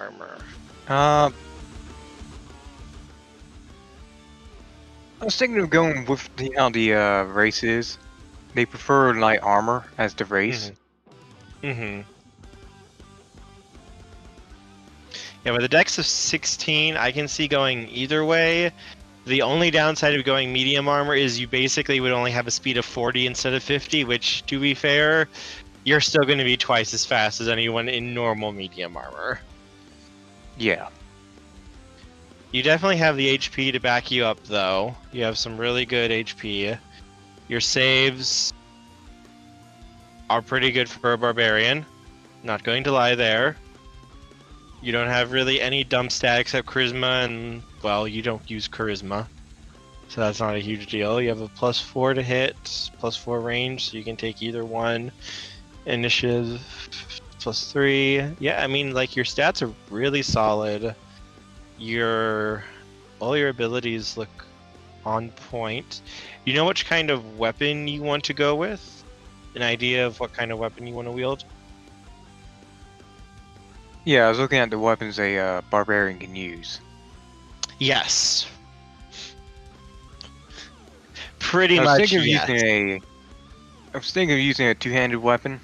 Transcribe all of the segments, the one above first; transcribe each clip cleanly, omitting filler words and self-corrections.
armor? I was thinking of going with how the race is. They prefer light armor as the race. Mm-hmm. Yeah, with a dex of 16, I can see going either way. The only downside of going medium armor is you basically would only have a speed of 40 instead of 50, which, to be fair, you're still going to be twice as fast as anyone in normal medium armor. Yeah. You definitely have the HP to back you up, though. You have some really good HP. Your saves are pretty good for a barbarian. Not going to lie there. You don't have really any dump stat except charisma, and, well, you don't use charisma. So that's not a huge deal. You have a +4 to hit, +4 range, so you can take either one. Initiative +3. Yeah, I mean, like, your stats are really solid. All your abilities look on point. You know which kind of weapon you want to go with? An idea of what kind of weapon you want to wield? Yeah, I was looking at the weapons a barbarian can use. Yes. Pretty I was much, thinking of yes. using a two-handed weapon.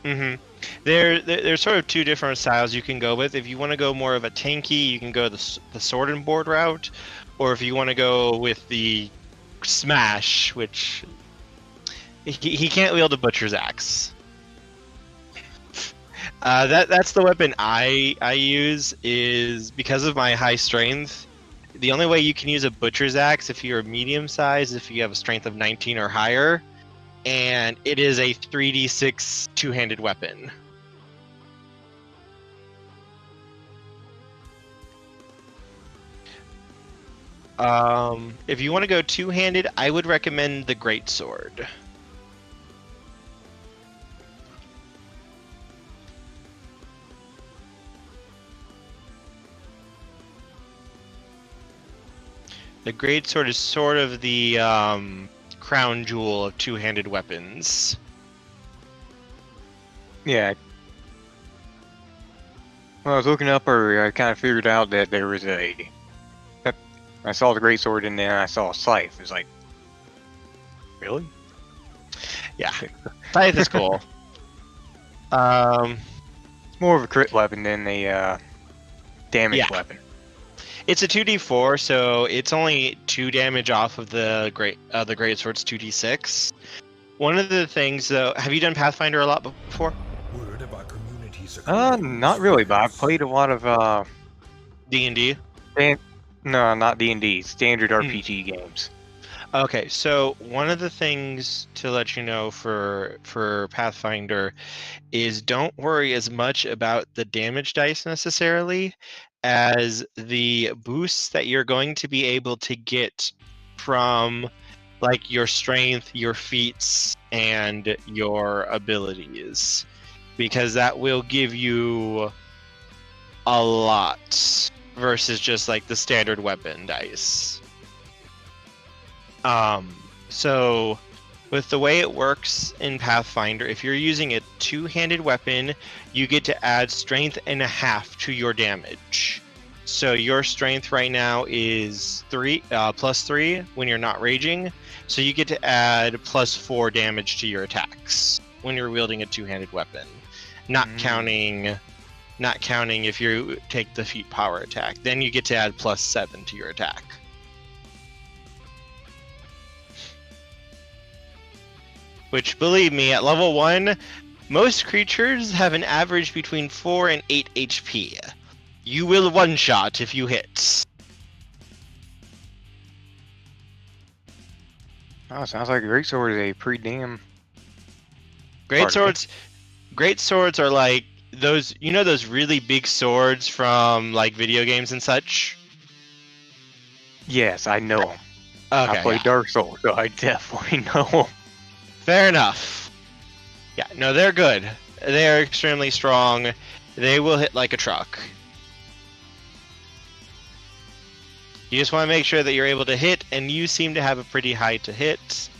Mm-hmm. There's sort of two different styles you can go with. If you want to go more of a tanky, you can go the sword and board route, or if you want to go with the smash, which he can't wield a butcher's axe. That's the weapon I use, is because of my high strength. The only way you can use a butcher's axe if you're medium size, if you have a strength of 19 or higher, and it is a 3d6 two-handed weapon. If you want to go two-handed, I would recommend the greatsword. The greatsword is sort of the crown jewel of two-handed weapons. Yeah. When I was looking up earlier, I kind of figured out that there was I saw the greatsword and then I saw a scythe. It's like, really? Yeah, scythe is cool. It's more of a crit weapon than a damage weapon. It's a 2d4, so it's only 2 damage off of the greatsword's 2d6. One of the things, though, have you done Pathfinder a lot before? Word of our community's Not really, but I've played a lot of D&D? No, not D&D. Standard RPG games. Okay, so one of the things to let you know for Pathfinder is don't worry as much about the damage dice necessarily as the boosts that you're going to be able to get from like your strength, your feats, and your abilities, because that will give you a lot versus just like the standard weapon dice. So with the way it works in Pathfinder, if you're using a two-handed weapon, you get to add strength and a half to your damage. So your strength right now is +3 when you're not raging. So you get to add +4 damage to your attacks when you're wielding a two-handed weapon. Not counting if you take the feat power attack. Then you get to add +7 to your attack. Which, believe me, at level 1, most creatures have an average between 4 and 8 HP. You will one-shot if you hit. Oh, sounds like a greatsword is a pretty damn... Great swords are like those, you know, those really big swords from like video games and such? Yes, I know them. Okay, I play Dark Souls, so I definitely know them. Fair enough. Yeah, no, they're good. They're extremely strong. They will hit like a truck. You just want to make sure that you're able to hit, and you seem to have a pretty high to hit.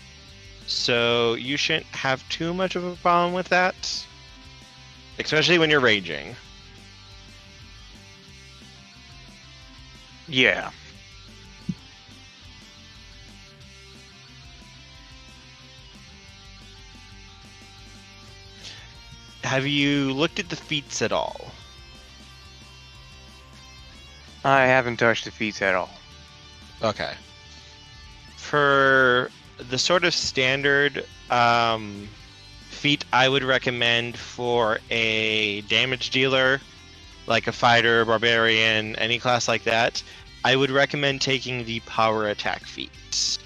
So you shouldn't have too much of a problem with that. Especially when you're raging. Yeah. Have you looked at the feats at all? I haven't touched the feats at all. Okay. For the sort of standard feat I would recommend for a damage dealer, like a fighter, barbarian, any class like that, I would recommend taking the power attack feat.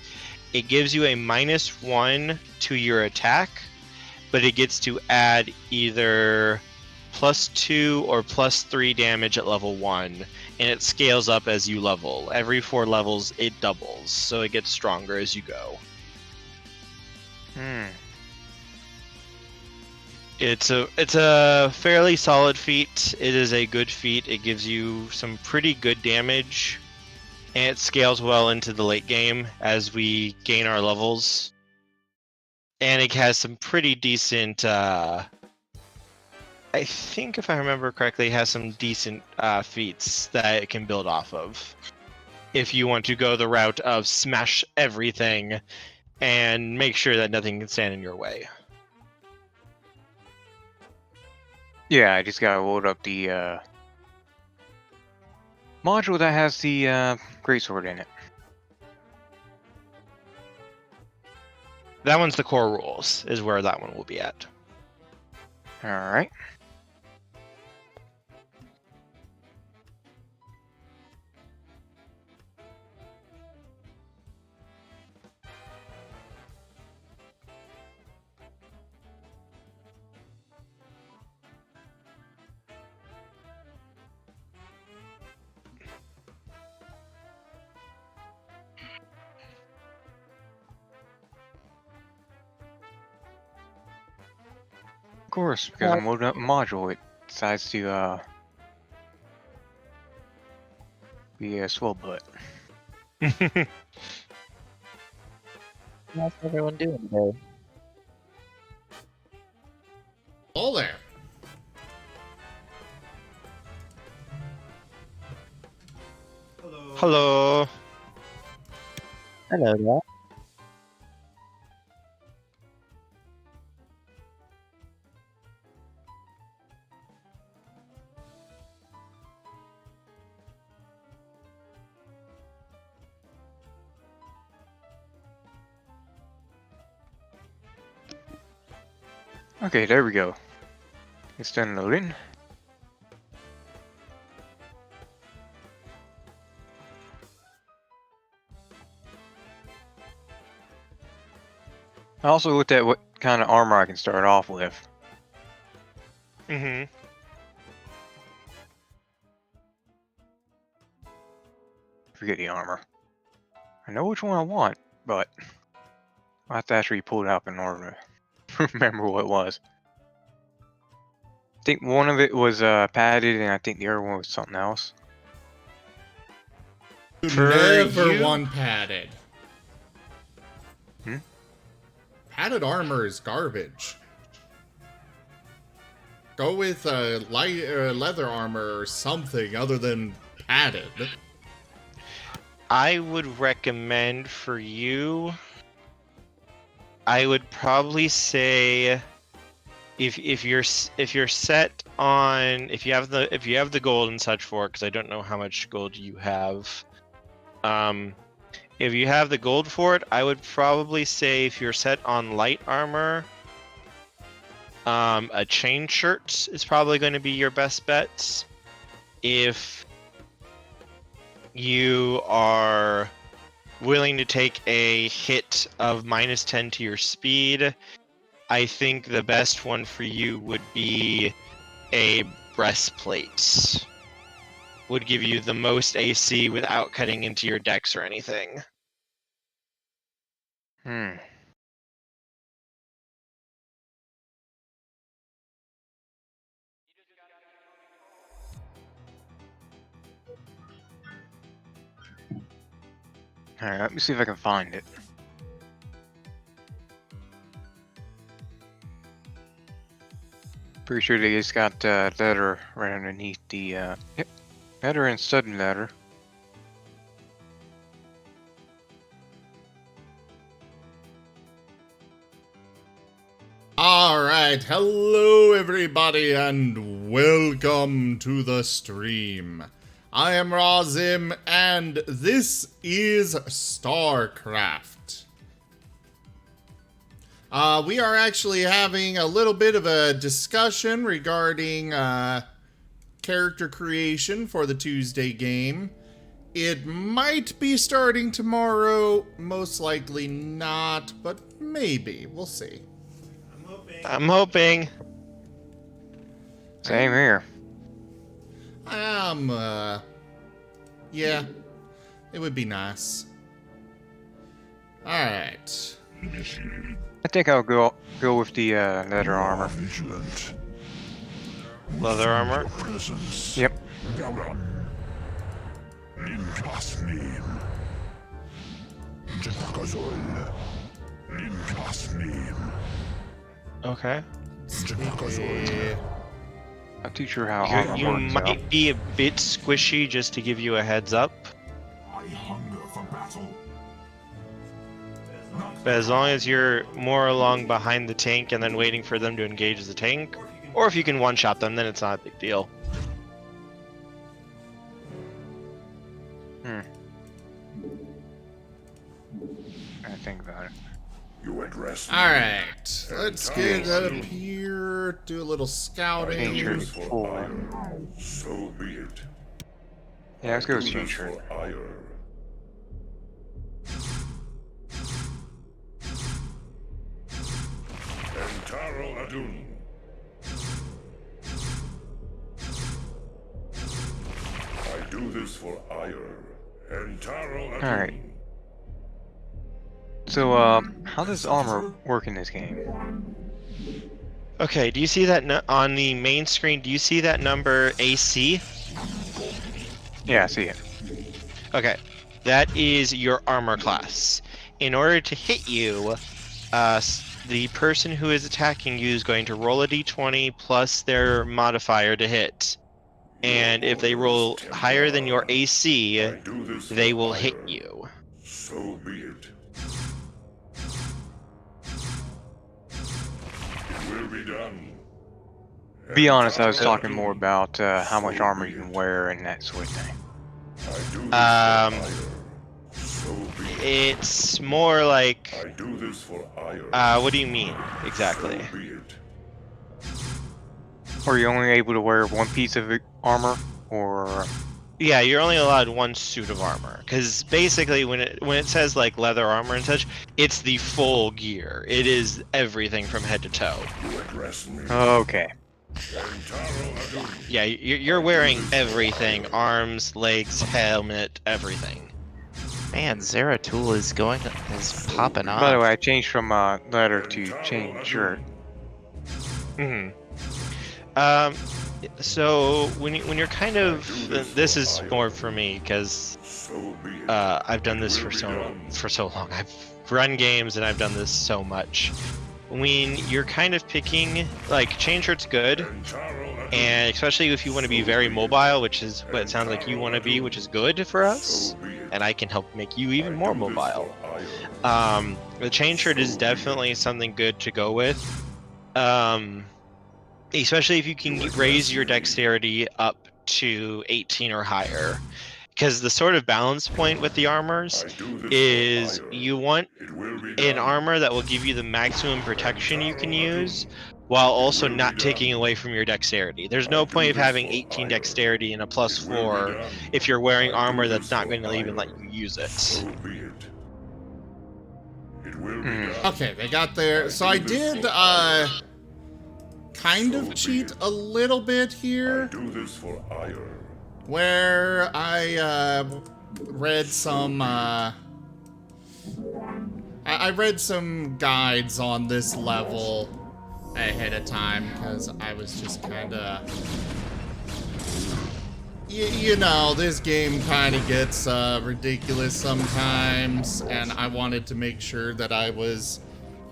It gives you a -1 to your attack, but it gets to add either +2 or +3 damage at level 1, and it scales up as you level. Every 4 levels, it doubles, so it gets stronger as you go. It's a fairly solid feat. It is a good feat. It gives you some pretty good damage, and it scales well into the late game as we gain our levels. And it has some pretty decent. I think, if I remember correctly, it has some decent feats that it can build off of. If you want to go the route of smash everything and make sure that nothing can stand in your way. Yeah, I just gotta load up the module that has the greatsword in it. That one's the core rules, is where that one will be at. Alright. Of course, because I'm loading up a module, it decides to be a swell butt. How's everyone doing today? All there. Hello. Hello there. Okay, there we go. It's done loading. I also looked at what kind of armor I can start off with. Mm-hmm. Forget the armor. I know which one I want, but I have to actually pull it up in order to remember what it was. I think one of it was padded, and I think the other one was something else. For Never you- one padded. Hmm? Padded armor is garbage. Go with light leather armor or something other than padded. I would recommend for you. I would probably say, if you're set on, if you have the gold and such for it, because I don't know how much gold you have. If you have the gold for it, I would probably say if you're set on light armor, a chain shirt is probably going to be your best bet. If you are willing to take a hit of -10 to your speed, I think the best one for you would be a breastplate. Would give you the most AC without cutting into your dex or anything. Alright, let me see if I can find it. Pretty sure they just got leather right underneath the yep, leather and sudden leather. Alright, hello everybody and welcome to the stream. I am Razim and this is StarCraft. We are actually having a little bit of a discussion regarding character creation for the Tuesday game. It might be starting tomorrow, most likely not, but maybe, we'll see. I'm hoping. Same here. Yeah, it would be nice. Alright. I think I'll go with the leather armor. Vigilant. Leather armor. Presence. Yep. Linkasnim. Jepakazol. Linkasnim. Okay. Yeah. Not too sure how armor You works out. might be a bit squishy, just to give you a heads up. I hunger for battle. But as long as you're more along behind the tank and then waiting for them to engage the tank, or if you can one-shot them, then it's not a big deal. I think about it. You address me. Alright, let's get up here, do a little scouting. Change your For full. ire. So be it. Yeah, let's go with Do change this shirt. for ire. Entaro Adun. I do this for ire. Entaro Adun. Alright. So, how does armor work in this game? Okay, do you see that on the main screen? Do you see that number AC? Yeah, I see it. Okay, that is your armor class. In order to hit you, the person who is attacking you is going to roll a d20 plus their modifier to hit. And if they roll higher than your AC, I do this for they will hit ire. you. So be it. It will be done. Be honest, I was talking more about how much armor you can wear and that sort of thing. I do this Um, for ire. So be it. It's more like, I do this for ire. what do you mean exactly? So be it. Are you only able to wear one piece of armor, or Yeah, you're only allowed one suit of armor, because basically when it says like leather armor and such, it's the full gear. It is everything from head to toe. You address me. okay? Entaro Adun. Yeah, you're wearing everything: arms, legs, helmet, everything. Man, Zeratul is popping off. By the way, I changed from leather to chain shirt. So when you're kind of, this is more for me because So be it. I've done this for so long. I've run games and I've done this so much. When you're kind of picking, like, chain shirt's good, Entaro Adun. and especially if you want to be very mobile, which is what it sounds like you want to be, which is good for us, So be it. and I can help make you even more I do this mobile. for ire. The chain shirt is definitely something good to go with. Especially if you can raise your dexterity up to 18 or higher. Because the sort of balance point with the armors I do this is for ire. you want It will be an done. armor that will give you the maximum protection you can use, while also not taking away from your dexterity. There's no point of having 18 dexterity and a plus It will be 4 done. if you're wearing I do armor this that's not for going to even ire. let you use it. So be it. It will be Hmm. done. Okay, they got there. So I did, kind of cheat a little bit I here, do this for ire. where I, read some, I read some guides on this level ahead of time, because I was just kinda... You know, this game kind of gets ridiculous sometimes, and I wanted to make sure that I was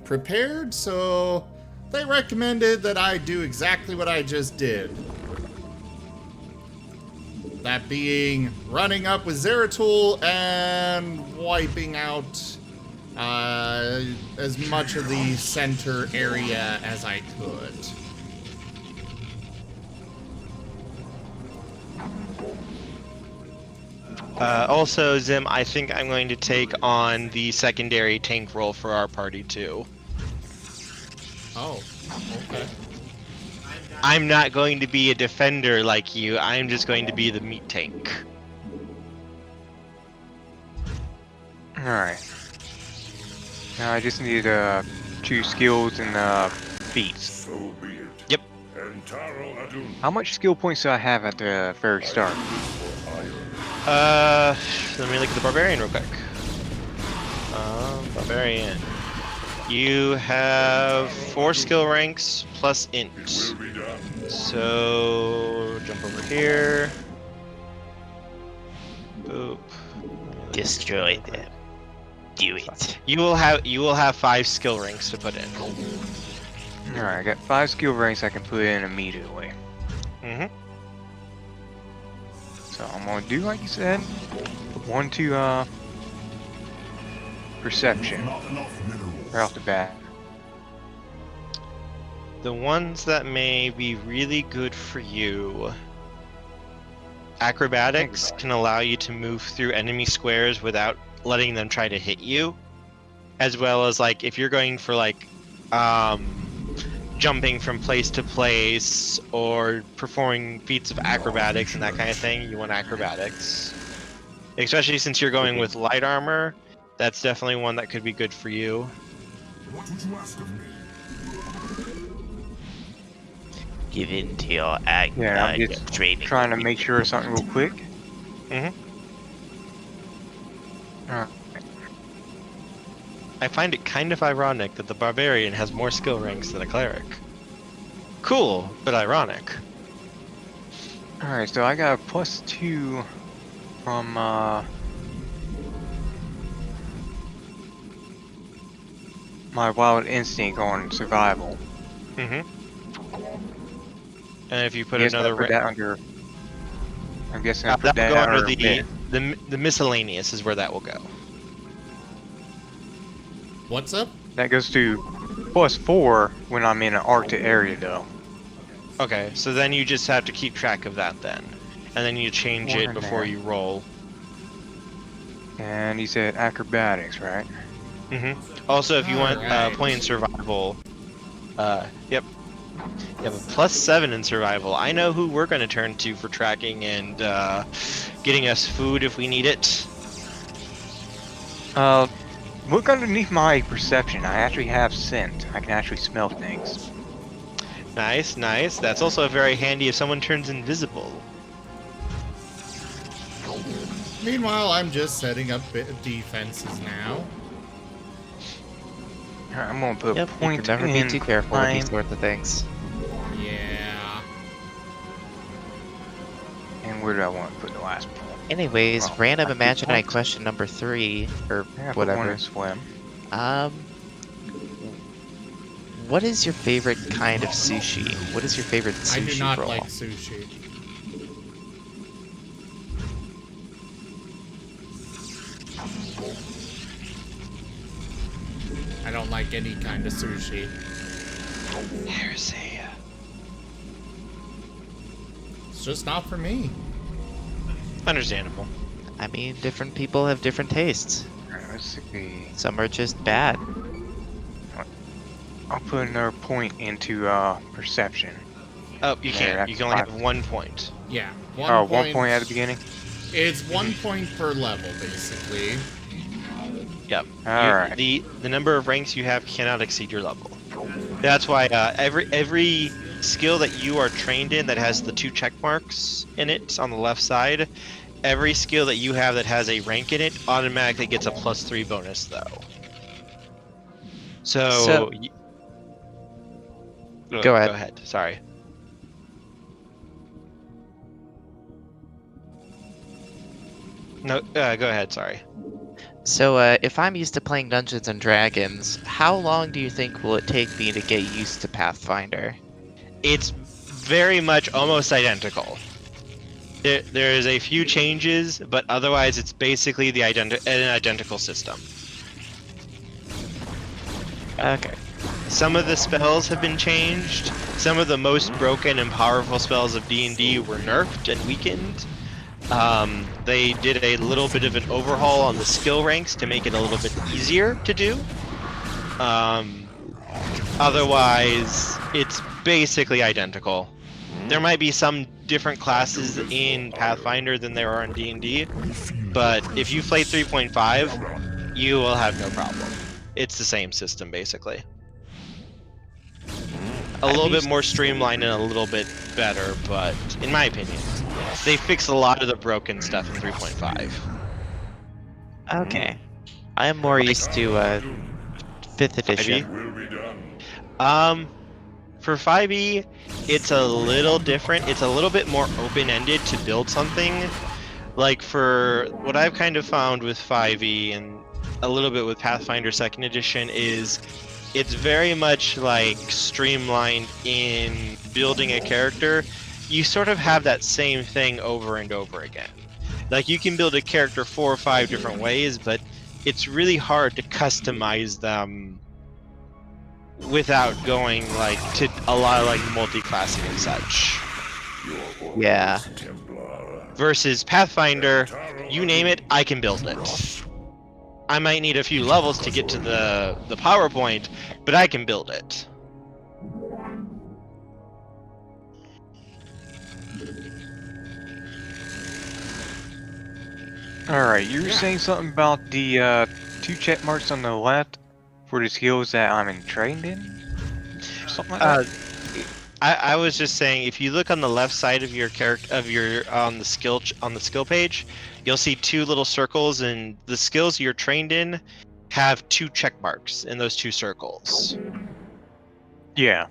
prepared, so they recommended that I do exactly what I just did. That being running up with Zeratul and wiping out as much of the center area as I could. Also, Zim, I think I'm going to take on the secondary tank role for our party too. Oh, okay. I'm not going to be a defender like you. I'm just going to be the meat tank. Alright. Now I just need 2 skills and feats. So be it. Yep. Entaro adun. How much skill points do I have at the very start? For iron. Let me look at the barbarian real quick. Barbarian. You have 4 skill ranks plus int. It will be done. So jump over here. Boop. Destroy them. Do it. You will have 5 skill ranks to put in. Alright, I got 5 skill ranks I can put in immediately. Mhm. So I'm gonna do like you said. Put 1 to perception. Right off the bat. The ones that may be really good for you. Acrobatics can allow you to move through enemy squares without letting them try to hit you. As well as like if you're going for like jumping from place to place or performing feats of acrobatics and that kind of thing, you want acrobatics. Especially since you're going with light armor, that's definitely one that could be good for you. What would you ask of me? Give in to your act. Yeah, I'm your just training. trying to make sure of something real quick. Mhm. Alright. I find it kind of ironic that the barbarian has more skill ranks than a cleric. Cool, but ironic. Alright, so I got a +2 from my wild instinct on survival. Mhm. And if you put Guess I another put that under. I'm guessing I put that'll that go under under myth. the miscellaneous is where that will go. What's up? That goes to +4 when I'm in an Arctic area, though. Okay, so then you just have to keep track of that then. And then you change One it in before there. you roll. And he said acrobatics, right? Also, if you want Alright. point in survival, yep. You have a +7 in survival. I know who we're going to turn to for tracking and getting us food if we need it. Look underneath my perception. I actually have scent. I can actually smell things. Nice, nice. That's also very handy if someone turns invisible. Meanwhile, I'm just setting up defenses now. Alright, I'm gonna put Yep, a you point can never in be too careful with these climb, sorts of things. Yeah. and where do I want to put the last point? Anyways, Well, random I think imaginary once- question number 3, or Yeah, put one whatever. in swim. What is your favorite kind of sushi? What is your favorite I sushi do not roll? like sushi. I don't like any kind of sushi. Heresy. It's just not for me. Understandable. I mean, different people have different tastes. Alright, let's see. Some are just bad. I'll put another point into perception. Oh, you Yeah, can't. that's You can only have fine. 1 point. Yeah. Oh, 1 point at the beginning? It's 1 point per level, basically. Yep. Alright. The number of ranks you have cannot exceed your level. That's why every skill that you are trained in that has the 2 check marks in it on the left side, every skill that you have that has a rank in it automatically gets a +3 bonus though. So, Go ahead. Go ahead. Sorry. No, go ahead. Sorry. So, if I'm used to playing Dungeons and Dragons, how long do you think will it take me to get used to Pathfinder? It's very much almost identical. There is a few changes, but otherwise it's basically an identical system. Okay. Some of the spells have been changed. Some of the most broken and powerful spells of D&D were nerfed and weakened. They did a little bit of an overhaul on the skill ranks to make it a little bit easier to do. Otherwise, it's basically identical. There might be some different classes in Pathfinder than there are in D&D, but if you play 3.5, you will have no problem. It's the same system, basically. A little bit more streamlined and a little bit better, but in my opinion, they fixed a lot of the broken stuff in 3.5. Okay. I am more used to 5th edition. Will be done. For 5e, it's a little different. It's a little bit more open-ended to build something. Like for what I've kind of found with 5e and a little bit with Pathfinder 2nd edition is it's very much like streamlined in building a character. You sort of have that same thing over and over again. Like you can build a character 4 or 5 different ways, but it's really hard to customize them without going like to a lot of like multi-classing and such. Yeah. Versus Pathfinder, you name it, I can build it. I might need a few levels to get to the PowerPoint, but I can build it. Alright, you were saying something about the 2 check marks on the left for the skills that I'm trained in? Something like that? I was just saying, if you look on the left side of your character on the skill page, you'll see 2 little circles, and the skills you're trained in have 2 check marks in those 2 circles. Yeah.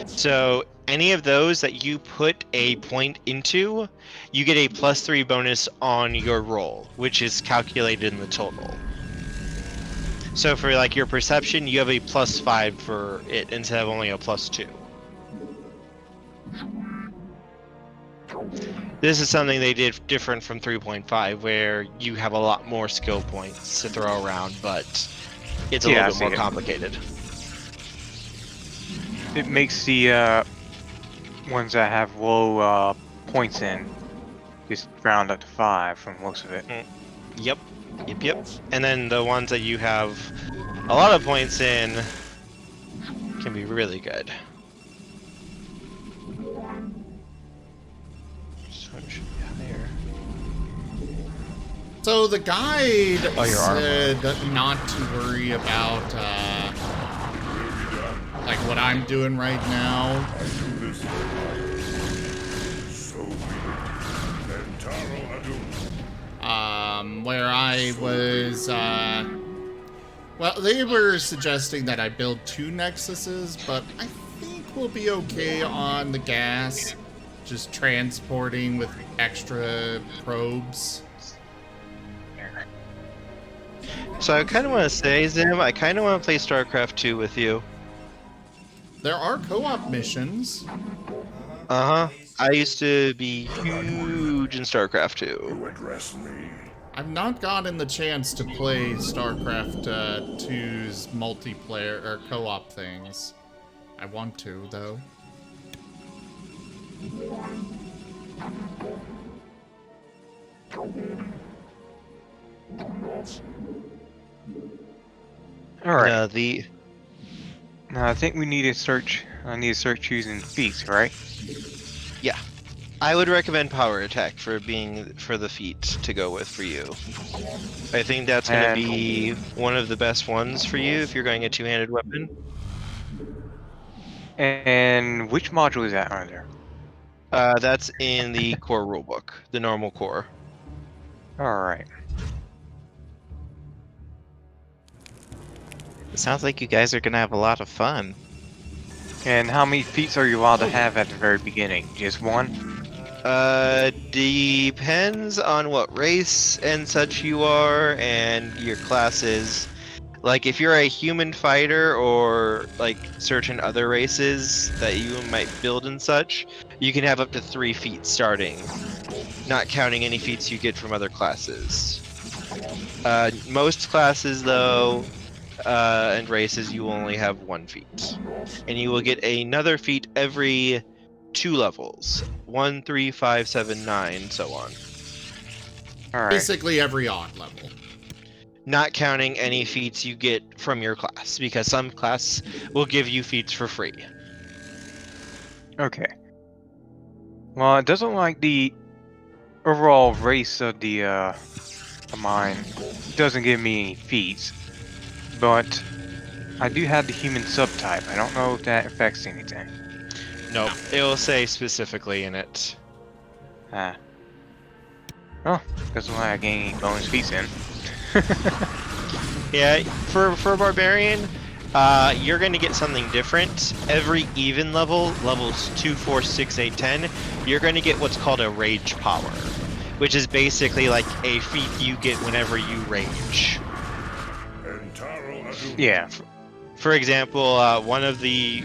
So any of those that you put a point into, you get a +3 bonus on your roll, which is calculated in the total. So for like your perception, you have a +5 for it instead of only a +2. This is something they did different from 3.5, where you have a lot more skill points to throw around, but it's a little bit more complicated. It makes the ones that have low points in just round up to 5 from most of it. Yep. And then the ones that you have a lot of points in can be really good. So it should be higher. So the guide Oh, your armor. said not to worry about like what I'm doing right now. I do this for hire. So be it. Entaro Adum. Where I was, well, they were suggesting that I build 2 nexuses, but I think we'll be okay on the gas, just transporting with extra probes. So I kind of want to say, Zim, I kind of want to play StarCraft 2 with you. There are co-op missions. Uh-huh. I used to be huge in StarCraft 2. You address me. I've not gotten the chance to play StarCraft 2's multiplayer or co-op things. I want to, though. Alright. The Now I think we need to search. I need to start choosing feats, right? I would recommend power attack for the feat to go with for you. I think that's going to And- be one of the best ones for you if you're going a 2-handed weapon. And which module is that under? That's in the core rulebook, the normal core. Alright. It sounds like you guys are gonna have a lot of fun. And how many feats are you allowed to have at the very beginning? Just 1? Depends on what race and such you are and your classes. Like if you're a human fighter or like certain other races that you might build and such, you can have up to 3 feats starting, not counting any feats you get from other classes. Most classes though, and races, you will only have 1 feat. And you will get another feat every 2 levels. 1, 3, 5, 7, 9, so on. Alright. Basically every odd level. Not counting any feats you get from your class, because some class will give you feats for free. Okay. Well, it doesn't like the overall race of the of mine doesn't give me any feats, but I do have the human subtype. I don't know if that affects anything. Nope, it will say specifically in it. Ah. Oh, doesn't like I gain any bonus feats in. Yeah, for Barbarian, you're going to get something different. Every even level, levels 2, 4, 6, 8, 10, you're going to get what's called a rage power, which is basically like a feat you get whenever you rage. Yeah. For example, one of the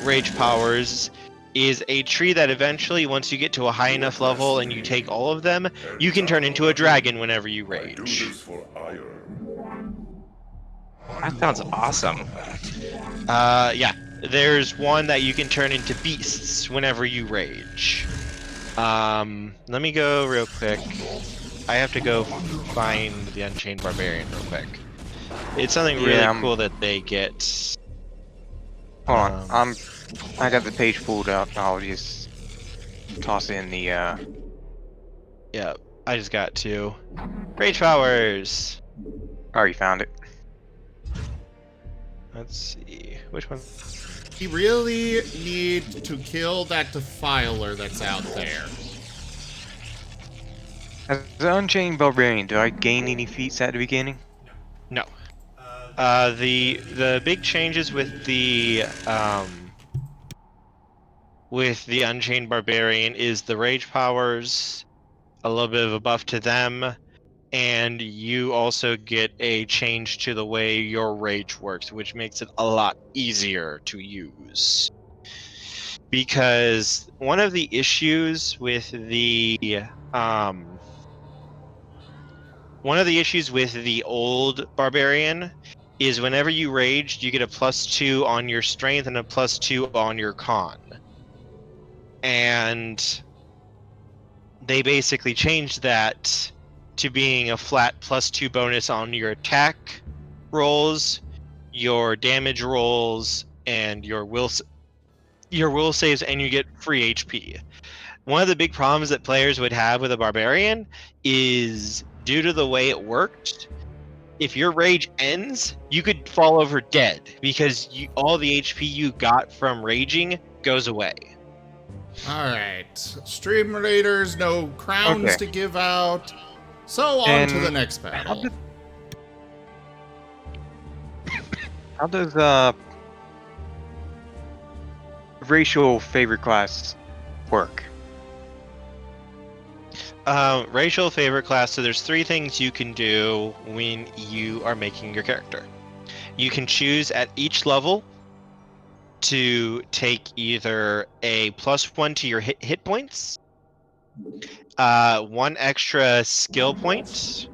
rage powers is a tree that eventually, once you get to a high enough level and you take all of them, you can turn into a dragon whenever you rage. That sounds awesome. Yeah, there's one that you can turn into beasts whenever you rage. Let me go real quick. I have to go find the Unchained Barbarian real quick. It's something really cool that they get. Hold on, I got the page pulled up. I'll just toss in the Yeah, I just got 2 rage powers. already found it. Let's see which one. We really need to kill that defiler that's out there. As an Unchained Barbarian, do I gain any feats at the beginning? No. The big changes with the Unchained Barbarian is the rage powers, a little bit of a buff to them, and you also get a change to the way your rage works, which makes it a lot easier to use. Because one of the issues with the old Barbarian is whenever you raged, you get a +2 on your strength and a +2 on your con. And they basically changed that to being a flat +2 bonus on your attack rolls, your damage rolls, and your will saves, and you get free HP. One of the big problems that players would have with a Barbarian is, due to the way it worked, if your rage ends, you could fall over dead because all the HP you got from raging goes away. Alright, stream raiders, no crowns to give out. So on to the next battle. How does racial favorite class work? Racial favorite class, so there's 3 things you can do when you are making your character. You can choose at each level to take either a +1 to your hit points, 1 extra skill point,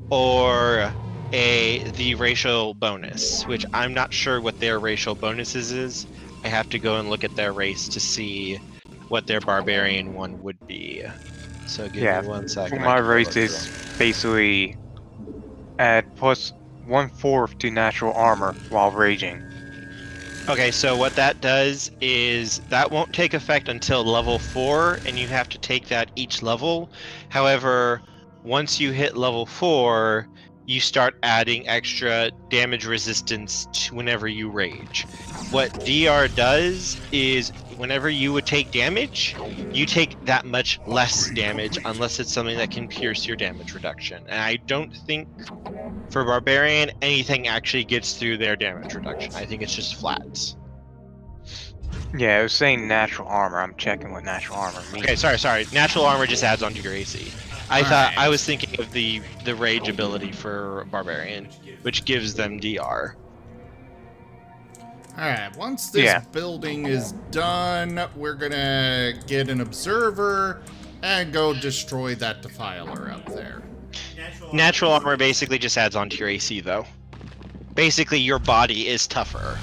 or the racial bonus, which I'm not sure what their racial bonuses is. I have to go and look at their race to see what their barbarian one would be. So give me 1 second. My race is basically add +1/4 to natural armor while raging. Okay, so what that does is that won't take effect until level 4, and you have to take that each level. However, once you hit level 4, you start adding extra damage resistance to whenever you rage. What DR does is whenever you would take damage, you take that much less damage unless it's something that can pierce your damage reduction. And I don't think for Barbarian anything actually gets through their damage reduction. I think it's just flat. Yeah, it was saying natural armor. I'm checking what natural armor means. Okay, sorry. Natural armor just adds onto your AC. I was thinking of the rage ability for Barbarian, which gives them DR. Alright, once this building is done, we're gonna get an observer and go destroy that defiler up there. Natural armor basically just adds onto your AC, though. Basically, your body is tougher.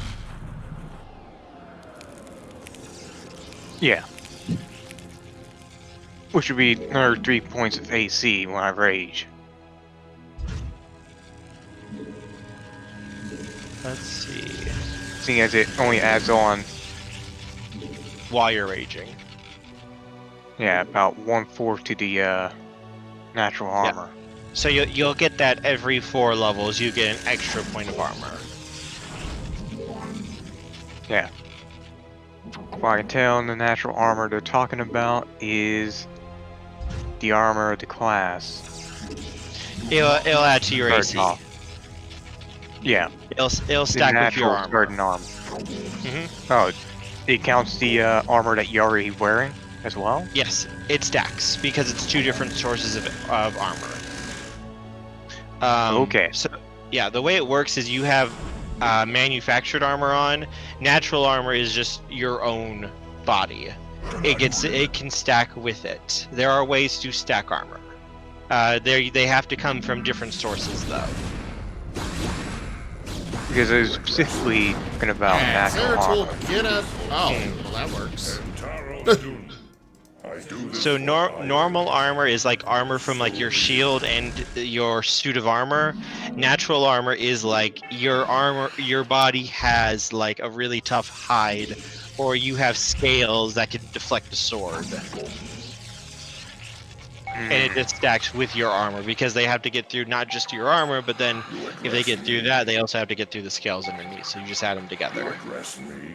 Yeah. Which would be another 3 points of AC when I rage. Let's see. Seeing as it only adds on, While you're raging. yeah, about 1/4 to the natural armor. So you'll get that every 4 levels. You get an extra point of armor. Yeah. What I can tell, the natural armor they're talking about is the armor of the class. It'll add to your Start AC. off. Yeah, It'll the stack with your natural armor. starting armor. hmm Oh, it counts the armor that you're already wearing as well? Yes, it stacks because it's 2 different sources of armor. Okay. So yeah, the way it works is you have manufactured armor on. Natural armor is just your own body. It can stack with it. There are ways to stack armor. They have to come from different sources though. Because I was specifically talking about And natural Zeratul, armor. get up. Oh, well, that works. Hentaro Adun. I do this So for hire. normal armor is like armor from like your shield and your suit of armor. Natural armor is like your body has like a really tough hide, or you have scales that can deflect a sword. And it Hmm. just stacks with your armor because they have to get through not just your armor, but then if they get through that, they also have to get through the scales underneath. So you just add them You together. address me.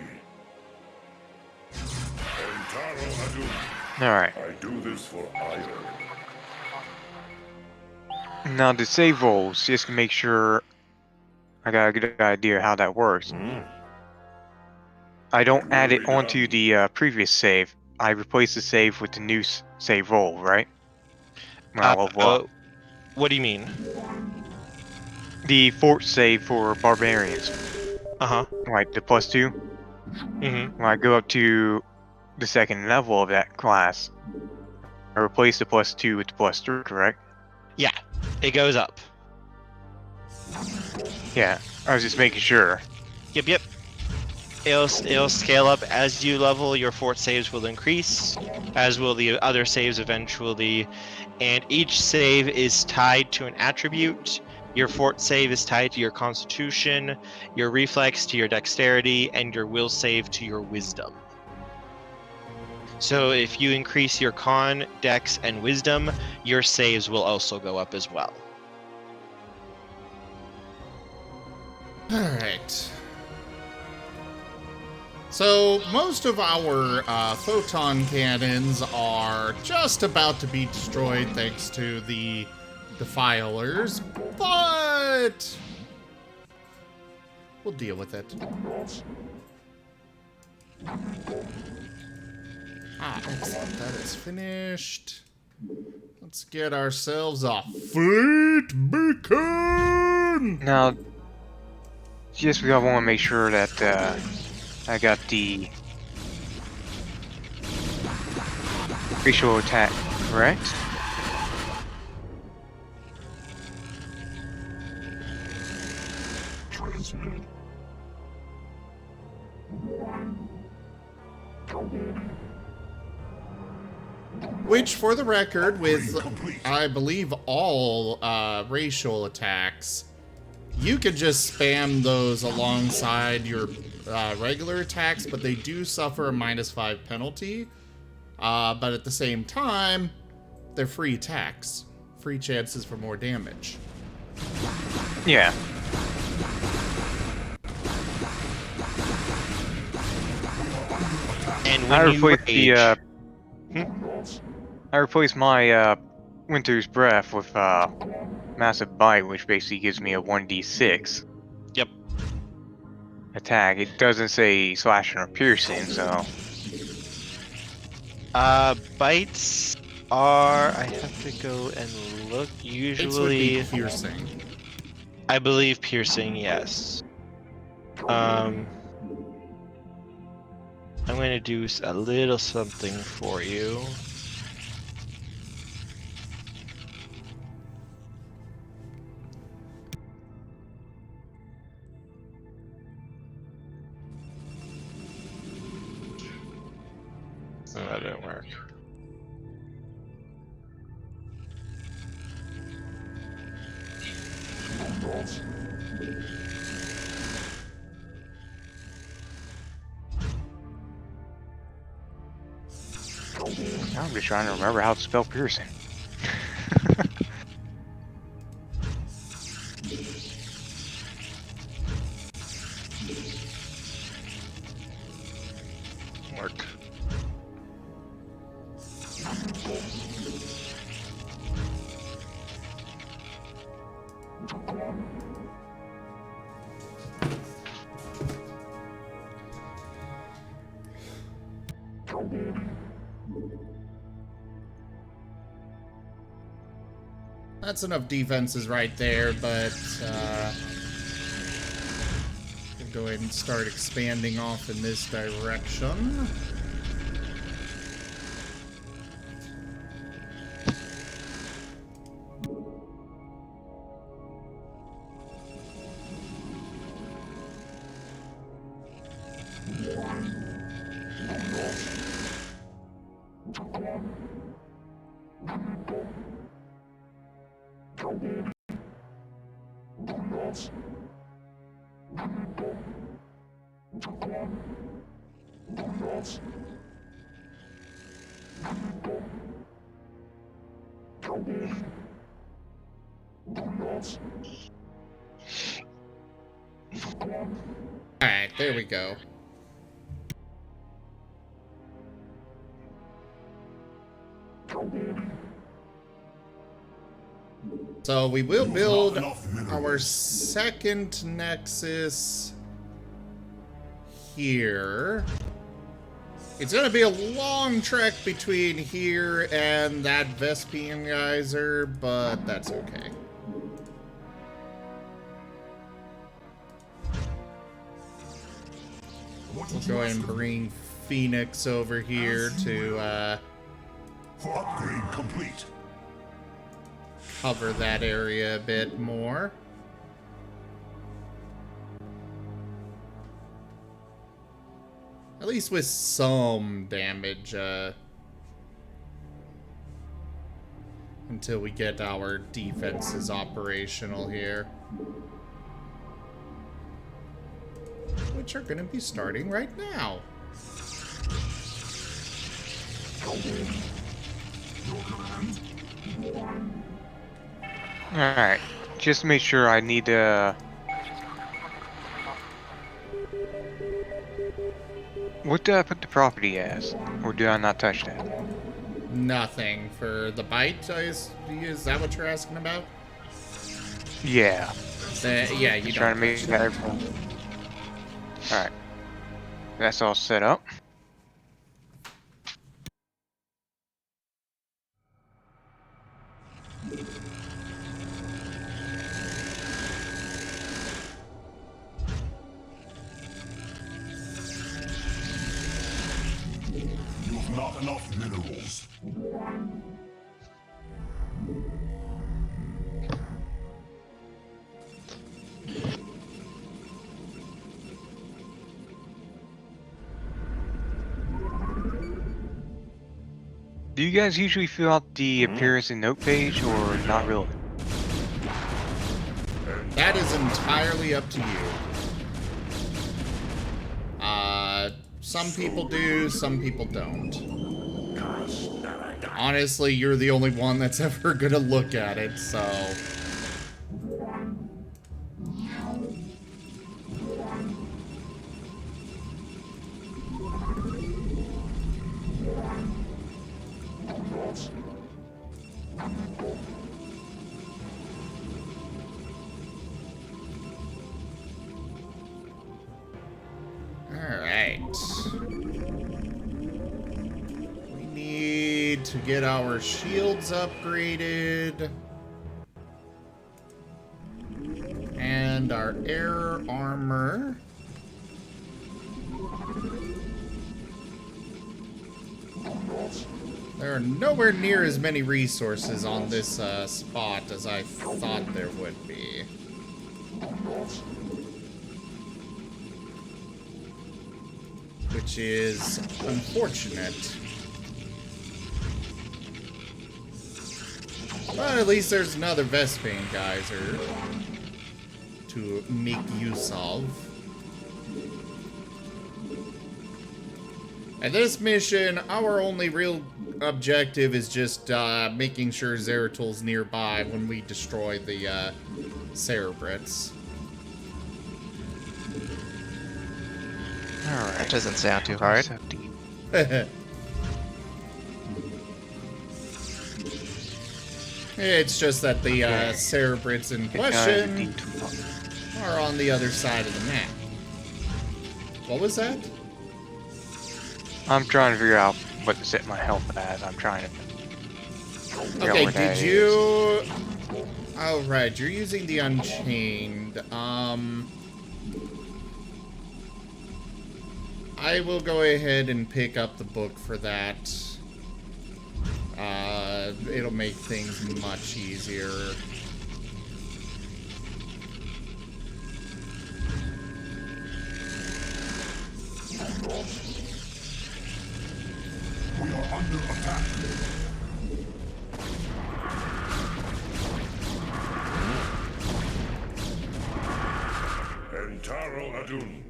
Hentaro Adun. Alright. I do this for hire. Now the save rolls, just to make sure I got a good idea how that works. I don't add it onto the previous save. I replace the save with the new save roll, right? When I level up. What do you mean? The fort save for barbarians, Uh-huh. like the +2. Mm-hmm. When I go up to the second level of that class, I replace the +2 with the +3, correct? Yeah, it goes up. Yeah, I was just making sure. Yep. It'll scale up as you level. Your fort saves will increase, as will the other saves eventually. And each save is tied to an attribute. Your fort save is tied to your constitution, your reflex to your dexterity, and your will save to your wisdom. So if you increase your con, dex, and wisdom, your saves will also go up as well. Alright. So, most of our photon cannons are just about to be destroyed thanks to the defilers, but we'll deal with it. Excellent. That is finished. Let's get ourselves a fleet beacon! Now, just because I want to make sure that I got the racial attack correct. Which, for the record, with, I believe, all racial attacks, you could just spam those alongside your regular attacks, but they do suffer a -5 penalty. But at the same time, they're free attacks. Free chances for more damage. Yeah. And I when you replaced the rage, I replaced my Winter's Breath with Massive Bite, which basically gives me a 1d6 Yep. attack. It doesn't say slashing or piercing, so Bites are. I have to go and look. It would Usually, be piercing. I believe piercing. Yes. I'm going to do a little something for you. work. Now I'm just trying to remember how to spell piercing. Work. That's enough defenses right there, but we'll go ahead and start expanding off in this direction. Alright, there we go. So we will build our second nexus here. It's gonna be a long trek between here and that Vespian geyser, but that's okay. We'll go ahead and bring Phoenix over here to Upgrade complete. cover that area a bit more. At least with some damage, until we get our defenses operational here. Which are going to be starting right now. Alright, just to make sure I need to... What do I put the property as? Or do I not touch that? Nothing for the bite. Is that what you're asking about? Yeah. Yeah, you Trying don't. to make that... Alright. That's all set up. You've not enough minerals. Do you guys usually fill out the appearance and note page, or not really? That is entirely up to you. Some people do, some people don't. Honestly, you're the only one that's ever gonna look at it, so... Alright. We need to get our shields upgraded. And our air armor. There are nowhere near as many resources on this spot as I thought there would be. Which is unfortunate. But at least there's another Vespane geyser to make use of. At this mission, our only real objective is just making sure Zeratul's nearby when we destroy the Cerebrits. Alright. That doesn't sound too hard. So deep. It's just that the Okay. Cerebrits in Get down to question D12. are on the other side of the map. What was that? I'm trying to figure out what to set my health as. I'm trying to figure out Okay, where that did is. you... Oh, right, you're using the Unchained. I will go ahead and pick up the book for that. It'll make things much easier. We are under attack. Entaro Adun.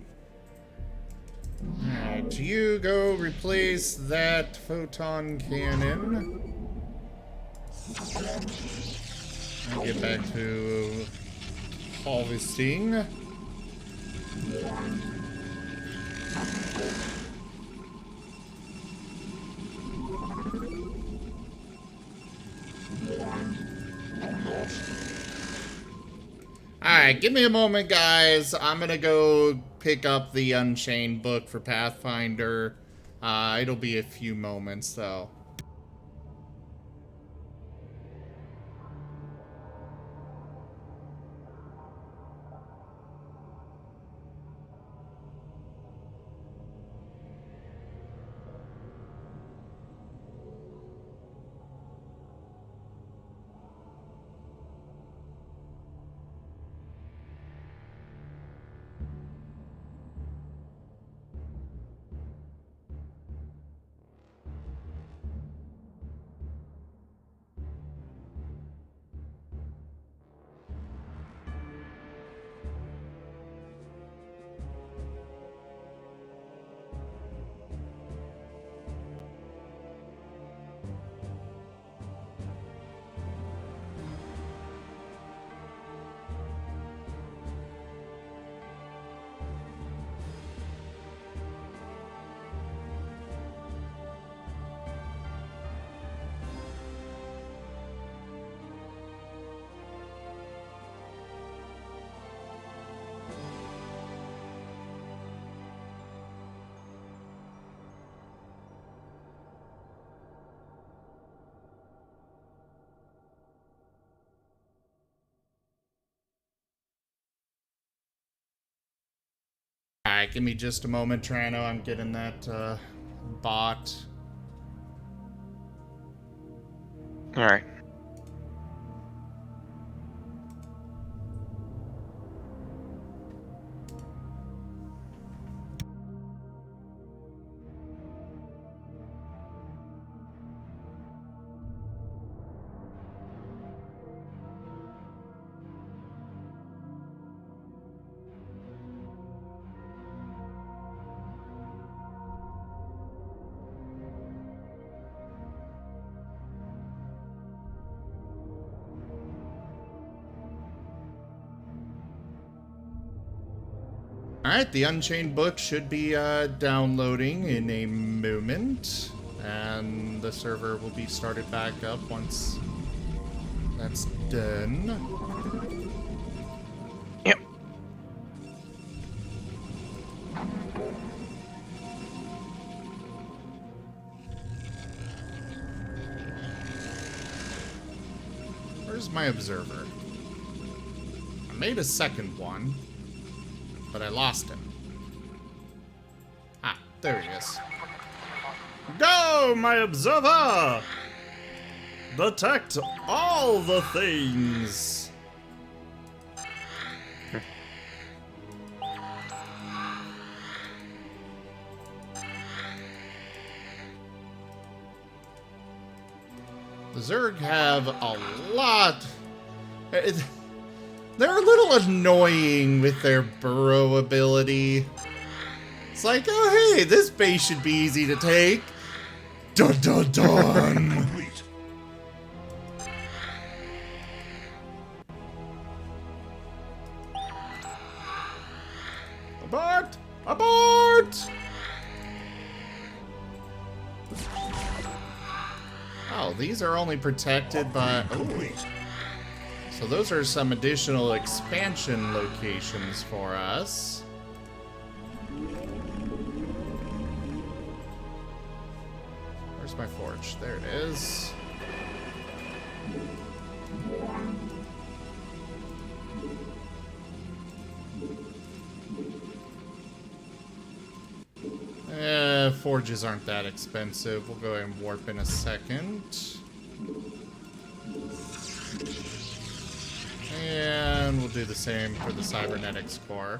Alright, you go replace that photon cannon. I'll get back to harvesting. Alright, give me a moment, guys. I'm gonna go pick up the Unchained book for Pathfinder. It'll be a few moments, though. Alright, give me just a moment, Trano. I'm getting that bot. Alright. Alright, the Unchained book should be downloading in a moment. And the server will be started back up once that's done. Yep. Where's my observer? I made a second one, but I lost him. Ah, there he is. Go, my observer! Detect all the things! The Zerg have a lot. They're a little annoying with their burrow ability. It's like, oh hey, this base should be easy to take. Dun dun dun! Complete. Abort! Abort! Oh, these are only protected by... Ooh. So those are some additional expansion locations for us. Where's my forge? There it is. Forges aren't that expensive. We'll go ahead and warp in a second. And we'll do the same for the cybernetics core.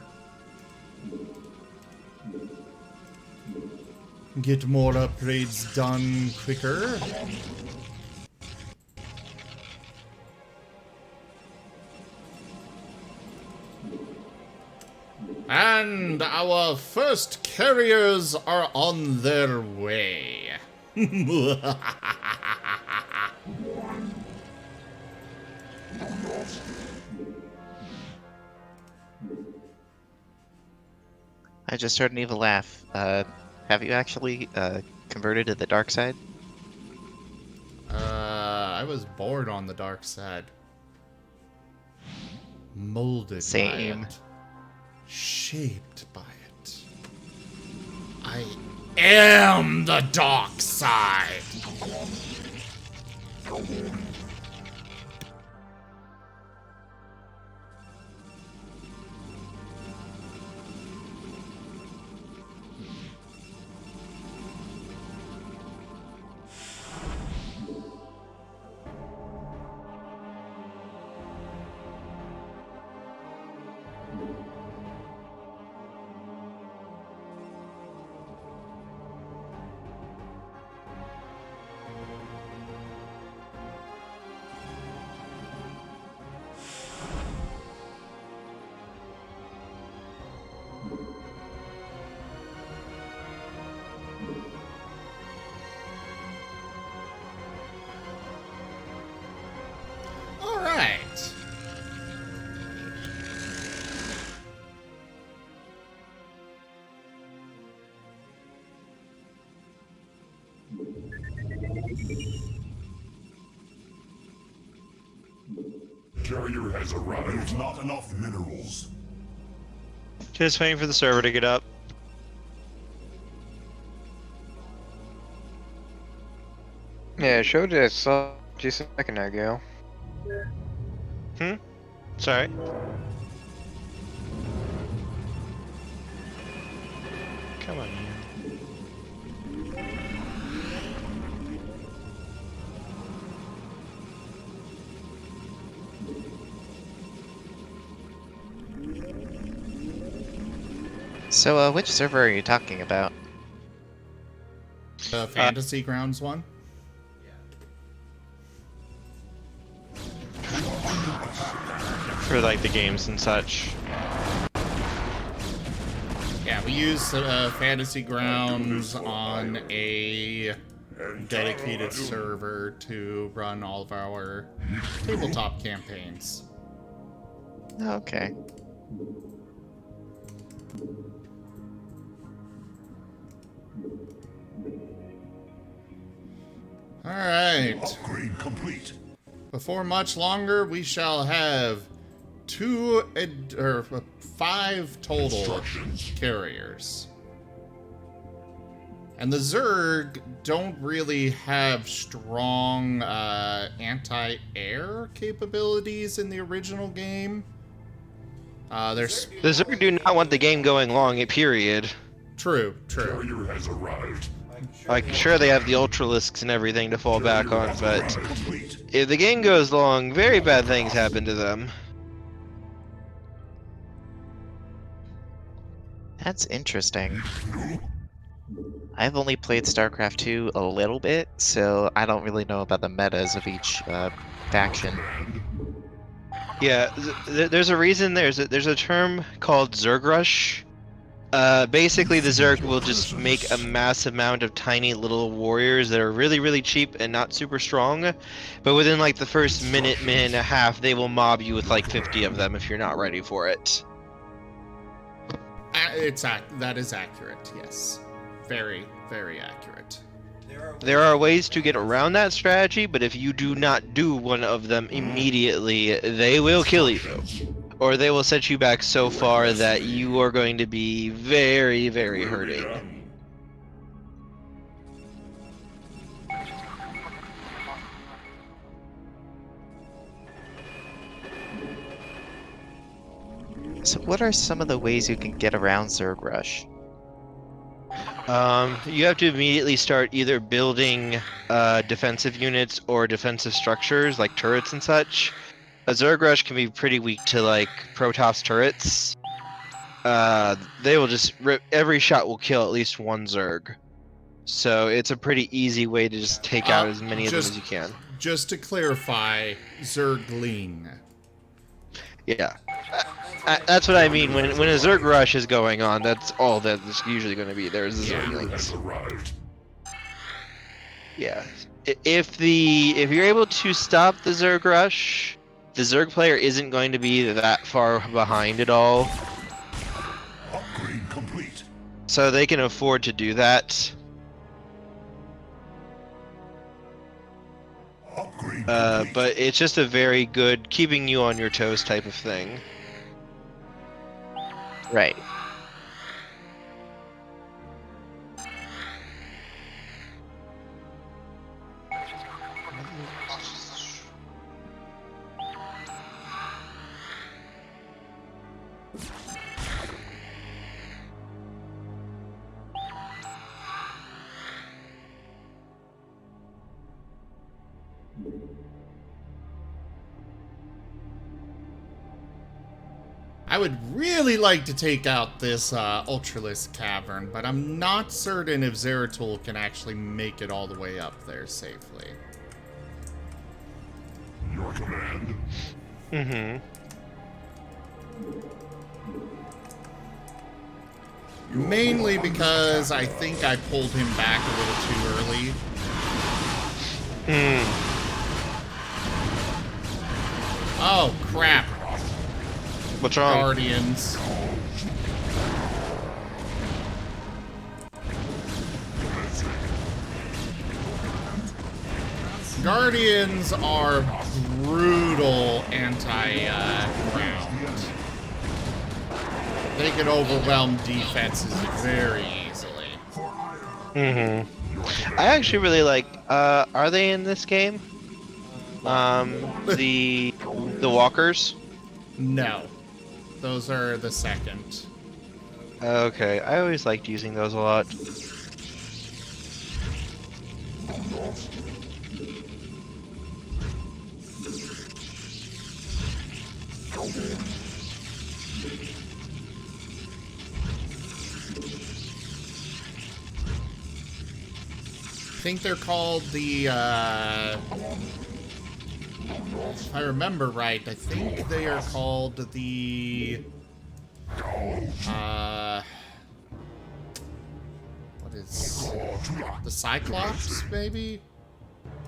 Get more upgrades done quicker. And our first carriers are on their way. I just heard an evil laugh. Have you actually converted to the dark side? I was born on the dark side. Molded Same. by it. Shaped by it. I am the dark side. All right. Carrier has arrived. There's not enough minerals. Just waiting for the server to get up. Yeah, showed us just a second ago. Sorry. Come on, you. So, which server are you talking about? The Fantasy Grounds one? For like the games and such. Yeah, we use Fantasy Grounds on a dedicated server to run all of our tabletop campaigns. Okay. All right. Upgrade complete. Before much longer, we shall have 5 total Instructions. carriers. And the Zerg don't really have strong anti-air capabilities in the original game. There's The Zerg do not want the game going long, period. true. Carrier has arrived. Like, sure, they have the Ultralisks and everything to fall back on, but Complete. if the game goes long, very bad things happen to them. That's interesting. I've only played StarCraft 2 a little bit, so I don't really know about the metas of each faction. Yeah, there's a reason. There's a term called Zerg Rush. Basically, the Zerg will just make a massive amount of tiny little warriors that are really, really cheap and not super strong. But within like the first minute, minute and a half, they will mob you with like 50 of them if you're not ready for it. That is accurate. Yes, very, very accurate. There are ways to get around that strategy, but if you do not do one of them immediately, they will kill you. Or they will set you back so far that you are going to be very, very hurting. So what are some of the ways you can get around Zerg Rush? You have to immediately start either building defensive units or defensive structures like turrets and such. A Zerg Rush can be pretty weak to like Protoss turrets. They will just rip, every shot will kill at least one Zerg. So it's a pretty easy way to just take out as many of them as you can. Just to clarify, Zergling. Yeah. That's what I mean. When a Zerg Rush is going on, that's all that is usually going to be. There's the Zerglings. Yeah. If you're able to stop the Zerg Rush, the Zerg player isn't going to be that far behind at all. Upgrade complete. So they can afford to do that. Upgrade But it's just a very good keeping you on your toes type of thing. Right. I would really like to take out this Ultralisk Cavern, but I'm not certain if Zeratul can actually make it all the way up there safely. Your command. Mm-hmm. Mainly because I think I pulled him back a little too early. Oh, crap. What's wrong? Guardians. Guardians are brutal anti-ground. They can overwhelm defenses very easily. I actually really like. Are they in this game? The walkers. No. Those are the second. Okay, I always liked using those a lot. I think they're called the, if I remember right, I think they are called the, what is, the Cyclops, maybe?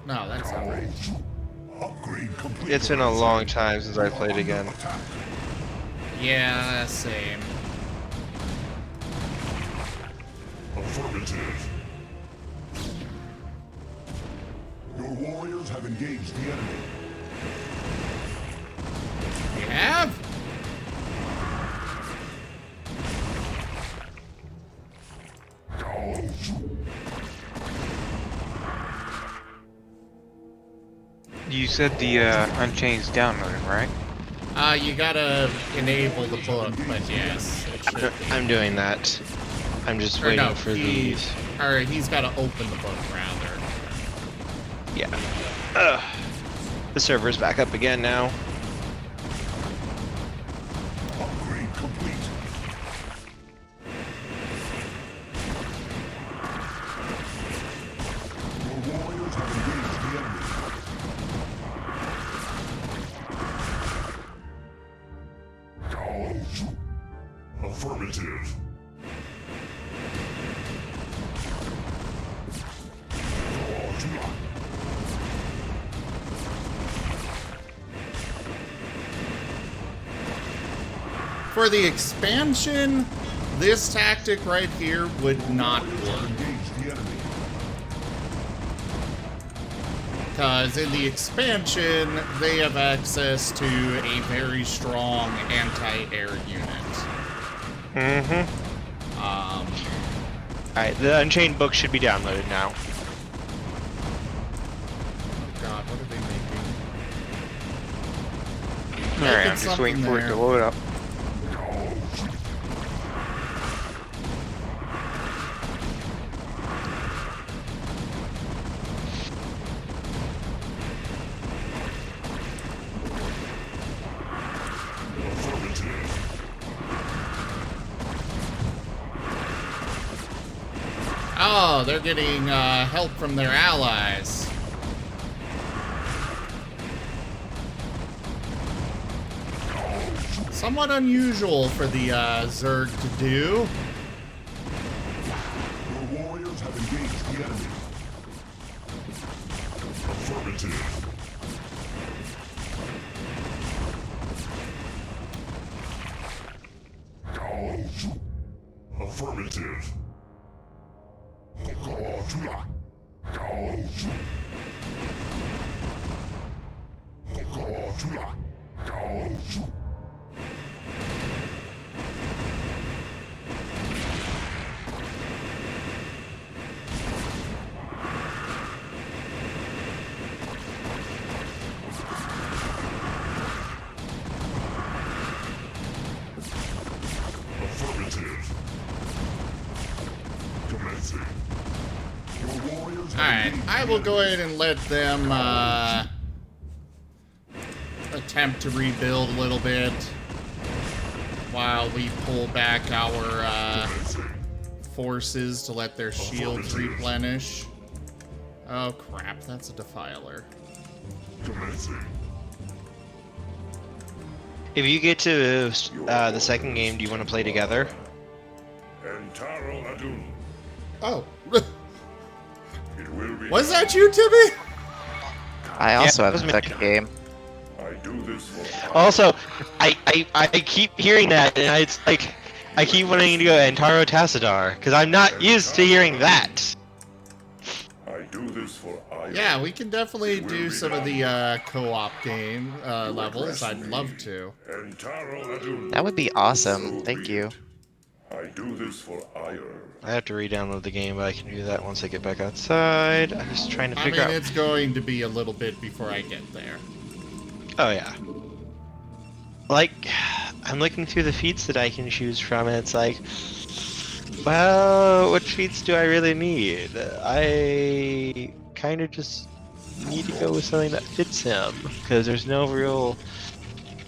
No, that's not right. Upgrade complete. It's been a long time since I played again. Yeah, same. Affirmative. Your warriors have engaged the enemy. You have? You said the Unchained's downloading, right? You gotta enable the book, but yes, it should be. I'm doing that. I'm just Or waiting no, for these. Or he's gotta open the book, rather. Yeah. The server's back up again now. Upgrade complete. For the expansion, this tactic right here would not work. Because in the expansion, they have access to a very strong anti-air unit. Mm-hmm. Alright, the Unchained book should be downloaded now. Oh god, what are they making? Alright, Making I'm just something waiting for it there. to load up. Oh, they're getting help from their allies. Somewhat unusual for the Zerg to do. Your warriors have engaged the enemy. Affirmative. Affirmative. Affirmative. Commencing. Your warriors Alright, I will go ahead and let them attempt to rebuild a little bit while we pull back our forces to let their shields replenish. Oh crap, that's a defiler. commencing. If you get to the second game, do you want to play together? Entaro Adun. Oh. It will be. Was that you, Timmy? I also that have was a me. I second game. do this for. Also, I keep hearing that, and it's like, I keep wanting to go Entaro Tassadar, because I'm not used to hearing that. I do this for Iron. Yeah, we can definitely do some of the co-op game levels. I'd love to. Entaro Adun. That would be awesome. Thank you. I do this for Iron. I have to re-download the game, but I can do that once I get back outside. I'm just trying to I figure mean, out. it's going to be a little bit before I get there. Oh yeah. Like, I'm looking through the feats that I can choose from, and it's like, well, which feats do I really need? I kind of just need to go with something that fits him, because there's no real,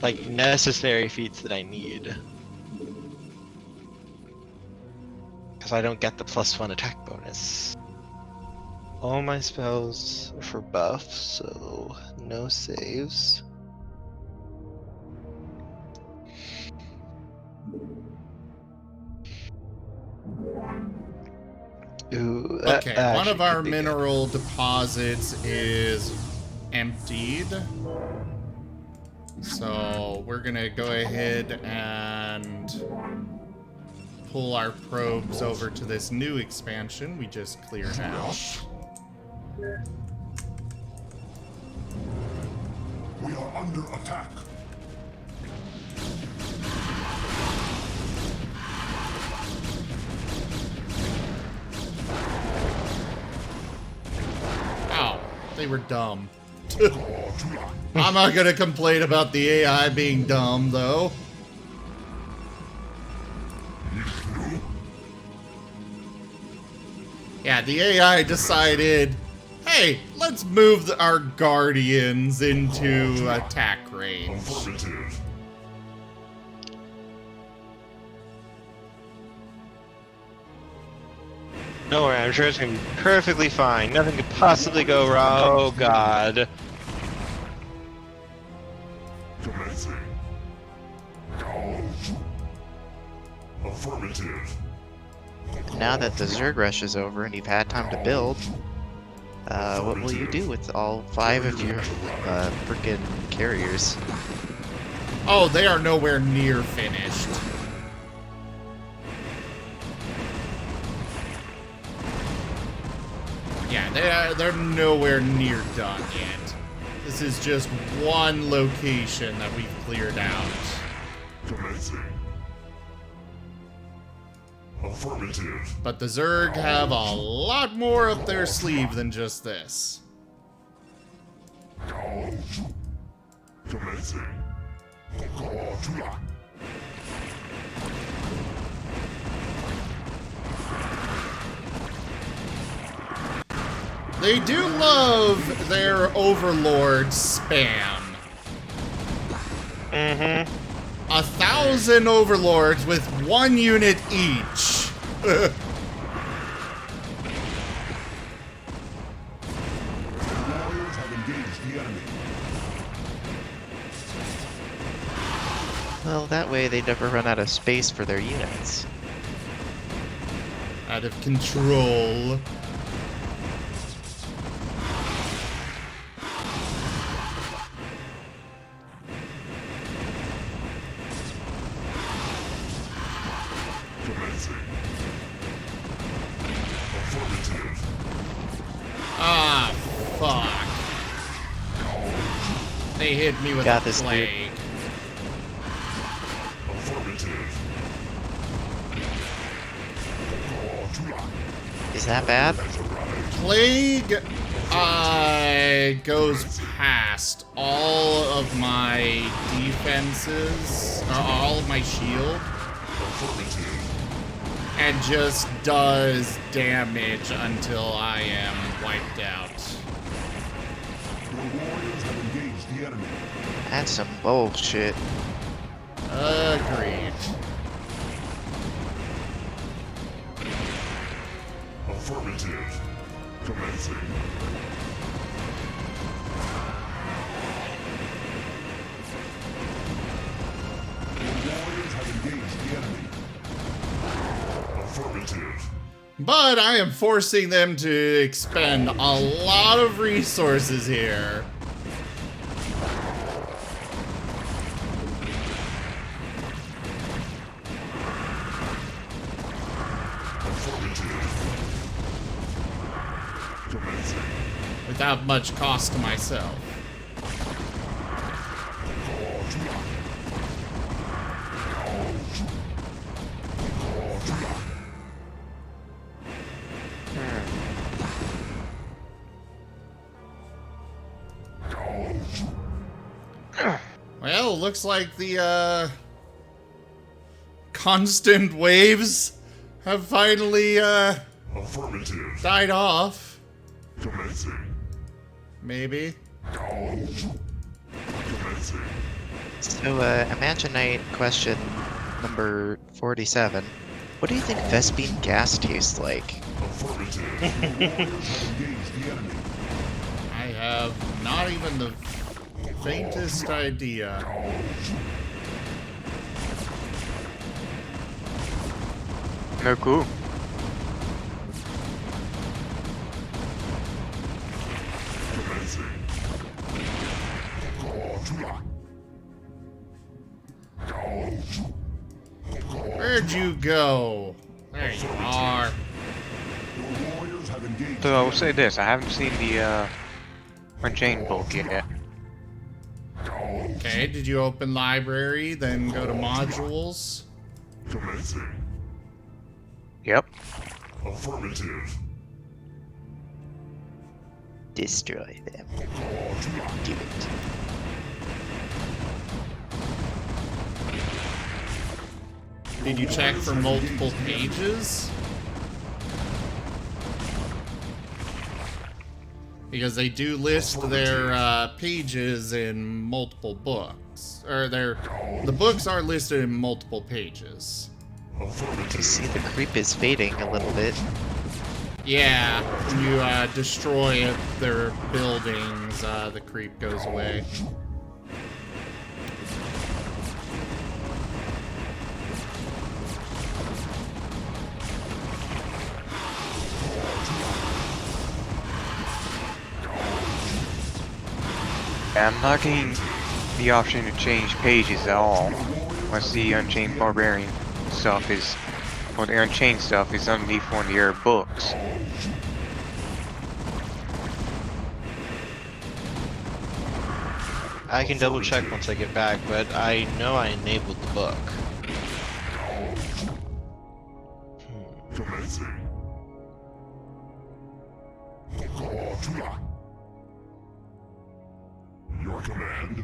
like, necessary feats that I need. Because I don't get the +1 attack bonus. All my spells are for buffs, so no saves. Ooh, that Okay, one of actually our could be good. mineral deposits is emptied. So we're gonna go ahead and pull our probes over to this new expansion we just cleared out. We are under attack. Ow, they were dumb. I'm not gonna complain about the AI being dumb, though. Yeah, the AI decided, hey, let's move our guardians into attack range. Affirmative. Don't worry, I'm sure it's gonna be perfectly fine. Nothing could possibly go wrong. Oh god. Commencing. Affirmative. Now that the Zerg Rush is over and you've had time to build, what will you do with all 5 of your frickin' carriers? Oh, they are nowhere near finished. Yeah, they're nowhere near done yet. This is just one location that we've cleared out. Commencing. Affirmative. But the Zerg have a lot more up their sleeve than just this. Commencing. They do love their overlord spam. Mm-hmm. 1,000 overlords with 1 unit each. Warriors have engaged the enemy. Well, that way they never run out of space for their units. Out of control. Commencing. Affirmative. Ah, fuck. They hit me with Got a this, dude. plague. Affirmative. Is that bad? Plague goes past all of my defenses, or all of my shield, and just does damage until I am wiped out. Your warriors have engaged the enemy. That's some bullshit. Agreed. Affirmative. Commencing. Your warriors have engaged the enemy. Affirmative. But I am forcing them to expend a lot of resources here. Without much cost to myself. Well, looks like the constant waves have finally Affirmative. died off. Commencing. Maybe. Commencing. So, Imaginite question number 47. What do you think Vespine gas tastes like? Affirmative. Your warriors have engaged the enemy. I have not even the faintest idea. No clue. Commencing. Where'd you go? There you are. Your warriors have engaged So I will say this, I haven't seen the Unchained book yet. Okay, did you open library, then go to modules? Commencing. Yep. Affirmative. Destroy them. Do it. Did you check for multiple pages? Because they do list their pages in multiple books. Or the books are listed in multiple pages. You see the creep is fading a little bit. Yeah, when you destroy their buildings, the creep goes away. I'm not getting the option to change pages at all. Once the Unchained Barbarian stuff is, or the Unchained stuff is underneath one of your books. I can double check once I get back, but I know I enabled the book. Commencing. Your command.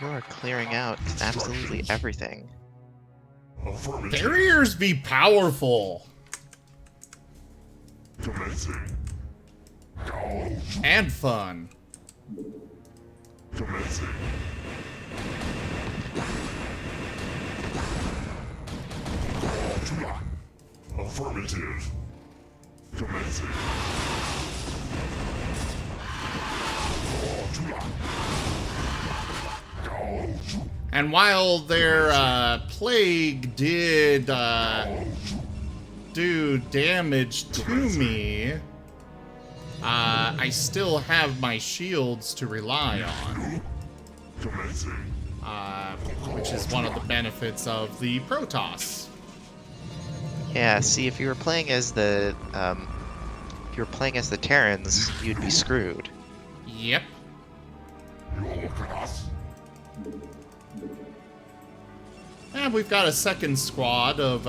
You are clearing out absolutely everything. Affirmative. Barriers be powerful. Commencing. And fun. Commencing. Affirmative. Commencing. And while their plague did do damage to me, I still have my shields to rely on. Commencing. Which is one of the benefits of the Protoss. Yeah, see, if you were playing as the Terrans, you'd be screwed. Yep. Your class. And we've got a second squad of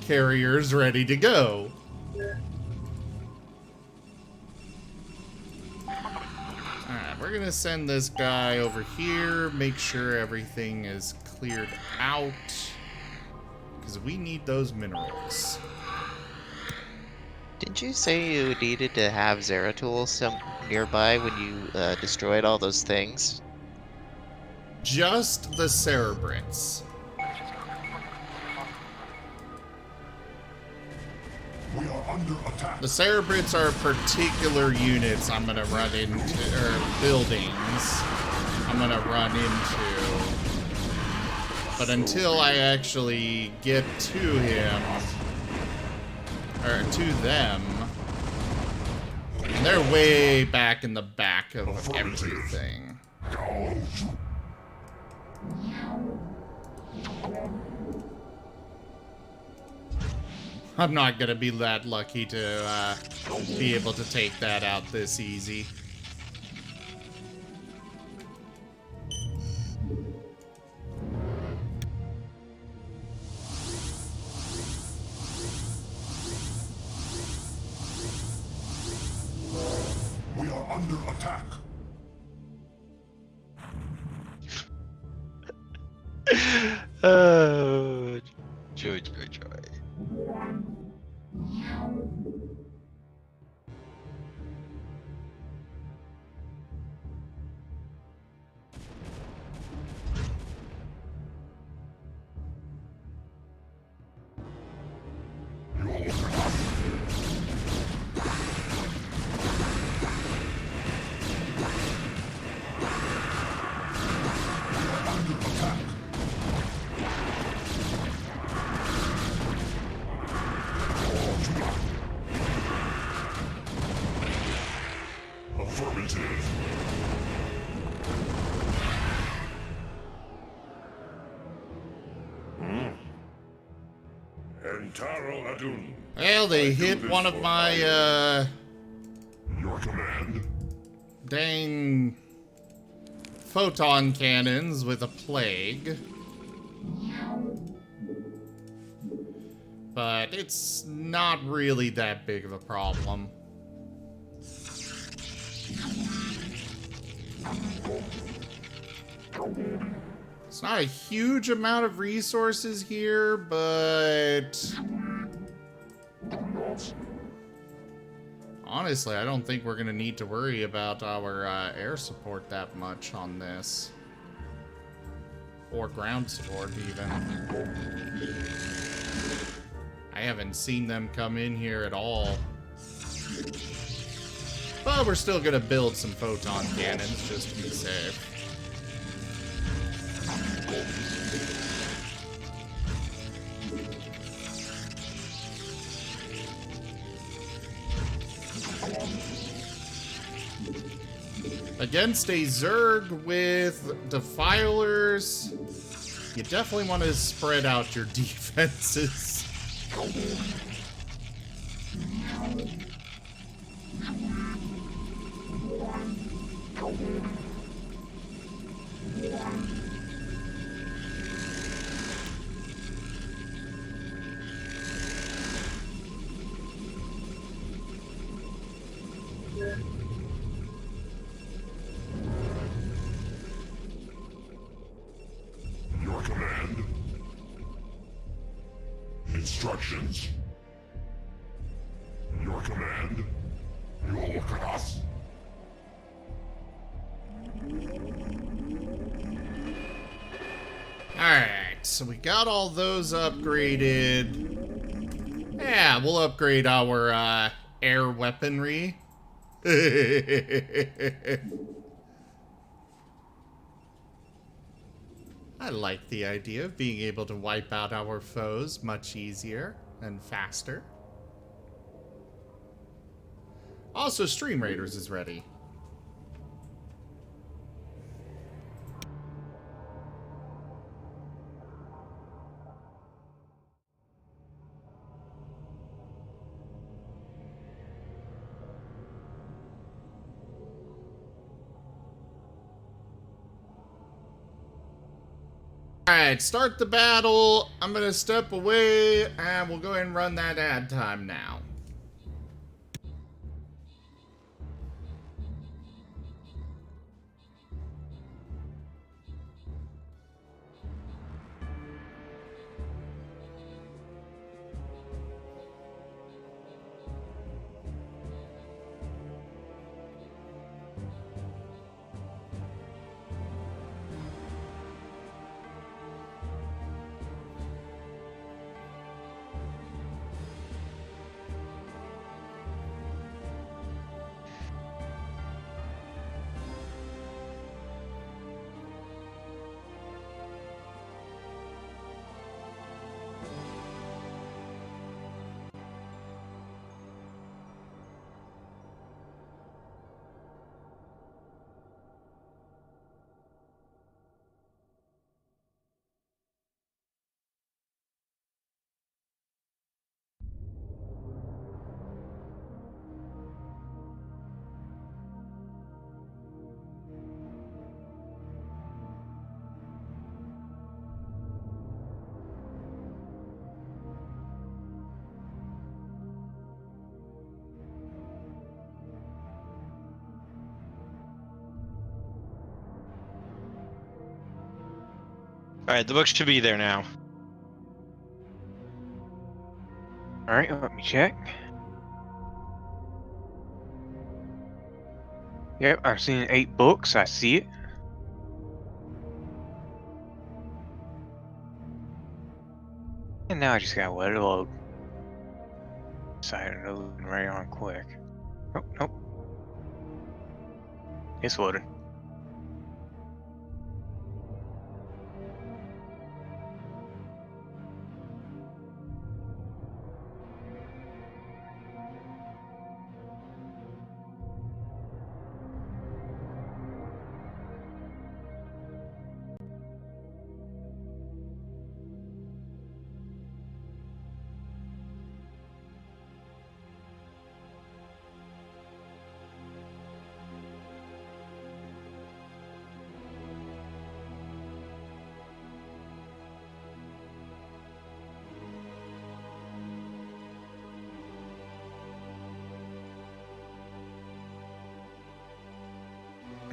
carriers ready to go. Alright, we're gonna send this guy over here, make sure everything is cleared out. Because we need those minerals. Didn't you say you needed to have Zeratul some nearby when you destroyed all those things? Just the Cerebrits. We are under attack. The Cerebrits are particular units I'm gonna run into, or buildings I'm gonna run into. But until I actually get to him, or to them, and they're way back in the back of everything. I'm not gonna be that lucky to be able to take that out this easy. We are under attack. Oh, joy. Affirmative. Entaro Adun. Well, they hit one of my, Your command. dang photon cannons with a plague. But it's not really that big of a problem. It's not a huge amount of resources here, but honestly, I don't think we're gonna need to worry about our air support that much on this. Or ground support, even. I haven't seen them come in here at all. But we're still gonna build some photon cannons just to be safe. Against a Zerg with Defilers, you definitely want to spread out your defenses. Your command. Instructions. Your command. You will look at us. Alright, so we got all those upgraded. Yeah, we'll upgrade our air weaponry. I like the idea of being able to wipe out our foes much easier and faster. Also, Stream Raiders is ready. Alright, start the battle. I'm gonna step away and we'll go ahead and run that ad time now. Alright, the book should be there now. Alright, let me check. Yep, I've seen 8 books. I see it. And now I just gotta let it load. Decided to load right on quick. Oh, nope. It's loaded.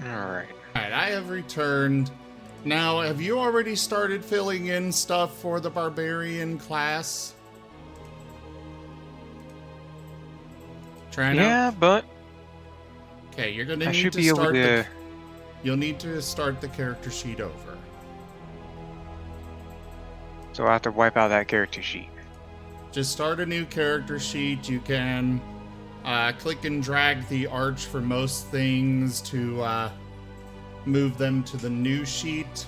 Alright. Alright, I have returned. Now, have you already started filling in stuff for the barbarian class? Trying Yeah, but Okay, you're gonna I need should to be able start to. You'll need to start the character sheet over. So I have to wipe out that character sheet. Just start a new character sheet. You can click and drag the arch for most things to move them to the new sheet.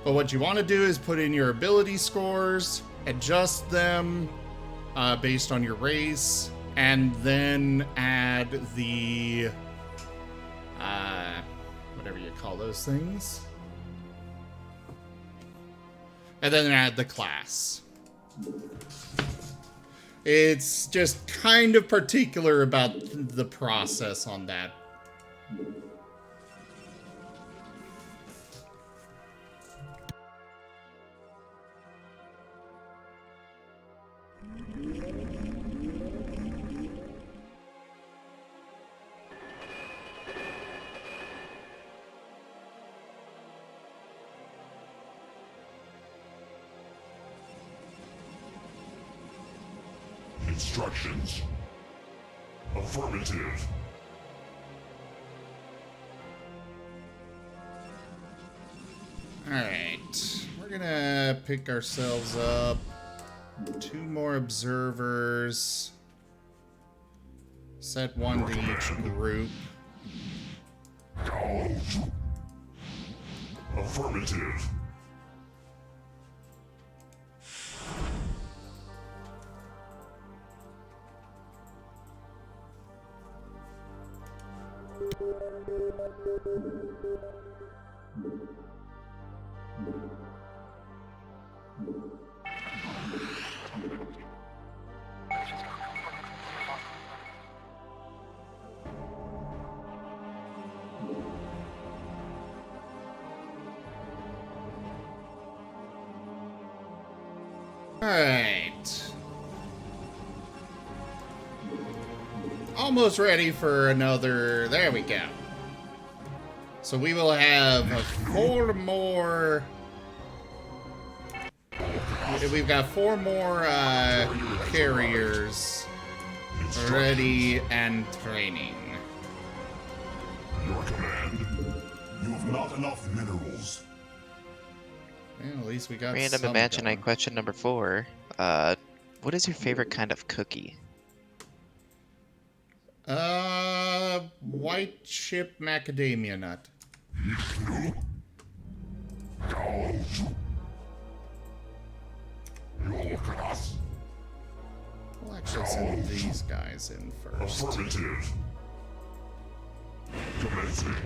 But what you want to do is put in your ability scores, adjust them based on your race, and then add the whatever you call those things, and then add the class. It's just kind of particular about the process on that. Instructions. Affirmative. Alright, we're gonna pick ourselves up 2 more observers. Set 1 to each group. Out. Affirmative. Alright. Almost ready for another... There we go. So we will have 4 more... We've got 4 more carriers ready and training. Your command. You have not enough minerals. Well, at least we got Random some Imaginite going. question number 4. What is your favorite kind of cookie? White chip macadamia nut. Your class. We'll actually send these guys in first. Affirmative. Commencing.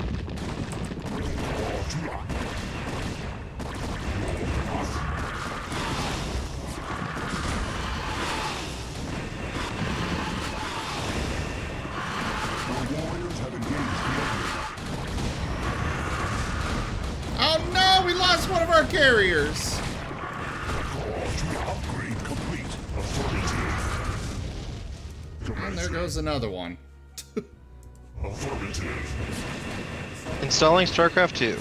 Oh no, we lost one of our carriers. Upgrade complete. Affirmative. And there goes another one. Affirmative. Installing StarCraft 2.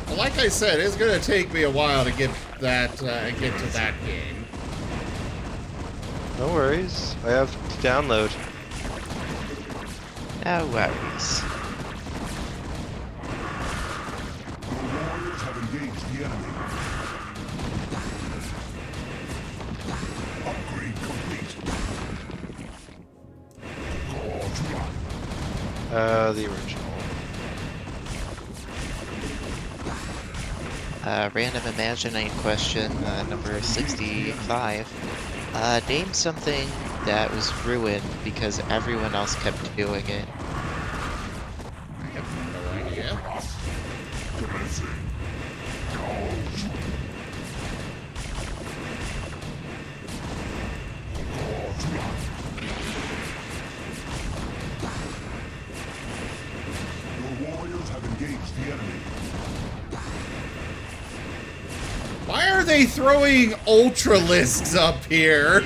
Well, like I said, it's gonna take me a while to get that get to that game. No worries. I have to download. No worries. Your warriors have engaged the enemy. Upgrade complete. The original. Random Imaginite question number 65. Name something that was ruined because everyone else kept doing it. I have no idea. Commencing. Your warriors have engaged the enemy. Why are they throwing ultralisks up here?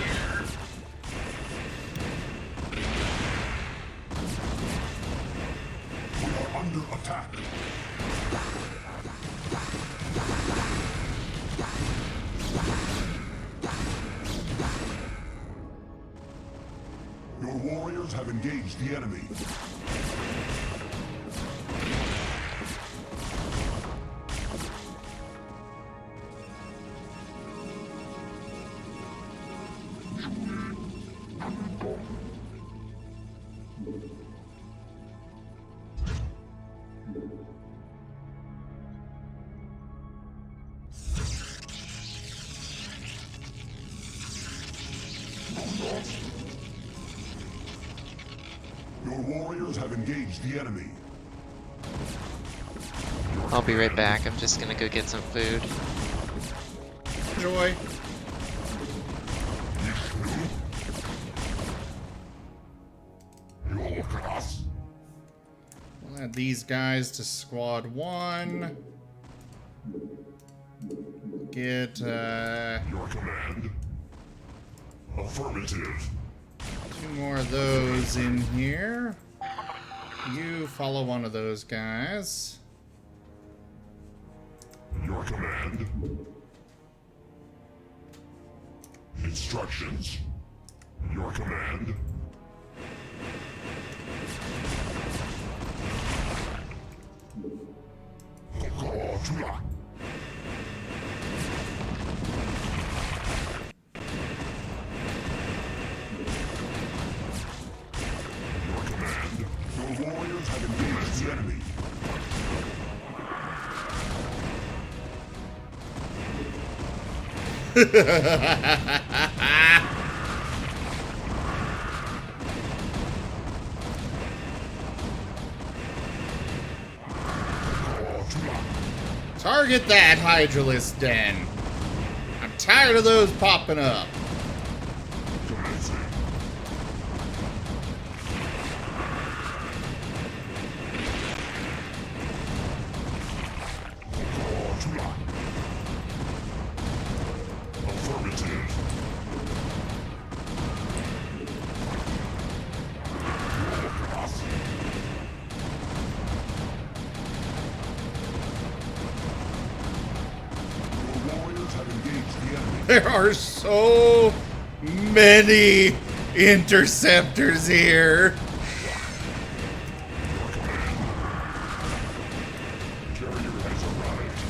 We are under attack. Your warriors have engaged the enemy. Your warriors have engaged the enemy. I'll be right back. I'm just gonna go get some food. Enjoy. We'll add these guys to squad 1. Get, Your command. Affirmative. 2 more of those in here. You follow one of those guys. Your command. Instructions. Your command. Your command. Your warriors have engaged the enemy. Target that Hydralisk den. I'm tired of those popping up. Commencing. Affirmative. Your warriors have engaged the enemy. There are so many interceptors here. Carrier has arrived.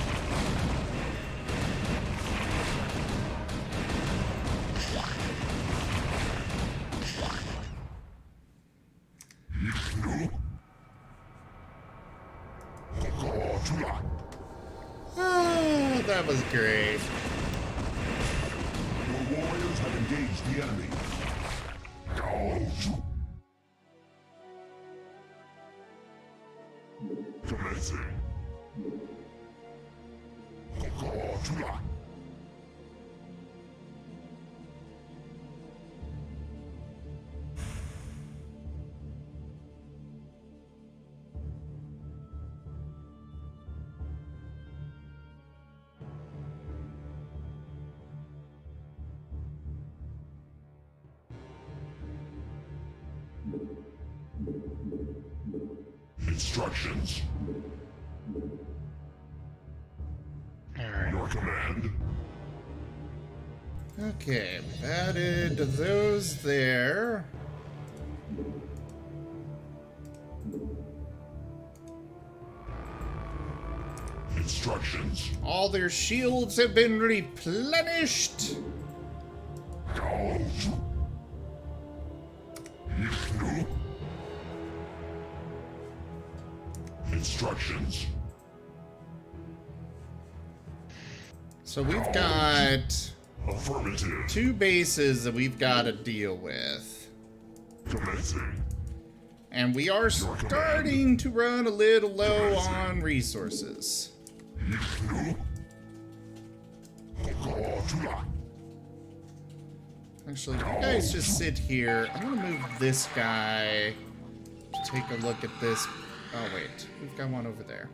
Ah, that was great. Your warriors have engaged the enemy. Commencing. Instructions. Alright. Your command. Okay, we've added those there. Instructions. All their shields have been replenished. Instructions. So we've got Affirmative. 2 bases that we've got to deal with. Commencing. And we are starting to run a little low on resources. Actually, you guys just sit here. I'm gonna move this guy to take a look at this. Oh, wait. We've got one over there.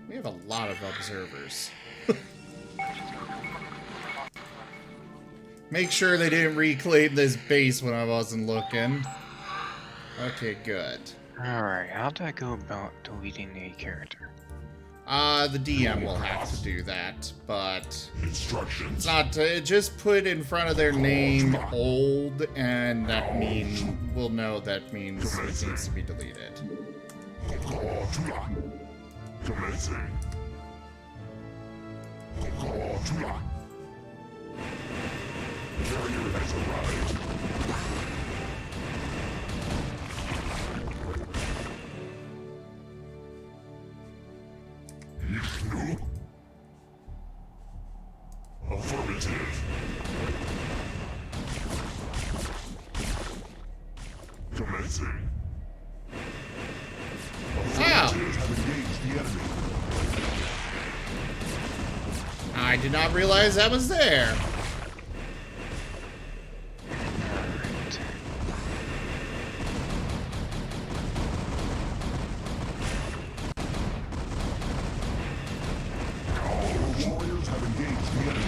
We have a lot of observers. Make sure they didn't reclaim this base when I wasn't looking. Okay, good. Alright, how'd I go about deleting a character? The DM will have to do that, but Instructions. it's not. Just put in front of their name old, and that means we'll know that means it needs to be deleted. Commencing. Carrier has arrived. Affirmative. Commencing. Ow! Affirmatives have engaged the enemy. I did not realize that was there. Alright. Our warriors have engaged the enemy.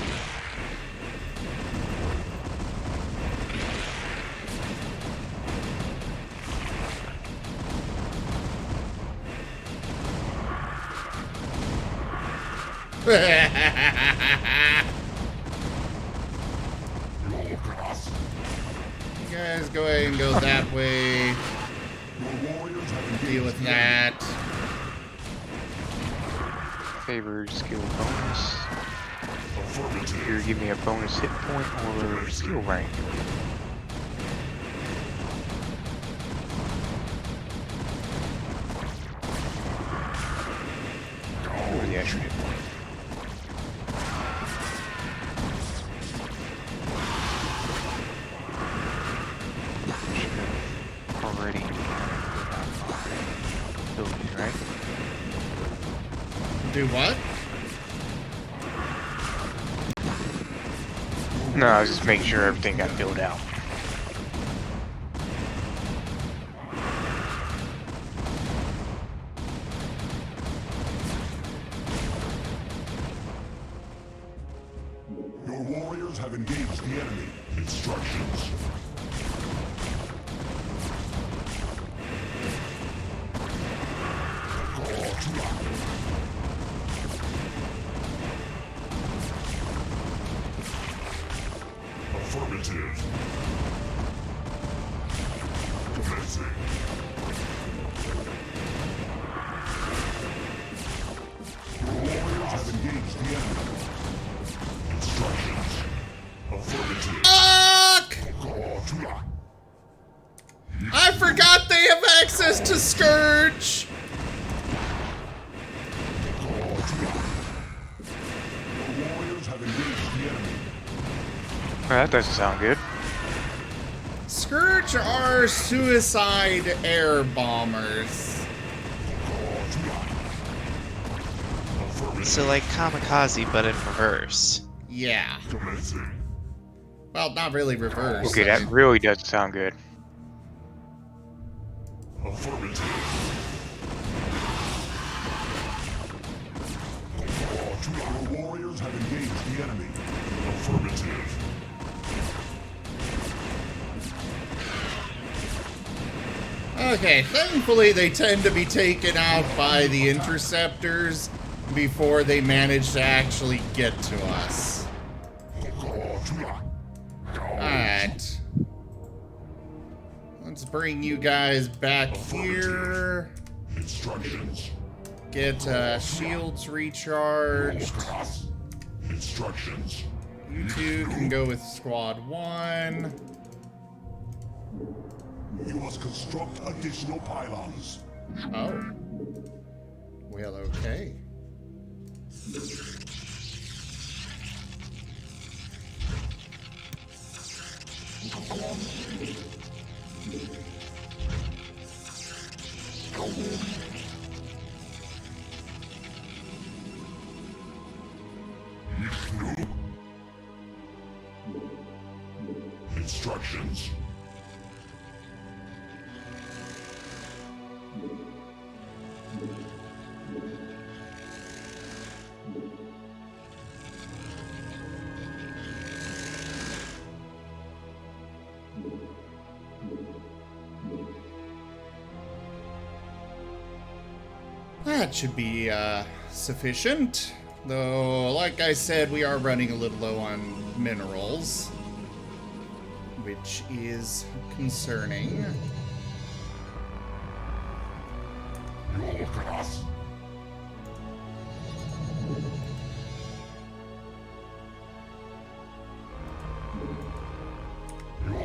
You guys go ahead and go that way. Your warriors have engaged Deal with the enemy. that. Favored skill bonus. Affirmative. Either give me a bonus hit point or skill rank. Or the extra hit point. Already abilities, right? Do what? No, I was just making sure everything got filled out. Your warriors have engaged the enemy. Instructions. Affirmative. Commencing. Your warriors have engaged the enemy. Instructions. Affirmative. Fuck! I forgot they have access to Scourge! Your warriors have engaged the enemy. That doesn't sound good. Scourge are suicide air bombers. So like kamikaze, but in reverse. Yeah. Commencing. Well, not really reverse. Okay, that really doesn't sound good. Affirmative. Your warriors have engaged the enemy. Affirmative. Okay, thankfully they tend to be taken out by the interceptors before they manage to actually get to us. Alright. Let's bring you guys back here. Instructions. Get shields recharged. Instructions. You two can go with squad 1. You must construct additional pylons. Oh. Well, okay. Instructions. That should be sufficient. Though, like I said, we are running a little low on minerals, which is concerning. Your class.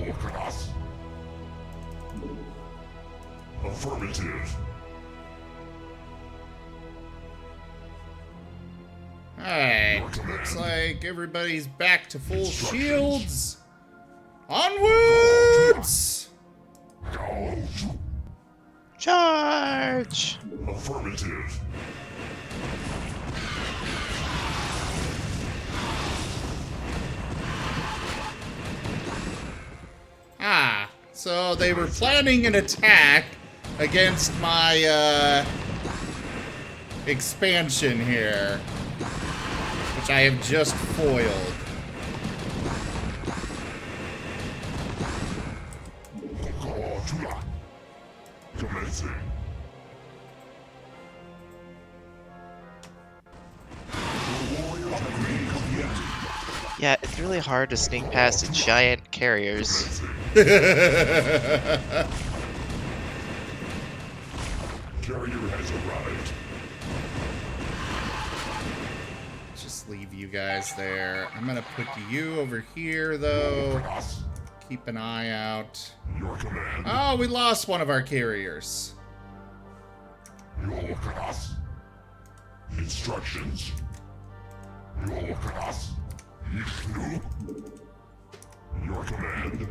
Your class. Affirmative. Alright, looks like everybody's back to full shields. Onwards! Go to charge. Affirmative. Ah, so they were planning an attack against my expansion here, which I have just foiled. Commencing. Yeah, it's really hard to sneak past the giant carriers. Carrier has arrived. Just leave you guys there. I'm gonna put you over here, though. Cross. Keep an eye out. Your command. Oh, we lost one of our carriers. Your cross. Instructions. Your cross. Ishnu. Your command.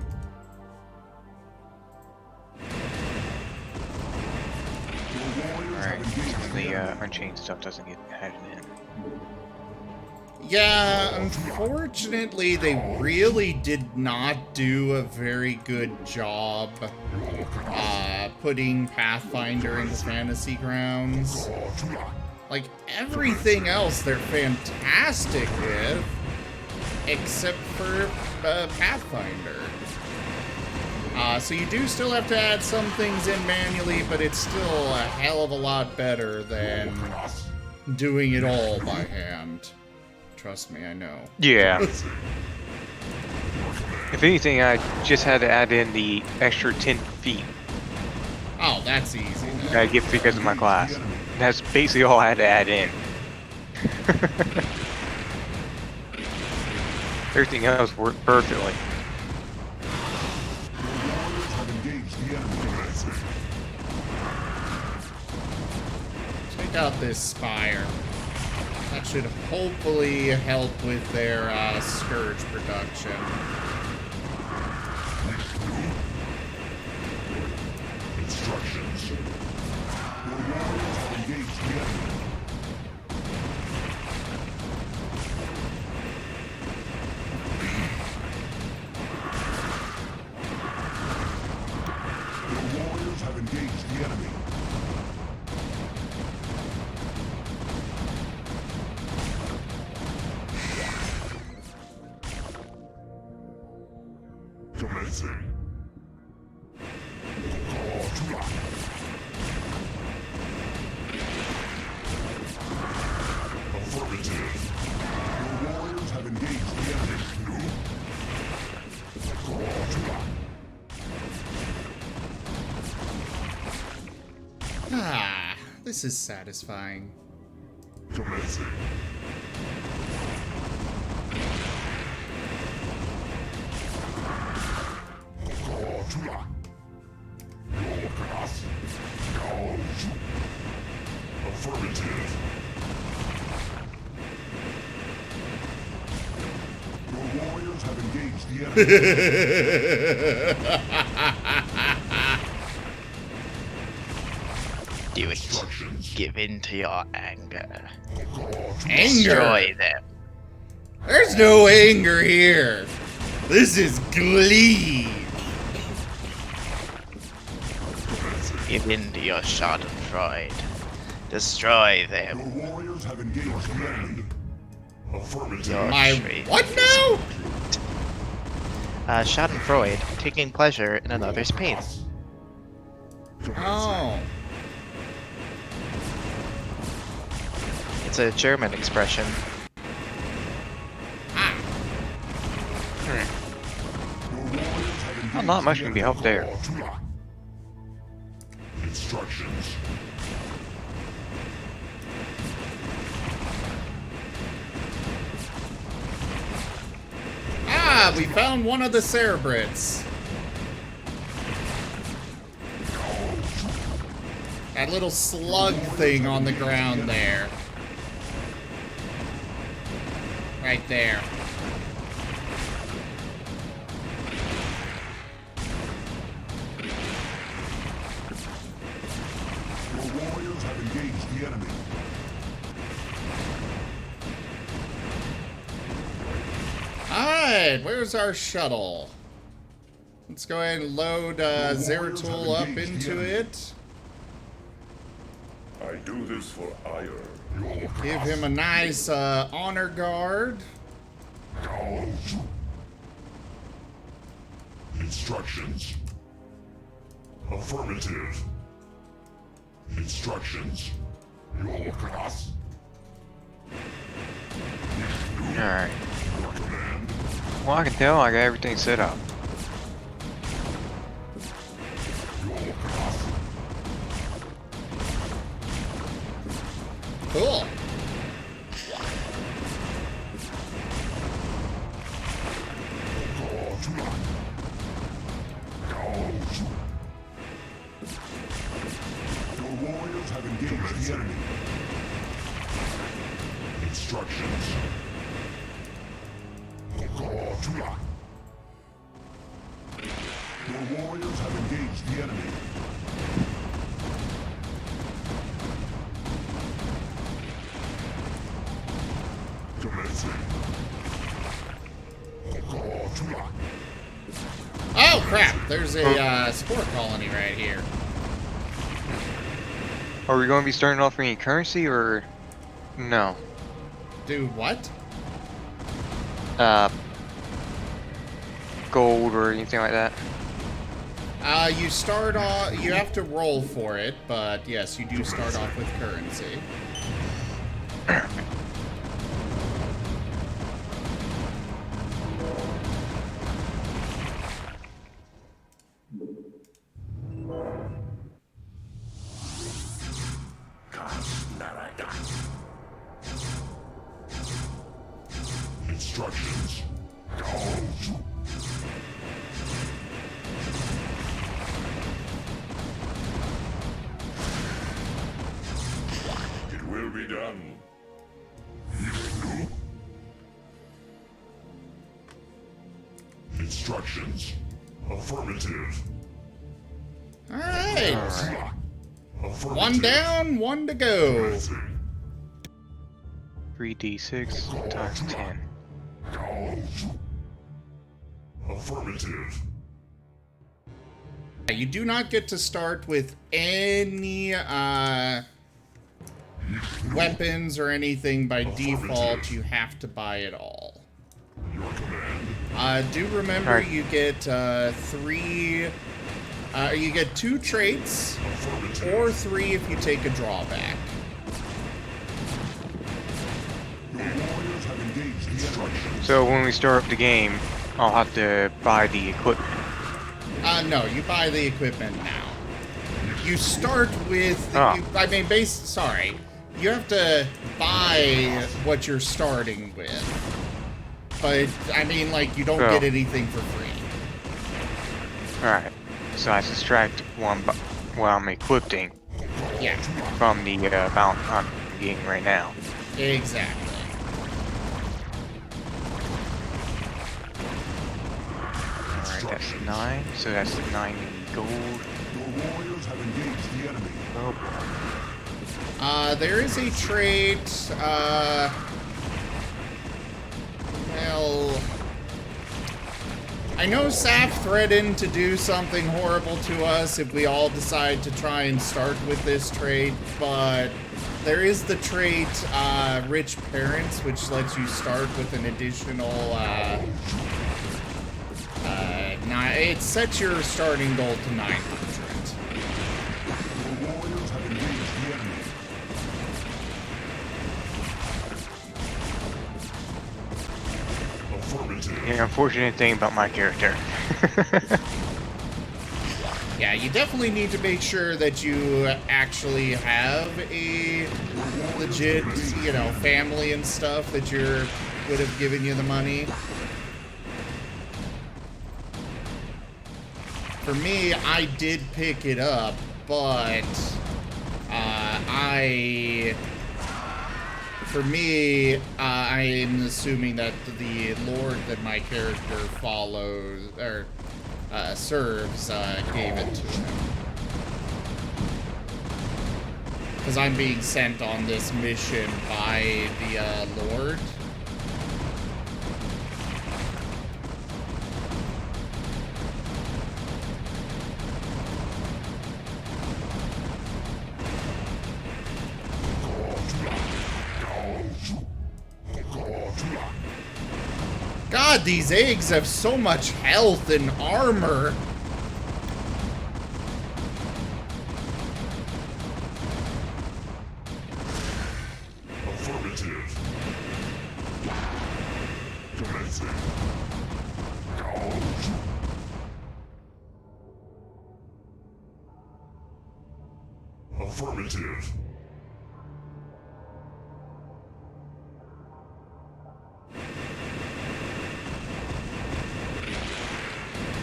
Alright, the Unchained stuff doesn't get added in. Yeah, unfortunately, they really did not do a very good job putting Pathfinder into Fantasy Grounds. Like, everything else they're fantastic with, except for Pathfinder. So you do still have to add some things in manually, but it's still a hell of a lot better than doing it all by hand. Trust me, I know. Yeah. If anything, I just had to add in the extra 10 feet Oh, that's easy. that I get because of my class. That's basically all I had to add in. Everything else worked perfectly. Check out this spire. That should hopefully help with their Scourge production. Instructions. Engage the enemy. Your warriors have engaged the enemy. Commencing. Affirmative. Your warriors have engaged the enemy. Ah, this is satisfying. Commencing. Affirmative. Your warriors have engaged the enemy. Do it. Instructions. Give in to your anger. Anger! Destroy them. There's no anger here. This is glee. Give in to your schadenfreude. Destroy them. Your warriors have engaged the enemy. Affirmative. My Tree. what now? Schadenfreude, taking pleasure in another's pain. Oh. It's a German expression. Ah. Well, not much can be helped there. Instructions. Ah, we found one of the Cerebrits. That little slug thing on the ground there. Right there. Your right, where's our shuttle? Let's go ahead and load Zeratul up into it. I do this for ire. Give him a nice honor guard. Instructions. Affirmative. Instructions. Your class. Alright. Well, I can tell I got everything set up. Cool. Your warriors have engaged the enemy. Instructions. Your warriors have engaged the enemy. Commencing. Oh crap! There's a spore colony right here. Are we going to be starting off with any currency or no? Do what? Gold or anything like that? You start off. You have to roll for it, but yes, you do start off with currency. Instructions. It will be done. Instructions. Affirmative. All right. Affirmative. One down, one to go. Commencing. 3d6 times 10. Affirmative. You do not get to start with any weapons or anything by default. You have to buy it all. Your command. Do remember Alright. you get you get 2 traits Affirmative. or 3 if you take a drawback. Your warriors have engaged the instructions. So when we start up the game, I'll have to buy the equipment. No, you buy the equipment now. You start with, Ah. sorry. You have to buy what you're starting with. But, I mean, like, you don't Oh. get anything for free. Alright. So I subtract one while I'm equipping Yeah, from the amount I'm getting right now. exactly. Alright, that's 9. So that's 90 gold. Your warriors have engaged the enemy. Oh, There is a trait, well, I know Saf threatened to do something horrible to us if we all decide to try and start with this trait, but there is the trait, Rich Parents, which lets you start with an additional, it sets your starting goal to 900. Your warriors have engaged the enemy. Affirmative. the unfortunate thing about my character. Yeah, you definitely need to make sure that you actually have a legit, family and stuff that would have given you the money. For me, I did pick it up, but I am assuming that the lord that my character follows or serves gave it to him. Because I'm being sent on this mission by the lord. God, these eggs have so much health and armor. Affirmative. Commencing. Gouge. Affirmative.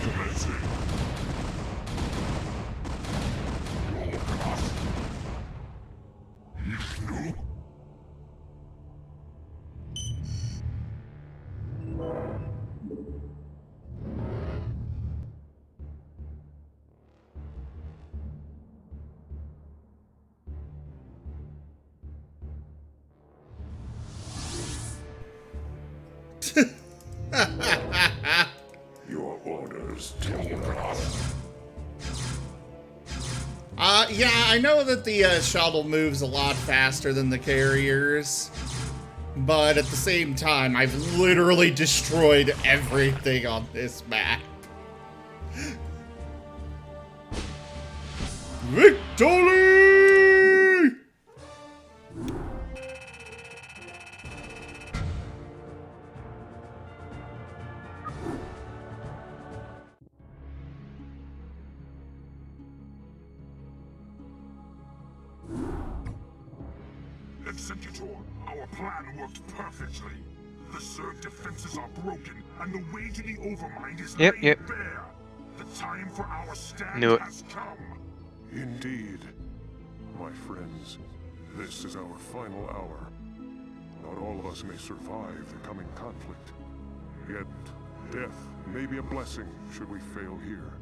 Commencing. No. Your orders, Tilgrass. Yeah, I know that the shuttle moves a lot faster than the carriers, but at the same time, I've literally destroyed everything on this map. Victory! Executor, our plan worked perfectly. The Zerg defenses are broken, and the way to the Overmind is laid bare. The time for our stand Knew it. has come. Indeed. My friends, this is our final hour. Not all of us may survive the coming conflict. Yet, death may be a blessing should we fail here.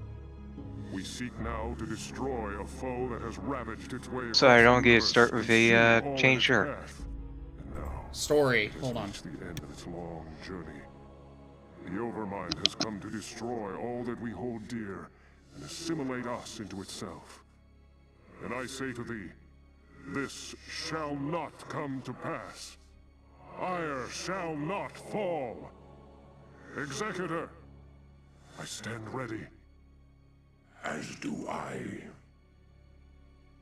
We seek now to destroy a foe that has ravaged its way. Sorry, I don't get to across start the with universe, a consuming all chain in its shirt. path. And now, Story. it has Hold on. reached the end of its long journey. The Overmind has come to destroy all that we hold dear and assimilate us into itself. And I say to thee, this shall not come to pass. Ire shall not fall. Executor, I stand ready. As do I.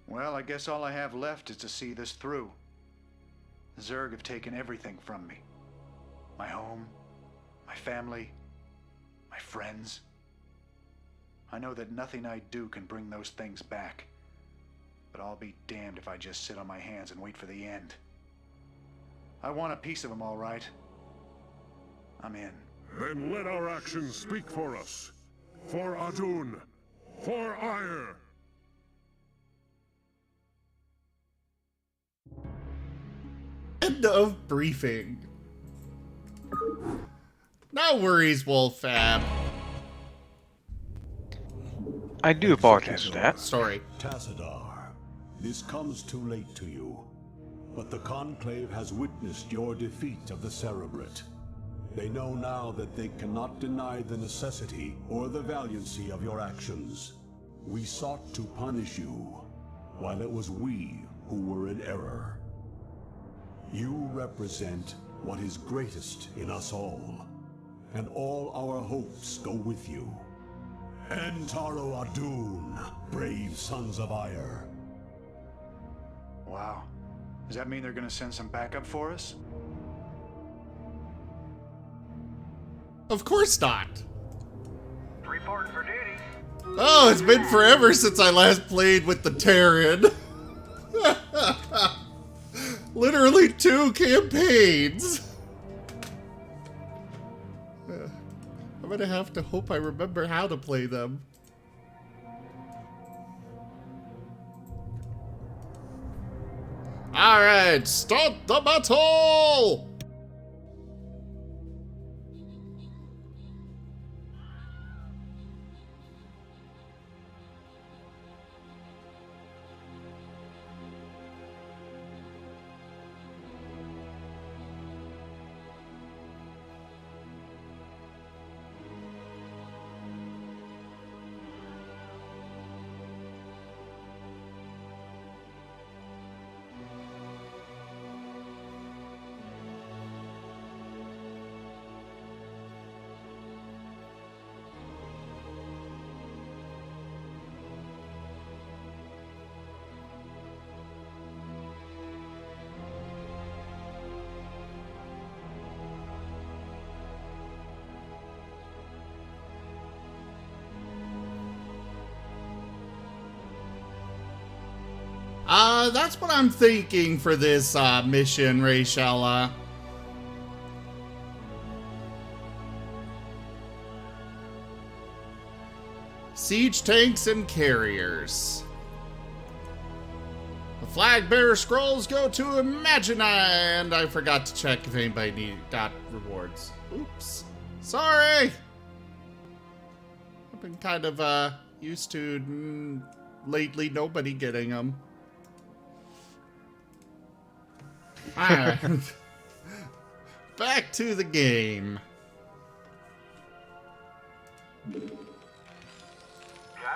Well, I guess all I have left is to see this through. The Zerg have taken everything from me. My home, my family, my friends. I know that nothing I do can bring those things back. But I'll be damned if I just sit on my hands and wait for the end. I want a piece of them, all right. I'm in. Then let our actions speak for us. For Adun. For Ire. End of briefing. No worries, Wolfab. I do apologize for that. Story. Tassadar, this comes too late to you, but the Conclave has witnessed your defeat of the Cerebrate. They know now that they cannot deny the necessity or the valiancy of your actions. We sought to punish you, while it was we who were in error. You represent what is greatest in us all, and all our hopes go with you. Entaro Adun, brave sons of Ire. Wow. Does that mean they're gonna send some backup for us? Of course not. Reporting for duty. Oh, it's been forever since I last played with the Terran. Literally 2 campaigns. I'm gonna have to hope I remember how to play them. Alright, start the battle! That's what I'm thinking for this mission, Rachella. Siege tanks and carriers. The flag bearer scrolls go to Imagina, and I forgot to check if anybody got rewards. Oops. Sorry! I've been kind of used to lately nobody getting them. Alright. Back to the game. I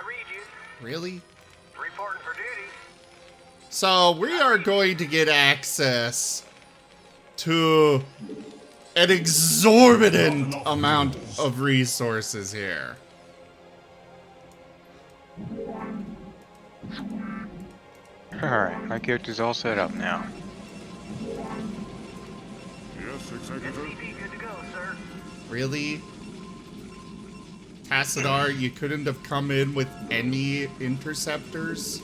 read you. Really? Reporting for duty. So we are going to get access to an exorbitant amount of resources here. Alright, my character's all set up now. Yes, Executive? SCP good to go, sir. Really? Tassadar, you couldn't have come in with any interceptors?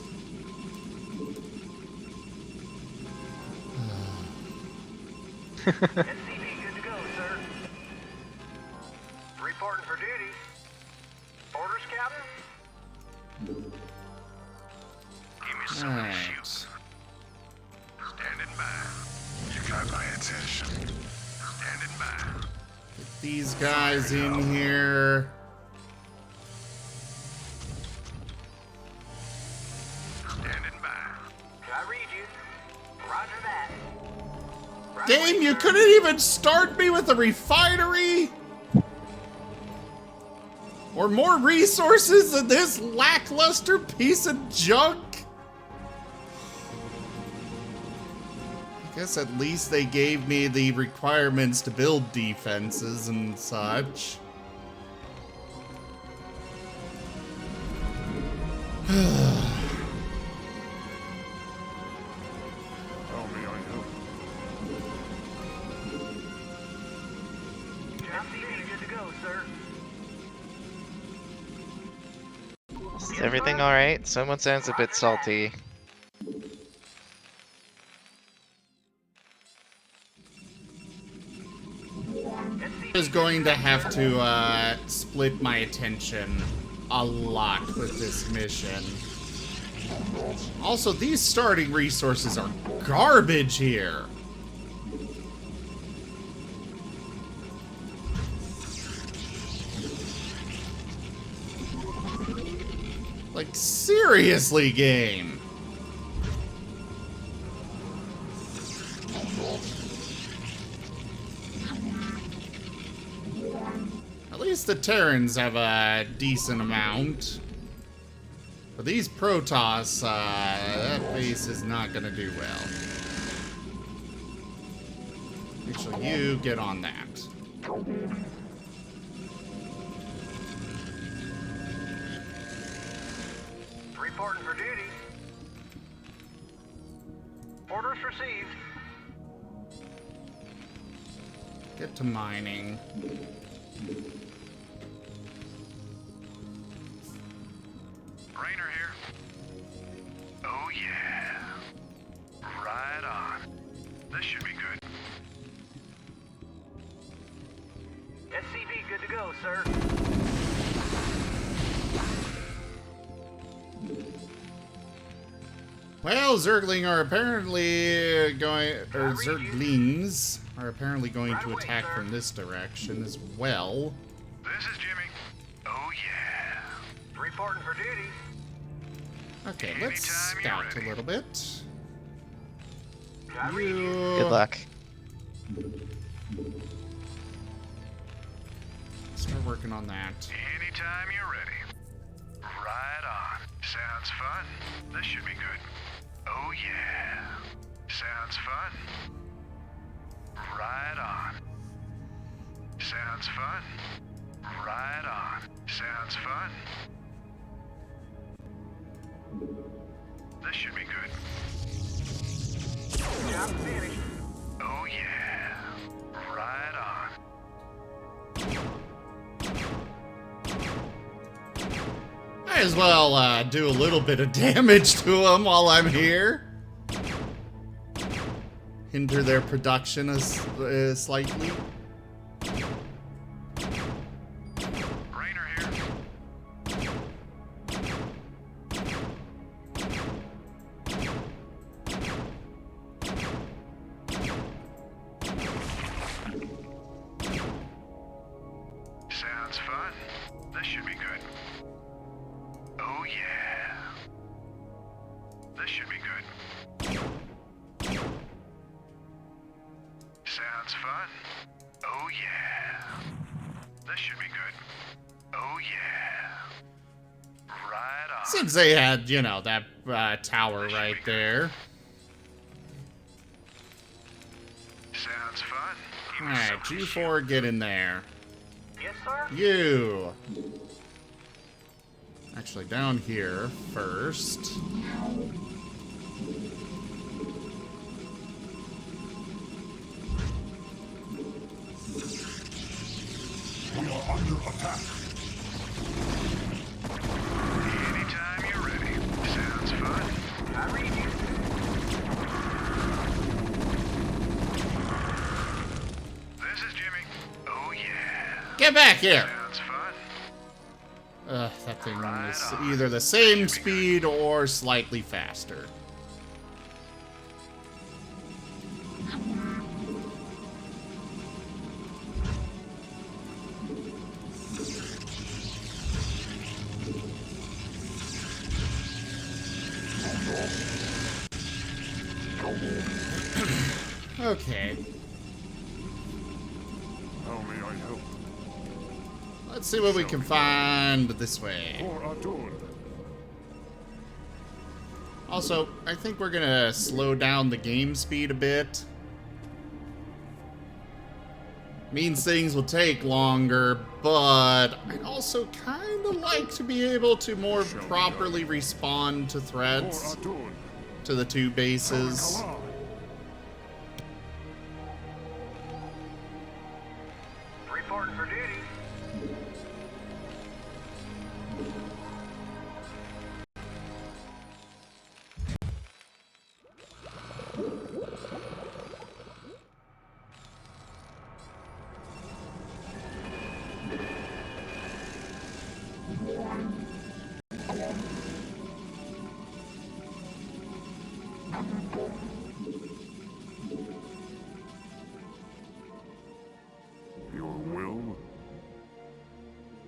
SCP good to go, sir. Reporting for duty. Orders, Captain? Give me some Alright. shoes. Standing by. You got my attention. Standing by. Get these guys in here. Standing by. I read you. Roger that. Right Game, away, you sir. couldn't even start me with a refinery? Or more resources than this lackluster piece of junk? I guess at least they gave me the requirements to build defenses and such. How may I help? SCP good to go, sir. Is everything alright? Someone sounds a bit salty. Is going to have to split my attention a lot with this mission. Also, these starting resources are garbage here. Like, seriously, game. At least the Terrans have a decent amount. But these Protoss, that base is not gonna do well. Actually, you get on that. Reporting for duty. Orders received. Get to mining. Rainer here. Oh yeah. Right on. This should be good. SCP good to go, sir. Well, Zergling are apparently going, or Zerglings are apparently going to attack from this direction as well. This is Jimmy. Oh yeah. Reporting for duty. Okay, let's Anytime you're scout a ready. little bit. I read you. Good luck. Start working on that. Anytime you're ready. Right on. Sounds fun. This should be good. Oh yeah. Sounds fun. Right on. Sounds fun. Right on. Sounds fun. This should be good. Job finished. Oh yeah. Right on. Might as well do a little bit of damage to them while I'm here. Hinder their production slightly. Rainer here. Sounds fun. This should be good. Oh yeah. This should be good. Sounds fun. Oh yeah. This should be good. Oh yeah. Right on. Since they had, you know, that tower right there. Sounds fun. Alright, you four, get in there. Yes, sir? You. Actually, down here first. We are under attack. Anytime you're ready. Sounds fun. I read you. This is Jimmy. Oh yeah. Get back here! Sounds fun. That thing is either the same speed or slightly faster. Okay, How may I help? let's see what we can find this way. For Adun. Also, I think we're gonna slow down the game speed a bit. Means things will take longer, but I'd also kind of like to be able to more properly respond to For threats Adun. to the two bases. Kala. Reporting for duty. Your will?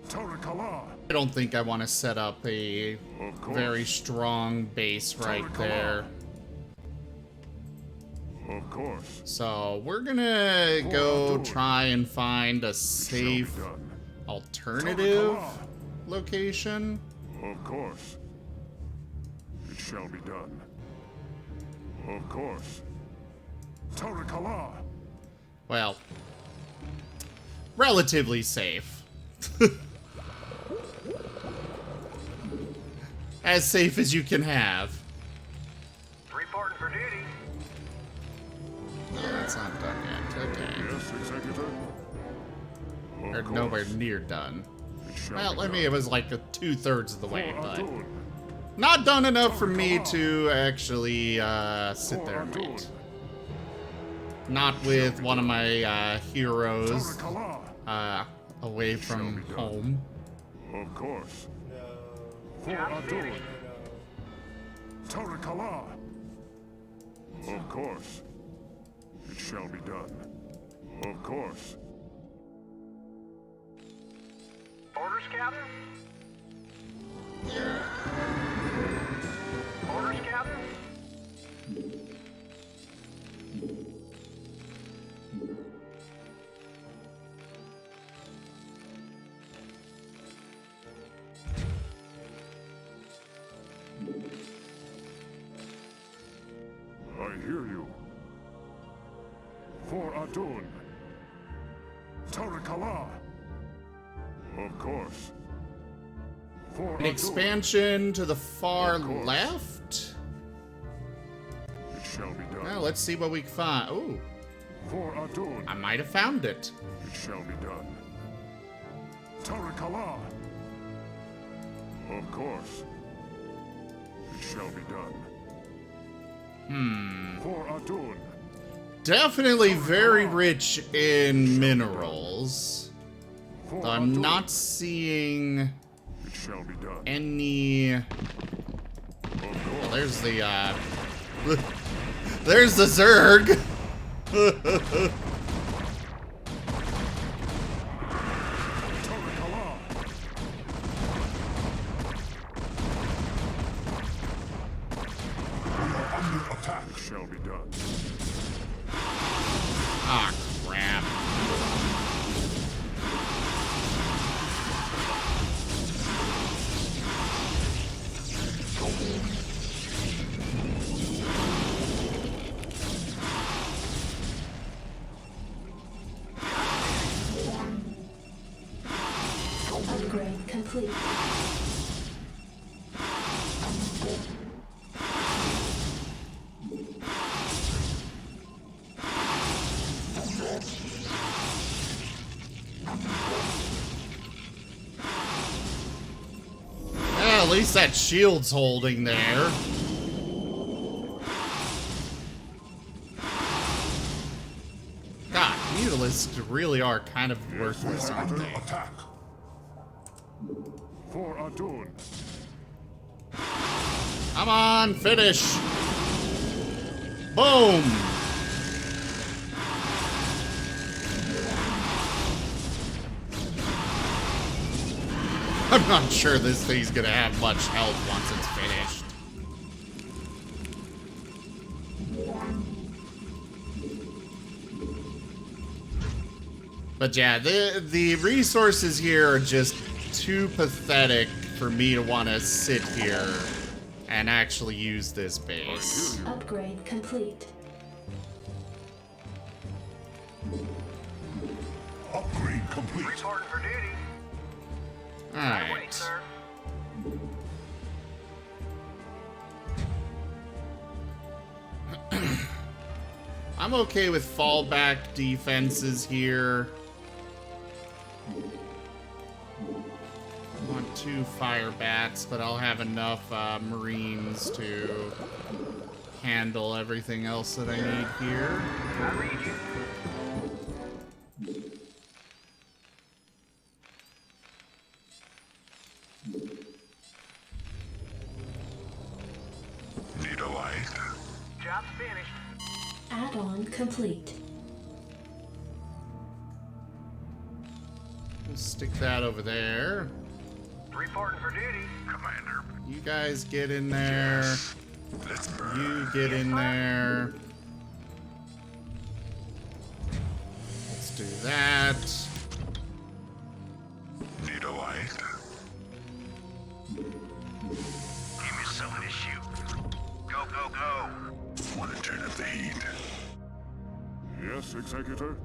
Tarakala. I don't think I want to set up a Of course. very strong base right there. Of course. So we're gonna go try and find a Shall be safe done. alternative Tarakala. location. Of course. It shall be done. Of course. Tarakala. Well, relatively safe. As safe as you can have. Reporting for duty. That's not done yet. Okay. Yes, Executor. Of Or course. nowhere near done. It shall Well, be I mean, it done. was like 2/3 of the way, For but Adun. not done enough for me to actually sit For there and Adun. wait. Not with one of my heroes Tarakala. away from home. Of course. For Job Adun. finished. Tarakala. Of course. It shall be done. Of course. Orders, Captain? Orders, Captain? I hear you. For Adun. Tarakala. Of course. For An Adun. expansion to the far Of course. left? It shall be done. Well, let's see what we can find. Ooh, For Adun. I might have found it. It shall be done. Tarakala. Of course. It shall be done. For Adun. Definitely very rich in minerals. For Though I'm Adun. not seeing It shall be done. any... Of Well, course. there's the, there's the Zerg! Tarakala. We are under attack. It shall be done. Ah, crap. Upgrade complete. Yeah, at least that shield's holding there. God, mutalisks really are kind of worthless, aren't Under they? attack. For Adun. Come on, finish! Boom! I'm not sure this thing's gonna have much health once it's finished. But yeah, the resources here are just too pathetic for me to want to sit here and actually use this base. Upgrade complete. Upgrade complete. Reporting for duty. Wait, Alright. sir. I'm okay with fallback defenses here. I want 2 fire bats, but I'll have enough marines to handle everything else that I need here. I read you. Need a light. Job's finished. Add-on complete. We'll stick that over there. Reporting for duty. Commander, You guys get in there. let's burn. You get in there. Let's do that. Need a light. Give me something to shoot. Go, go, go. Want to turn up the heat? Yes, Executor.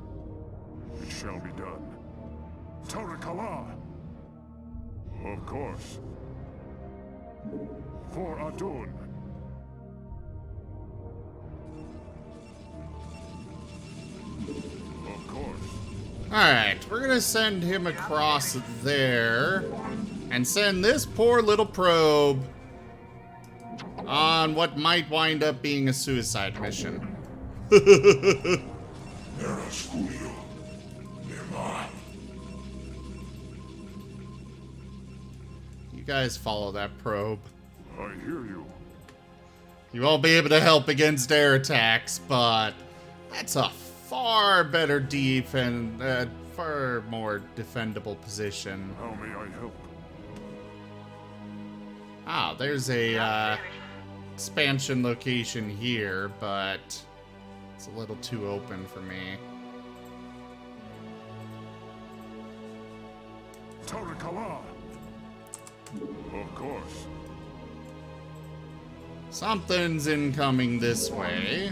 It shall be done. Tarakala. Of course. For Adun. Of course. Alright, we're gonna send him across there and send this poor little probe on what might wind up being a suicide mission. You guys follow that probe. I hear you. You won't be able to help against air attacks, but that's a far better far more defendable position. How may I help? Ah, there's a expansion location here, but it's a little too open for me. Tarakala. Of course. Something's incoming this way.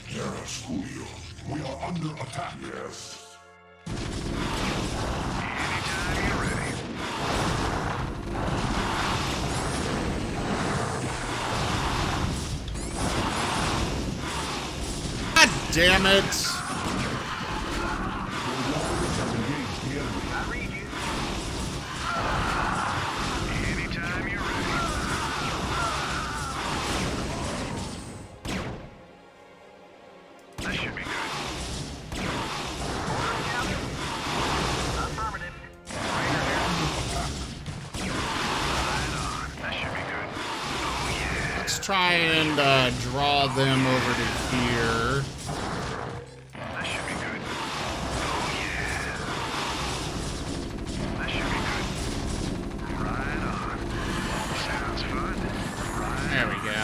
Yes, Julio. We are under attack. Yes. Anytime you're ready. God damn it! I read you. Anytime you're ready. That should be good. Orders, Captain? Affirmative. Raider here. Right on. That should be good. Oh, yeah. Let's try and draw them over to here. That should be good. Oh, yeah. That should be good. Right on. Sounds fun. Right There we go.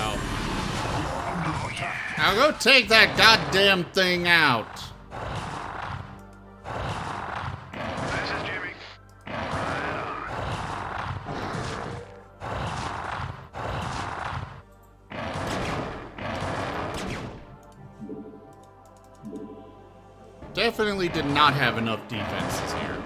Oh, yeah. Now go take that goddamn thing out. This is Jimmy. Right Definitely did not have enough defenses here.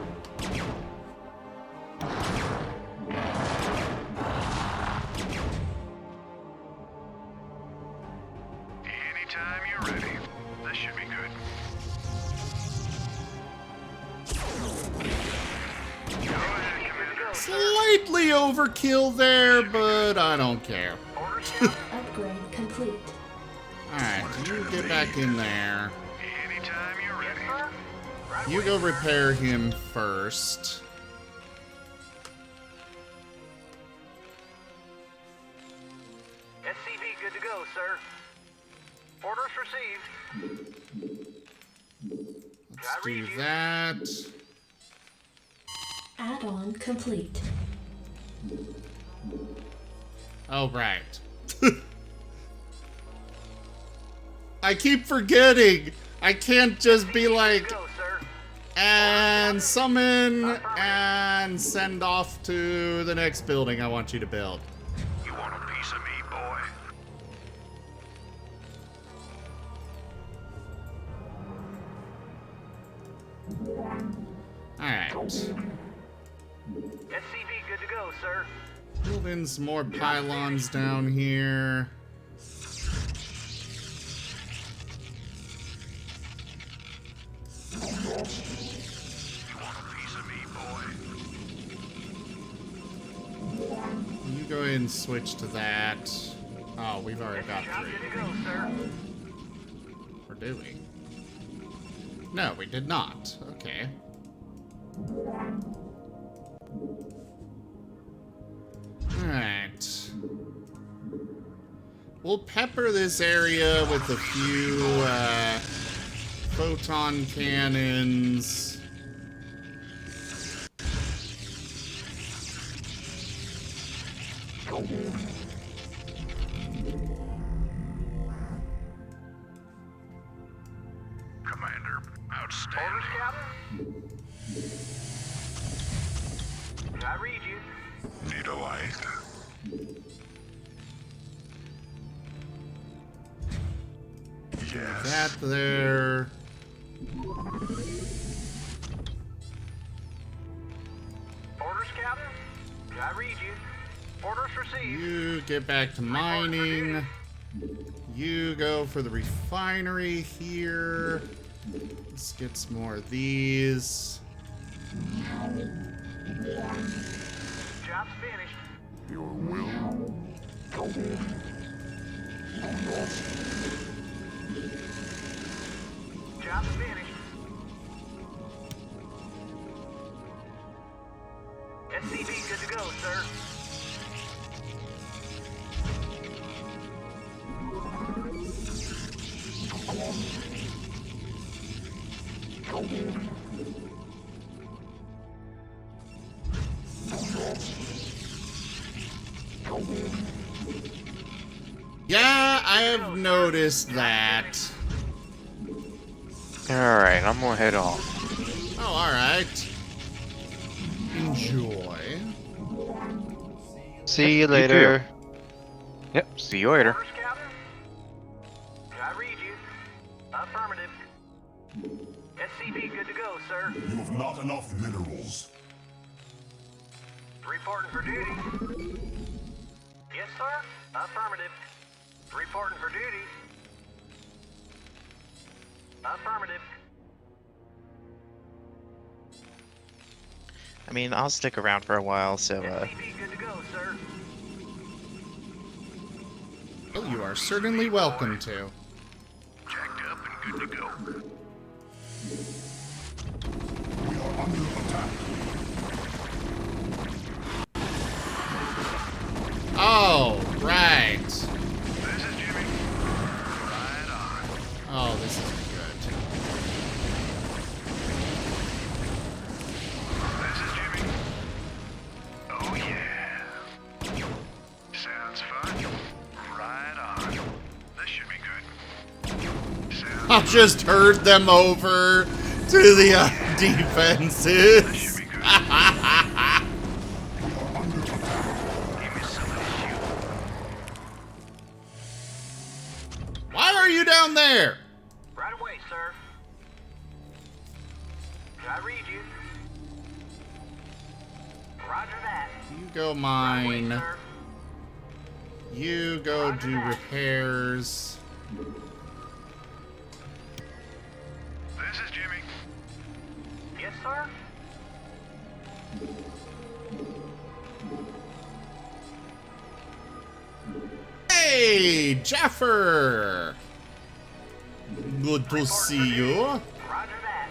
Anytime you're ready. This should be good. Go ahead, Commander. Slightly overkill there, but I don't care. Orders, Captain? Upgrade complete. Alright, you get back in there. Anytime you're ready. Sir? Right You away. go repair him first. SCV good to go, sir. Orders received. Let's do that. Add-on complete. Oh, right. I keep forgetting. I can't just be like, Go, sir. and summon and send off to the next building I want you to build. You want a piece of me, boy? Alright. SCV good to go, sir. Build in some more pylons down here. You want a piece of me, boy? You go ahead and switch to that. Oh, we've already got Job 3. good to go, sir. Or do we? No, we did not. Okay. Alright. We'll pepper this area with a few photon cannons. Commander, outstanding. Orders, Captain? I read you. Need a light. Yes. That there. Orders, Captain? I read you. Orders received. You get back to mining. You go for the refinery here. Let's get some more of these. Job's finished. Your will. Job's finished. SCV good to go, sir. Yeah, I have noticed that. Alright, I'm gonna head off. Oh, alright. Enjoy. See you later. Yep, see you later. Orders, Captain? Affirmative. SCV good to go, sir. You have not enough minerals. Reporting for duty. Yes, sir. Affirmative. Reporting for duty. Affirmative. I mean, I'll stick around for a while, so, SCV good to go, sir. Well, you are certainly welcome to. Jacked up and good to go. We are under attack. Oh, right. This is Jimmy. Right on. Oh, this isn't good. This is Jimmy. Oh yeah. Sounds fun. Right on. This should be good. Sounds I'll just herd them over to the defenses. give me some of this shit. Why are you down there? Right away, sir. I read you. Roger that. You go Right away, mine. sir. You go do repairs. This is Jimmy. Yes, sir. Hey, Jaffer! Good to see you. Roger that.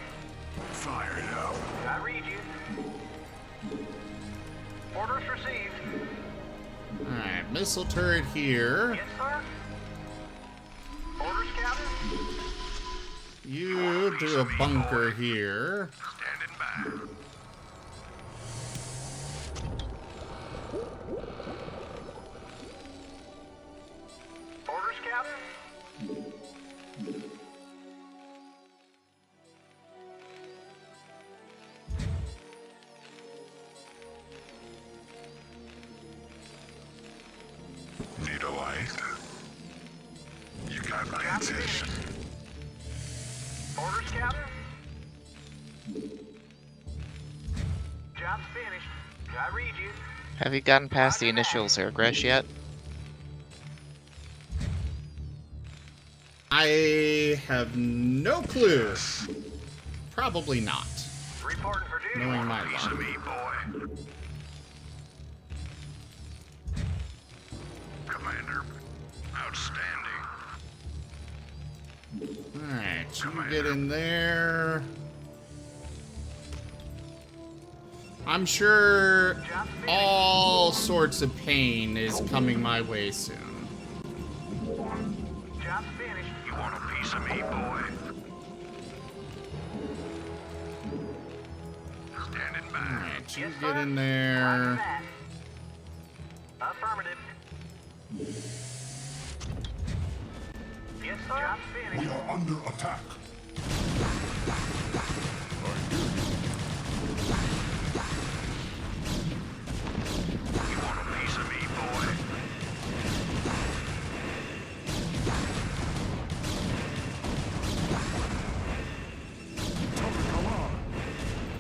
Fired up. I read you. Orders received. Alright, missile turret here. Yes, sir. Orders, Captain. You do a bunker here. Standing by. Orders, Captain. Need a light? You got my attention. Orders, Captain. Job's finished. I read you. have you gotten past the initial Zergresh yet? I have no clue. Probably not. Reporting for duty. Knowing my Piece luck. of me, boy. Commander. Outstanding. Alright, you get in there. I'm sure all sorts of pain is coming my way soon. Job's finished. You want a piece of me, boy? Standing by. Alright, you Yes, get sir. in Roger there. that. Affirmative. Yes, sir. Job's We finished. are under attack. You want a piece of me, boy?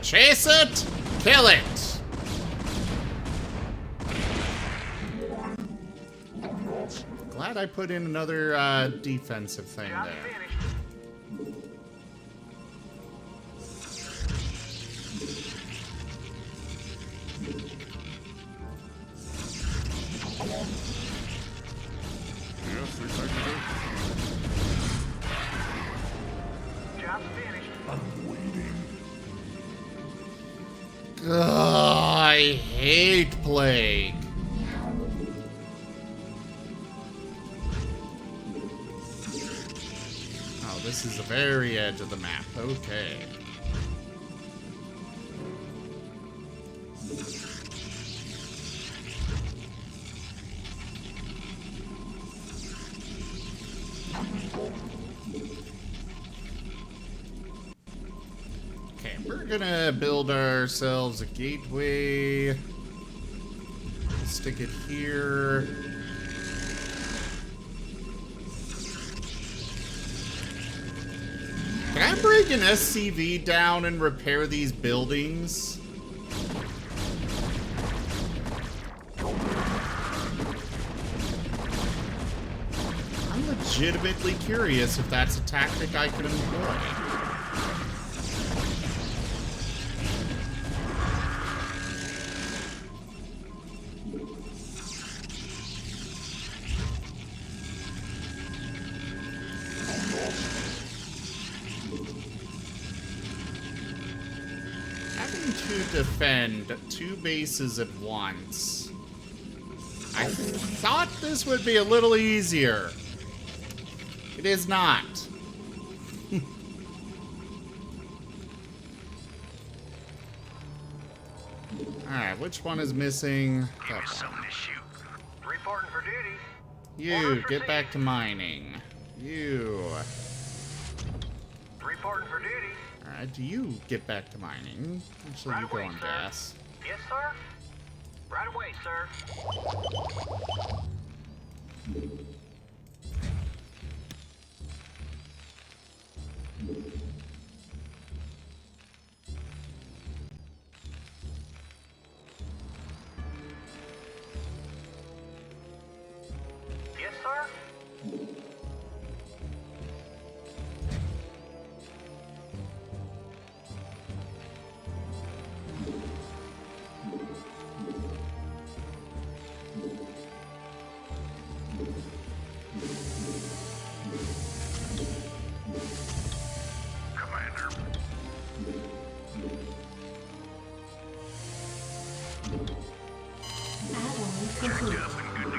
Chase it! Kill it! Glad I put in another defensive thing Job's there. finished. Yes, Executive. Job's finished. I'm waiting. Ugh, I hate plague. Oh, this is the very edge of the map. Okay. Okay, we're gonna build ourselves a gateway. Stick it here. take an SCV down and repair these buildings? I'm legitimately curious if that's a tactic I could employ. Having to defend 2 bases at once. I thought this would be a little easier. It is not. Alright, which one is missing? That one. Reporting for duty. You, get back to mining. You. Reporting for duty. Alright, do you get back to mining? Actually, you go on gas. Yes, sir. Right away, sir. Yes, sir.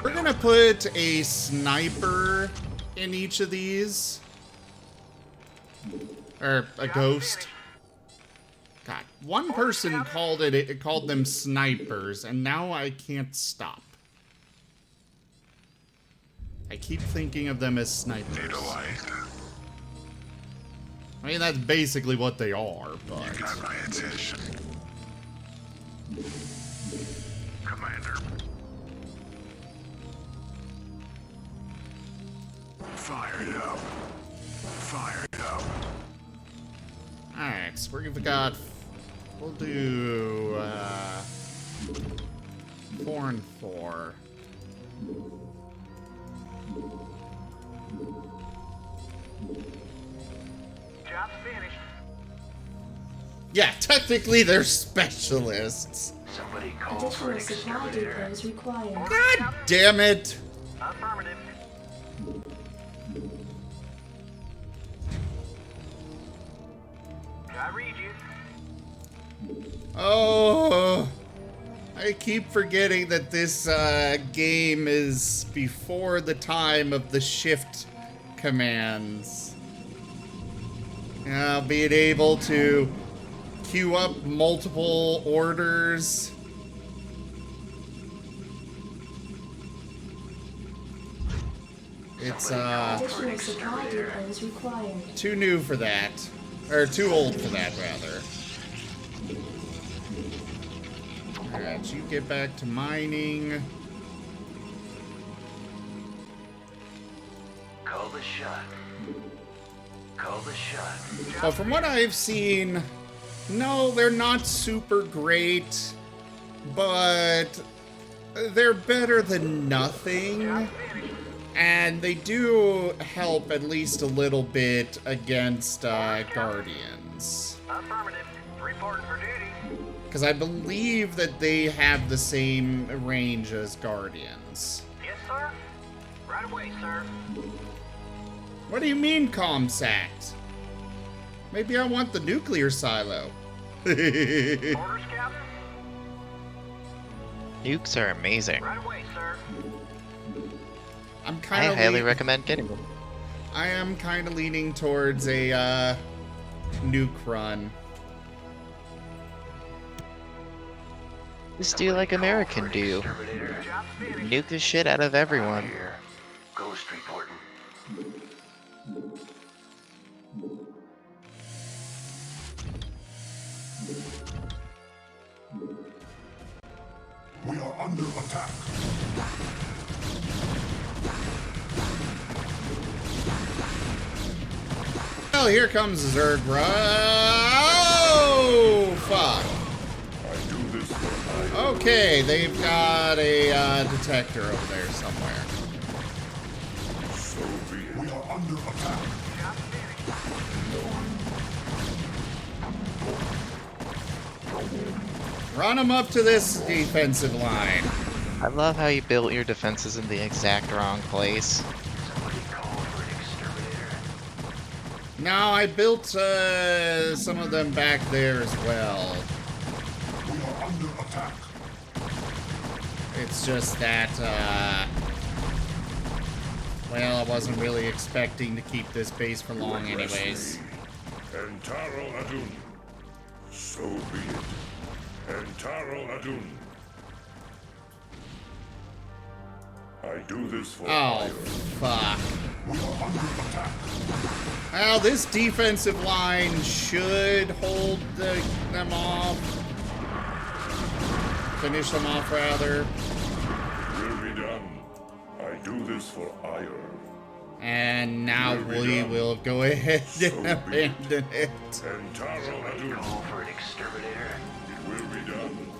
We're gonna put a sniper in each of these. Or a ghost. God, one person called them snipers, and now I can't stop. I keep thinking of them as snipers. I mean, that's basically what they are, but... You got my attention. Commander. Fire it up. Fire it up. Alright, so we've got... We'll do... 4 and 4. Job's finished. Yeah, technically they're specialists. Somebody call for Additional an supply exterminator. depots required. God damn it! Affirmative. I read you. Oh, I keep forgetting that this game is before the time of the shift commands. Being able to queue up multiple orders. It's Additional supply depots required. too new for that. Or too old for that, rather. Alright, you get back to mining. Call the shot. Call the shot. Well, from what I've seen, no, they're not super great, but they're better than nothing. And they do help at least a little bit against Guardians. Affirmative. Reporting for duty. Because I believe that they have the same range as Guardians. Yes, sir. Right away, sir. What do you mean, ComSat? Maybe I want the nuclear silo. Orders, Captain. Nukes are amazing. Right away, sir. I'm I kind of highly recommend getting them. I am kind of leaning towards a nuke run. Just do like American do. Exterminator. Job's finished. Nuke the shit out of everyone. Here. Ghost reporting. We are under attack. Well, here comes Zerg. Oh, fuck. Okay, they've got a detector over there somewhere. We are under attack. Run them up to this defensive line. I love how you built your defenses in the exact wrong place. No, I built some of them back there as well. We are under attack. It's just that, well, I wasn't really expecting to keep this base for long anyways. Entaro Adun. So be it. Entaro Adun. I do this for Oh, fuck. We are under attack. Well, this defensive line should hold them off. Finish them off, rather. Will be done. I do this for ire. And now we will go ahead and abandon it. Entaro Adun. Call for an exterminator. It will be done.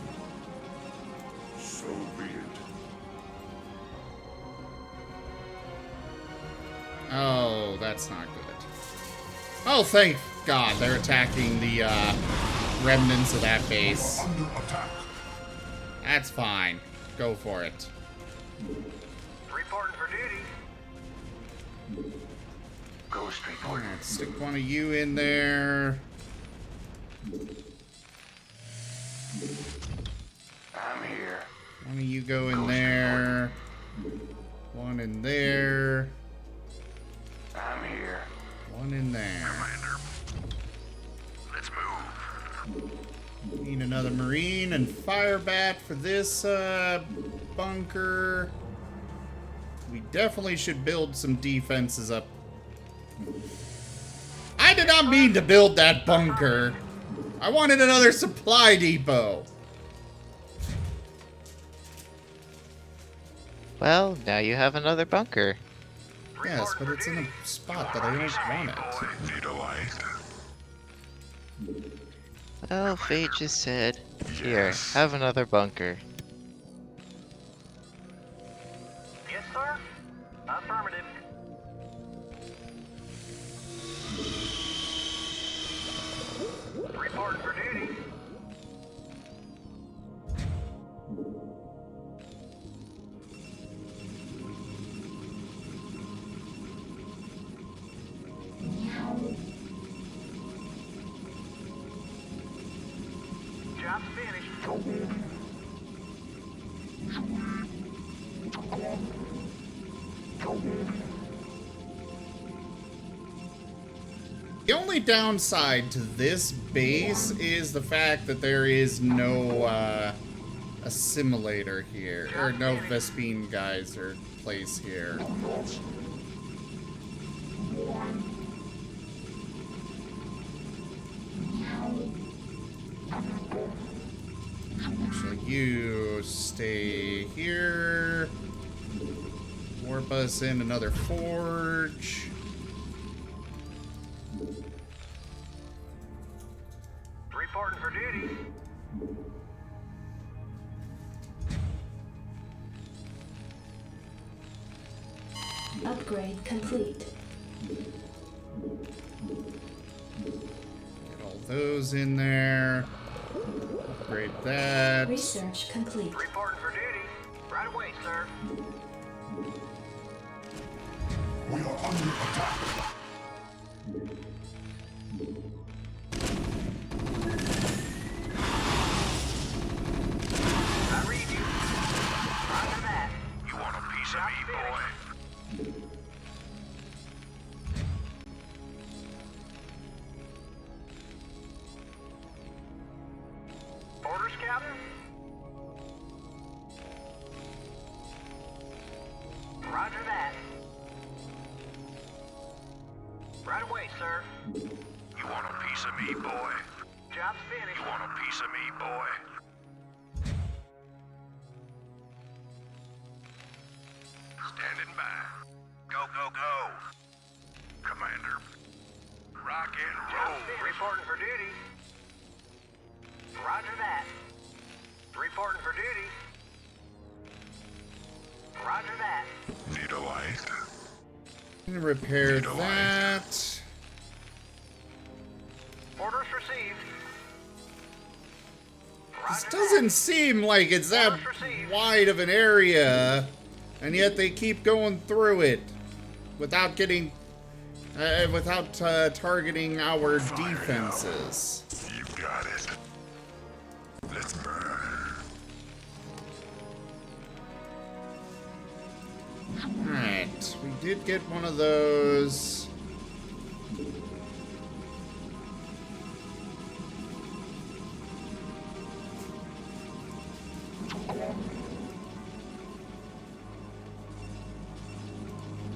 So be it. Oh, that's not good. Oh, thank God, they're attacking the remnants of that base. Under attack. That's fine. Go for it. Reporting for duty. Ghost report. Alright, stick one of you in there. I'm here. One of you go in there. One in there. I'm here. One in there. Commander. Let's move. Need another Marine and Fire Bat for this bunker. We definitely should build some defenses up. I did not mean to build that bunker. I wanted another supply depot. Well, now you have another bunker. Yes, but it's in a spot that I don't want it. Need a light. Well, fate just said, here, have another bunker. Yes, sir. Affirmative. Reporting for duty. Job's finished. The only downside to this base is the fact that there is no assimilator here, or no Vespine geyser place here. So you stay here. Warp us in another forge. Reporting for duty. Upgrade complete. Get all those in there. Upgrade that. Research complete. Reporting for duty. Right away, sir. We are under attack. I read you. Roger that. You want a piece of me, boy? Orders, Captain? Roger that. Right away, sir. You want a piece of me, boy? Job's finished. You want a piece of me, boy? Standing by. Go, go, go. Commander. Rock and roll. Reporting for duty. Roger that. Reporting for duty. Roger that. Need a light? Repair that. Orders received. This doesn't seem like it's that wide of an area, and yet they keep going through it without getting, without targeting our defenses. You got it. Let's burn. Alright, we did get one of those.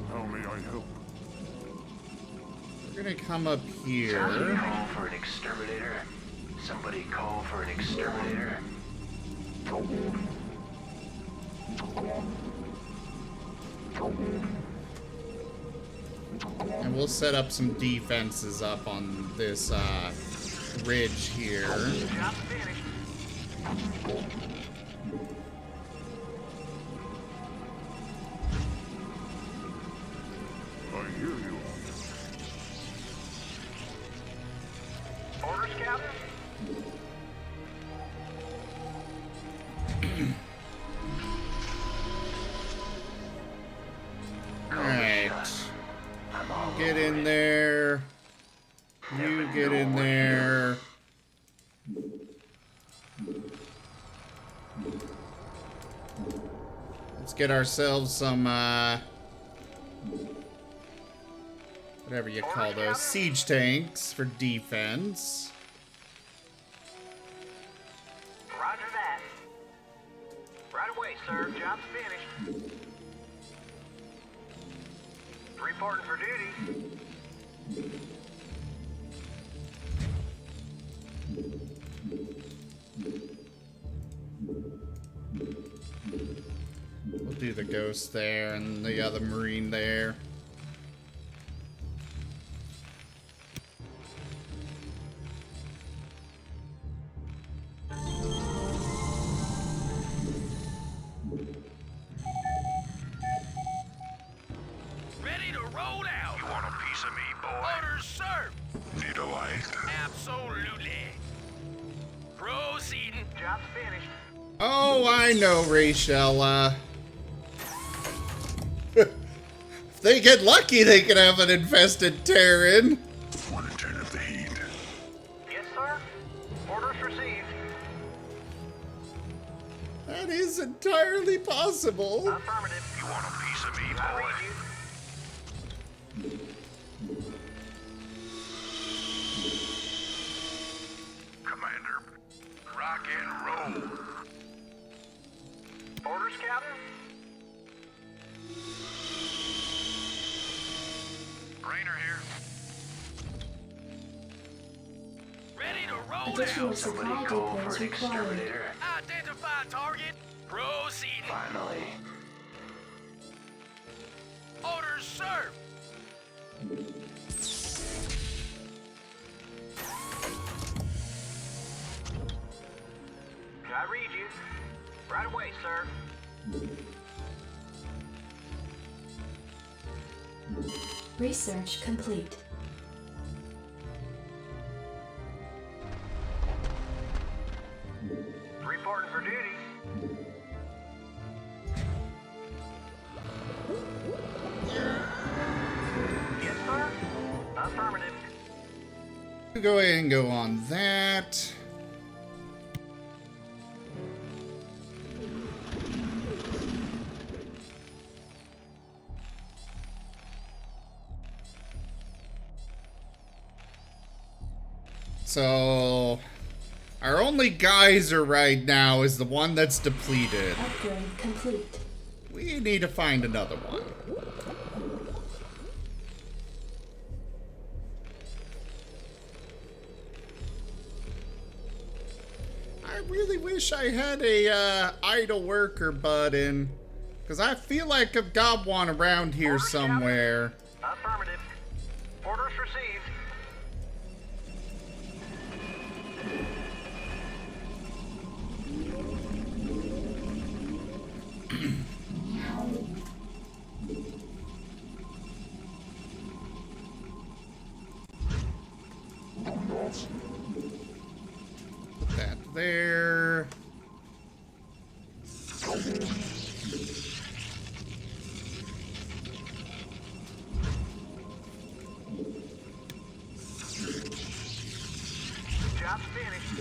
How may I help? We're gonna come up here. Somebody call for an exterminator. Somebody call for an exterminator. And we'll set up some defenses up on this ridge here. Job finished. I hear you. Orders, Captain? Alright. Get in there. You get in there. Let's get ourselves some, whatever you call those, siege tanks for defense. Roger that. Right away, sir. Job's finished. Reporting for duty. We'll do the ghost there and the other marine there. Ready to roll out. You want a piece of me, boy? Orders, sir. Need a light? Absolutely. Proceeding. Job's finished. Oh, I know, Rachel. If they get lucky, they can have an infested Terran. Want to turn up the heat? Yes, sir. Orders received. That is entirely possible. Affirmative. You want a piece of me, I boy? read you. Commander, rock and roll. Orders, Captain? Rainer here. Ready to roll Additional out. supply depots required. Identify target. Proceeding. Finally. Orders, sir. I read you. Right away, sir. Research complete. Reporting for duty. Yes, sir. Affirmative. Go ahead and go on that. So, our only geyser right now is the one that's depleted. Upgrade complete. We need to find another one. I really wish I had a idle worker button, because I feel like I've got one around here somewhere. Affirmative. Orders received. Put that there. Job's finished.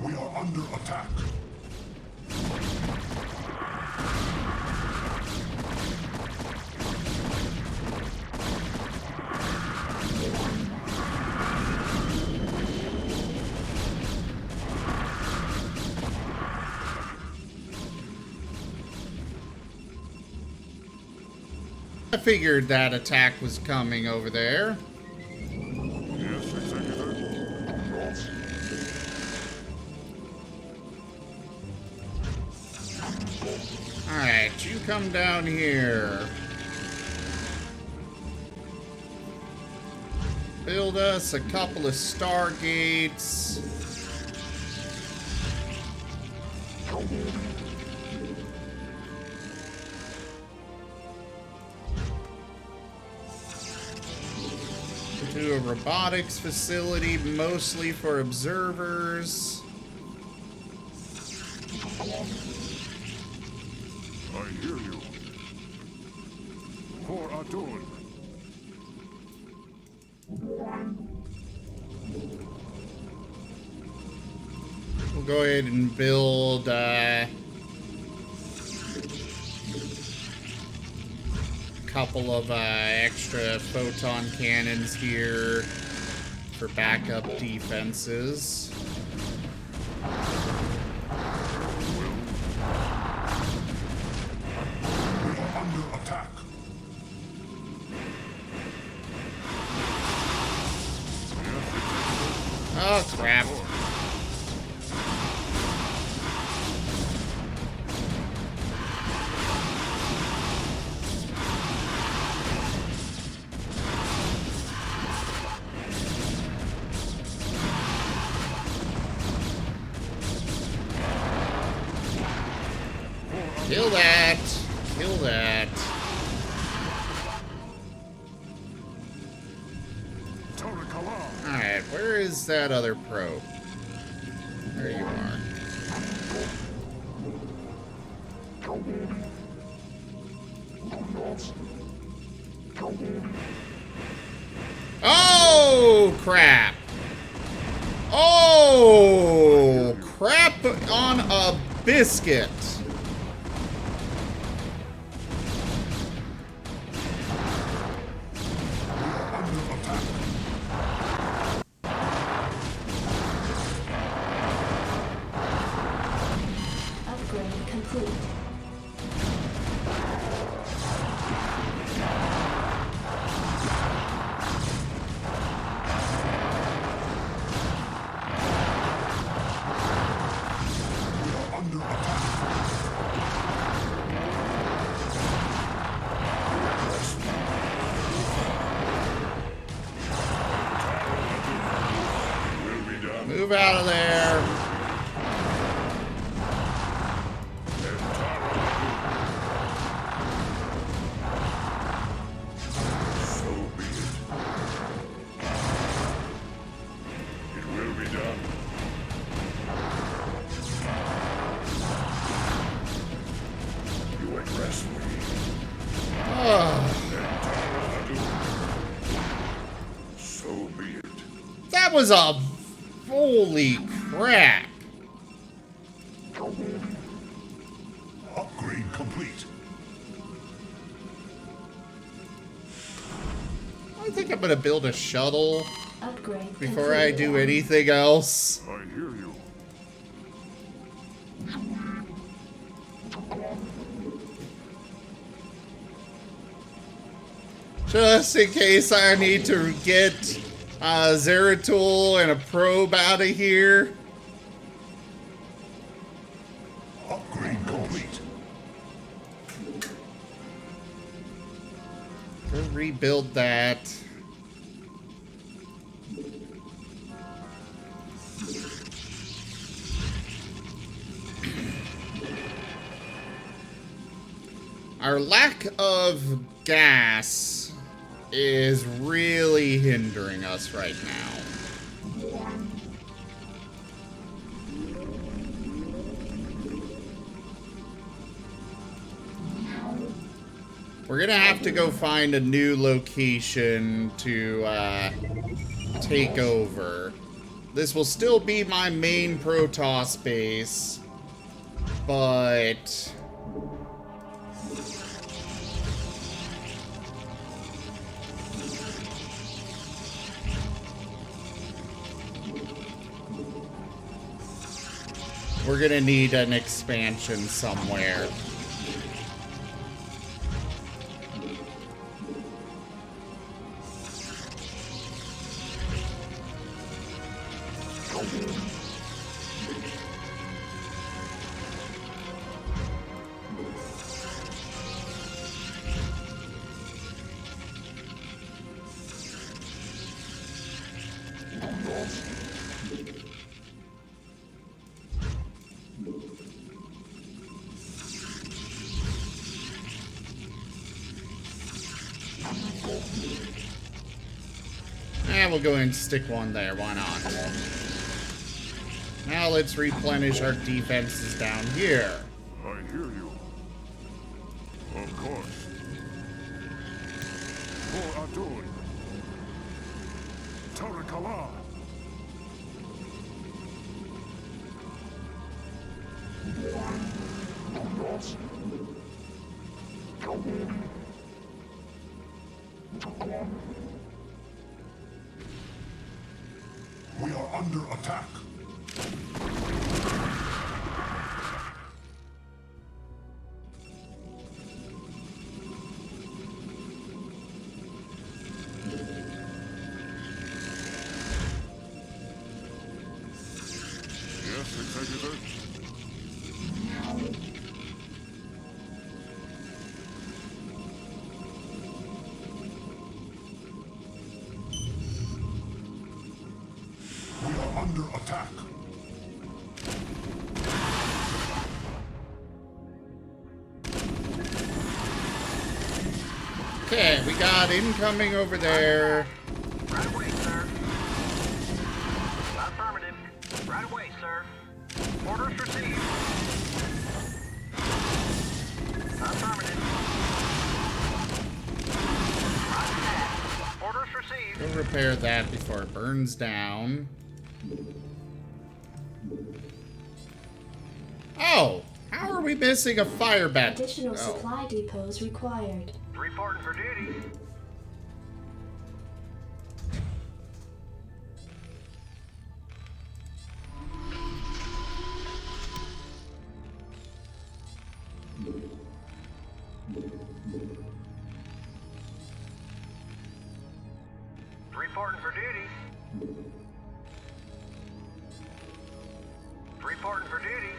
We are under attack. I figured that attack was coming over there. Yes, Executor. Alright, you come down here. Build us a couple of stargates. To a robotics facility, mostly for observers. I hear you. For Adun. We'll go ahead and build couple of extra photon cannons here for backup defenses. We are under attack. Oh, crap. Kill that. Kill that. Alright, where is that other probe? There you are. Oh, crap. Oh, crap on a biscuit. Upgrade complete. Move out of there. So be it. It will be done. You address me. So be it. That was a... Holy crap. Upgrade complete. I think I'm gonna build a shuttle Upgrade before I complete. do anything else. I hear you. Just in case I need to get Zeratul and a probe out of here. Upgrade complete. Go rebuild that. Our lack of gas is really hindering us right now. We're gonna have to go find a new location to take over. This will still be my main Protoss base, but we're gonna need an expansion somewhere. And we'll go and stick one there, why not? Now let's replenish our defenses down here. I hear you. Of course. For Adun. Tarakala. We are under attack. Yes, Executor. We are under attack. Okay, we got incoming over there. Right away, sir. Affirmative. Right away, sir. Orders received. Affirmative. Roger that. Orders received. We'll repair that before it burns down. Oh! How are we missing a fire bat? Additional Oh. supply depots required. Reporting for duty. Reporting for duty. Reporting for duty.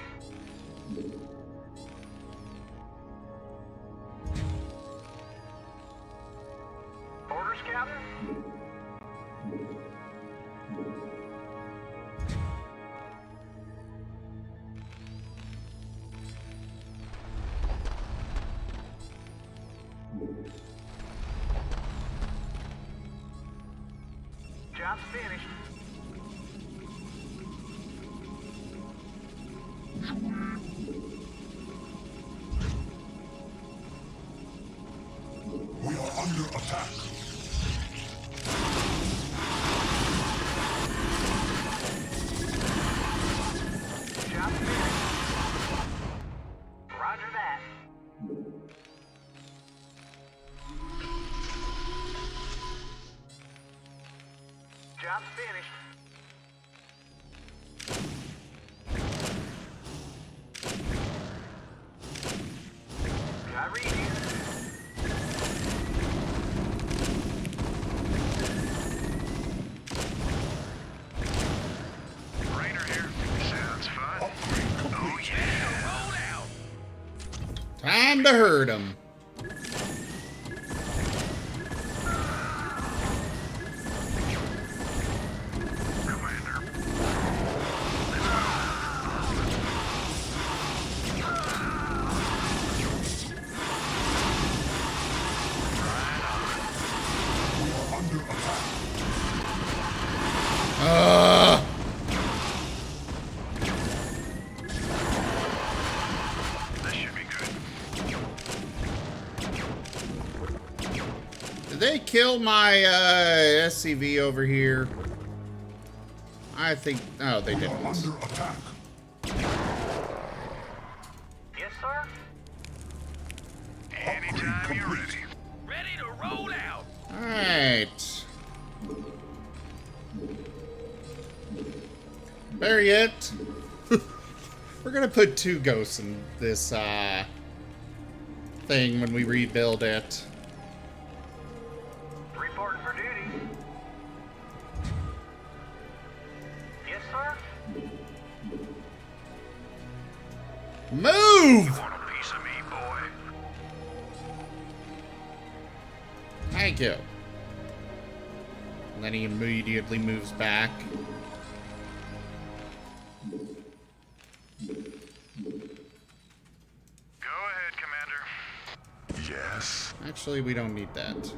Orders, Captain? Job's finished. We are under attack. Job's finished. Roger that. Job's finished. I read you. Raider here. Sounds fun. Oh yeah, roll out. Time to hurt him. Commander. This should be good. Did they kill my SCV over here? I think... Oh, they didn't. Under attack. Yes, sir? Anytime you're ready. Ready to roll out. Alright. Better yet, we're gonna put 2 ghosts in this thing when we rebuild it. Reporting for duty. Yes, sir? Move! Want a piece of me, boy? Thank you. And then he immediately moves back. Go ahead, Commander. Yes. Actually, we don't need that.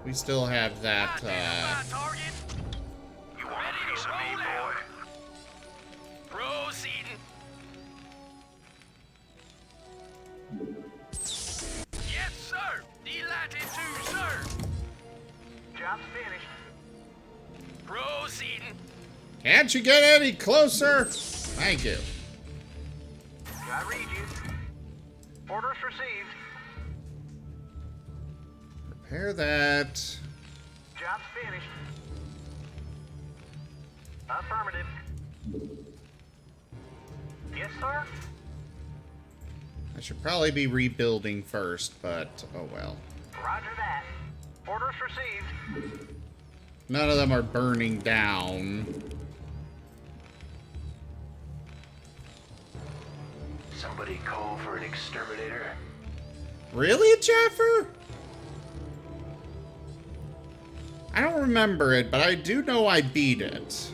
We still have that, Target. You want a piece of me, boy? Proceeding. Yes, sir. Delighted to, sir. Job's finished. Proceeding. Can't you get any closer? Thank you. I read you. Orders received. Repair that. Job's finished. Affirmative. Yes, sir. I should probably be rebuilding first, but oh well. Roger that. Orders received. None of them are burning down. Somebody call for an exterminator. Really, Jaffer? I don't remember it, but I do know I beat it.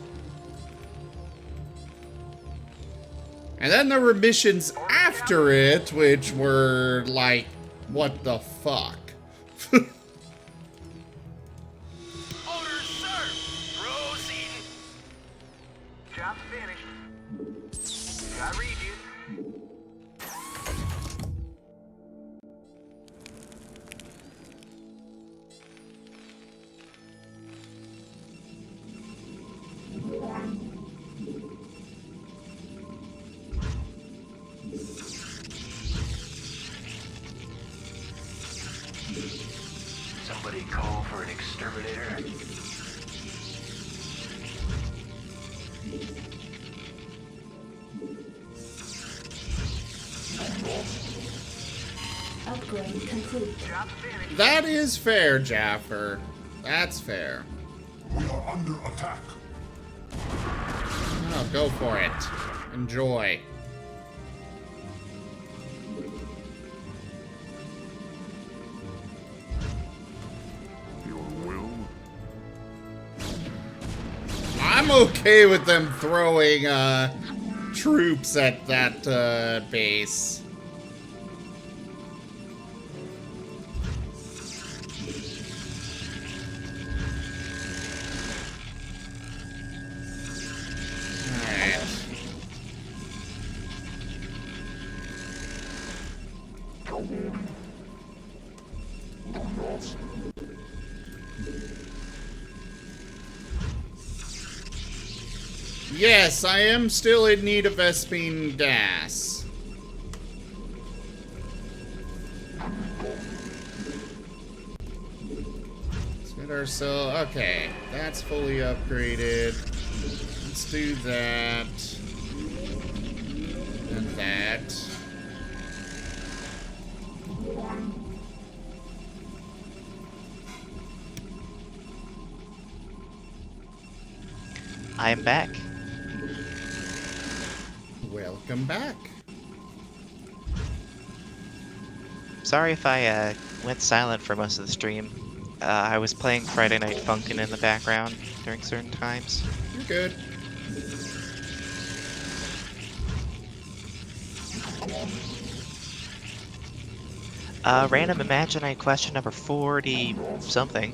And then there were missions after it, which were like, what the fuck? Orders, sir. Proceeding. Job's finished. I read you. Somebody call for an exterminator. Upgrade complete. Job's finished. That is fair, Jaffer. That's fair. We are under attack. Oh, go for it. Enjoy. Your will? I'm okay with them throwing troops at that base. Alright. Yes, I am still in need of Vespine gas. Let's get ourselves... Okay, that's fully upgraded. Let's do that. And that. I'm back. Welcome back. Sorry if I went silent for most of the stream. I was playing Friday Night Funkin' in the background during certain times. You're good. Random Imaginite question number 40 something.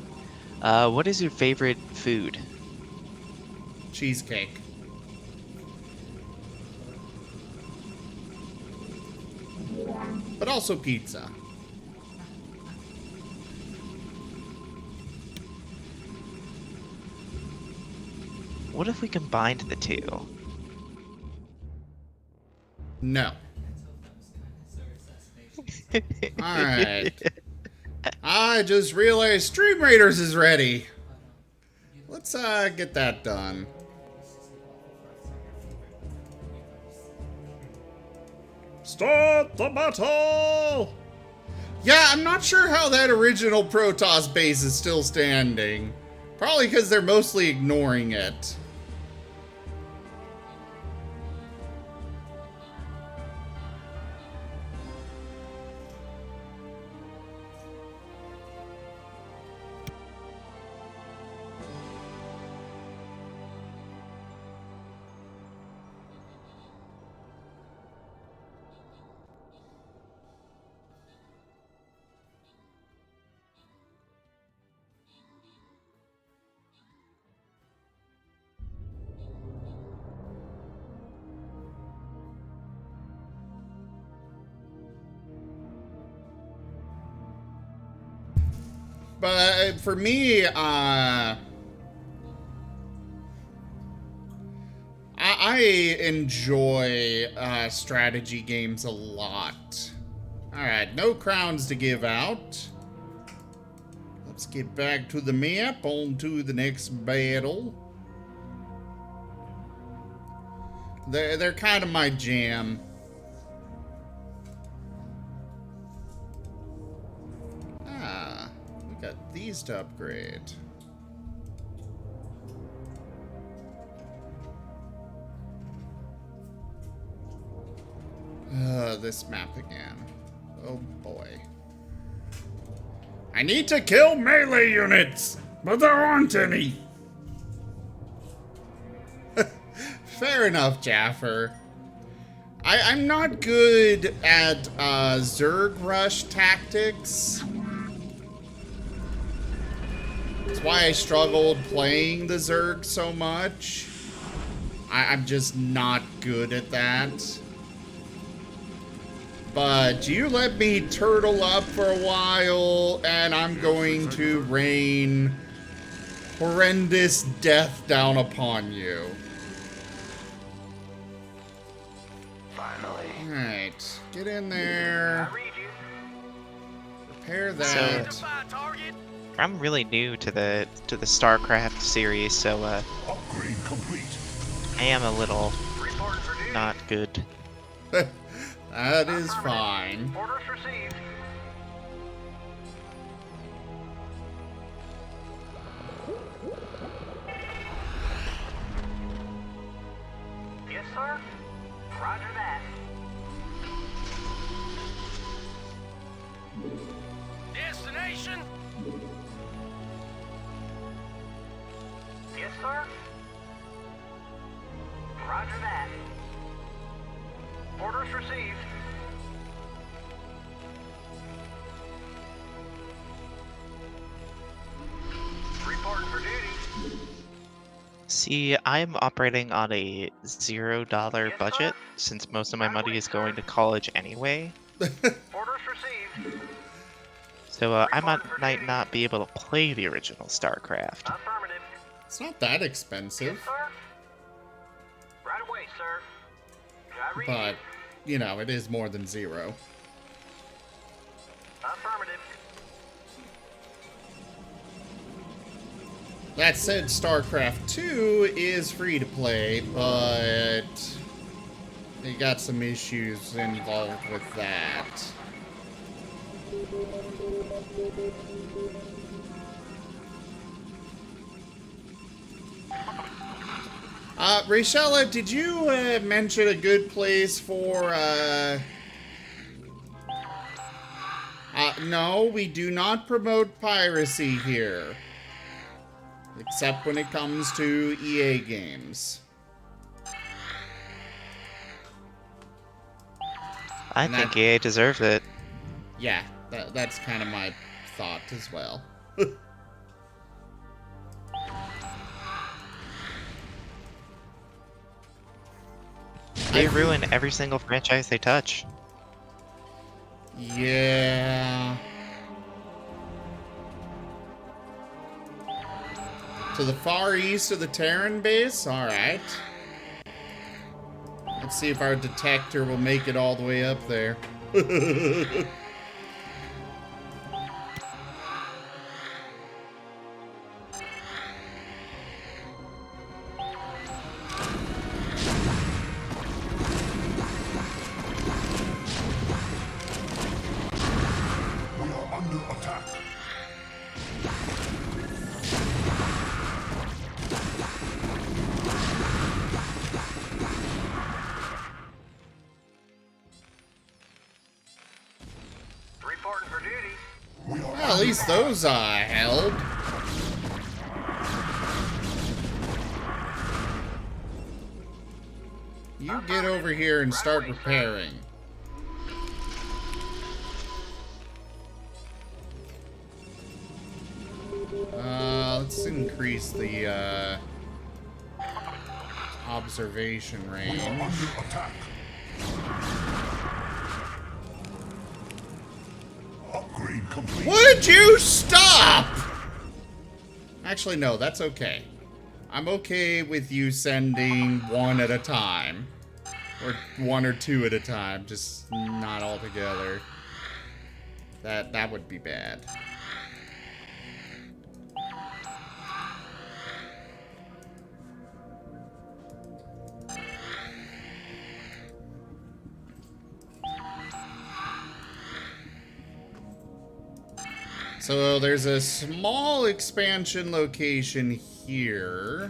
What is your favorite food? cheesecake. But also pizza. What if we combined the two? No. Alright. I just realized Stream Raiders is ready. Let's get that done. Start the battle! Yeah, I'm not sure how that original Protoss base is still standing. Probably because they're mostly ignoring it. But for me, I enjoy strategy games a lot. Alright, no crowns to give out. Let's get back to the map, on to the next battle. They're kind of my jam. Got these to upgrade. This map again. Oh boy. I need to kill melee units, but there aren't any. Fair enough, Jaffer. I'm not good at Zerg rush tactics. That's why I struggled playing the Zerg so much. I'm just not good at that. But you let me turtle up for a while, and I'm going to rain horrendous death down upon you. Finally. Alright, get in there. Repair that. So, I'm really new to the StarCraft series, so Upgrade complete. I am a little not good. That is fine. Orders received. Yes, sir. Roger that. Destination. Yes, sir. Roger that. Orders received. Reporting for duty. See, I'm operating on a $0 budget, since most of my money is going to college anyway. Orders received. So I might not be able to play the original StarCraft. Affirmative. It's not that expensive. Yes, sir. Right away, sir. I read But, you know, it is more than zero. Affirmative. That said, StarCraft 2 is free to play, but they got some issues involved with that. Rachella, did you mention a good place for, no, we do not promote piracy here. Except when it comes to EA games. I And think that- EA deserves it. Yeah, that's kind of my thought as well. They ruin every single franchise they touch. Yeah. To the far east of the Terran base? Alright. Let's see if our detector will make it all the way up there. We are under attack. Reporting for duty. We are Well, at least those held. You get over here and start repairing. Let's increase the observation range. under attack. Upgrade complete. Would you stop? Actually, no, that's okay. I'm okay with you sending one at a time. Or one or two at a time, just not all together. That would be bad. So there's a small expansion location here.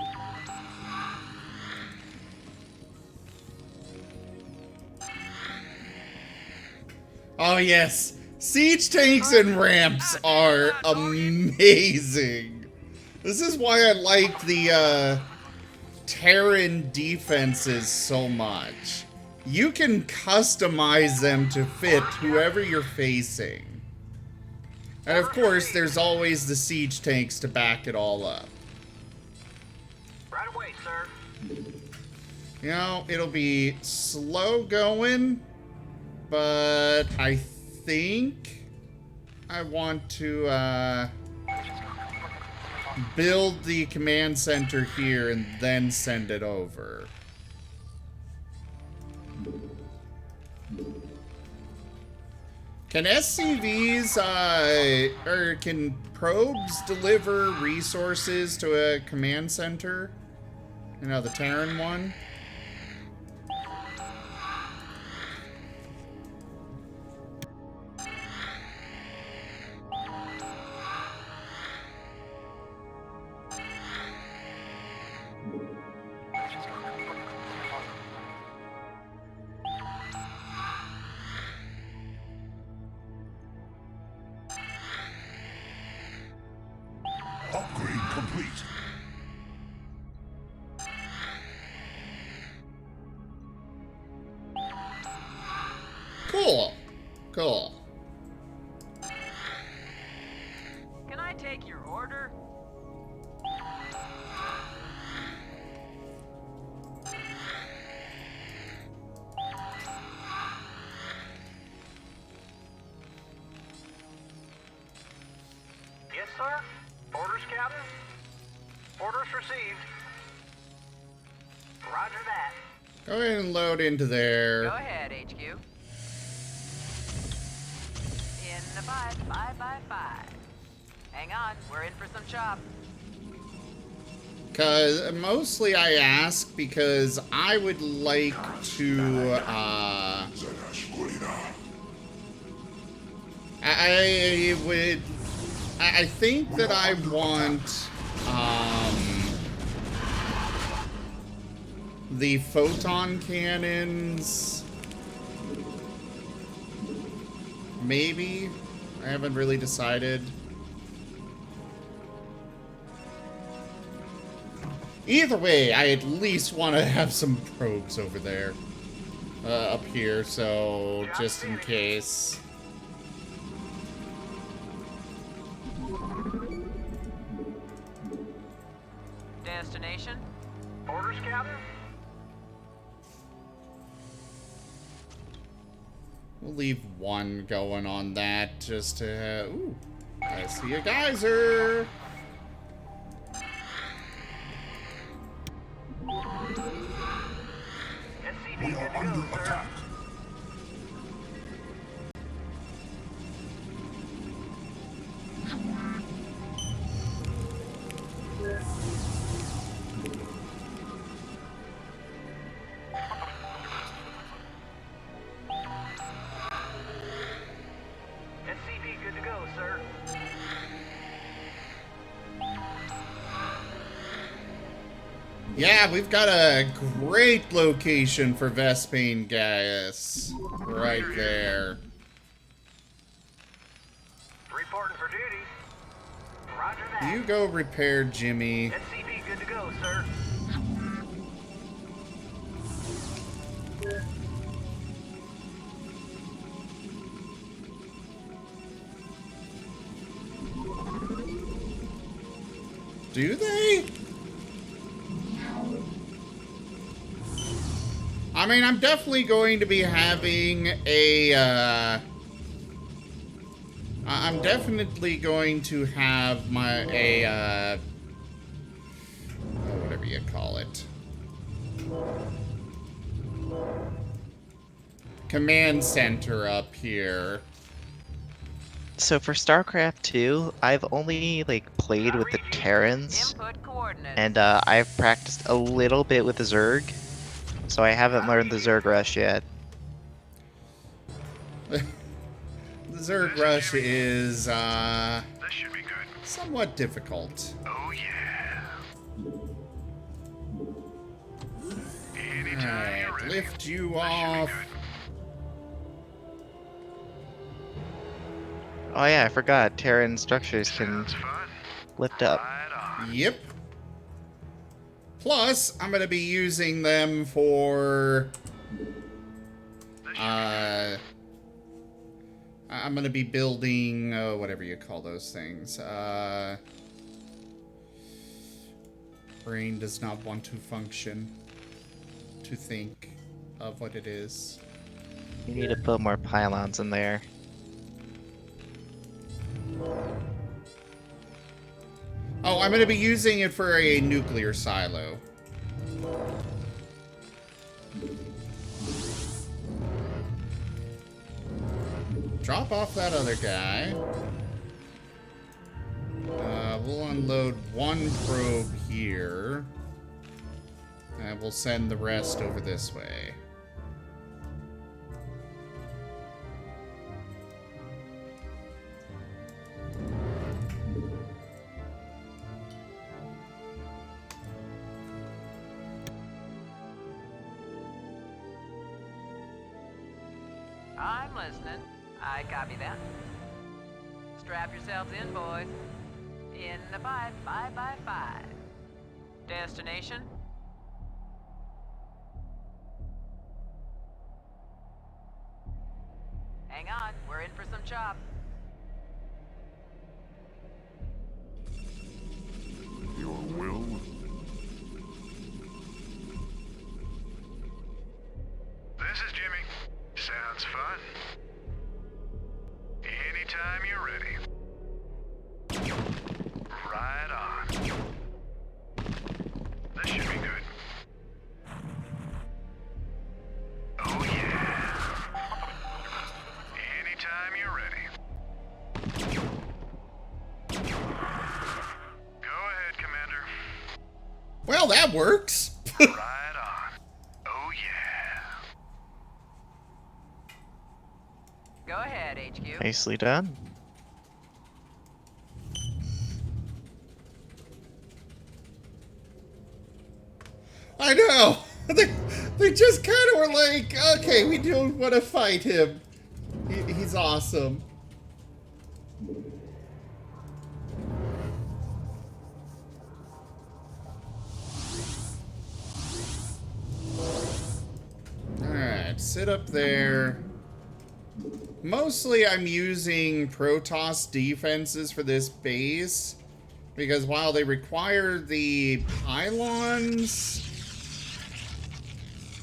Oh yes, siege tanks and ramps are amazing. This is why I like the Terran defenses so much. You can customize them to fit whoever you're facing. And of course, there's always the siege tanks to back it all up. Right away, sir. You know, it'll be slow going, but I think I want to build the command center here and then send it over. Can SCVs, or can probes deliver resources to a command center? You know, the Terran one? Upgrade complete. Cool. Cool. Can I take your order? Yes, sir. Orders, Captain. Orders received. Roger that. Go ahead and load into there. Go ahead, HQ. In the 5. Hang on, we're in for some chop. Cause mostly I ask because I would like to I think that I want the photon cannons. Maybe. I haven't really decided. Either way, I at least want to have some probes over there. Up here, so just in case. Destination? Orders, Captain. We'll leave one going on that just to... ooh, I see a geyser! We are under attack. SCV good to go, sir. Yeah, we've got a great location for Vespane gas. Right there. Reporting for duty. Roger that. You go repair Jimmy. SCV good to go, sir. Do they? I mean, I'm definitely going to be having a, I'm definitely going to have oh, whatever you call it. Command center up here. So for StarCraft 2, I've only like played with the Terrans, Input coordinates. and I've practiced a little bit with the Zerg, so I haven't learned the Zerg Rush yet. The Zerg Rush is, This should be good. somewhat difficult. Oh yeah. Alright, lift you off. Oh yeah, I forgot. Terran structures can lift up. Yep. Plus, I'm gonna be using them for... I'm gonna be building, whatever you call those things. Brain does not want to function. To think of what it is. You need to put more pylons in there. Oh, I'm gonna be using it for a nuclear silo. Drop off that other guy. We'll unload one probe here. And we'll send the rest over this way. I'm listening. I copy that. Strap yourselves in, boys. In the 5x5. Destination? Hang on, we're in for some chop. Your will? This is Jimmy. Sounds fun. Anytime you're ready. Right on. This should be good. Oh yeah. Anytime you're ready. Go ahead, Commander. Well, that works. Right on. Oh yeah. Go ahead, HQ. Nicely done. I know. They just kind of were like, okay, we don't want to fight him. He's awesome. Alright, sit up there. Mostly I'm using Protoss defenses for this base, because while they require the pylons,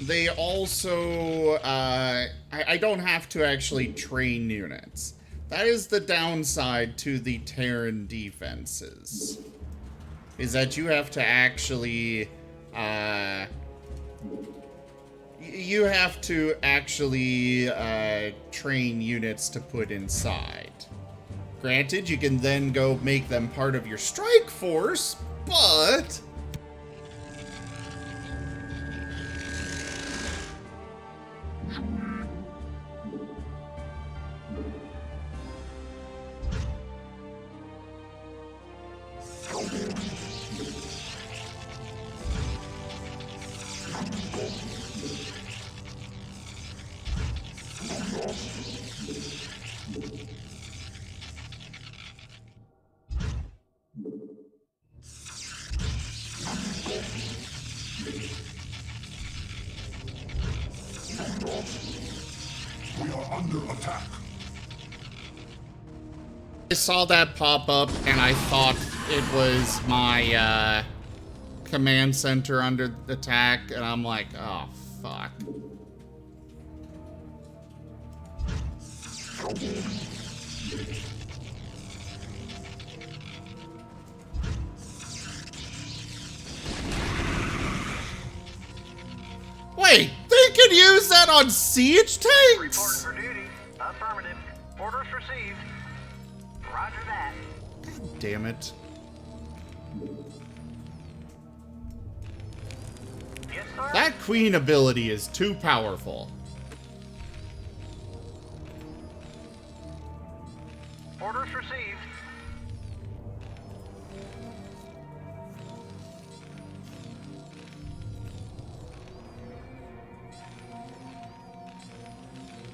they also, I don't have to actually train units. That is the downside to the Terran defenses. Is that you have to actually, you have to actually, train units to put inside. Granted, you can then go make them part of your strike force, but... We are under attack. I saw that pop up and I thought it was my command center under attack, and I'm like, oh fuck. Wait, they can use that on siege tanks? Reporting for duty. Affirmative. Orders received. Roger that. Damn it. Yes, sir. That queen ability is too powerful. Orders received.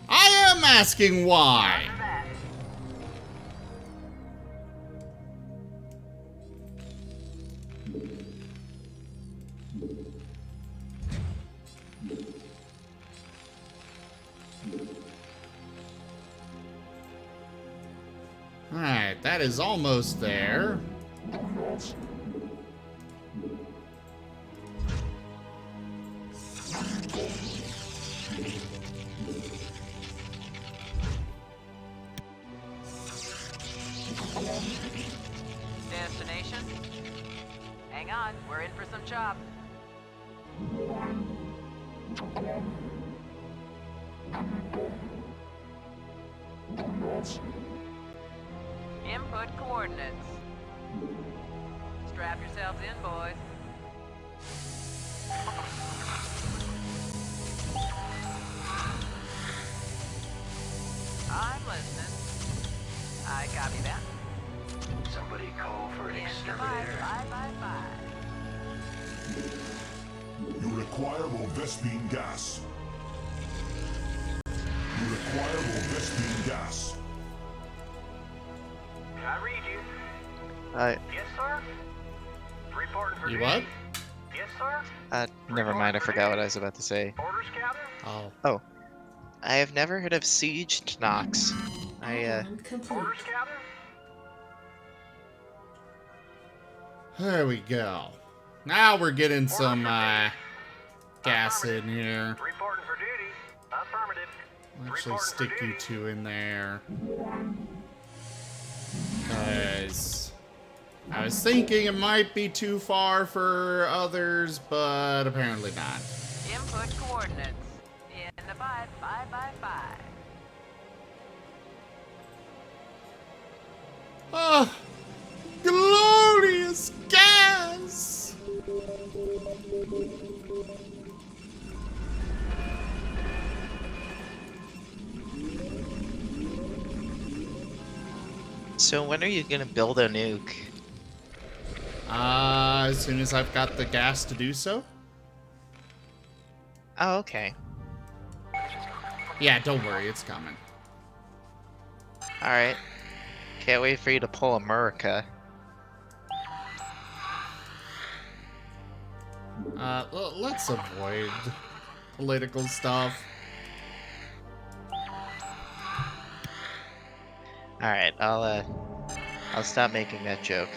I am asking why. Roger that. Alright, that is almost there. Destination? Hang on, we're in for some chop. Input coordinates. Strap yourselves in, boys. I'm listening. I copy that. Somebody call for an In the exterminator. 555. You require more Vespine gas. You require more Vespine gas. I read you. Yes, sir. Reporting for You duty. what? Yes, sir. Never mind, I forgot what I was about to say. Orders, Captain. Oh. I have never heard of siege Knox. Add-on complete. Orders, Captain. There we go. Now we're getting some gas in here. Reporting for duty. Affirmative. I'll actually Reporting for stick you duty. two in there. Because I was thinking it might be too far for others, but apparently not. Input coordinates. In the 555. Ah, glorious gas! So when are you gonna build a nuke? As soon as I've got the gas to do so. Oh, okay. Yeah, don't worry, it's coming. Alright. Can't wait for you to pull America. Let's avoid political stuff. Alright, I'll stop making that joke.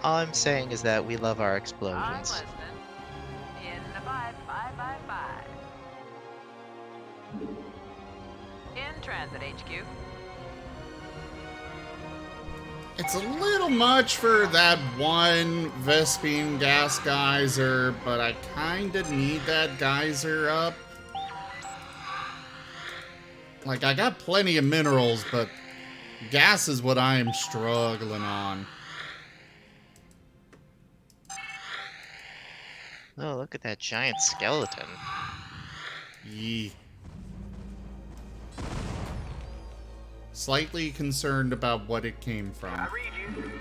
All I'm saying is that we love our I'm explosions. listening. In the 555. In transit, HQ. It's a little much for that one Vespine gas geyser, but I kinda need that geyser up. Like, I got plenty of minerals, but gas is what I am struggling on. Oh, look at that giant skeleton. Yee. Slightly concerned about what it came from. I read you.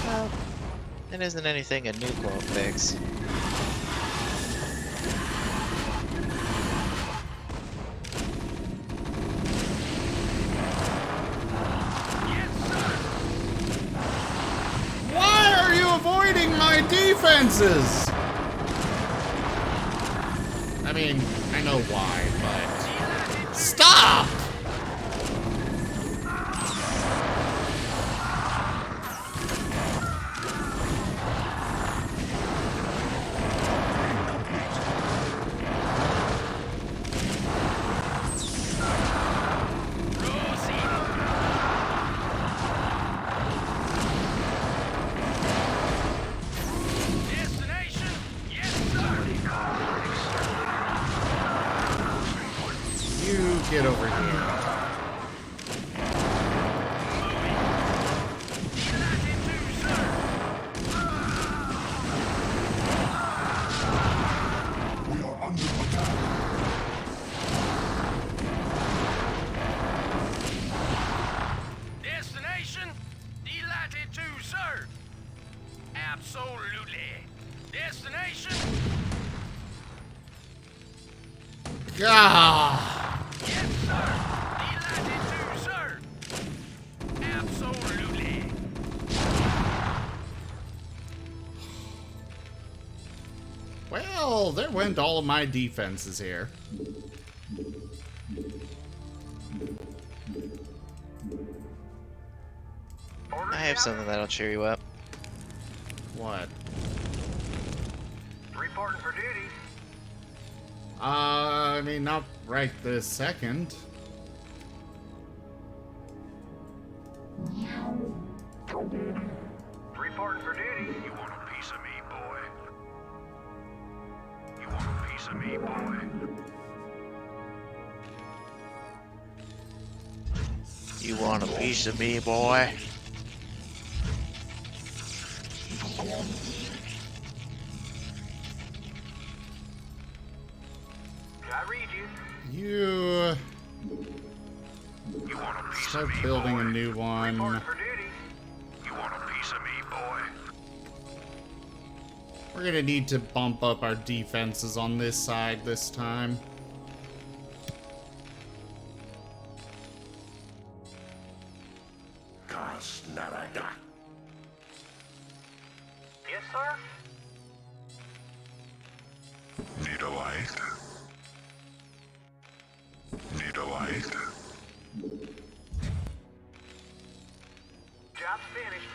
Well, it isn't anything a nuke won't fix. Why are you avoiding my defenses? I mean, I know why, but... Stop! Destination? Yes, sir. You get over here. We are under attack. Destination? Delighted to, sir. Absolutely. Destination? Gah! Yes, sir. Delighted to, sir. Absolutely. Well, there went all of my defenses here. I have something that'll cheer you up. What? Reporting for duty. I mean, not right this second. Reporting for duty. You want a piece of me, boy? You want a piece of me, boy? You want a piece of me, boy? I read you. You You want a piece start of me, building boy? a new one. Reporting for duty. You want a piece of me, boy? We're gonna need to bump up our defenses on this side this time. Yes, sir. Need a light? Need a light? Job's finished.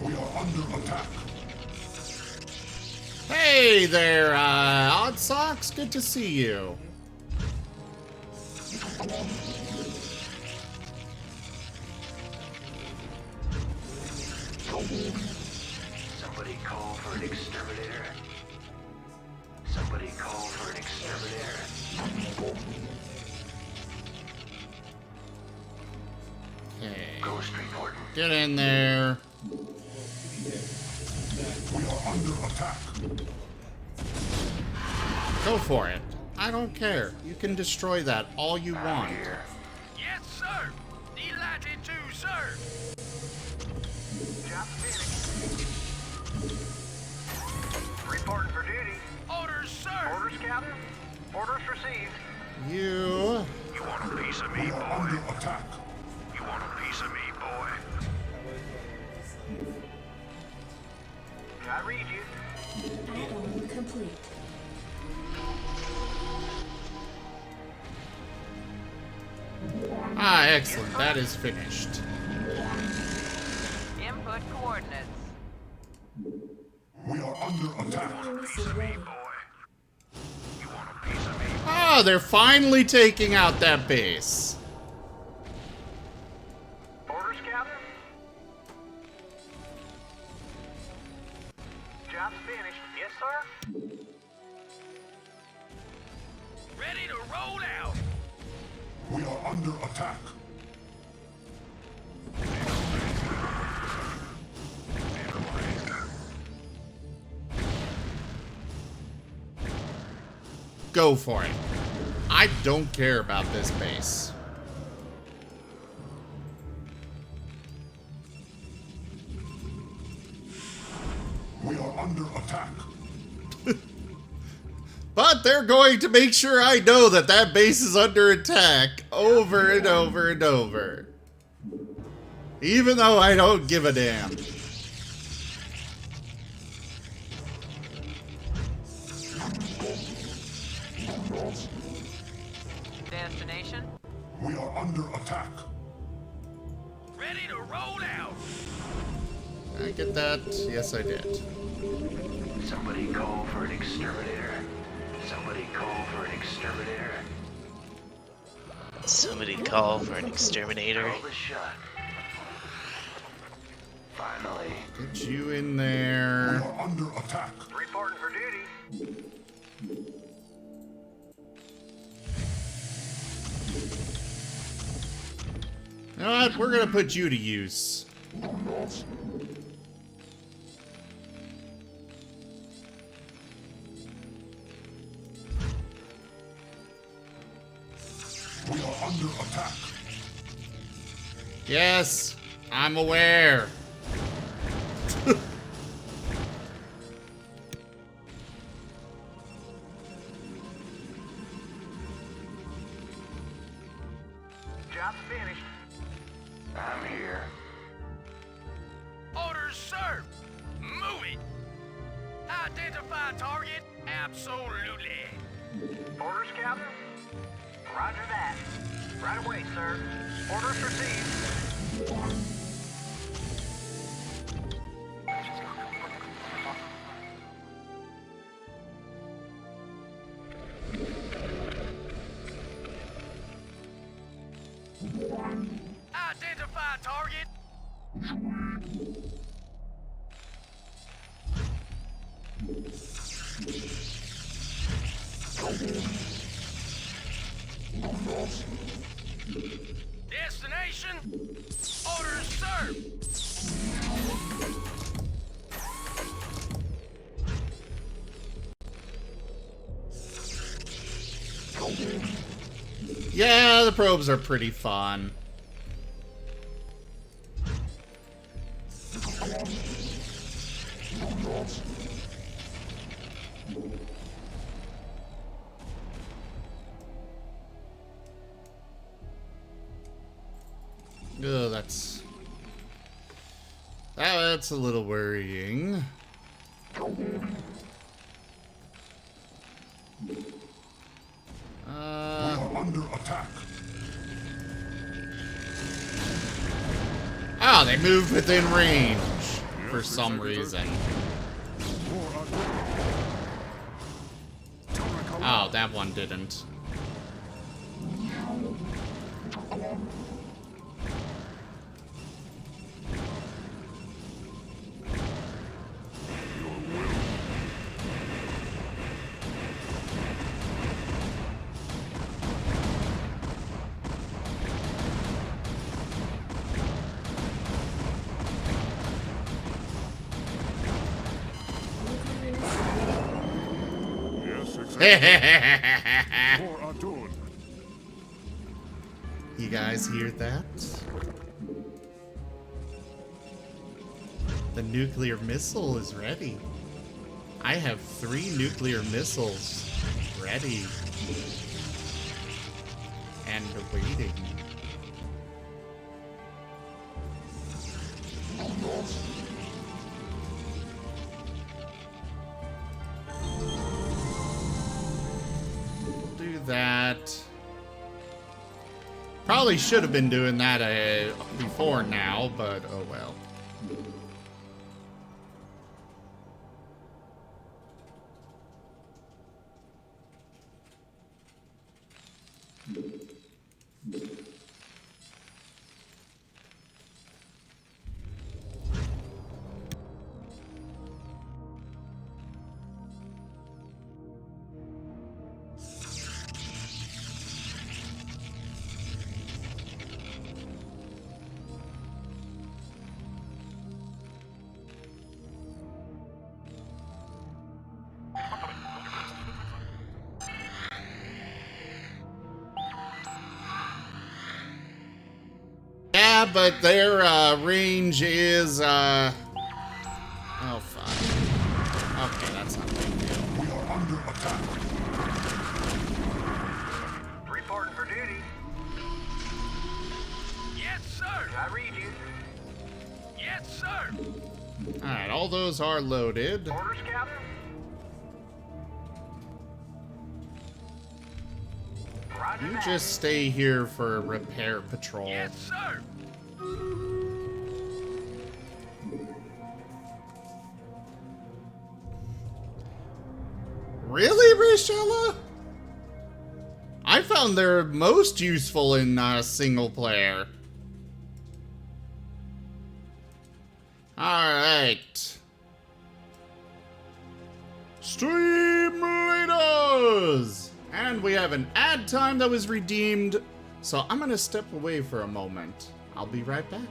We are under attack. Hey there, Odd Socks. Good to see you. Somebody call for an exterminator. Somebody call for an exterminator. Okay. Ghost reporting. Get in there. We are under attack. Go for it. I don't care. You can destroy that all you want. Yes, sir. Delighted to, sir. Job finished. Reporting for duty. Orders, sir. Orders, Captain. Orders received. You. You want a piece of me, boy? Under attack. You want a piece of me, boy? I read you. Add-on complete. Ah, excellent. That is finished. Input coordinates. We are under attack. Missile ready. You want a piece of me? Ah, they're finally taking out that base. Orders, Captain? Job's finished. Yes, sir? Ready to roll out. We are under attack. Go for it. I don't care about this base. We are under attack. But they're going to make sure I know that that base is under attack over and over and over. Even though I don't give a damn. Destination? We are under attack. Ready to roll out. I get that. Yes, I did. Somebody call for an exterminator. Somebody call for an exterminator. Somebody call for an exterminator. Call the shot. Finally. Get you in We there. are under attack. Reporting for duty. You know what? We're gonna put you to use. We are under attack. Yes, I'm aware. Job's finished. I'm here. Orders, sir. Move it. Identify target. Absolutely. Orders, Captain. Roger that. Right away, sir. Orders received. Identify target. Destination. Orders, sir. Yeah, the probes are pretty fun. Oh, that's a little worrying. We are under attack. Oh, they moved within range for some reason. Oh, that one didn't. Yes, exactly. For Adun. You guys hear that? The nuclear missile is ready. I have 3 nuclear missiles ready and waiting. We'll do that. Probably should have been doing that before now, but oh well. Yeah, but their range is oh fuck. Okay, that's not a big deal. We are under attack. Reporting for duty. Yes, sir. I read you. Yes, sir. Alright, all those are loaded. Orders, Captain. Roger You that. just stay here for repair patrol. Yes, sir. Really, Rishella? I found they're most useful in single player. Alright. Stream leaders! And we have an ad time that was redeemed, so I'm gonna step away for a moment. I'll be right back.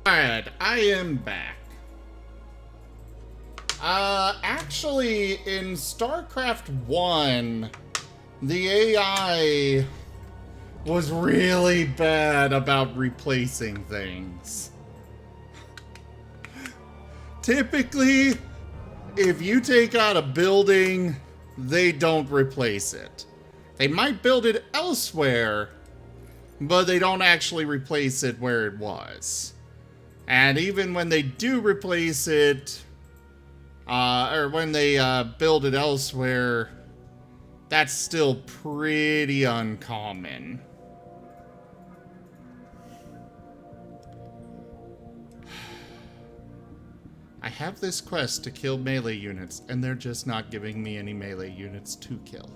Alright, I am back. Actually, in StarCraft 1, the AI was really bad about replacing things. Typically, if you take out a building, they don't replace it. They might build it elsewhere, but they don't actually replace it where it was. And even when they do replace it, or when they build it elsewhere, that's still pretty uncommon. I have this quest to kill melee units, and they're just not giving me any melee units to kill.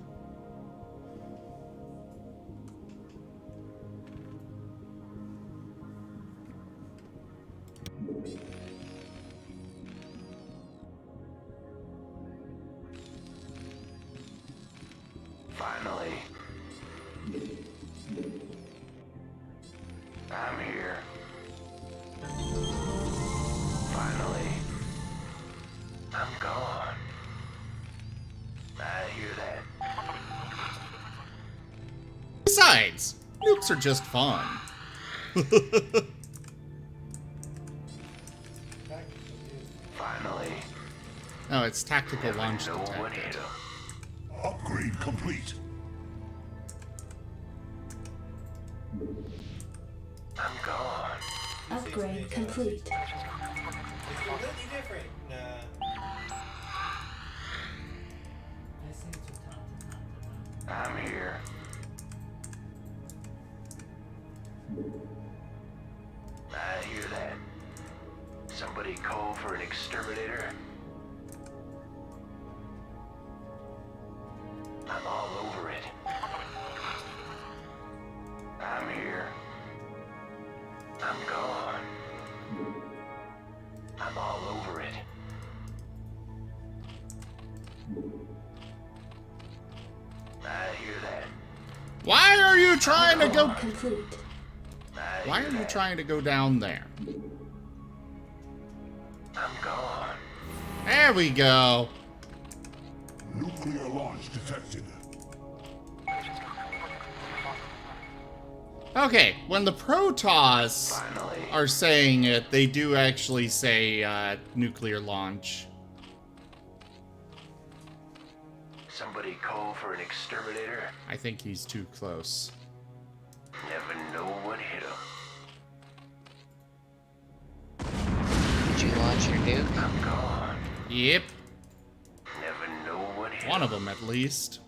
Finally. I'm here. Finally. I'm gone. I hear that. Besides, nukes are just fun. Finally. Oh, it's tactical Never launch know what detected. hit 'em. Upgrade complete. I'm gone. Upgrade complete. It's completely different. I'm here. I hear that. Somebody call for an exterminator? I'm all over it. I'm here. I'm gone. I'm all over it. I hear that. Why are you trying to go? Complete. Why are you trying to go down there? I'm gone. There we go. Nuclear launch detected. Okay, when the Protoss Finally. are saying it, they do actually say nuclear launch. Somebody call for an exterminator? I think he's too close. Never know what hit him. Did you launch your nuke? I'm gone. Yep, Never know what hit one of him. them at least.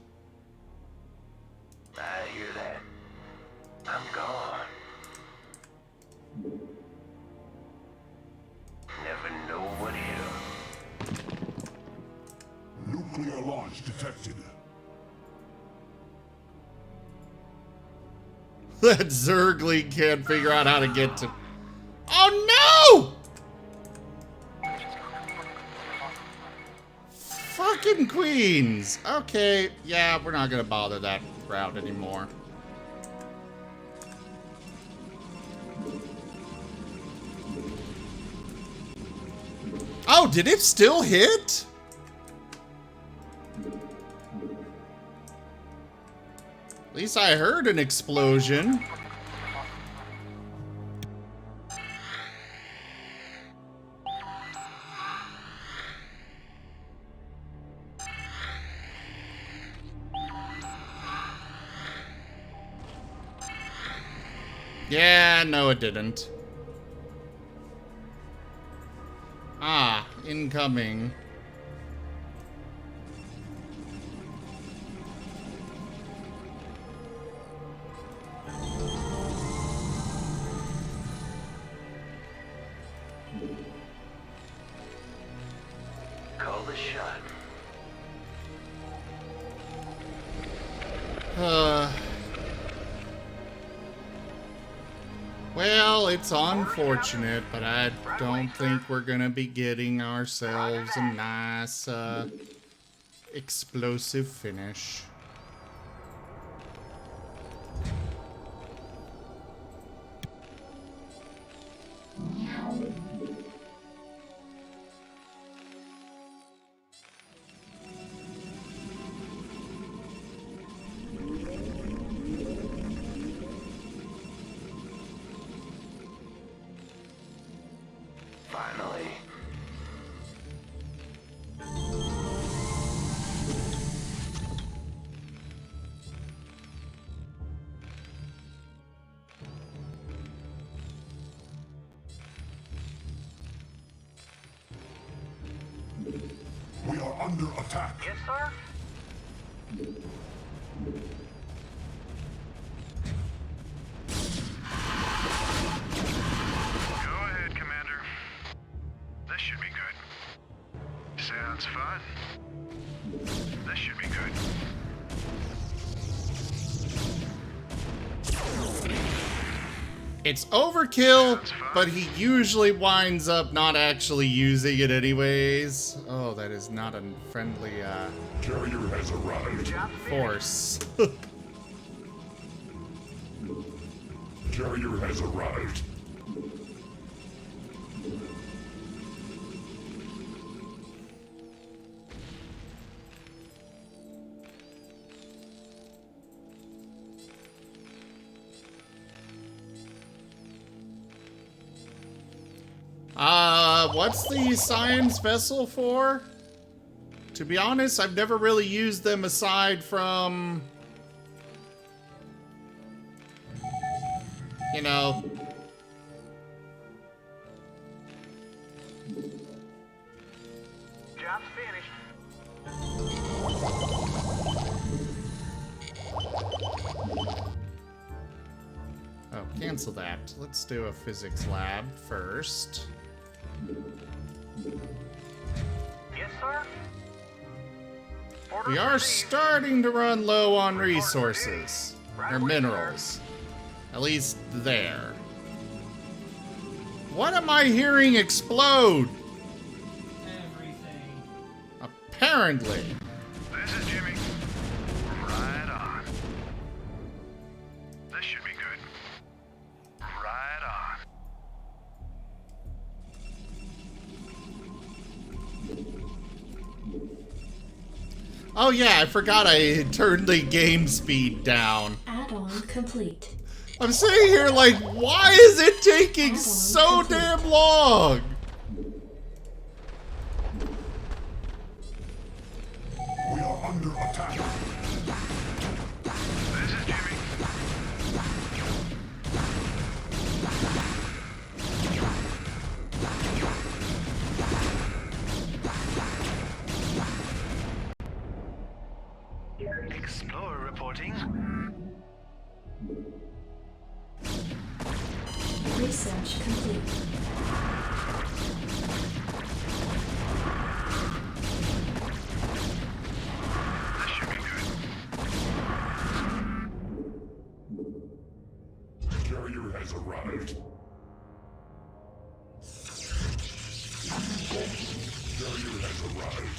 I hear that. I'm gone. Never know what hit him. Nuclear launch detected. That Zergling can't figure out how to get to... Oh no! Fucking queens! Okay, yeah, we're not gonna bother that route anymore. Oh, did it still hit? At least I heard an explosion. Yeah, no it didn't. Ah, incoming. Call the shot. Well, it's unfortunate, but I don't think we're gonna be getting ourselves a nice, explosive finish. under attack. Yes, sir? Go ahead, Commander. This should be good. Sounds fun. This should be good. It's overkill, but he usually winds up not actually using it anyways. Oh, that is not a friendly Carrier has arrived. force. Carrier has arrived. What's the science vessel for? To be honest, I've never really used them aside from, you know, Job's finished. oh, cancel that. Let's do a physics lab first. Yes, sir? We are starting to run low on resources, or minerals. At least there. What am I hearing explode? Everything. Apparently. This is Jimmy. Right on. This should be good. Right on. Oh yeah, I forgot I turned the game speed down. Add-on complete. I'm sitting here like, why is it taking so damn long? We are under attack. This is Jimmy. Explorer reporting. Research complete. This should be good. Carrier has arrived. Carrier has arrived.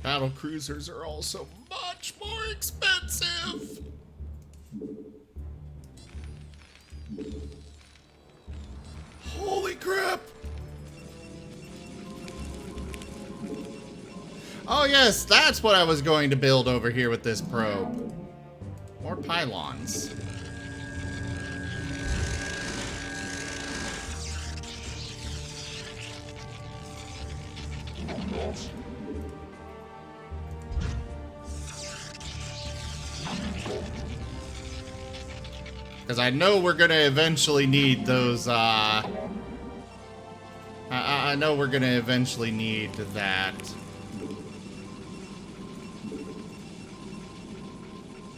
Battle cruisers are also much more expensive. Holy crap! Oh yes, that's what I was going to build over here with this probe. More pylons. Because I know we're gonna eventually need those, I know we're gonna eventually need that.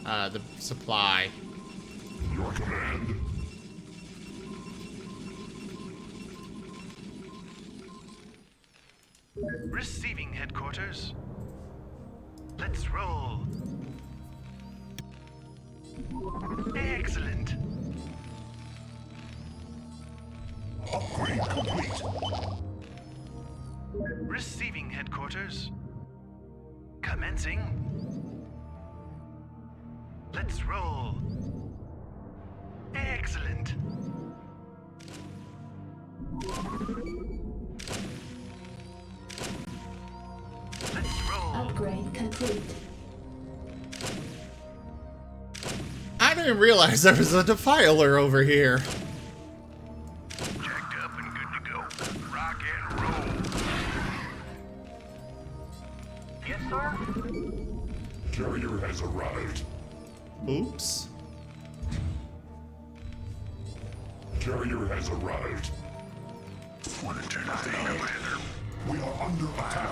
The supply. Your command. Receiving headquarters. Let's roll. Excellent. Upgrade complete. Receiving headquarters. Commencing. Let's roll. Excellent. Let's roll. Upgrade complete. didn't realize there was a defiler over here. Jacked up and good to go. Rock and roll. Yes, sir? Carrier has arrived. Oops. Carrier has arrived. Want to turn off the commander? We are under attack.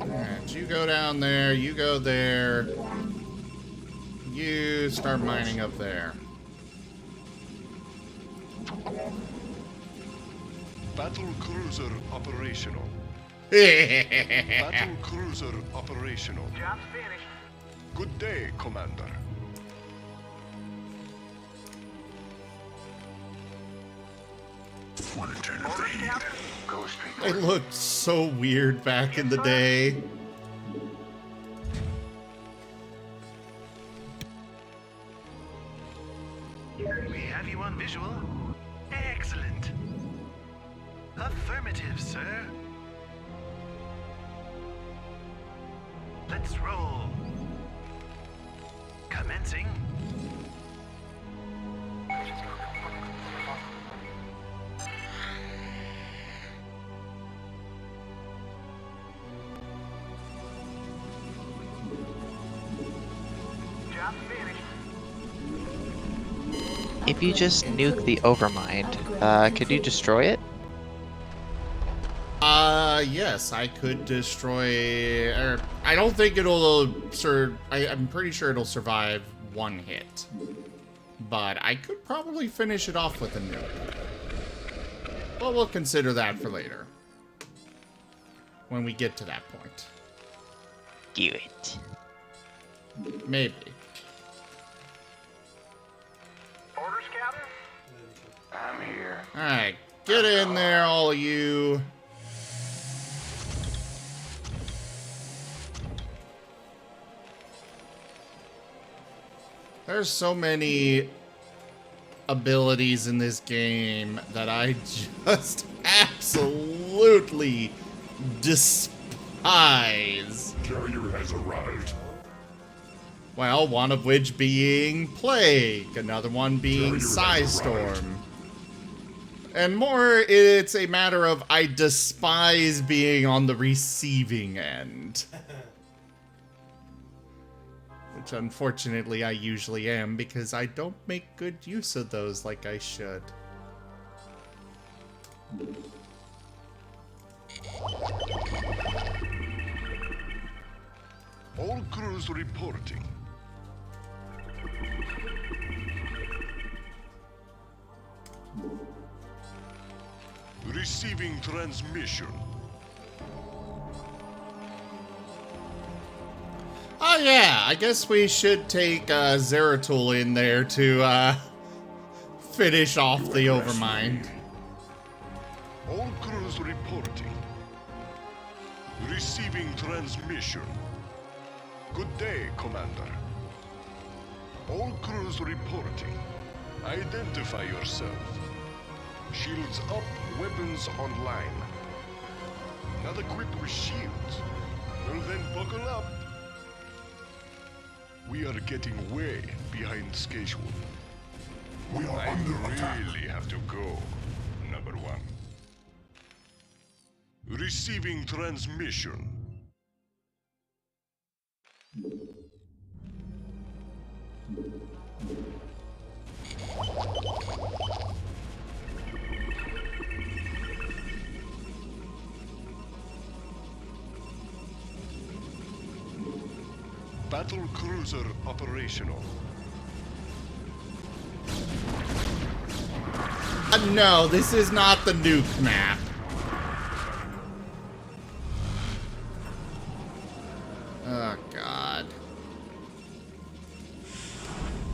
Alright, you go down there, you go there. You start mining up there. Battle cruiser operational. Battle cruiser operational. Job's finished. Good day, Commander. Want to turn off the heat? Ghost They looked so weird back in the day. We have you on visual. Excellent. Affirmative, sir. Let's roll. Commencing. Job's finished. If you just nuke the Overmind, could you destroy it? Yes, I could destroy. I don't think it'll. I'm pretty sure it'll survive one hit, but I could probably finish it off with a nuke. But we'll consider that for later, when we get to that point. Do it. Maybe. Orders, Captain? I'm here. All right, get in there, all of you. There's so many abilities in this game that I just absolutely despise. Carrier has arrived. Well, one of which being Plague, another one being Psystorm. And more, it's a matter of I despise being on the receiving end. Which unfortunately I usually am, because I don't make good use of those like I should. All crews reporting. Receiving transmission. Oh yeah, I guess we should take Zeratul in there to finish off the Overmind. All crews reporting. Receiving transmission. Good day, Commander. All crews reporting. Identify yourself. Shields up, weapons online. Not equipped with shields. Well then, buckle up. We are getting way behind schedule. We are I under attack. really have to go, number one. Receiving transmission. Battle cruiser operational. No, this is not the nuke map. Oh, God.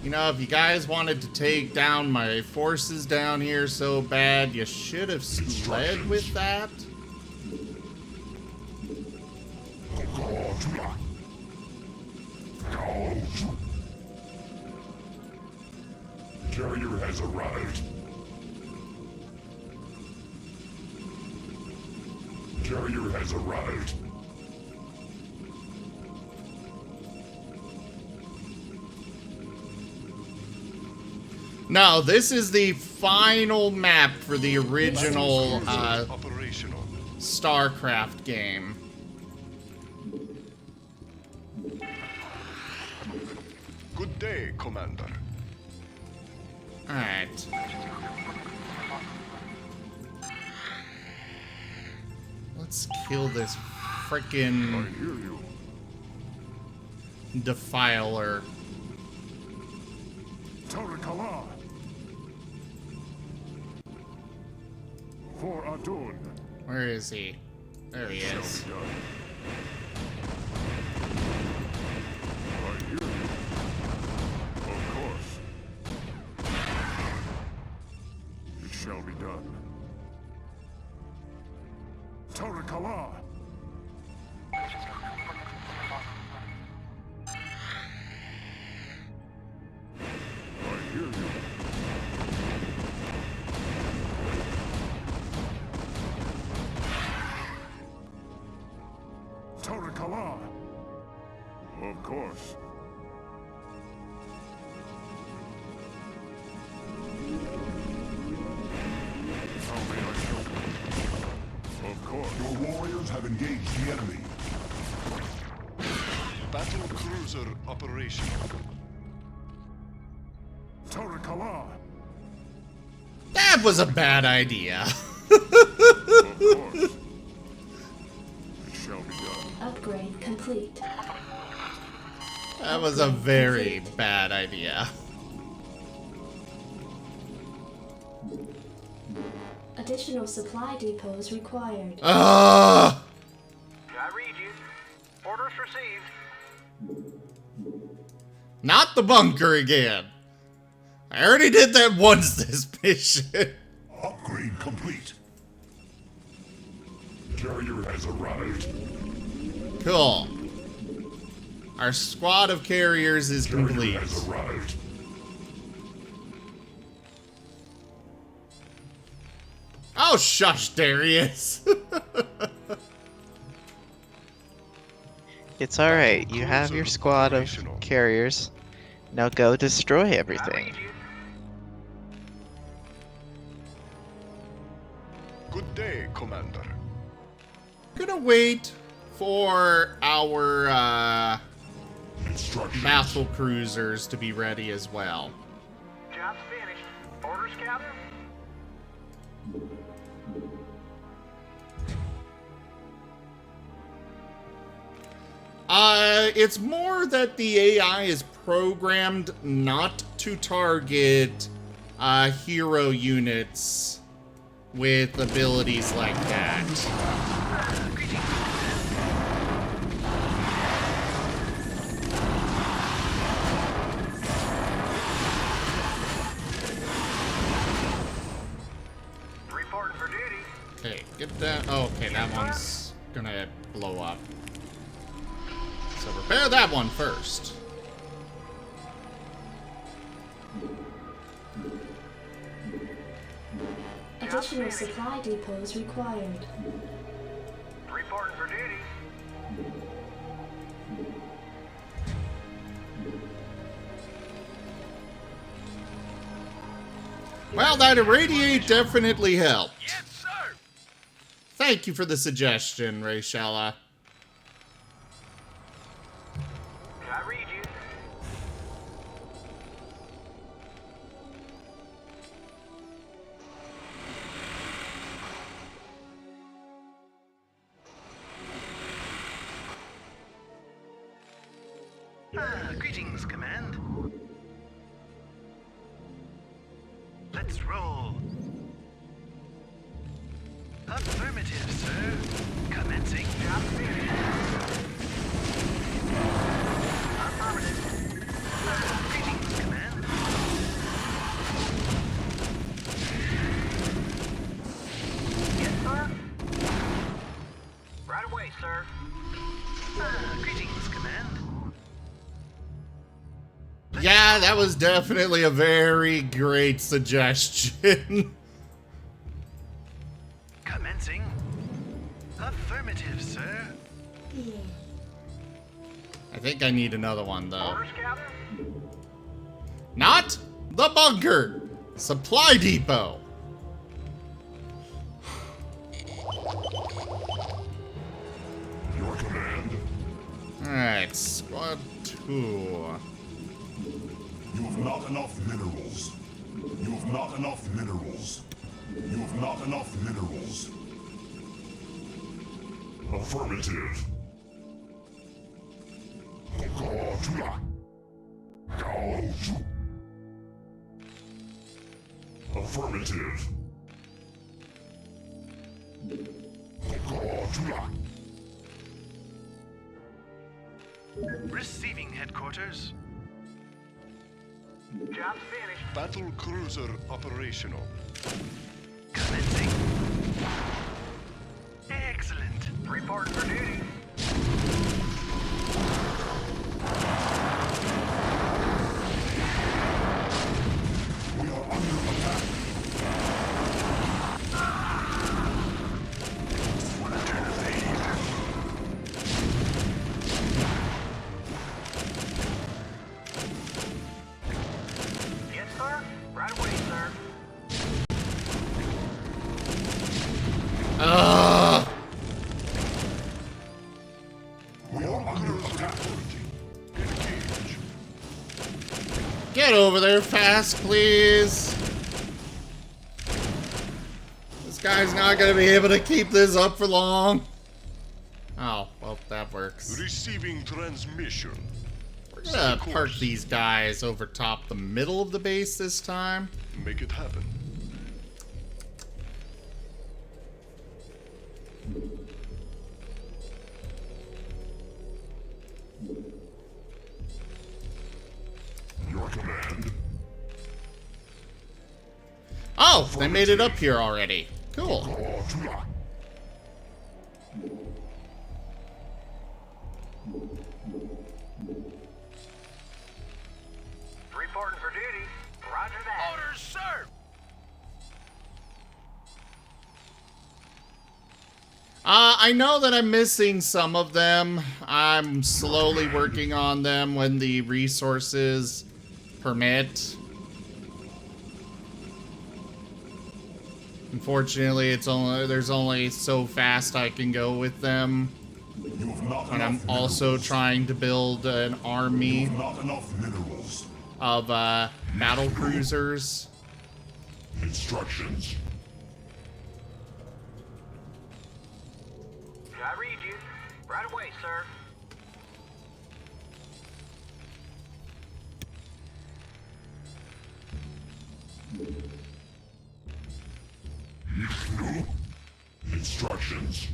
You know, if you guys wanted to take down my forces down here so bad, you should have led with that. Carrier has arrived. Carrier has arrived. No, this is the final map for the original Operational. StarCraft game. Good day, Commander. Alright. Let's kill this frickin' I hear you. defiler. Tarakala. For Adun. Where is he? There he is. Shall be done. I hear you. Of course. It shall be done. Tarakala. I hear you. Tarakala. Of course. How may I help you? Of course. Your warriors have engaged the enemy. Battle cruiser operational. Tarakala. That was a bad idea. Of course. It shall be done. Upgrade complete. That was a very bad idea. Additional supply depots required. Ah! I read you. Orders received. Not the bunker again. I already did that once this mission. Upgrade complete. Carrier has arrived. Cool. Our squad of carriers is complete. Carrier has arrived. Oh, shush, Darius. It's alright, you have your squad of carriers. Now go destroy I everything. read you. Good day, Commander. Gonna wait for our Instructions. battle cruisers to be ready as well. Job's finished. Orders, Captain? It's more that the AI is programmed not to target hero units with abilities like that. Reporting for duty. Okay, get that. Oh, okay, that one's gonna blow up. So repair that one first. Additional supply depots required. Reporting for duty. Well, that irradiate definitely helped. Yes, sir. Thank you for the suggestion, Rayshella. I read you. Greetings, Command. Let's roll. Affirmative, sir. Commencing job finished. Affirmative. Greetings, Command. Yes, sir. Right away, sir. Greetings, Command. Yeah, that was definitely a very great suggestion. Commencing. Affirmative. think I need another one, though. Orders, Captain? Not the bunker! Supply depot! Your command. Alright, squad 2. You have not enough minerals. You have not enough minerals. You have not enough minerals. Affirmative. Affirmative. Receiving headquarters. Job's finished. Battle cruiser operational. Commencing. Excellent. Reporting for duty. We are under attack. Yes, sir. Right away, sir. Ugh! We are under attack. Engage. Get over there fast, please. This guy's not gonna be able to keep this up for long. Oh, well, that works. Receiving transmission. We're gonna park these guys over top the middle of the base this time. Make it happen. Your command. Oh, they made it up here already. Cool. Reporting for duty. Roger that. Orders, sir. I know that I'm missing some of them. I'm slowly working on them when the resources permit. Unfortunately, there's only so fast I can go with them. And I'm also trying to build an army of battle cruisers. Instructions. I read you. Right away, sir. Instructions.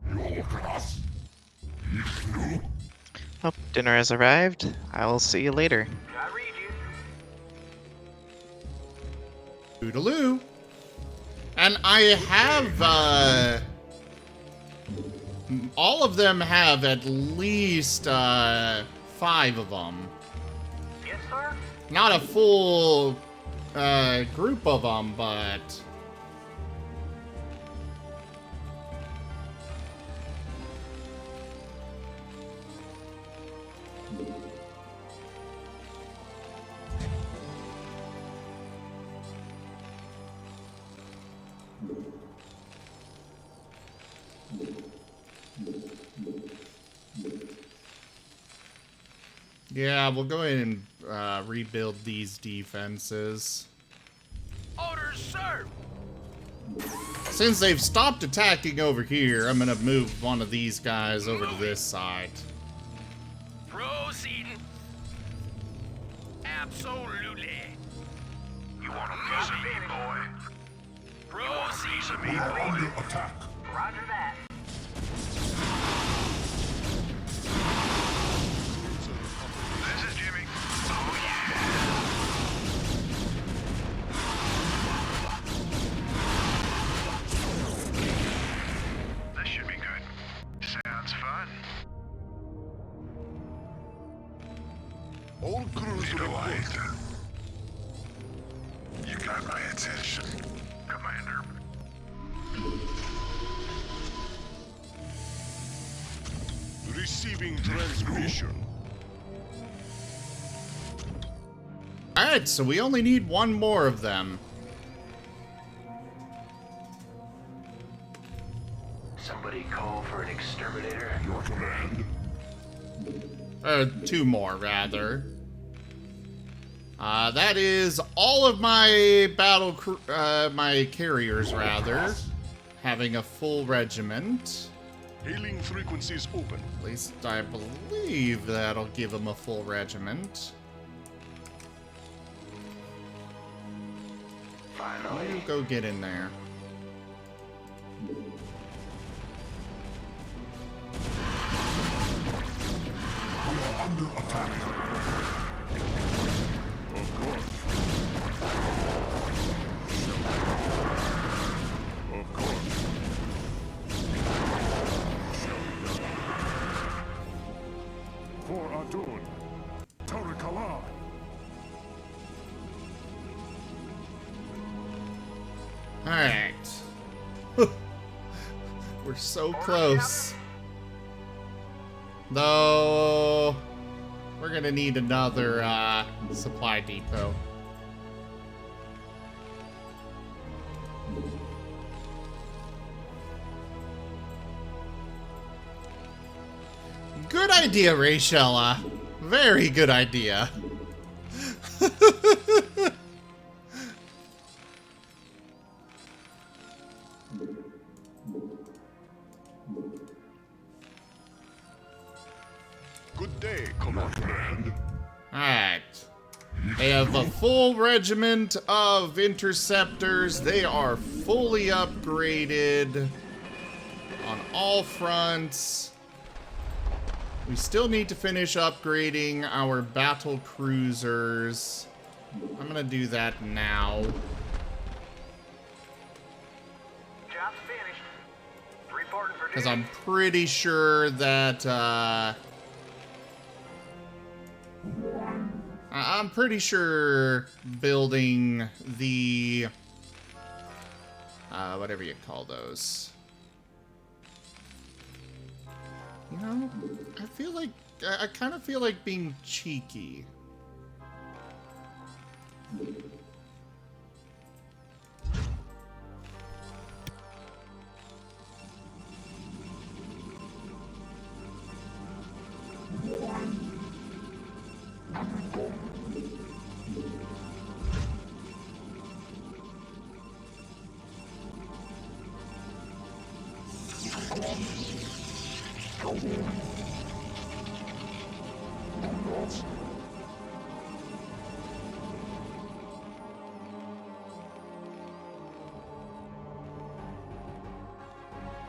You all look at us. Oh, dinner has arrived. I will see you later. I read you. Bootaloo. And I have, all of them have at least, 5 of them. Yes, sir. Not a full, group of them, but... Yeah, we'll go ahead and rebuild these defenses. Orders, sir. Since they've stopped attacking over here, I'm gonna move one of these guys over to this side. Proceeding. Absolutely. You want a piece of me, boy? Proceed. We are under attack. Roger that. This is Jimmy. Oh, yeah. This should be good. Sounds fun. All crews report. You got my attention, Commander. Receiving transmission. Alright, so we only need one more of them. Somebody call for an exterminator? Your command? Two more, rather. That is all of my my carriers, rather, having a full regiment. Hailing frequencies open. At least I believe that'll give them a full regiment. Finally. You go get in there. We are under attack. Of course. Of course. For Adun. Tarikala. Alright. We're so close. Though, we're gonna need another supply depot. Good idea, Rachella. Very good idea. Good day, Command. Alright. They have a full regiment of interceptors. They are fully upgraded on all fronts. We still need to finish upgrading our battle cruisers. I'm gonna do that now. Job's finished. Reporting for Because duty. I'm pretty sure that, I'm pretty sure building the, whatever you call those. You know, I feel like, I kind of feel like being cheeky.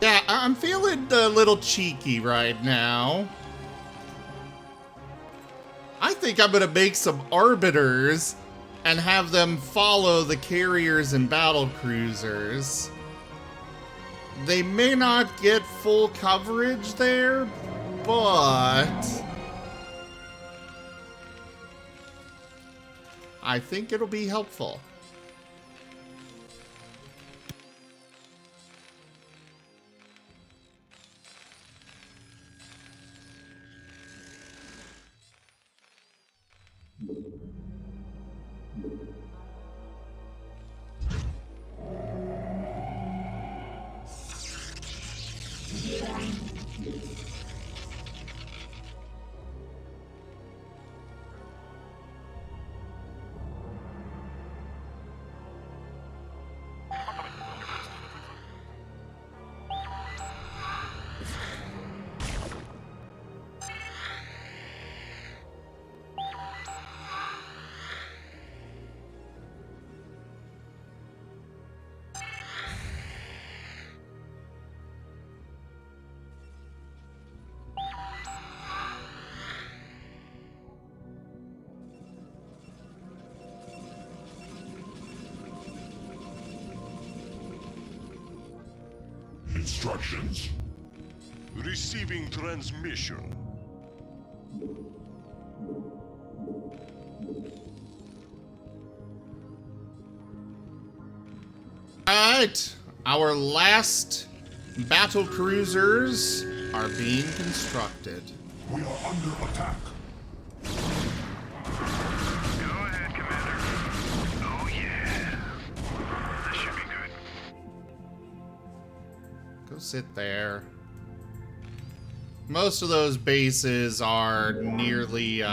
Yeah, I'm feeling a little cheeky right now. I think I'm gonna make some arbiters and have them follow the carriers and battle cruisers. They may not get full coverage there, but I think it'll be helpful. Instructions. Receiving transmission. Alright, our last battle cruisers are being constructed. We are under attack. Go ahead, Commander. Oh, yeah. This should be good. Go sit there. Most of those bases are nearly,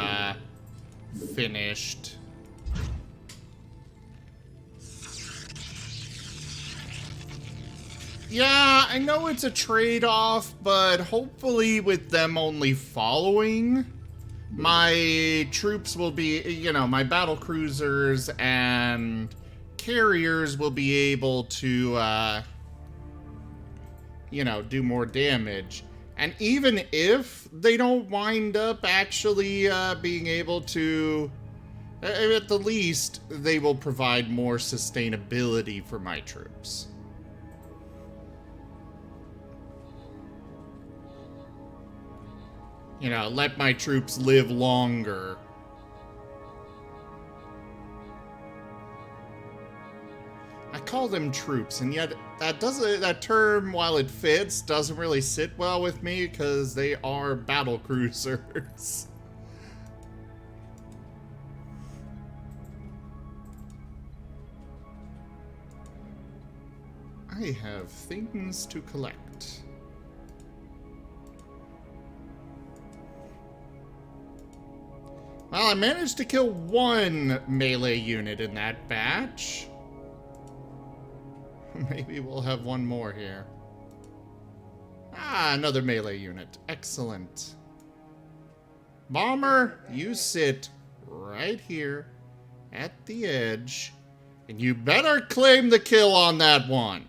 finished. Yeah, I know it's a trade-off, but hopefully with them only following, my troops will be, you know, my battle cruisers and carriers will be able to, you know, do more damage. And even if they don't wind up actually being able to, at the least, they will provide more sustainability for my troops. You know, let my troops live longer. I call them troops, and yet that term, while it fits, doesn't really sit well with me because they are battle cruisers. I have things to collect. Well, I managed to kill one melee unit in that batch. Maybe we'll have one more here. Ah, another melee unit. Excellent. Bomber, you sit right here at the edge, and you better claim the kill on that one.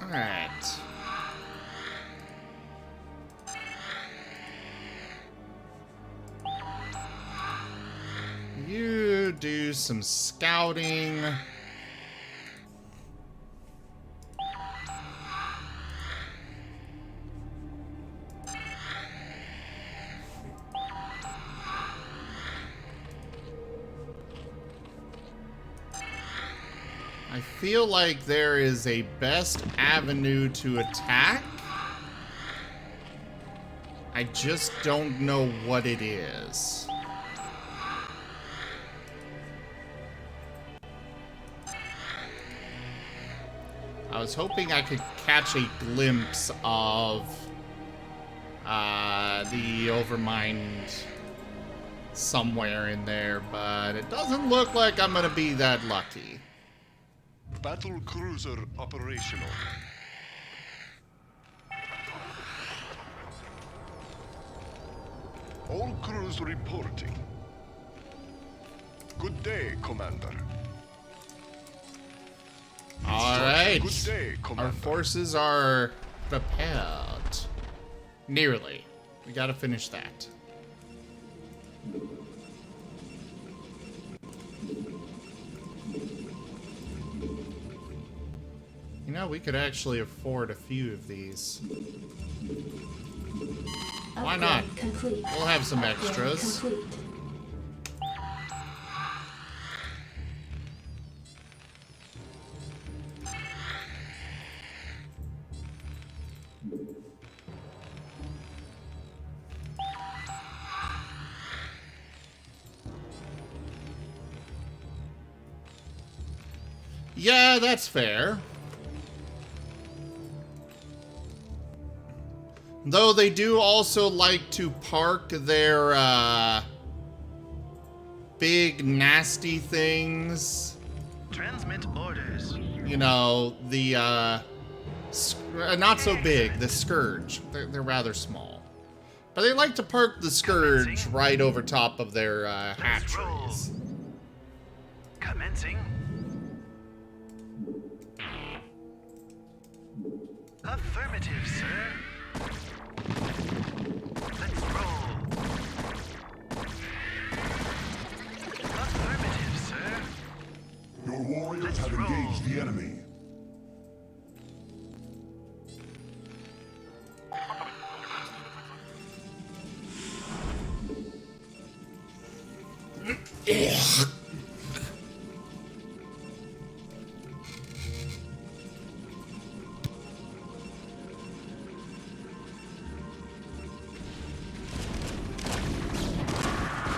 Alright. You do some scouting. I feel like there is a best avenue to attack. I just don't know what it is. I was hoping I could catch a glimpse of the Overmind somewhere in there, but it doesn't look like I'm gonna be that lucky. Battle cruiser operational. All crews reporting. Good day, Commander. Alright. Good day, Commander. Our forces are prepared. Nearly. We gotta finish that. You know, we could actually afford a few of these. Why not? Complete. We'll have some extras. Complete. Yeah, that's fair. Though they do also like to park their big nasty things Transmit orders. you know, the, not so big, the Scourge. They're rather small. But they like to park the Scourge right over top of their, hatcheries. Commencing. Affirmative, sir. Let's roll. Affirmative, sir. Your warriors have engaged the enemy.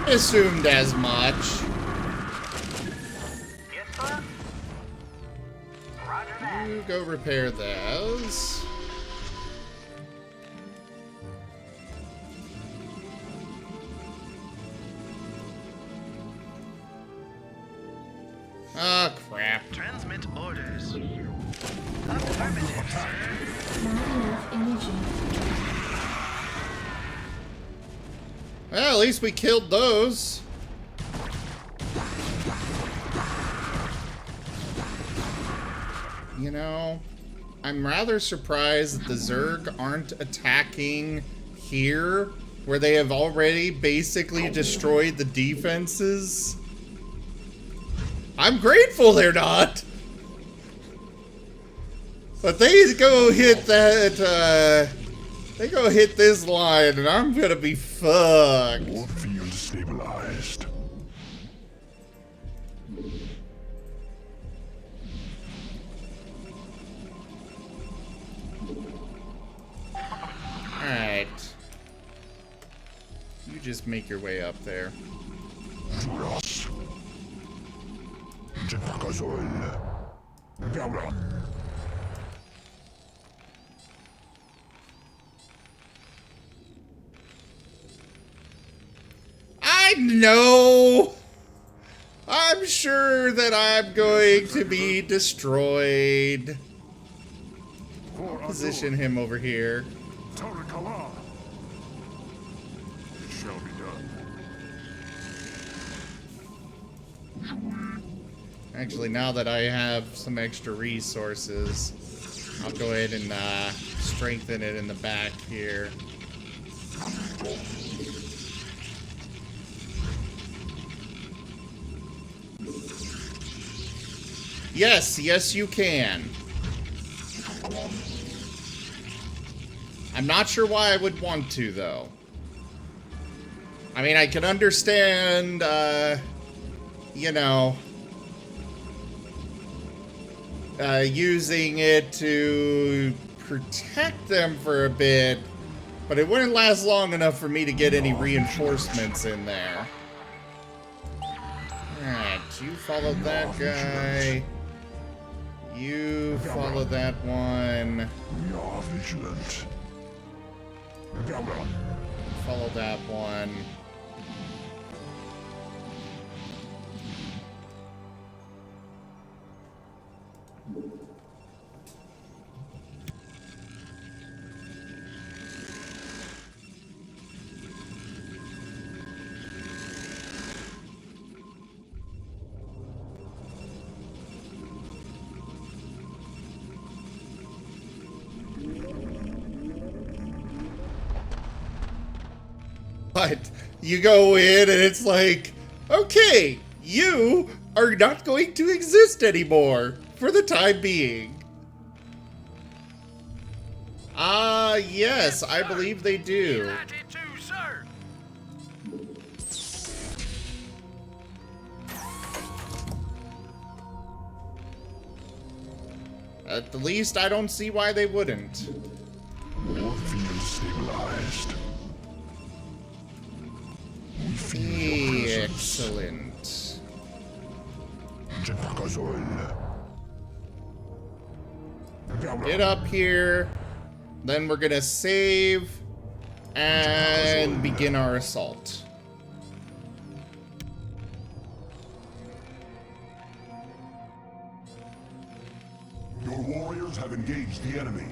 Assumed as much. Yes, sir. Roger that. You go repair those. Oh, crap. Transmit orders. Affirmative, sir. Not enough energy. Well, at least we killed those. You know, I'm rather surprised that the Zerg aren't attacking here, where they have already basically destroyed the defenses. I'm grateful they're not. But they go hit that, they go hit this line, and I'm gonna be fucked. War field stabilized. Alright. You just make your way up there. Juras. Jepakazol. Gabra. I know! I'm sure that I'm going to be destroyed. Position him over here. Tarakala. It shall be done. Actually, now that I have some extra resources, I'll go ahead and strengthen it in the back here. Yes, yes you can. I'm not sure why I would want to, though. I mean, I can understand, you know, using it to protect them for a bit, but it wouldn't last long enough for me to get any reinforcements in there. Alright, you follow that guy. You follow that one. We are vigilant. Follow that one. But you go in and it's like, okay, you are not going to exist anymore for the time being. Ah, yes, I believe they do. At the least, I don't see why they wouldn't. War field stabilized. We feel your presence. Excellent. Jepakazol. Get up here. Then we're gonna save and begin our assault. . engaged the enemy.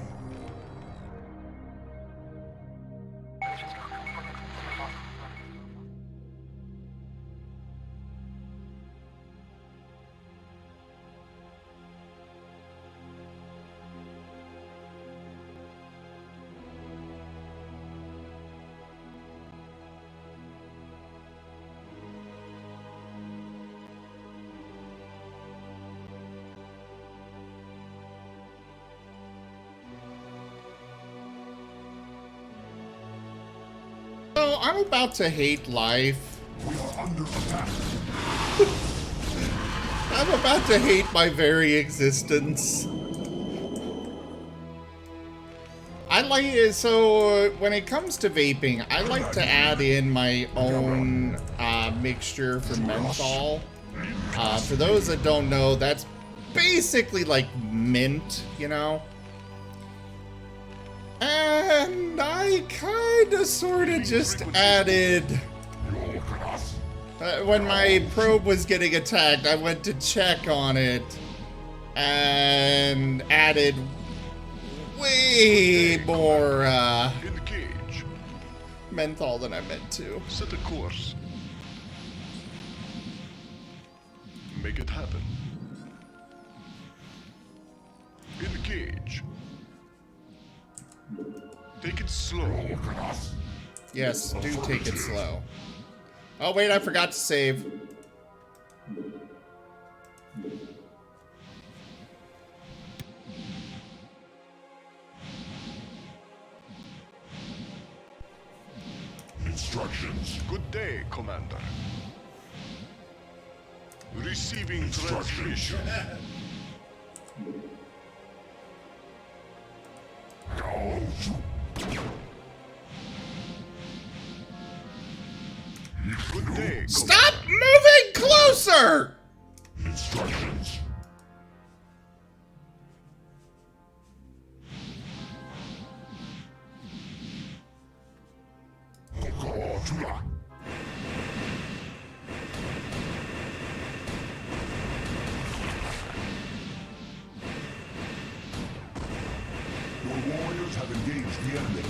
So I'm about to hate life. We are under attack. I'm about to hate my very existence. When it comes to vaping, I like to add in my own mixture for menthol. For those that don't know, that's basically like mint, you know? And I kinda sorta just added... when my probe was getting attacked, I went to check on it and added way more Engage. menthol than I meant to. Set a course. Make it happen. Engage. Take it slow. Yes, do take it slow. Oh wait, I forgot to save. Instructions. Good day, Commander. Receiving transmission. Good day. Stop moving closer! Instructions. Your warriors have engaged the enemy.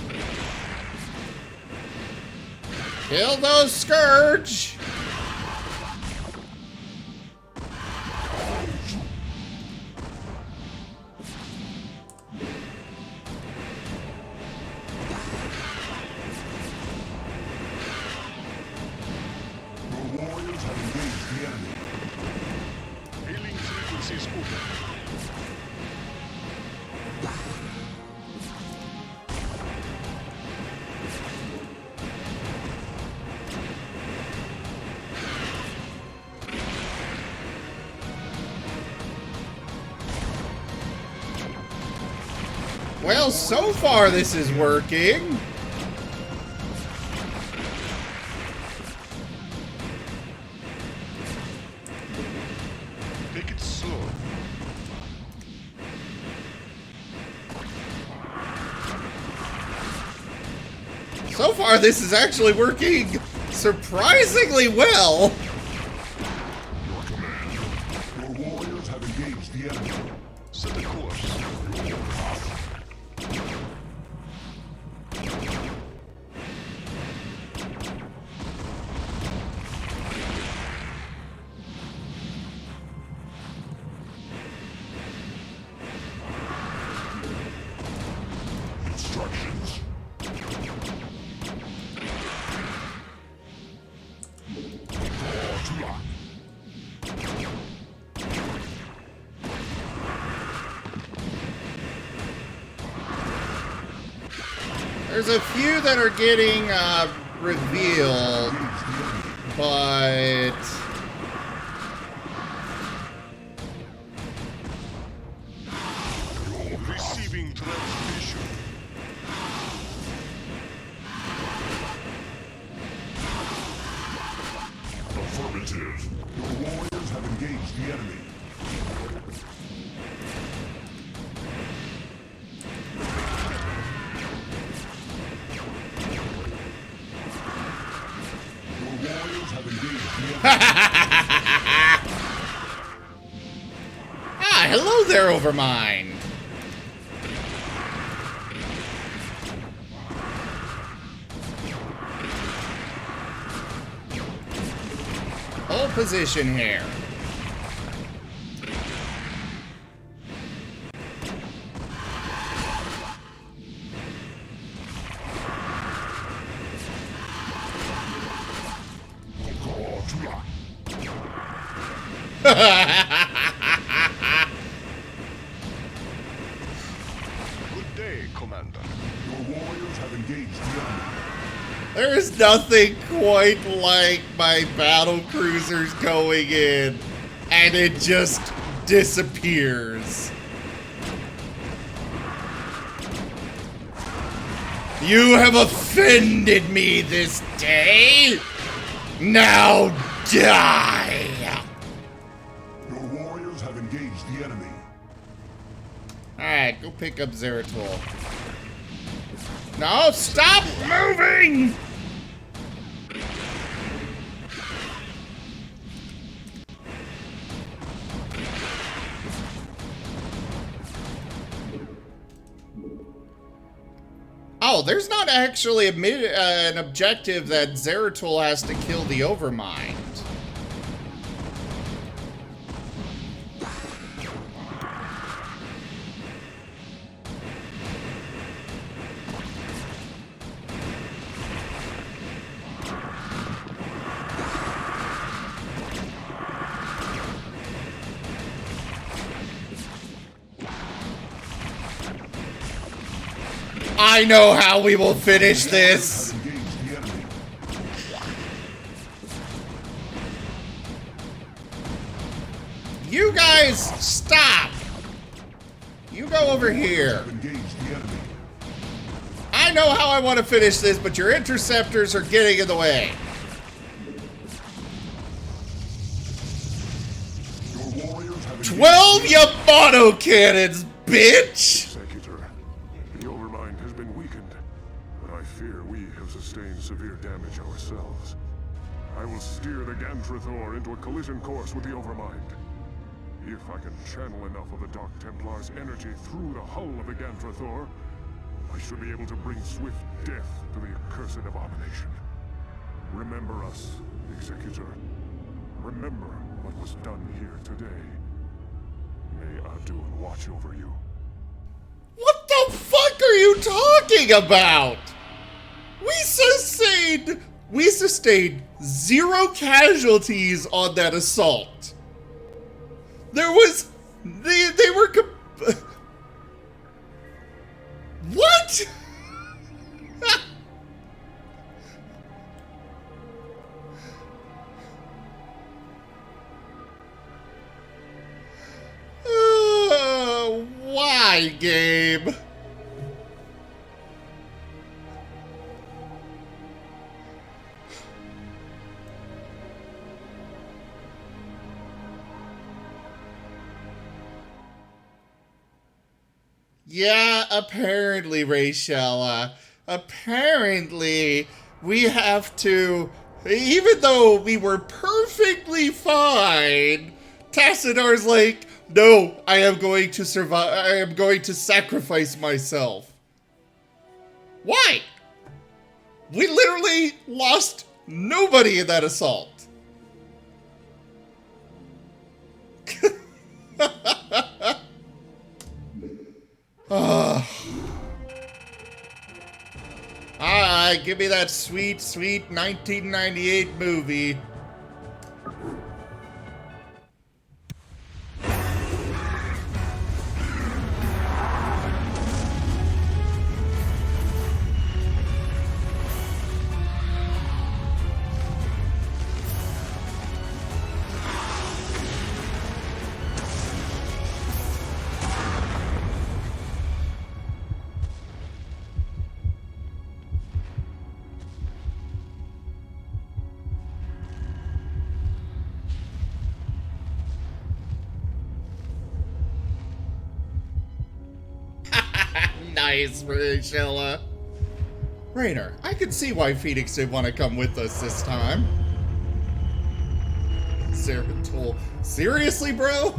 Kill those Scourge! Your warriors have engaged the enemy. Hailing frequencies open. Well, so far this is working. Take it slow. So far this is actually working surprisingly well. Your warriors have engaged the enemy. Set a course. Instructions. There's a few that are getting revealed, but Receiving transmission. Affirmative. Your warriors have engaged the enemy. Your warriors have engaged the enemy. ah, hello there, Overmind. position here. Good day, Commander. Your warriors have engaged the enemy. There is nothing quite like my battle cruisers going in, and it just disappears. You have offended me this day. Now die. Your warriors have engaged the enemy. Alright, go pick up Zeratul. No, stop moving! Oh, there's not actually an objective that Zeratul has to kill the Overmind. I know how we will finish this. You guys, stop. You go over here. I know how I want to finish this, but your interceptors are getting in the way. Your warriors have 12 Yamato cannons, bitch! Executor, the Overmind has been weakened. I fear we have sustained severe damage ourselves. I will steer the Gantrathor into a collision course with the Overmind. If I can channel enough of the Dark Templar's energy through the hull of the Gantrathor, I should be able to bring swift death to the accursed abomination. Remember us, Executor. Remember what was done here today. May Adun watch over you. What the fuck are you talking about? We sustained 0 casualties on that assault. There was, they were, what? Why, game? Yeah, apparently, Rachel. Apparently, we have to, even though we were perfectly fine, Tassadar's like, no, I am going to survive. I am going to sacrifice myself. Why? We literally lost nobody in that assault. Alright, give me that sweet, sweet 1998 movie. Nice, Rachella. Rainer, I can see why Phoenix didn't want to come with us this time. Zeratul. Seriously, bro?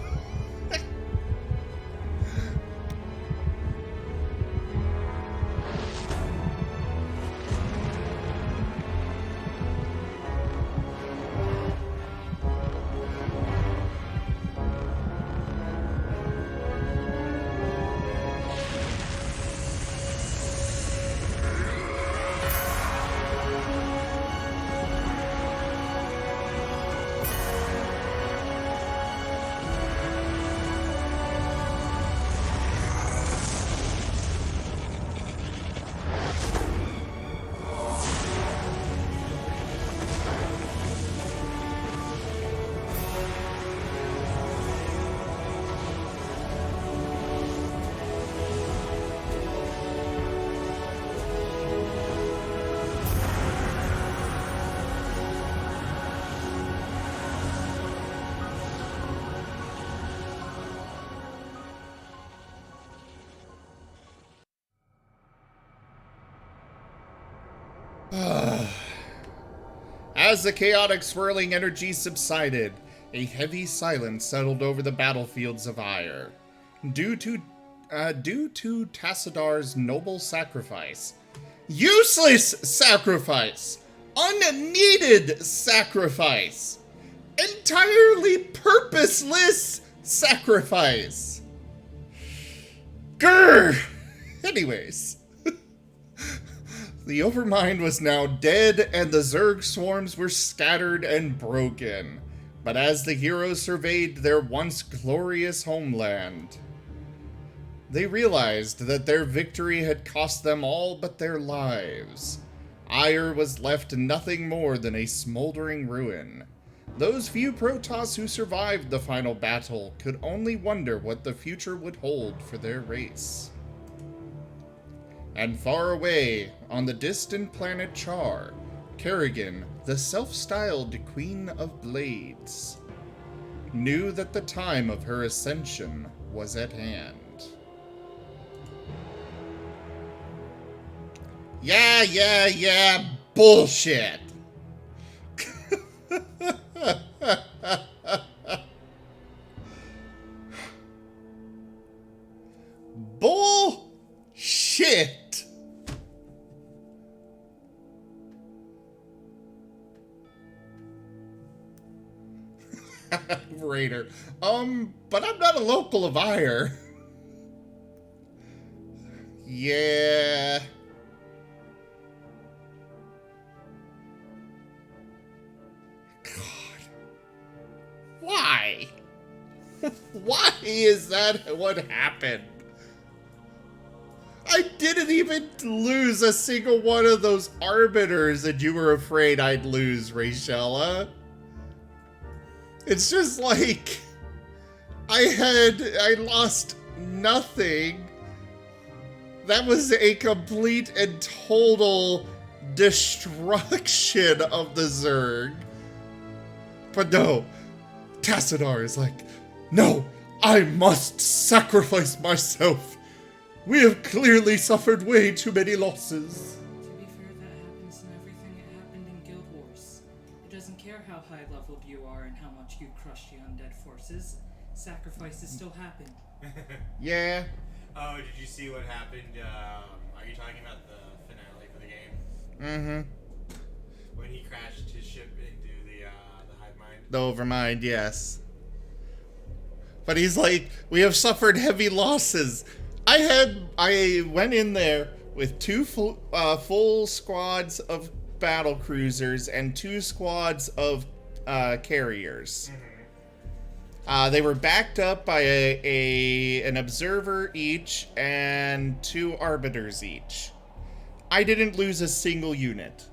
As the chaotic swirling energy subsided, a heavy silence settled over the battlefields of Ire. Due to Tassadar's noble sacrifice. Useless sacrifice! Unneeded sacrifice! Entirely purposeless sacrifice! Grr! Anyways. The Overmind was now dead, and the Zerg swarms were scattered and broken. But as the heroes surveyed their once glorious homeland, they realized that their victory had cost them all but their lives. Ire was left nothing more than a smoldering ruin. Those few Protoss who survived the final battle could only wonder what the future would hold for their race. And far away, on the distant planet Char, Kerrigan, the self-styled Queen of Blades, knew that the time of her ascension was at hand. Yeah, bullshit! Bullshit! Raider. But I'm not a local of Ire. Yeah. God. Why? Why is that what happened? I didn't even lose a single one of those arbiters that you were afraid I'd lose, Rachella. It's just like I lost nothing. That was a complete and total destruction of the Zerg. But no, Tassadar is like, no, I must sacrifice myself. We have clearly suffered way too many losses. To be fair, that happens in everything that happened in Guild Wars. It doesn't care how high-leveled you are and how much you crush the undead forces. Sacrifices still happen. Yeah. Oh, did you see what happened? Are you talking about the finale for the game? Mm-hmm. When he crashed his ship into the hive mind? The Overmind, yes. But he's like, we have suffered heavy losses. I went in there with two full squads of battle cruisers and 2 squads of carriers. They were backed up by an observer each and 2 arbiters each. I didn't lose a single unit.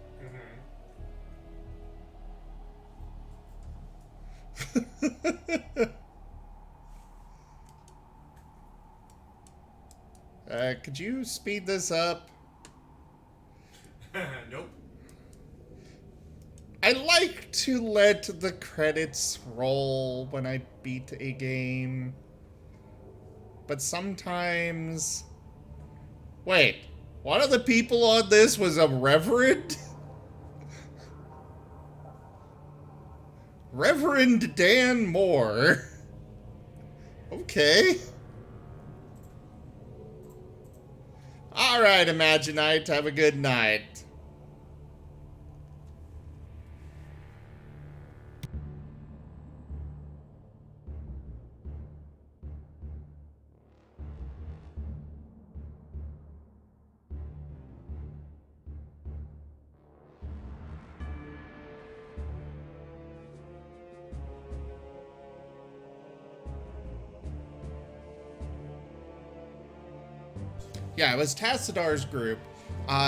Could you speed this up? Nope. I like to let the credits roll when I beat a game. But sometimes... Wait, one of the people on this was a reverend? Reverend Dan Moore. Okay. Alright, Imaginite, have a good night. Yeah, it was Tassadar's group.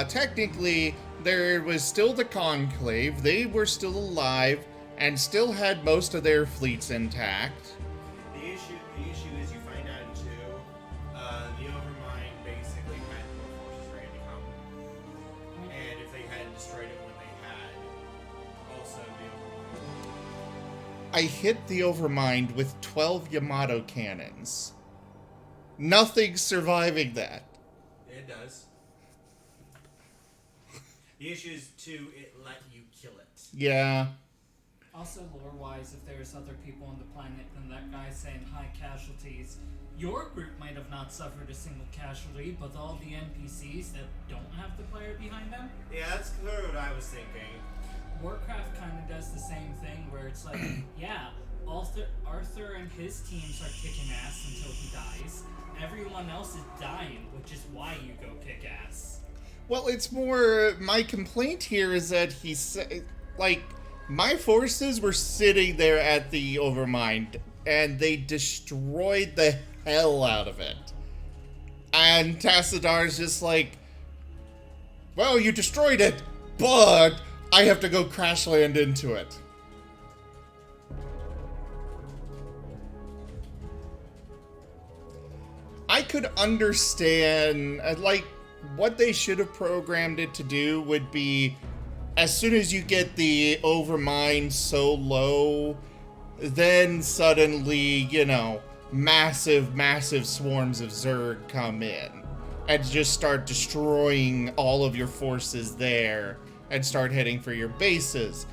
Technically, there was still the Conclave. They were still alive and still had most of their fleets intact. The issue is you find out in 2, the Overmind basically had more forces ready to come. And if they hadn't destroyed it when they had, also the Overmind. I hit the Overmind with 12 Yamato cannons. Nothing surviving that. It does. The issue is to it let you kill it. Yeah. Also, lore-wise, if there's other people on the planet than that guy saying high casualties, your group might have not suffered a single casualty, but all the NPCs that don't have the player behind them? Yeah, that's clearly what I was thinking. Warcraft kind of does the same thing, where it's like, yeah, Arthur and his teams are kicking ass until he dies. Everyone else is dying, which is why you go kick ass. Well, it's more, my complaint here is that my forces were sitting there at the Overmind, and they destroyed the hell out of it. And Tassadar's just like, well, you destroyed it, but I have to go crash land into it. I could understand, what they should have programmed it to do would be, as soon as you get the Overmind so low, then suddenly, massive, massive swarms of Zerg come in and just start destroying all of your forces there and start heading for your bases.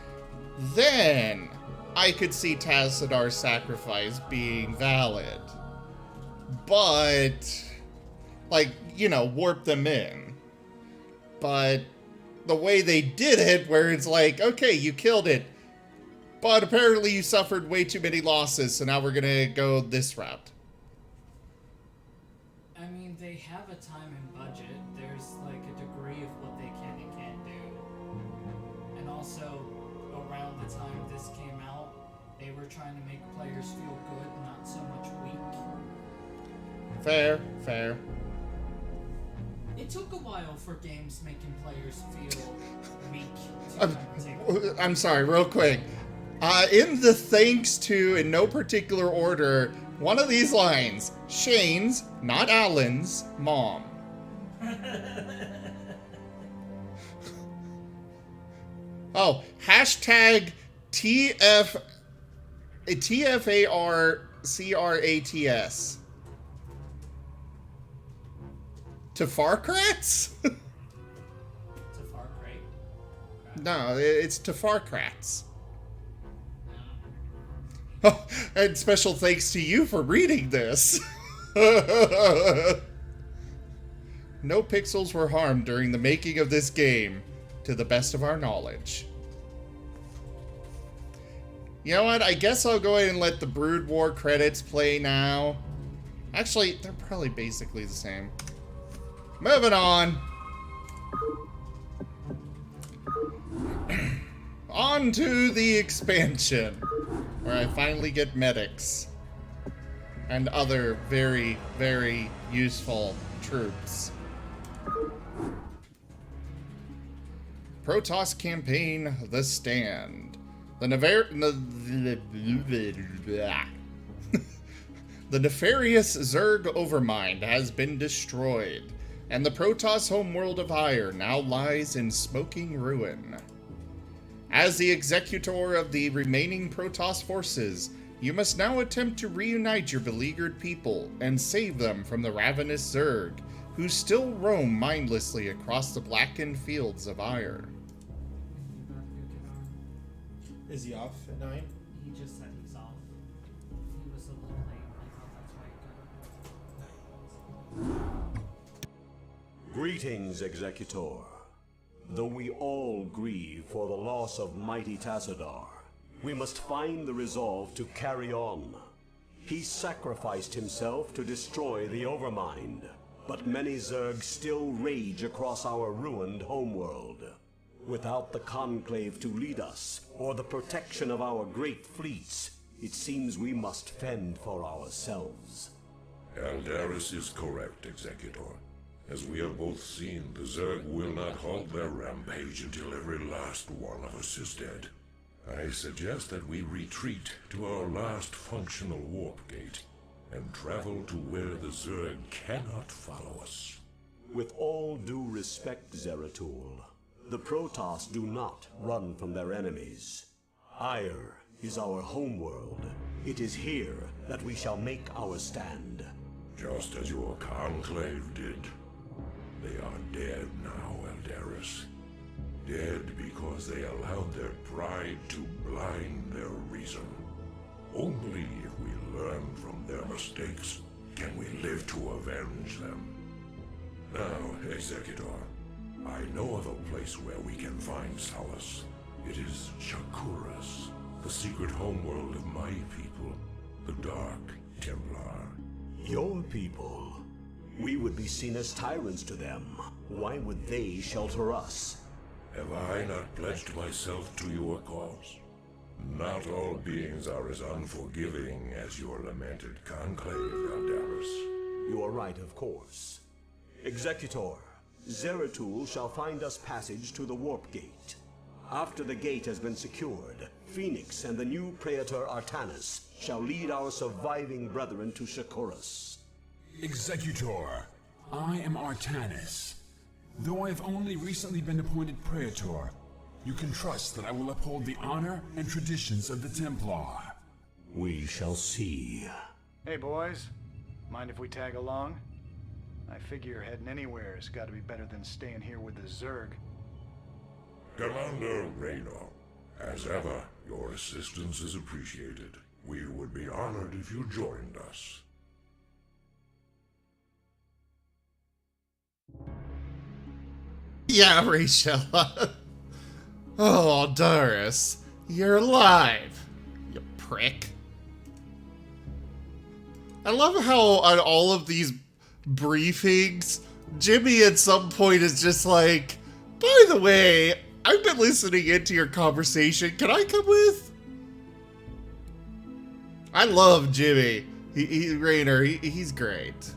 Then I could see Tassadar's sacrifice being valid. But, warp them in. But the way they did it, where it's like, okay, you killed it, but apparently you suffered way too many losses, so now we're gonna go this route. I mean, they have a time and budget. There's, a degree of what they can and can't do. And also, around the time this came out, they were trying to make players feel good, not so much weak. Fair. It took a while for games making players feel weak. I'm sorry, real quick. In the thanks to, in no particular order, one of these lines, Shane's, not Alan's, mom. Oh, hashtag TFARCRATS. Tafarkrats? No, it's Tafarkrats. Oh, and special thanks to you for reading this. No pixels were harmed during the making of this game, to the best of our knowledge. You know what? I guess I'll go ahead and let the Brood War credits play now. Actually, they're probably basically the same. Moving on. On to the expansion, where I finally get medics and other very, very useful troops. Protoss campaign, The Stand. The nefarious Zerg Overmind has been destroyed, and the Protoss homeworld of Higher now lies in smoking ruin. As the executor of the remaining Protoss forces, you must now attempt to reunite your beleaguered people and save them from the ravenous Zerg, who still roam mindlessly across the blackened fields of Ire. Is he off at 9? He just said he's off. He was a little late. I thought that's why he Greetings, Executor. Though we all grieve for the loss of mighty Tassadar, we must find the resolve to carry on. He sacrificed himself to destroy the Overmind, but many Zerg still rage across our ruined homeworld. Without the Conclave to lead us, or the protection of our great fleets, it seems we must fend for ourselves. Aldaris is correct, Executor. As we have both seen, the Zerg will not halt their rampage until every last one of us is dead. I suggest that we retreat to our last functional warp gate and travel to where the Zerg cannot follow us. With all due respect, Zeratul, the Protoss do not run from their enemies. Ire is our homeworld. It is here that we shall make our stand. Just as your Conclave did. They are dead now, Aldaris. dead because they allowed their pride to blind their reason. Only if we learn from their mistakes can we live to avenge them. Now, Executor, I know of a place where we can find solace. It is Shakuras, the secret homeworld of my people, the Dark Templar. Your people? We would be seen as tyrants to them. Why would they shelter us? Have I not pledged myself to your cause? Not all beings are as unforgiving as your lamented conclave, Yondaris. You are right, of course. Executor, Zeratul shall find us passage to the Warp Gate. After the gate has been secured, Phoenix and the new Praetor Artanis shall lead our surviving brethren to Shakuras. Executor, I am Artanis. Though I have only recently been appointed Praetor, you can trust that I will uphold the honor and traditions of the Templar. We shall see. Hey boys, mind if we tag along? I figure heading anywhere has got to be better than staying here with the Zerg. Commander Reno, as ever, your assistance is appreciated. We would be honored if you joined us. Yeah, Rachel. Oh, Doris, you're alive, you prick. I love how on all of these briefings, Jimmy at some point is just like, by the way, I've been listening into your conversation. Can I come with? I love Jimmy. Rainer, he's great.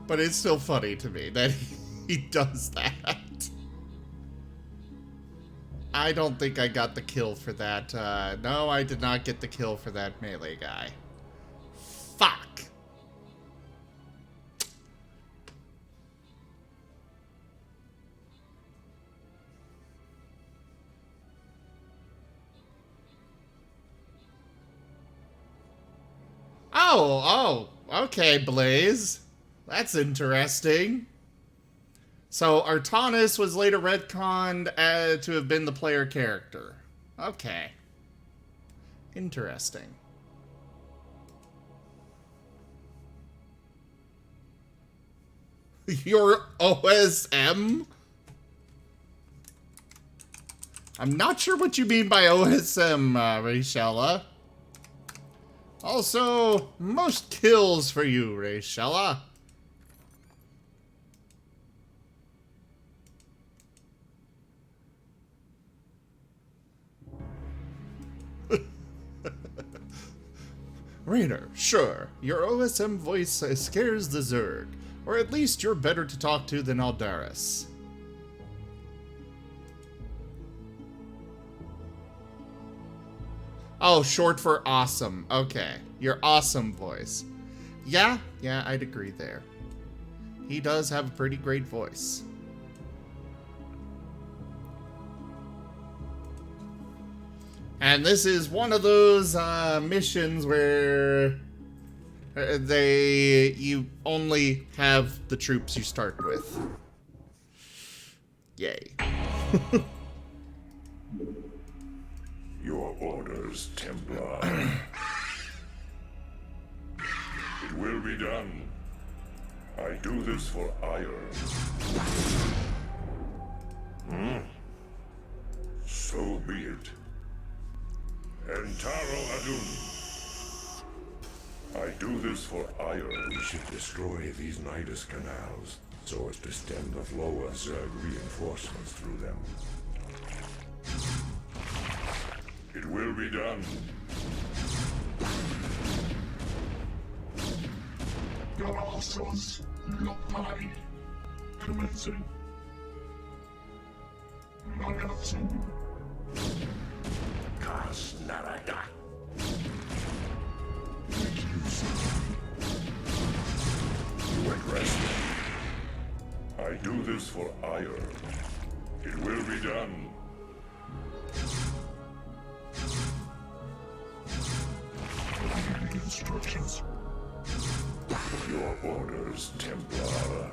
But it's still funny to me that he does that. I don't think I got the kill for that. No, I did not get the kill for that melee guy. Fuck. Oh, okay, Blaze. That's interesting. So, Artanis was later retconned to have been the player character. Okay. Interesting. Your OSM? I'm not sure what you mean by OSM, Rachella. Also, most kills for you, Rachella. Rainer, sure, your OSM voice scares the Zerg, or at least you're better to talk to than Aldaris. Oh, short for awesome. Okay, your awesome voice. Yeah, I'd agree there. He does have a pretty great voice. And this is one of those missions where you only have the troops you start with. Yay. Your orders, Templar. It will be done. I do this for ire. So be it. Entaro Adun. I do this for ire. We should destroy these Nidus canals so as to stem the flow of Zerg reinforcements through them. It will be done. Your answers, Lopai. Commencing. Nagatsu. Kas Narada. You address me. I do this for ire. It will be done. Instructions. Your orders, Templar.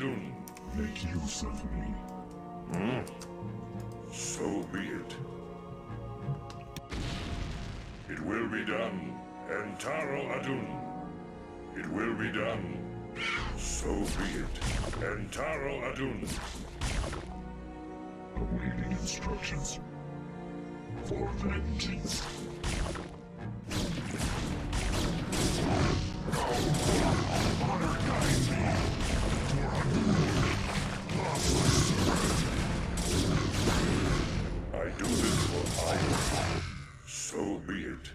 Adun. Make use of me. So be it. It will be done. Entaro Adun. It will be done. So be it. Entaro Adun. Awaiting instructions. For vengeance. Honor guide me. For I do this for hire. So be it.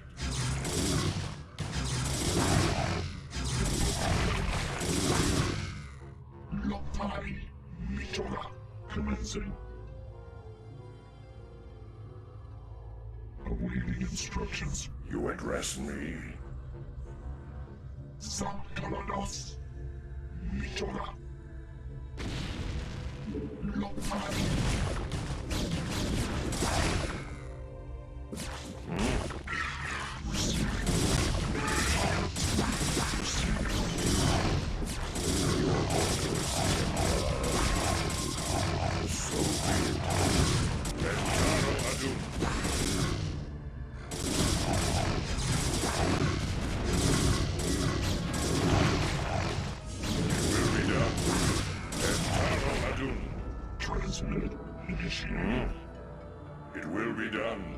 Lopai. Mitora. Commencing. Awaiting instructions. You address me. Sableroo. Mitora. Lopai. Transmit. Initiate. It will be done.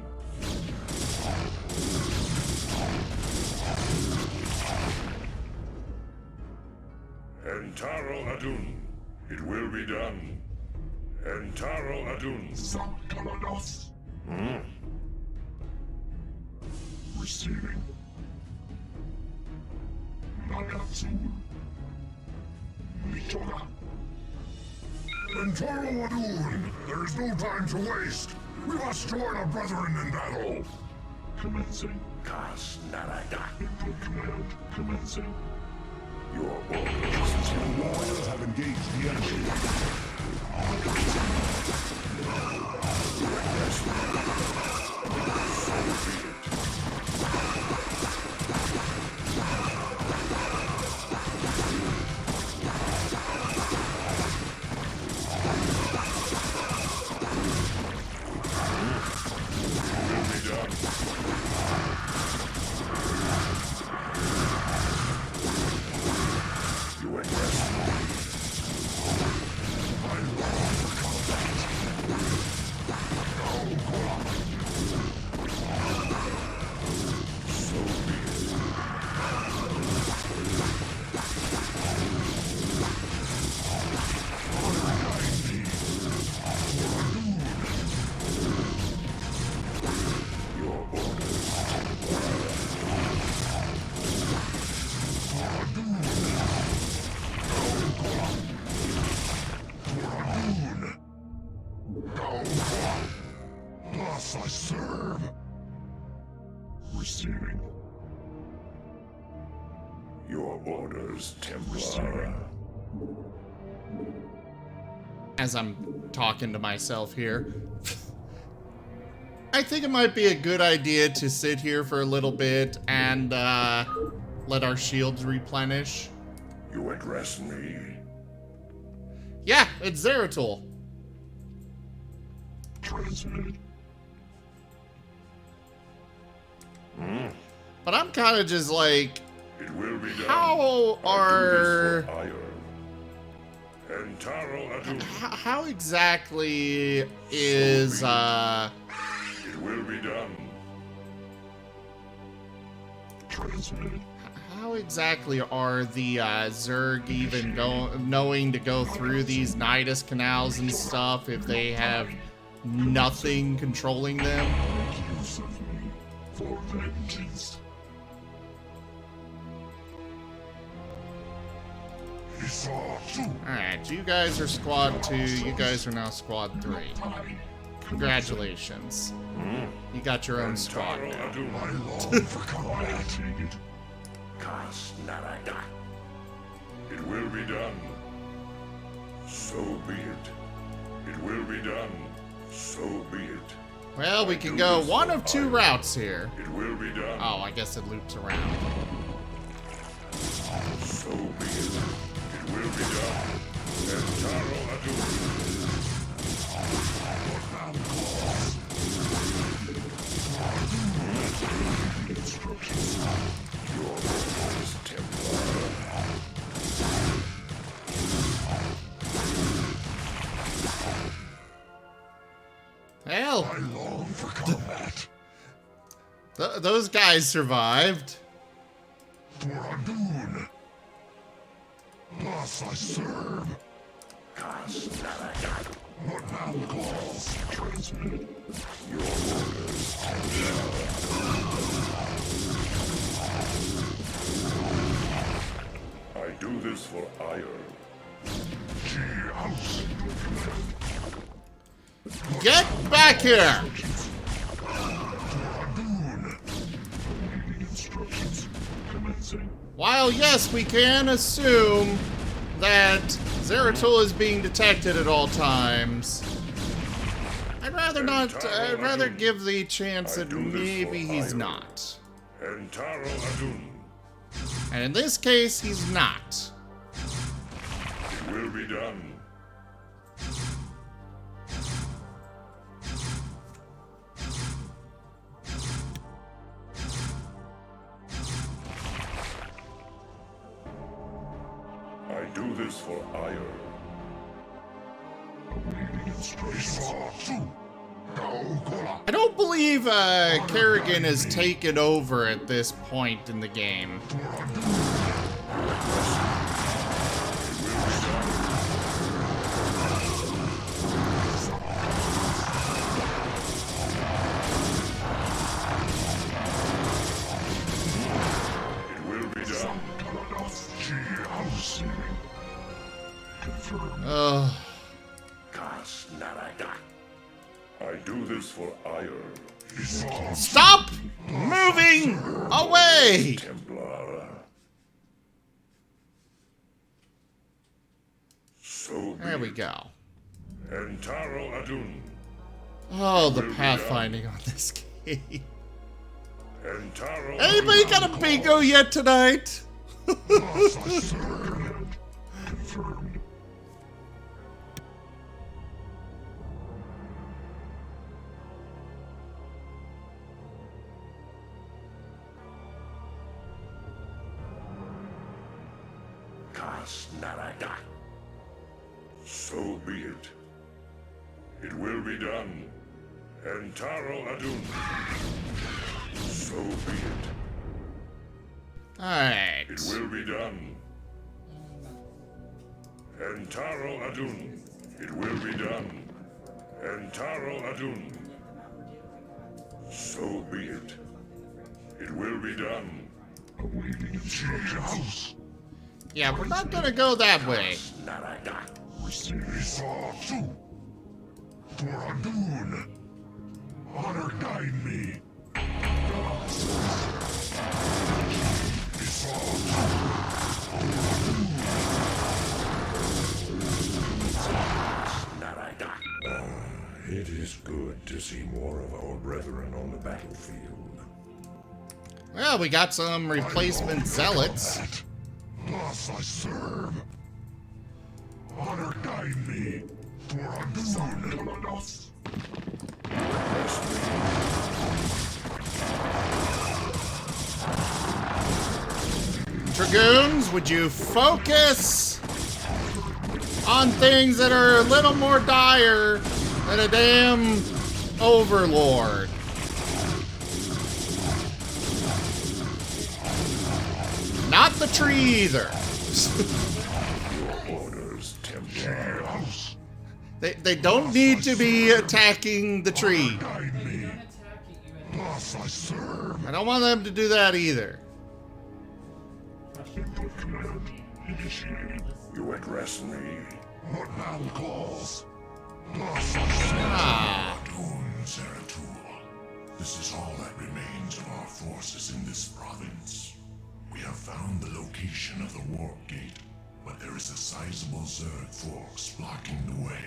Entaro Adun. It will be done. Entaro Adun. Sableroo. Receiving. Nagatsu. Mitora. Entaro Adun! There is no time to waste! We must join our brethren in battle! Commencing. Kas Narada. Input command. Commencing. Your orders. Your warriors have engaged the enemy. Thus I serve. Receiving. Your orders, Templar. As I'm talking to myself here, I think it might be a good idea to sit here for a little bit and let our shields replenish. You address me. Yeah, it's Zeratul. Transmitted. But I'm kind of just like, It will be done. how are... How exactly is, It will be done. Transmitted. How exactly are the Zerg even knowing to go through these Nidus canals and stuff if they have nothing controlling them? Make use of me for vengeance. Alright, you guys are squad 2, you guys are now squad 3. Congratulations. You got your own squad now. I long for command. Kas Narada. It will be done. So be it. It will be done. So be it. Well, we can go one of two routes here. It will be done. Oh, I guess it loops around. So be it. It will be done. Hell, I long for combat. Those guys survived. For Adun. Thus I serve. What now calls? Transmit. Your orders. I do this for ire. House. Get back here! While yes, we can assume that Zeratul is being detected at all times, I'd rather not. I'd rather give the chance that maybe he's not. And in this case, he's not. It will be done. I do this for ire. I don't believe Kerrigan has taken over at this point in the game. It will be done. I do this for ire. Stop moving away! Templar. So There we go. Entaro Adun. Oh, the pathfinding on this game. Entaro Anybody got a bingo yet tonight? So be it. It will be done. Entaro Adun. So be it. Alright. It will be done. Entaro Adun. It will be done. Entaro Adun. So be it. It will be done. Awaiting instructions. Yeah, we're not gonna go that way. For Adun. Honor guide me. It is good to see more of our brethren on the battlefield. Well, we got some replacement zealots. Thus I serve. Honor guide me. For Adun. Dragoons, would you focus on things that are a little more dire than a damn overlord? Not the tree either. Your orders, Templar. They don't need to be attacking the tree. Thus I serve. I don't want them to do that either. You address me. What now calls? Thus I serve. Adun Zeratul. This is all that remains of our forces in this province. We have found the location of the warp gate, but there is a sizable Zerg force blocking the way.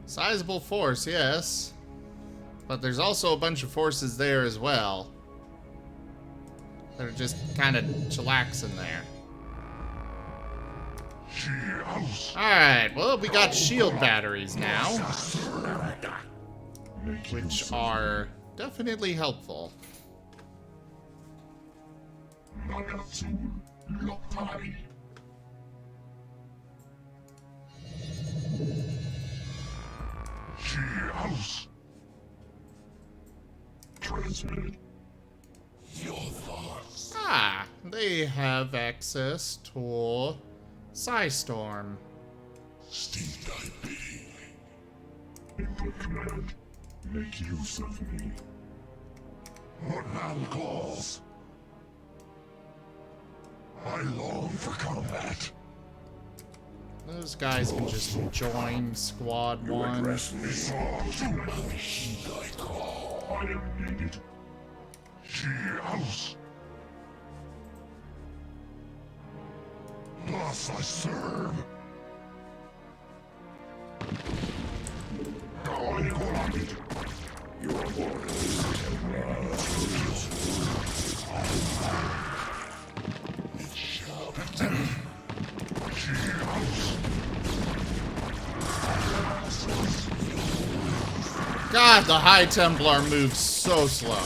Sizable force, yes. But there's also a bunch of forces there as well. They're just kind of chillaxing there. Alright, well, we got shield batteries now, which are definitely helpful. Transmitted. Your thoughts. Ah, they have access to Psystorm. Steed thy bidding. Input command. Make use of me. What man calls? I long for combat. Those guys can just join Squad 1. I heed thy call. I am needed. She house. Thus I serve. Your orders, it shall be done. She house. God, the High Templar moves so slow.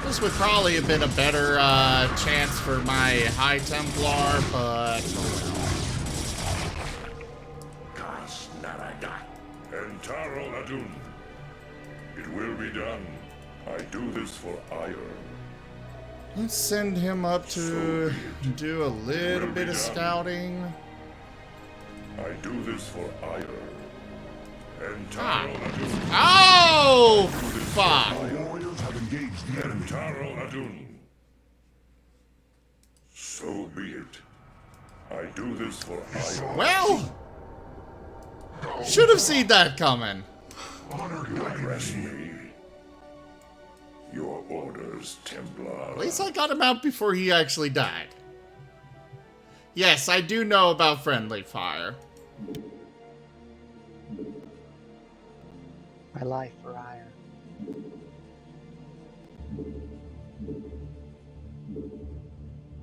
This would probably have been a better chance for my High Templar, but oh well. It will be done. I do this for ire. Let's send him up to do a little bit of scouting. I do this for ire. Oh, fuck! Warriors have engaged the enemy. So be it. I do this for ire. Well, should have seen that coming. You address me. Your orders, Templar. At least I got him out before he actually died. Yes, I do know about friendly fire. My life for ire.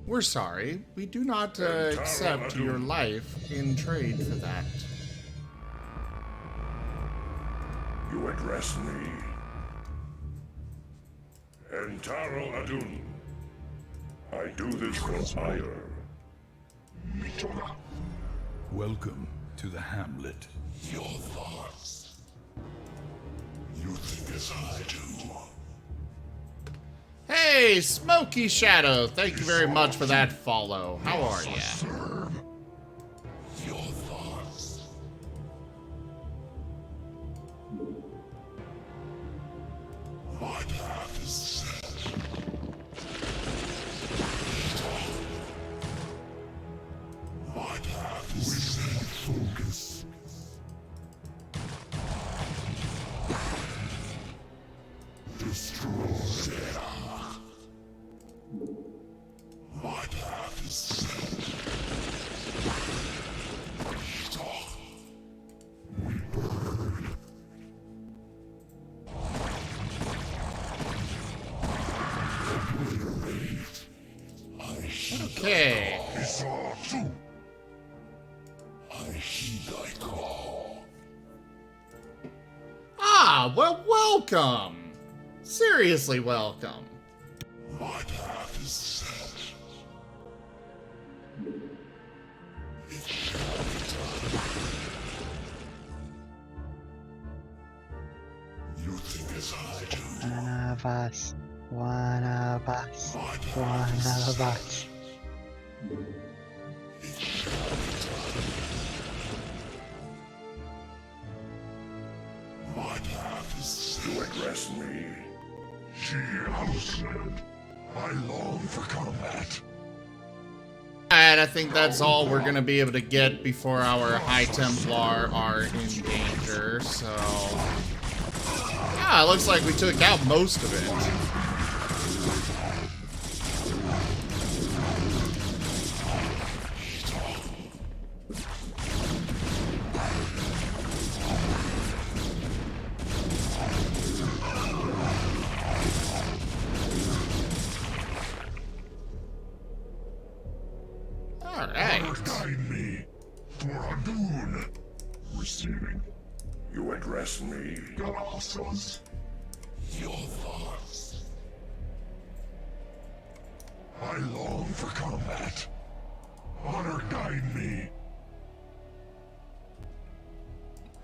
We're sorry. We do not accept your life in trade for that. You address me. Entaro Adun. I do this for ire. Welcome to the hamlet. Your thoughts. You think as I do. Hey, Smoky Shadow. Thank you very much for that follow. How are ya? Your thoughts. My path is set. My path is set. Focus. Destroy. My path is set. We burn. Okay. I heed thy call. Ah, well, welcome. Seriously, welcome. My path is set. It shall be done. You think as I do. One of us. One of us. One of us. It shall be done. My path is set. You address me. She houseland. I long for combat. And I think that's all we're gonna be able to get before our High Templar are in danger, so... Yeah, it looks like we took out most of it. guide me. For Hadun. Receiving. You address me. Galossos. Your thoughts. I long for combat. Honor guide me.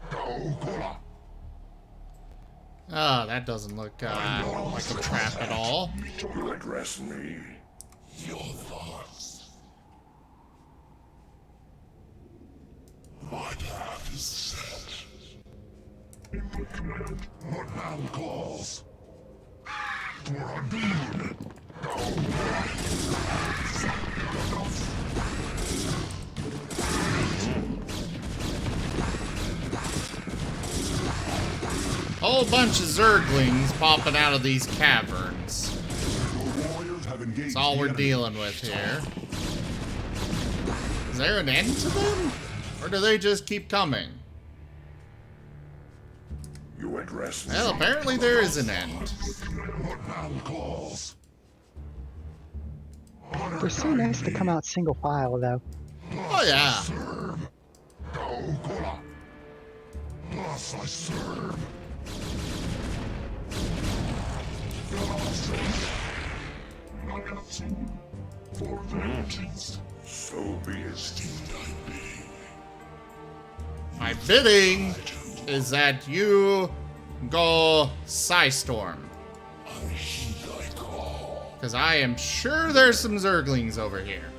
Gaokola. Oh, that doesn't look like a trap at all. You address me. Your thoughts. My path is set. Input command. What now calls? For Hadun. Whole bunch of Zerglings popping out of these caverns. That's all we're dealing with here. Is there an end to them? Or do they just keep coming? You address me. Well, apparently there is an end. They're so nice to come out single file, though. Oh, yeah. Thus I serve. For vengeance. So be it. My bidding is that you go Psystorm. Because I am sure there's some Zerglings over here.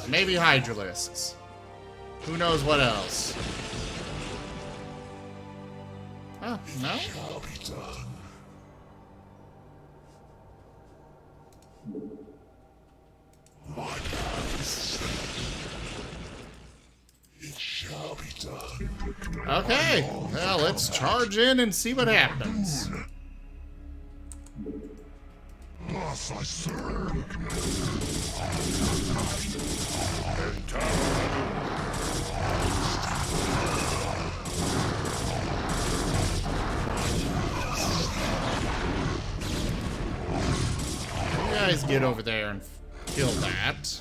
Maybe Hydralisks. Who knows what else? Oh, no? It shall be done. Okay, well, let's charge in and see what happens. Thus I serve. You guys get over there and kill that.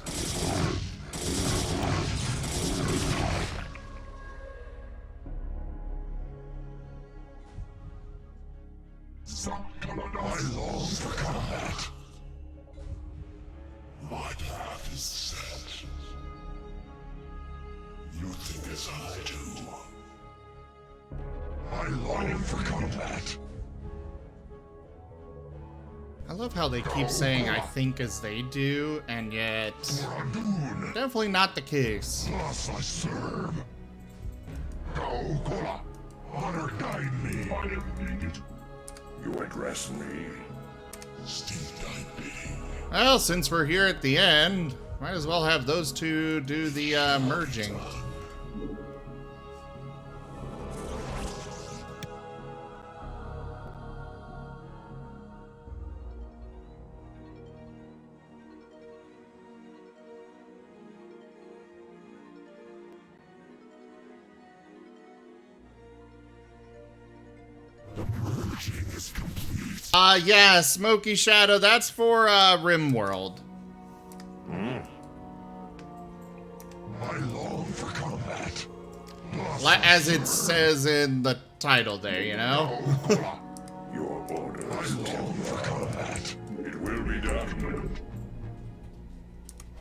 I long for combat. My path is set. You think as I do. I long for combat. I love how they keep saying I think as they do, and yet definitely not the case. Thus I serve. Gaokola, honor guide me. I am needed. You address me. Well, since we're here at the end, might as well have those two do the merging. Yeah, Smoky Shadow, that's for RimWorld. I long for combat. As it says in the title there, you know? Your orders. I long for combat. It will be done.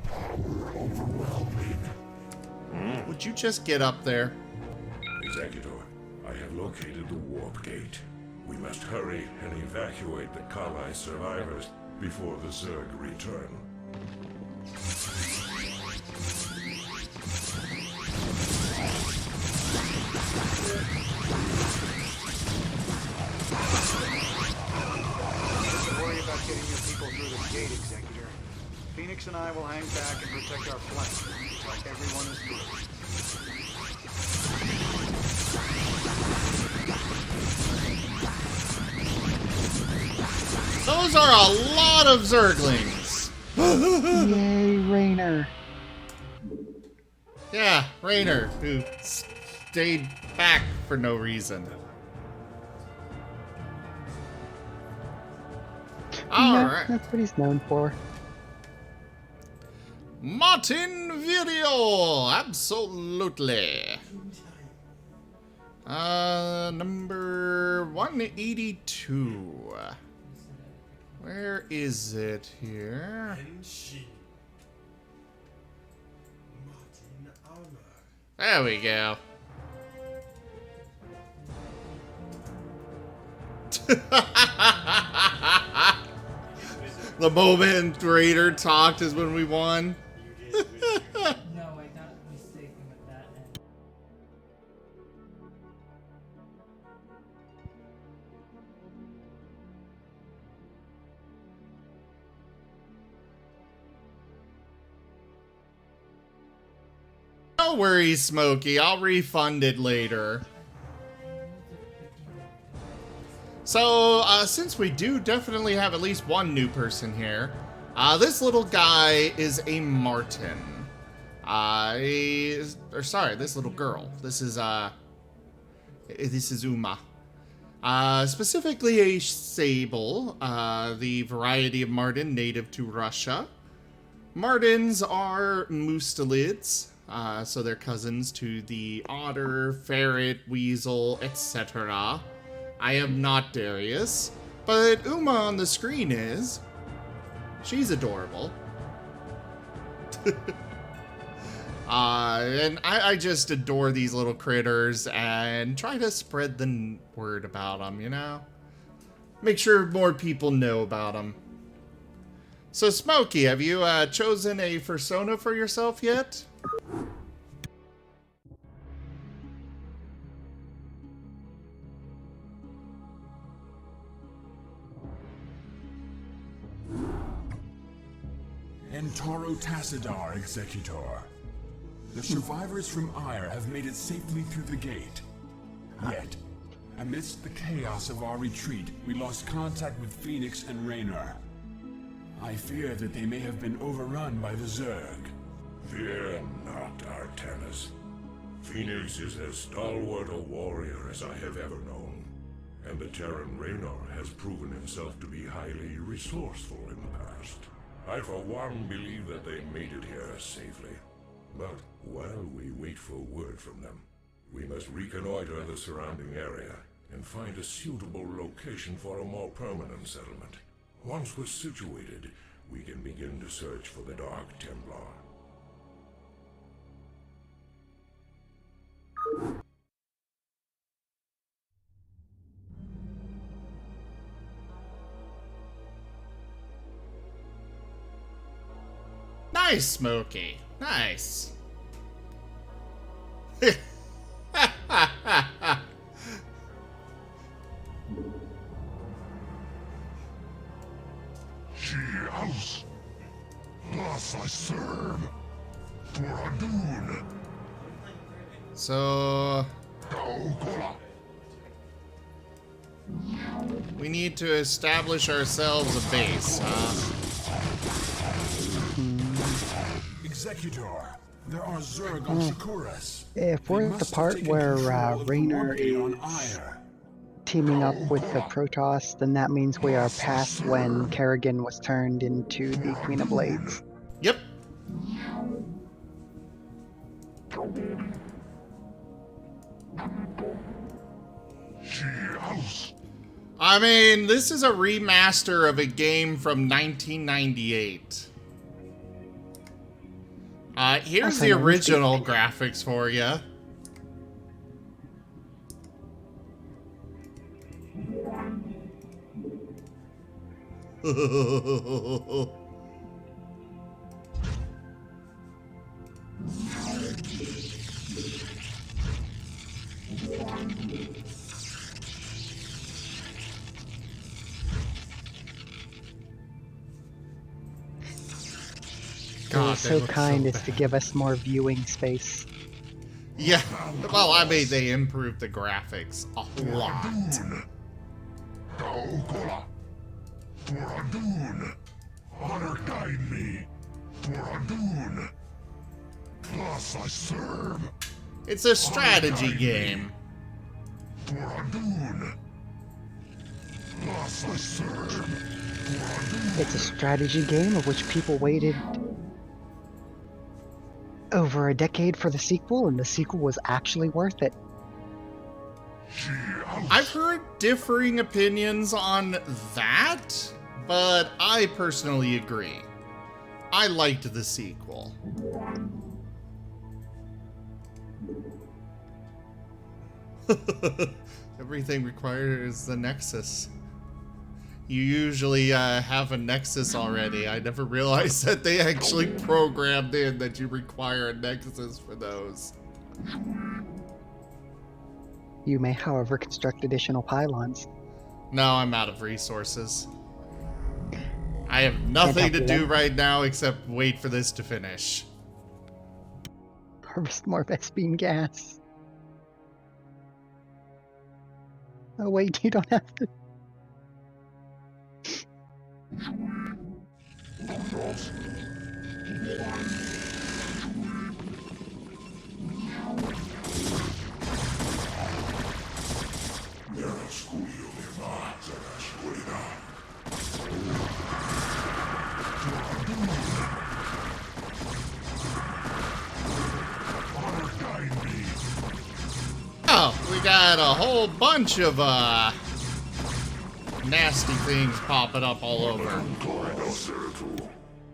Power overwhelming. Would you just get up there? Executor, I have located the warp gate. We must hurry and evacuate the Kali survivors before the Zerg return. Don't worry about getting your people through this gate, Executor. Phoenix and I will hang back and protect our flank until everyone is through. Those are a lot of Zerglings! Yay, Raynor. Yeah, Raynor, who stayed back for no reason. Yeah, Alright. that's what he's known for. Marten video! Absolutely. Number 182. Where is it here? There we go. The moment Raider talked is when we won. No, I got mistaken with that end. Don't worry, Smokey. I'll refund it later. So, since we do definitely have at least one new person here, this little guy is a Marten. Sorry, this little girl. This is Uma. Specifically a sable, the variety of Marten native to Russia. Martens are mustelids, so they're cousins to the otter, ferret, weasel, etc. I am not Darius, but Uma on the screen is. She's adorable. And I just adore these little critters and try to spread the word about them, you know? Make sure more people know about them. So, Smokey, have you chosen a persona for yourself yet? Entoro Tassadar, Executor. The survivors from Ire have made it safely through the gate. Yet, amidst the chaos of our retreat, we lost contact with Phoenix and Raynor. I fear that they may have been overrun by the Zerg. Fear not, Artanis. Phoenix is as stalwart a warrior as I have ever known, and the Terran Raynor has proven himself to be highly resourceful in the past. I for one believe that they made it here safely. But while we wait for word from them, we must reconnoiter the surrounding area and find a suitable location for a more permanent settlement. Once we're situated, we can begin to search for the Dark Templar. Nice, Smokey. Nice. She house. Thus I serve. For Adun. So... we need to establish ourselves a base, huh? Executor, there are Zerg on Shakuras. If we're at the part where Raynor is teaming up with the Protoss, then that means we are past when Kerrigan was turned into the Queen of Blades. Yep. I mean, this is a remaster of a game from 1998. Here's the original graphics for you. God, so kind as to give us more viewing space. Yeah, well, I mean, they improved the graphics a lot. For Adun. Honor guide me. For Adun. Thus I serve. It's a strategy game. For Adun. Thus I serve. It's a strategy game of which people waited over a decade for the sequel, and the sequel was actually worth it. I've heard differing opinions on that, but I personally agree. I liked the sequel. Everything required is the Nexus. You usually have a Nexus already. I never realized that they actually programmed in that you require a Nexus for those. You may, however, construct additional pylons. No, I'm out of resources. I have nothing to do right now except wait for this to finish. Harvest more Vespine gas. Oh wait, you don't have to. Oh, we got a whole bunch of nasty things popping up all over.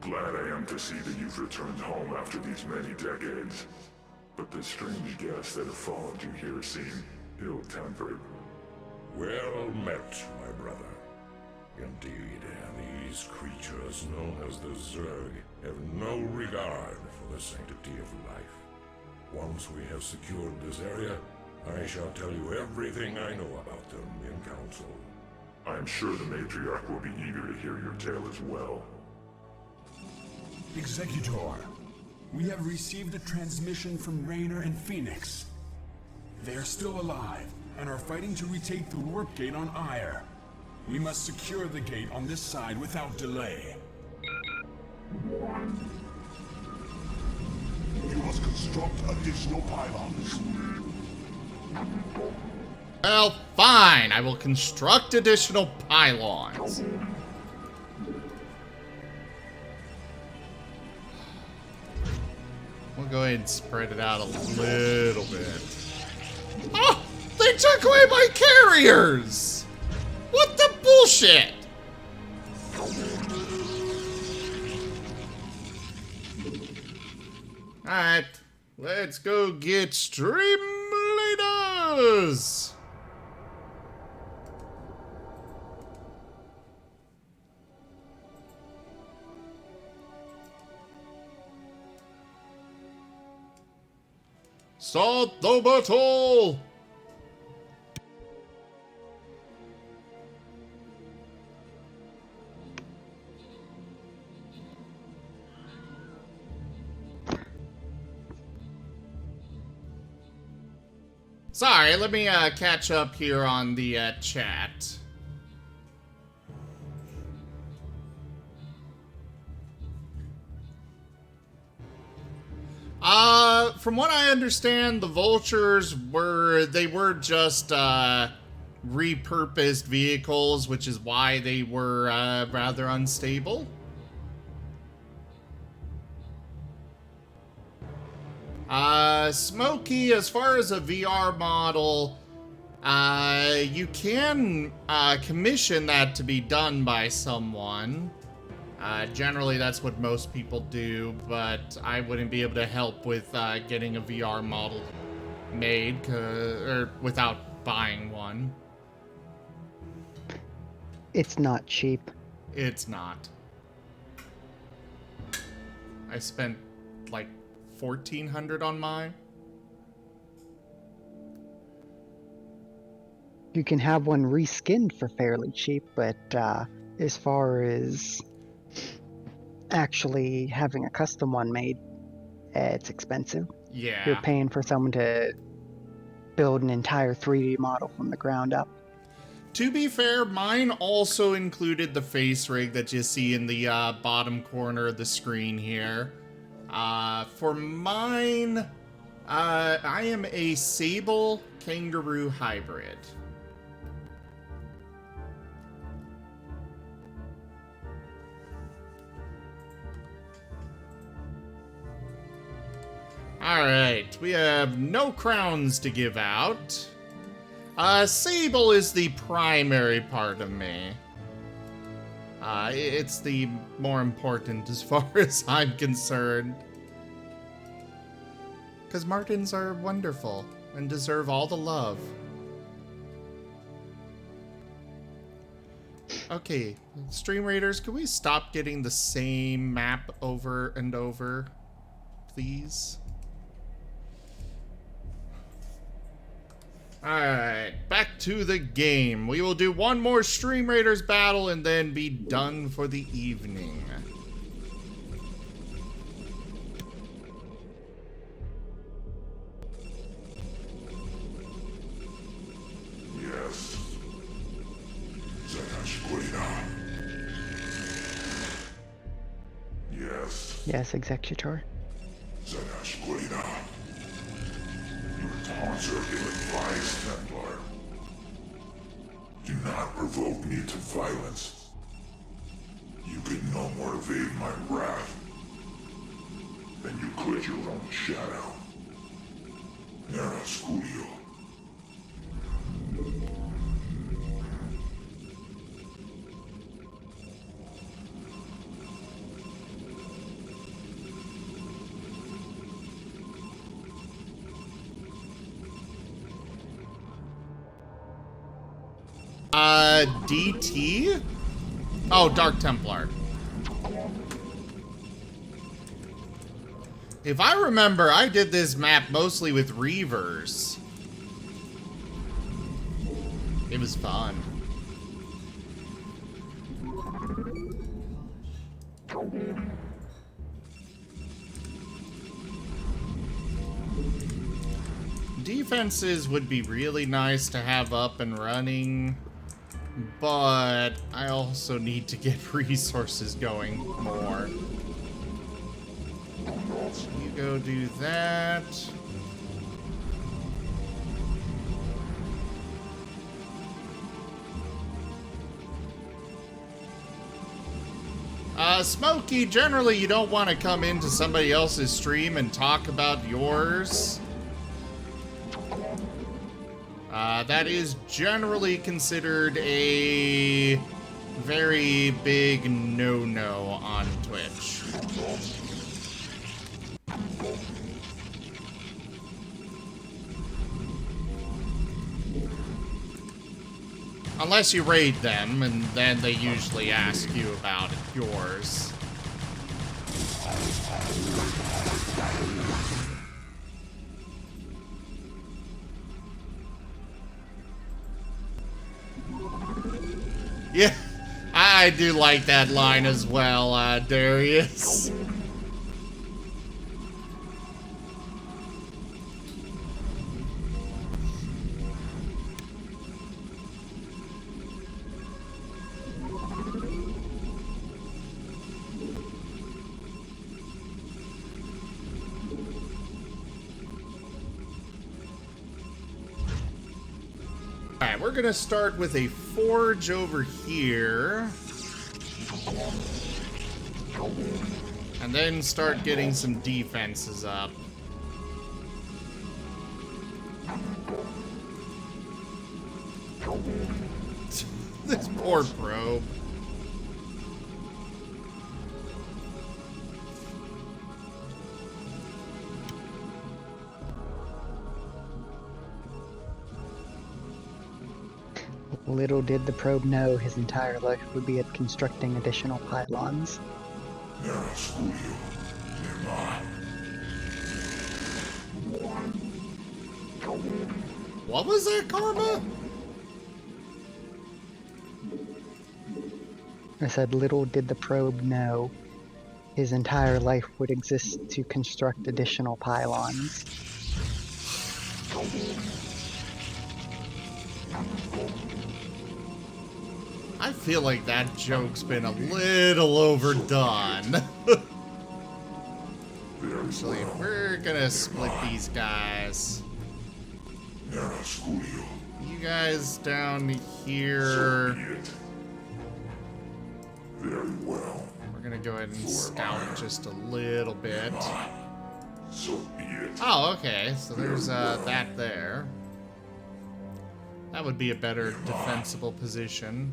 Glad I am to see that you've returned home after these many decades. But the strange guests that have followed you here seem ill-tempered. Well met, my brother. Indeed, these creatures known as the Zerg have no regard for the sanctity of life. Once we have secured this area, I shall tell you everything I know about them in council. I'm sure the matriarch will be eager to hear your tale as well. Executor, we have received a transmission from Raynor and Phoenix. They are still alive and are fighting to retake the warp gate on Ire. We must secure the gate on this side without delay. You must construct additional pylons. Well, fine. I will construct additional pylons. We'll go ahead and spread it out a little bit. Oh! They took away my carriers! What the bullshit? Alright, let's go get stream leaders! Start the battle! Sorry, let me catch up here on the chat. From what I understand, the vultures were just repurposed vehicles, which is why they were rather unstable. Smokey, as far as a VR model, you can commission that to be done by someone. Generally, that's what most people do, but I wouldn't be able to help with getting a VR model made or without buying one. It's not cheap. It's not. I spent like $1,400 on mine. You can have one reskinned for fairly cheap, but as far as actually having a custom one made, it's expensive. Yeah. You're paying for someone to build an entire 3D model from the ground up. To be fair, mine also included the face rig that you see in the bottom corner of the screen here. For mine, I am a sable kangaroo hybrid. Alright, we have no crowns to give out. Sable is the primary part of me. It's the more important as far as I'm concerned. Because Martens are wonderful and deserve all the love. Okay, Stream Raiders, can we stop getting the same map over and over, please? Alright, back to the game. We will do one more Stream Raiders battle and then be done for the evening. Yes. Yes. Yes, Executor. Taunts are ill-advised, Templar. Do not provoke me to violence. You can no more evade my wrath than you could your own shadow. Nera Scudio. DT? Oh, Dark Templar. If I remember, I did this map mostly with Reavers. It was fun. Defenses would be really nice to have up and running, but I also need to get resources going more. So you go do that. Smokey, generally you don't want to come into somebody else's stream and talk about yours. That is generally considered a very big no-no on Twitch. Unless you raid them, and then they usually ask you about yours. Yeah, I do like that line as well, Darius. Alright, we're gonna start with a forge over here. And then start getting some defenses up. This poor probe. Little did the probe know his entire life would be at constructing additional pylons. What was that, Karma? I said, little did the probe know his entire life would exist to construct additional pylons. I feel like that joke's been a little overdone. Actually, we're gonna split these guys. You guys down here. Very well. We're gonna go ahead and scout just a little bit. So be it. Oh, okay. So there's that there. That would be a better defensible position.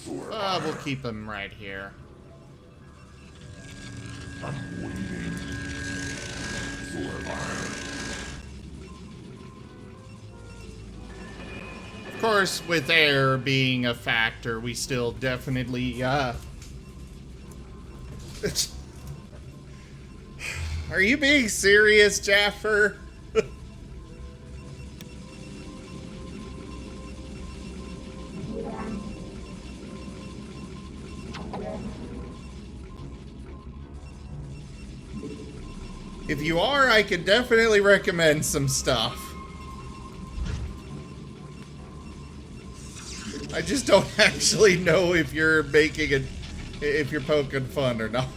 We'll keep him right here. I'm waiting for iron. Of course, with air being a factor, we still definitely, Are you being serious, Jaffer? If you are, I could definitely recommend some stuff. I just don't actually know if you're making it, if you're poking fun or not.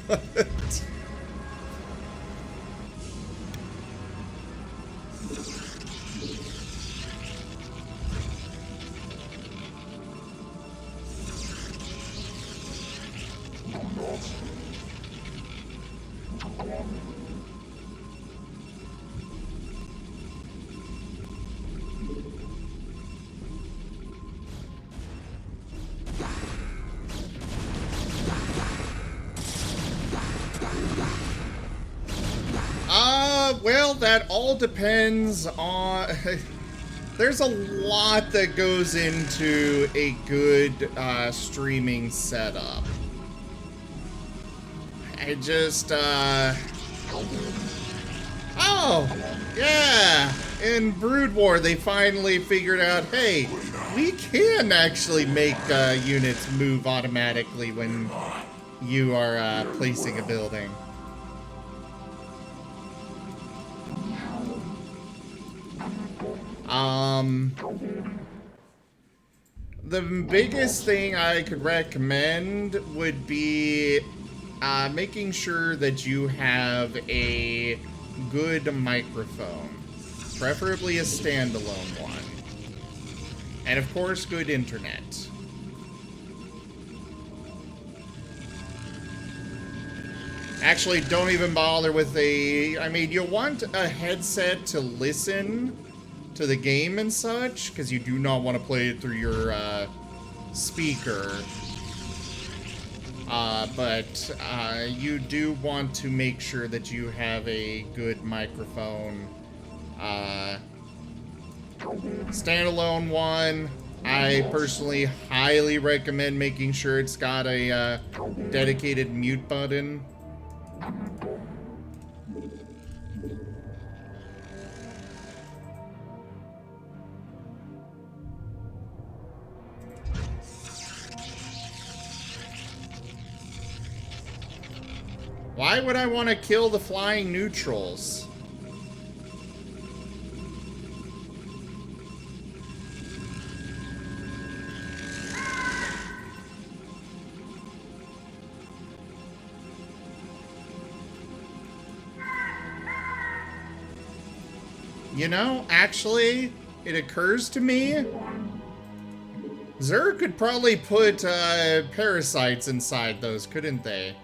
Well, that all depends on... There's a lot that goes into a good streaming setup. I just, Oh! Yeah! In Brood War, they finally figured out, hey, we can actually make units move automatically when you are placing a building. The biggest thing I could recommend would be making sure that you have a good microphone, preferably a standalone one, and of course good internet. Actually, don't even bother with I mean, you'll want a headset to listen to the game and such, because you do not want to play it through your speaker. But you do want to make sure that you have a good microphone. Standalone one. I personally highly recommend making sure it's got a dedicated mute button. Why would I want to kill the flying neutrals? You know, actually, it occurs to me, Zerg could probably put parasites inside those, couldn't they?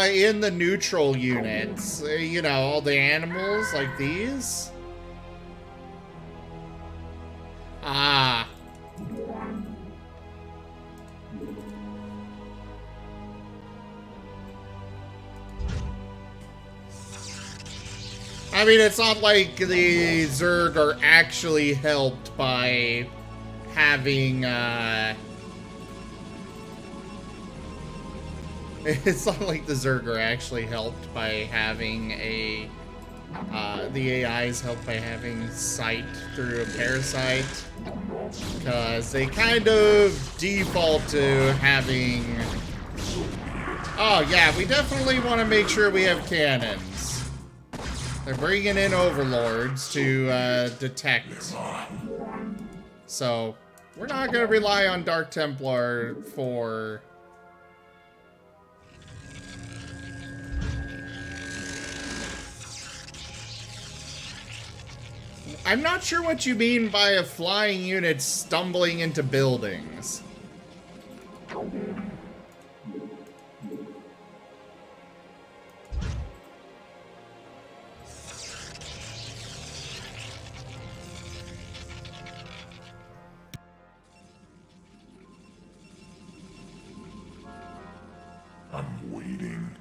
In the neutral units, you know, all the animals like these. Ah. I mean, it's not like the Zerg are actually helped by having, it's not like the Zerg are actually helped by having a, the AI is helped by having sight through a parasite, because they kind of default to having... Oh yeah, we definitely want to make sure we have cannons. They're bringing in overlords to detect. So, we're not going to rely on Dark Templar for... I'm not sure what you mean by a flying unit stumbling into buildings. I'm waiting.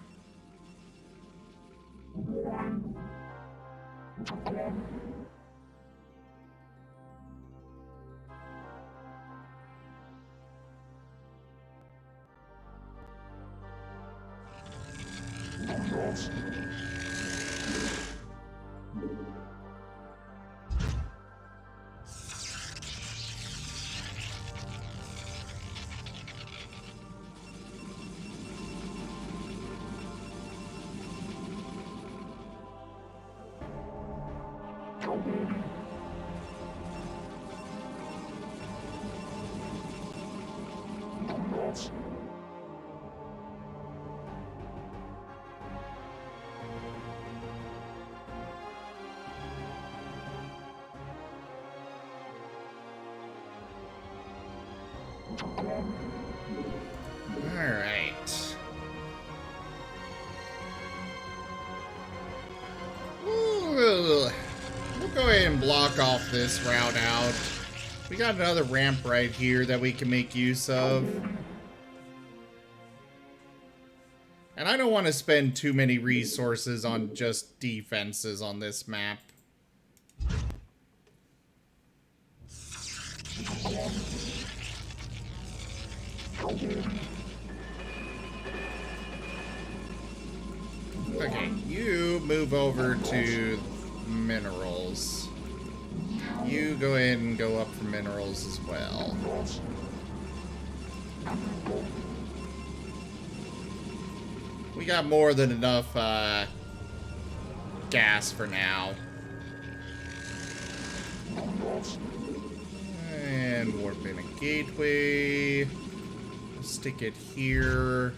Alright. We'll go ahead and block off this route out. We got another ramp right here that we can make use of. And I don't want to spend too many resources on just defenses on this map. Okay, you move over to minerals. You go ahead and go up for minerals as well. We got more than enough gas for now. And warp in a gateway. Stick it here.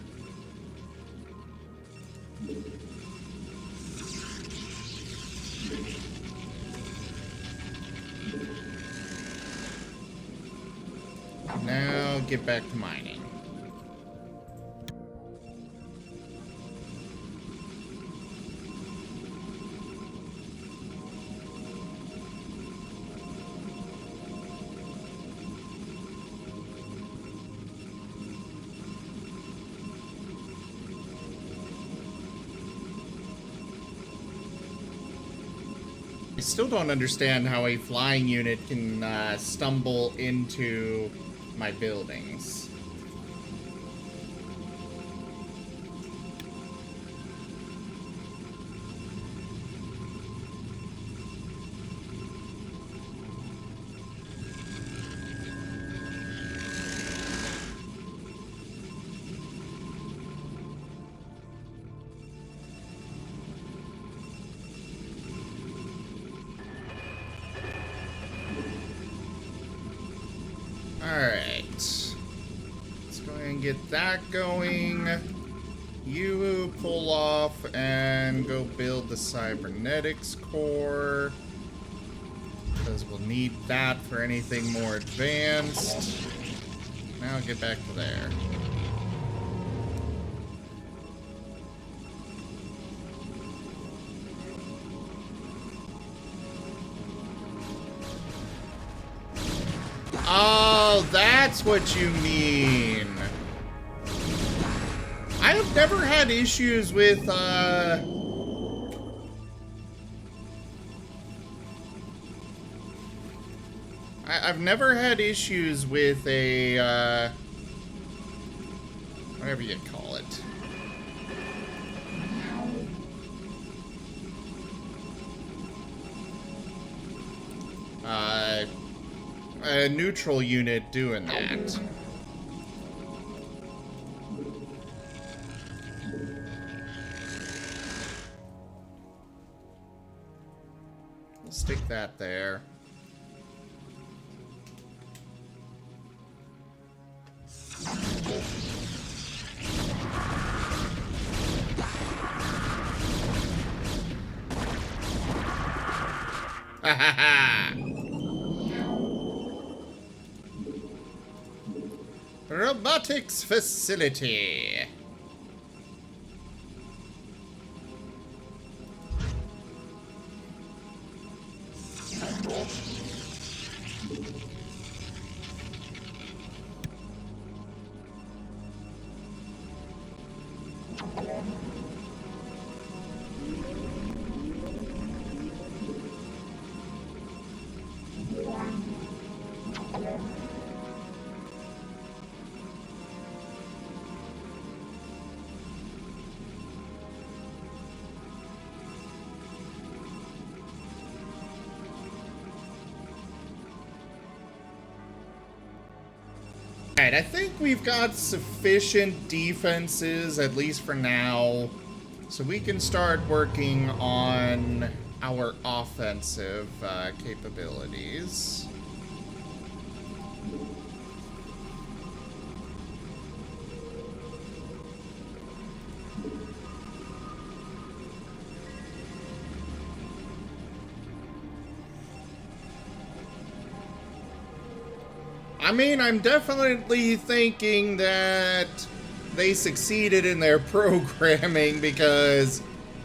Now get back to mining. I still don't understand how a flying unit can stumble into my buildings. Alright. Let's go ahead and get that going. You pull off and go build the cybernetics core, because we'll need that for anything more advanced. Now get back to there. Oh, that's what you mean. I have never had issues with, I've never had issues with a, whatever you call it. A neutral unit doing that. We'll stick that there. Robotics facility. Alright, I think we've got sufficient defenses, at least for now, so we can start working on our offensive capabilities. I mean, I'm definitely thinking that they succeeded in their programming because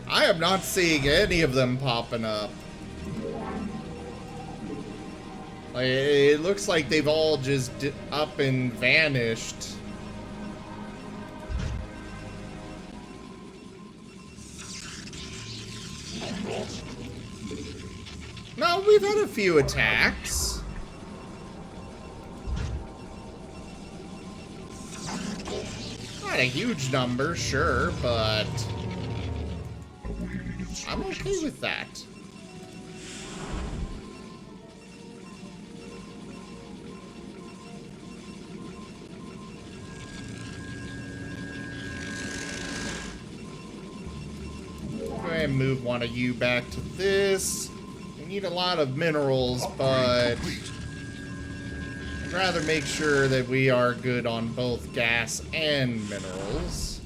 I am not seeing any of them popping up. Like, it looks like they've all just up and vanished. No, we've had a few attacks. Not a huge number, sure, but I'm okay with that. Go ahead and move one of you back to this. We need a lot of minerals, but I'd rather make sure that we are good on both gas and minerals.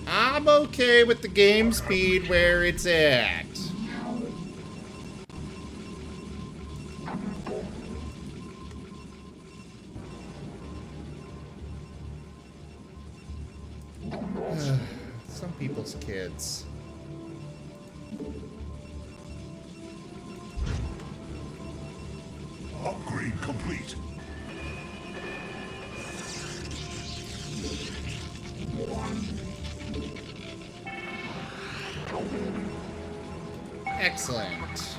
I'm okay with the game speed where it's at. Some people's kids. Upgrade complete. Excellent.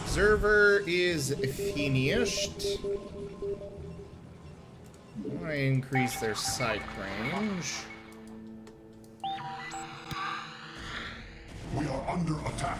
Observer is finished. I'm gonna increase their sight range. We are under attack.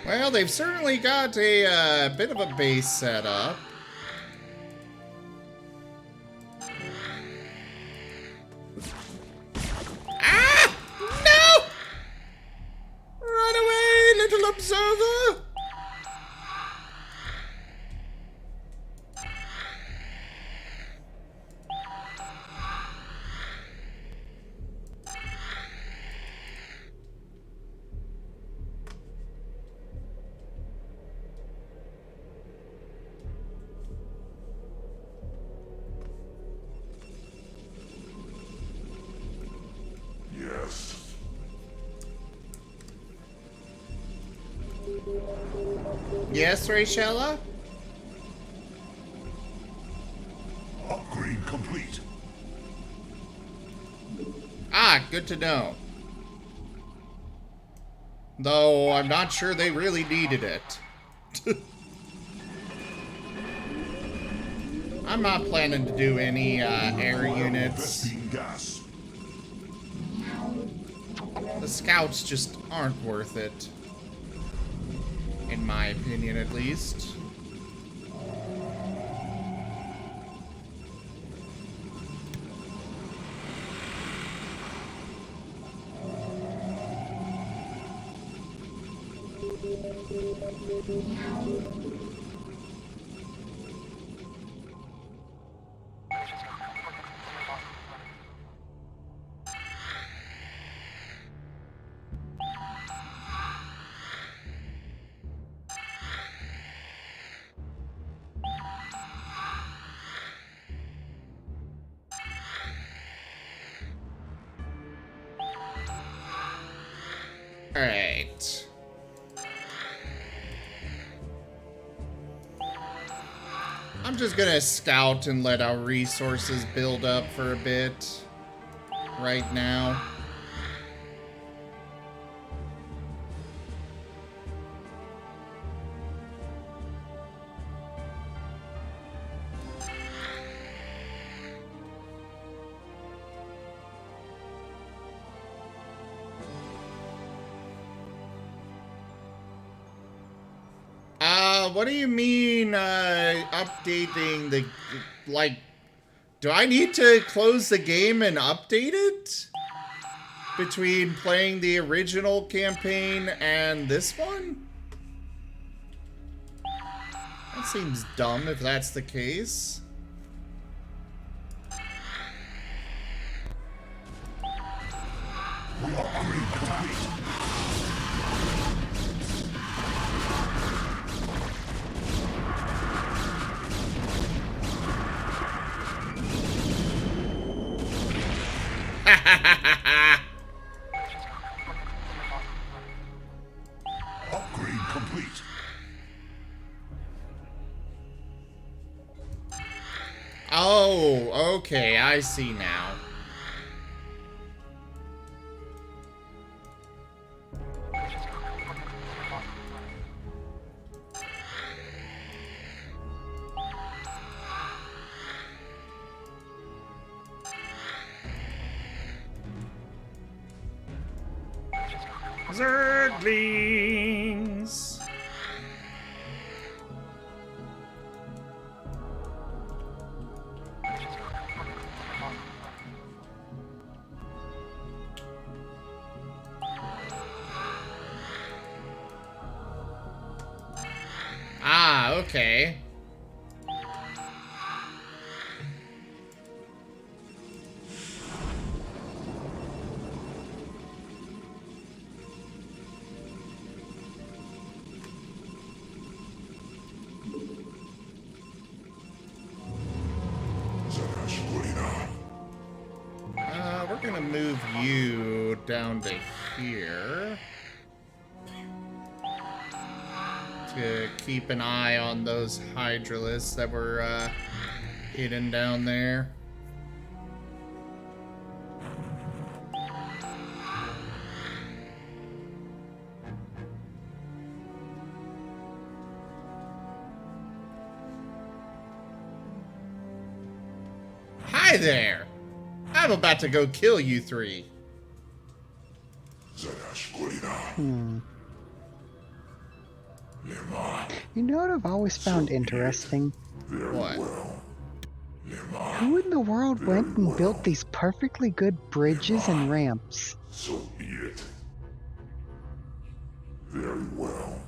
Well, they've certainly got a bit of a base set up. Ah! No! Run away, little observer! Yes, Rachella? complete. Ah, good to know. Though I'm not sure they really needed it. I'm not planning to do any air units. Gas. The scouts just aren't worth it. In my opinion, at least. Alright. I'm just gonna scout and let our resources build up for a bit right now. What do you mean, updating the, like, do I need to close the game and update it? Between playing the original campaign and this one? That seems dumb if that's the case. Upgrade complete. Oh, okay, I see now. Zerglings. Ah, okay. We're gonna move you down to here to keep an eye on those hydralisks that were hidden down there. Hi there! I'm about to go kill you three. You know what I've always found interesting? What? Who in the world went and built these perfectly good bridges and ramps? So be it. Very well.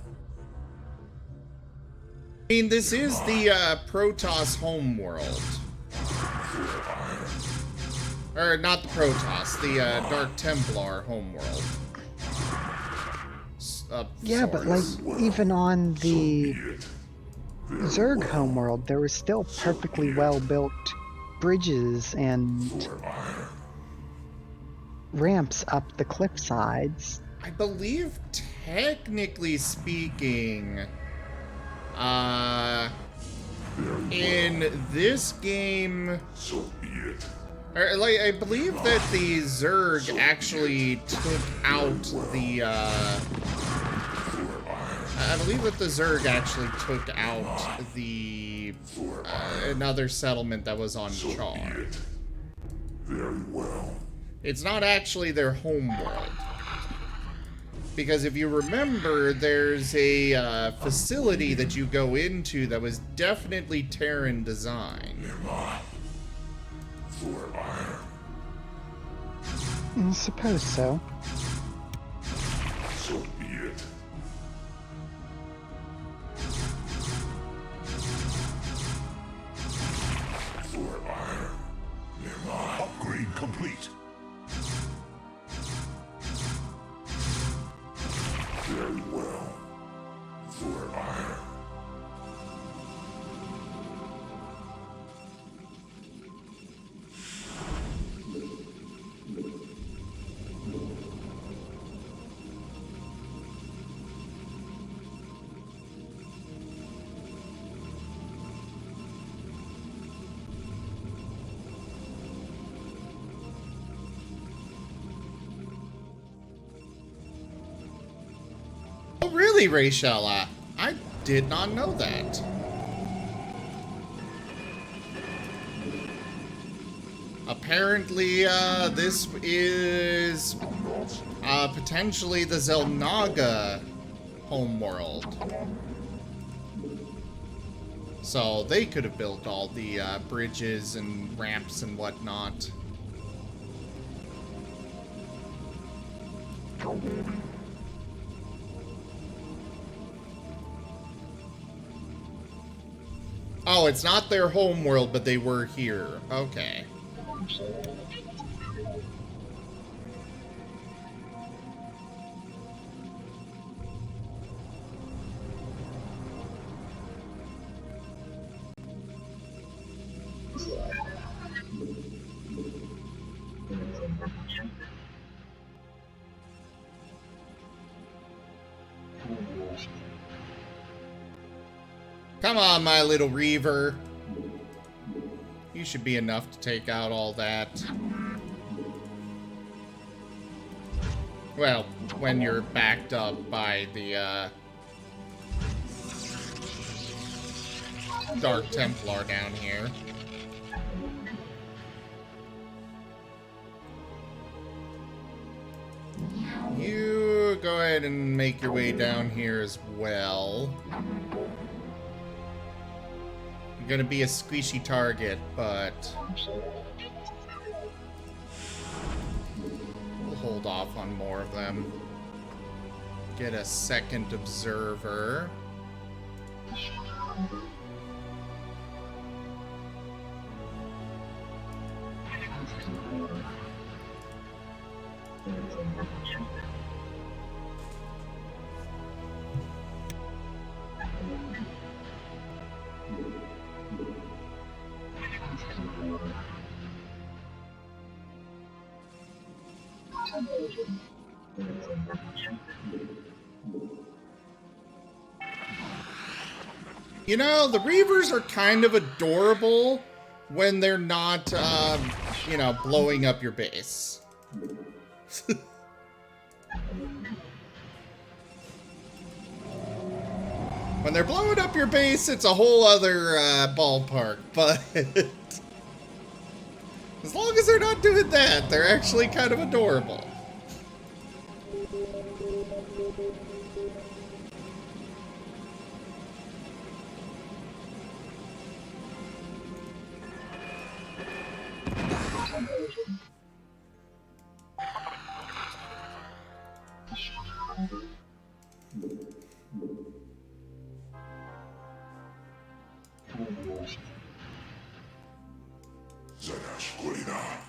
I mean, this is the Protoss homeworld. Or not the Protoss, the Dark Templar homeworld. Yeah, but like, even on the Zerg homeworld, there was still perfectly well-built bridges and ramps up the cliff sides. I believe, technically speaking, In this game, So be it. like, I believe that the Zerg actually took out the, I believe that the Zerg actually took out the, another settlement that was on Char. Very well. It's not actually their homeworld. Because if you remember, there's a facility that you go into that was definitely Terran design. For iron. I suppose so. So be it. For iron. Nearby. Upgrade complete. Very well. For iron. Oh, really, Rachel? I did not know that. Apparently, this is potentially the Zelnaga homeworld. So they could have built all the bridges and ramps and whatnot. Oh, it's not their homeworld, but they were here. Okay. Come on, my little Reaver. You should be enough to take out all that. Well, when you're backed up by the, Dark Templar down here. You go ahead and make your way down here as well. You're gonna be a squishy target, but we'll hold off on more of them. Get a second observer. You know, the Reavers are kind of adorable when they're not, you know, blowing up your base. When they're blowing up your base, it's a whole other ballpark, but as long as they're not doing that, they're actually kind of adorable.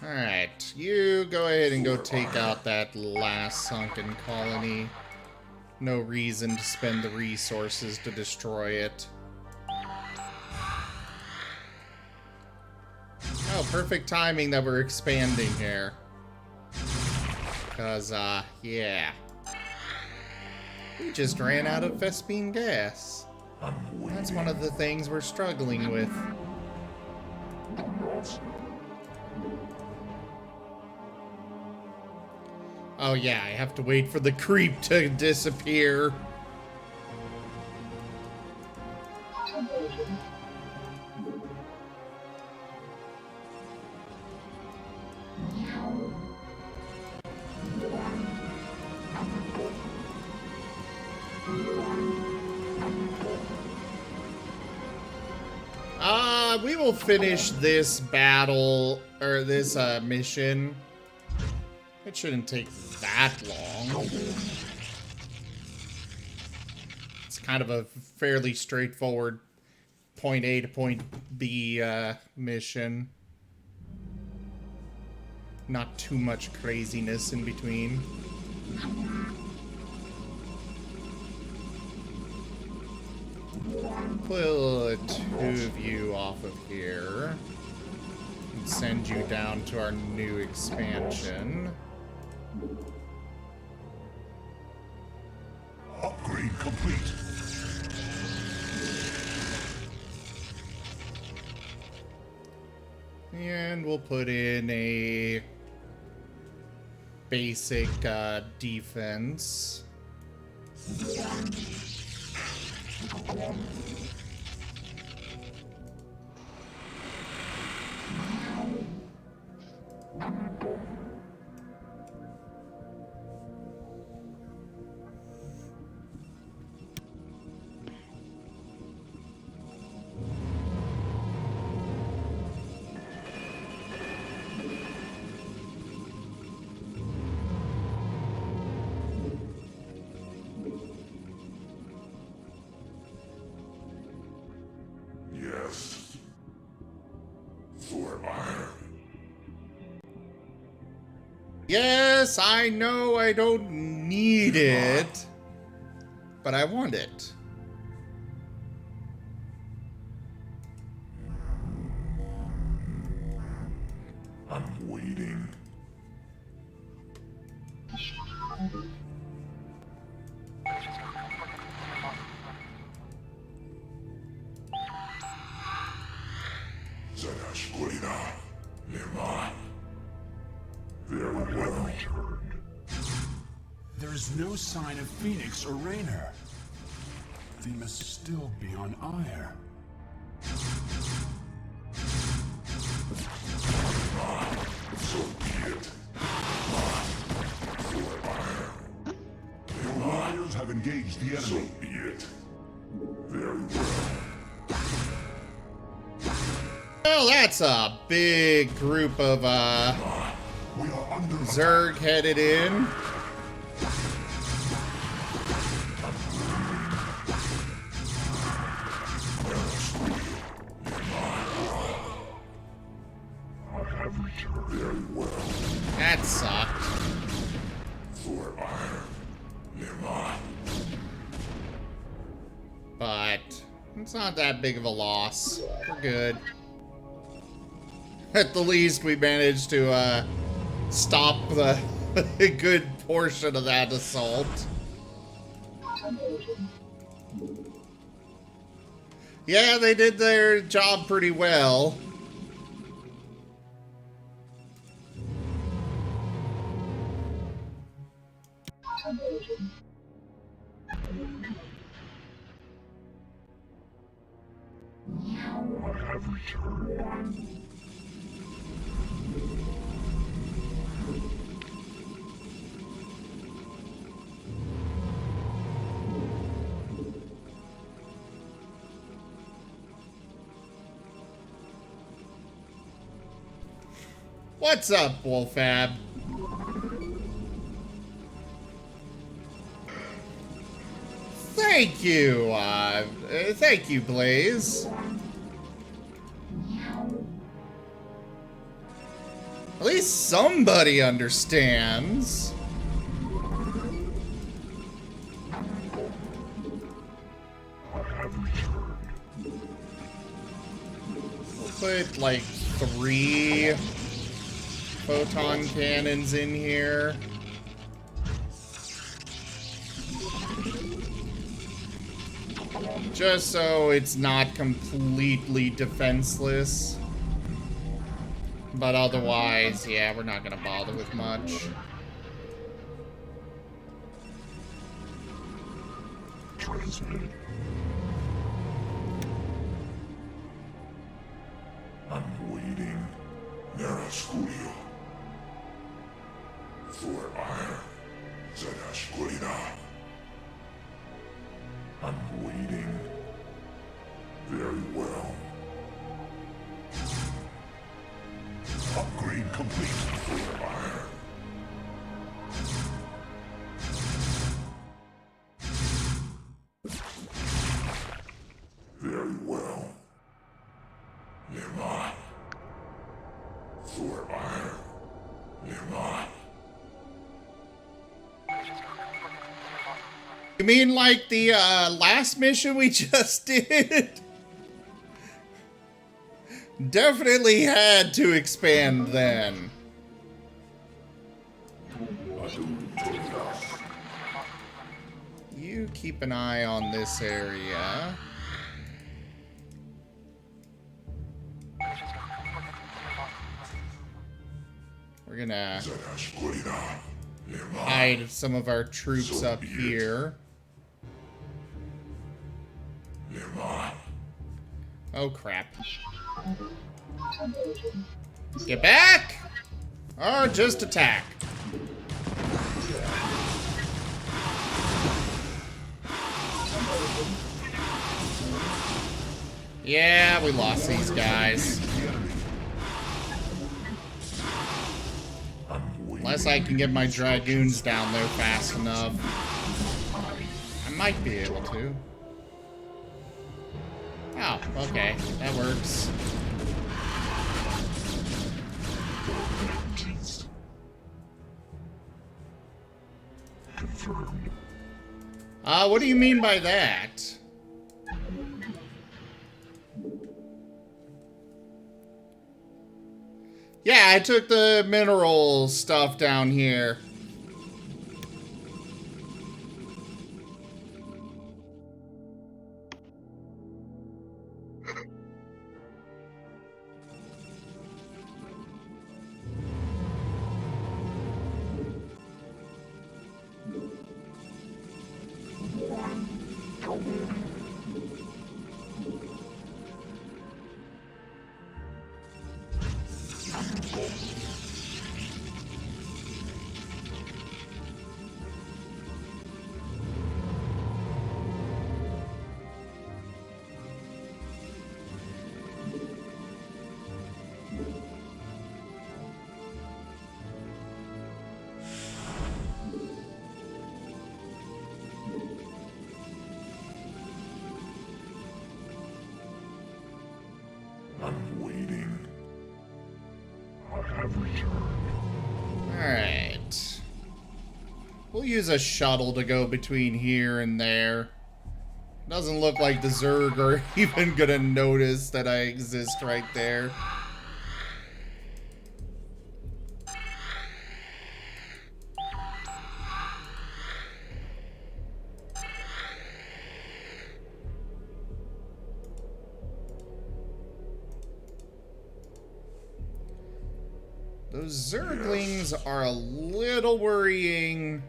Alright, you go ahead and go take out that last sunken colony. No reason to spend the resources to destroy it. Oh, perfect timing that we're expanding here. Because, yeah. We just ran out of Vespine gas. That's one of the things we're struggling with. Oh yeah, I have to wait for the creep to disappear. We will finish this battle, or this mission. It shouldn't take that long. It's kind of a fairly straightforward point A to point B mission. Not too much craziness in between. Put two of you off of here and send you down to our new expansion. Upgrade complete. And we'll put in a basic defense. Yes. For iron. Yes, I know I don't need it, but I want it. I'm waiting. Zadashquina, Lima. Very well. There is no sign of Phoenix or Raynor. They must still be on Ire. So be it. For iron. Your warriors have engaged the enemy. So be it. Very well. Well, that's a big group of Zerg headed in. Very well. That sucked. For iron. Lima. But it's not that big of a loss. We're good. At the least, we managed to stop a good portion of that assault. Yeah, they did their job pretty well. I have returned. What's up, Wolfab? Thank you, thank you, Blaze. At least somebody understands. We'll put like 3 photon cannons in here. Just so it's not completely defenseless. But otherwise, yeah, we're not gonna bother with much. Transmitted. I'm waiting near a studio. For ire, Zadashkoina. I'm waiting. Very well. Upgrade complete. For ire. Very well. Lima. For ire. Lima. You mean like the last mission we just did? Definitely had to expand then. You keep an eye on this area. We're gonna hide some of our troops up here. Oh crap. Get back! Or just attack. Yeah, we lost these guys. Unless I can get my dragoons down there fast enough. I might be able to. Oh, okay. That works. Confirmed. What do you mean by that? Yeah, I took the mineral stuff down here. I'm waiting. I have returned. Alright. We'll use a shuttle to go between here and there. Doesn't look like the Zerg are even gonna notice that I exist right there. Those Zerglings are a little worrying.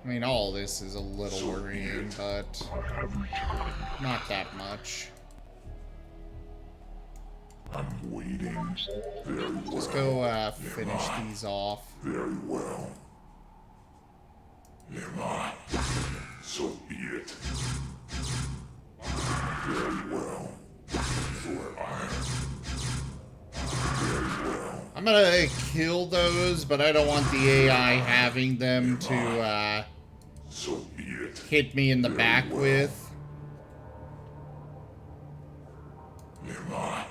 I mean, all this is a little worrying, but not that much. I'm waiting. Very well. Let's go finish these off. Very well. Lima. So be it. Very well. For iron. Very well. I'm gonna kill those, but I don't want the AI having them to so be it. Hit me in the back with. Lima.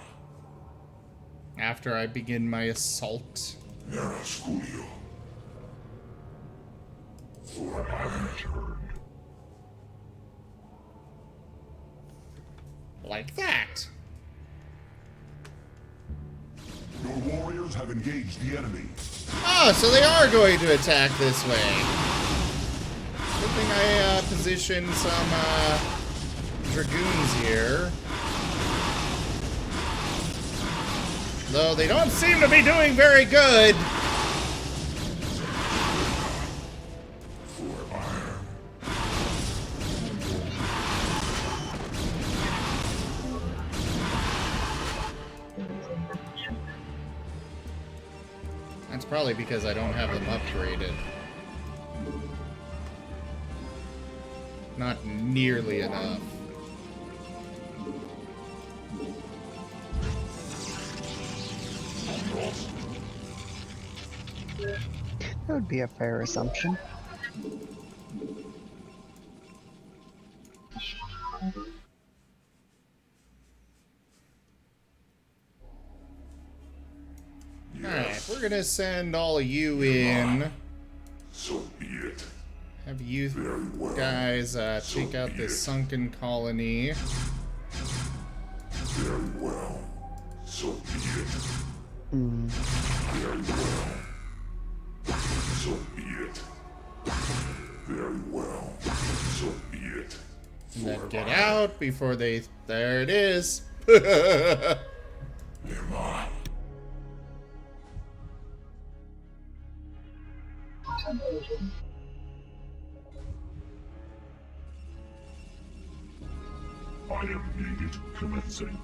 After I begin my assault. Nera Studio. For iron. Like that. Your warriors have engaged the enemy. Oh, so they are going to attack this way. Good thing I positioned some dragoons here. Though they don't seem to be doing very good. That's probably because I don't have them upgraded. Not nearly enough. That would be a fair assumption. Alright, we're gonna send all of you in. So be it. Have you guys take out this sunken colony. Very well. So be it. Very well. So be it. Very well. So be it. And then get out before they... There it is. I am needed. Commencing.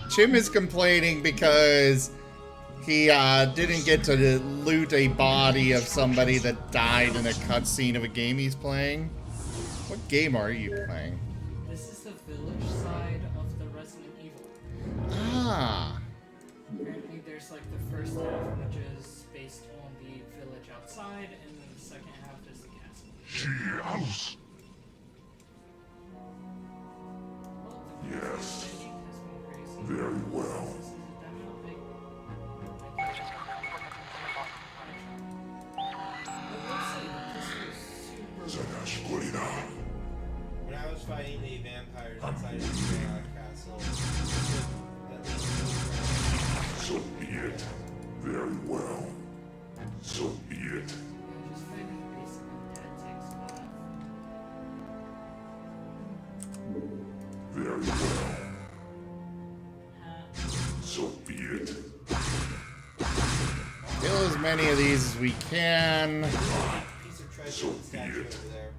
Chim is complaining because he didn't get to loot a body of somebody that died in a cutscene of a game he's playing. What game are you playing? This is the village side of the Resident Evil. Ah. Apparently there's like the first half, which is based on the village outside, and then the second half is the castle. House. Yes. Very well. When I was fighting the vampires inside the castle, so be it. Very well. So be it. Very well. So be it. Kill as many of these as we can. piece of treasure in the statue over there.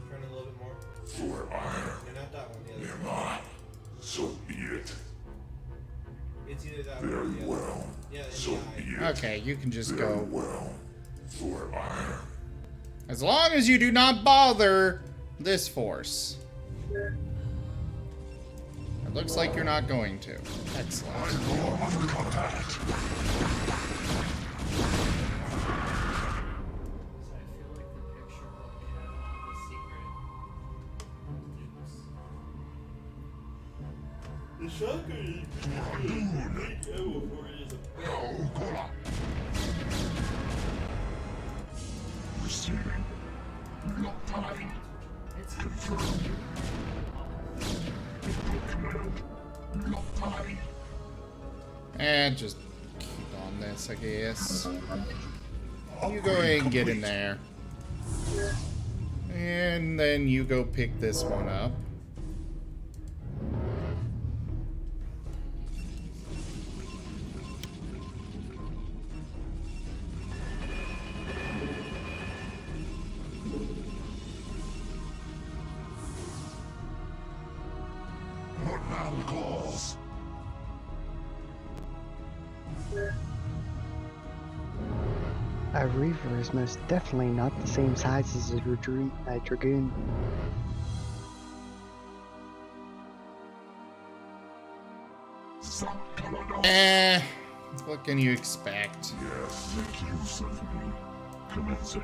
Turn a little bit more. For iron. No, not that one. The other one. So be it. It's either that one or Very the other. well. Yeah, So be it. Okay, you can just Very go. well. For iron. As long as you do not bother this force. It looks like you're not going to. Excellent. The shotgun Receiving. Lock time. Confirmed. Command. Lock time. And just keep on this, I guess. You go ahead and get in there. And then you go pick this one up. What now calls? A Reaver is most definitely not the same size as a Dragoon. What can you expect? Yes, make use of me. Commencing.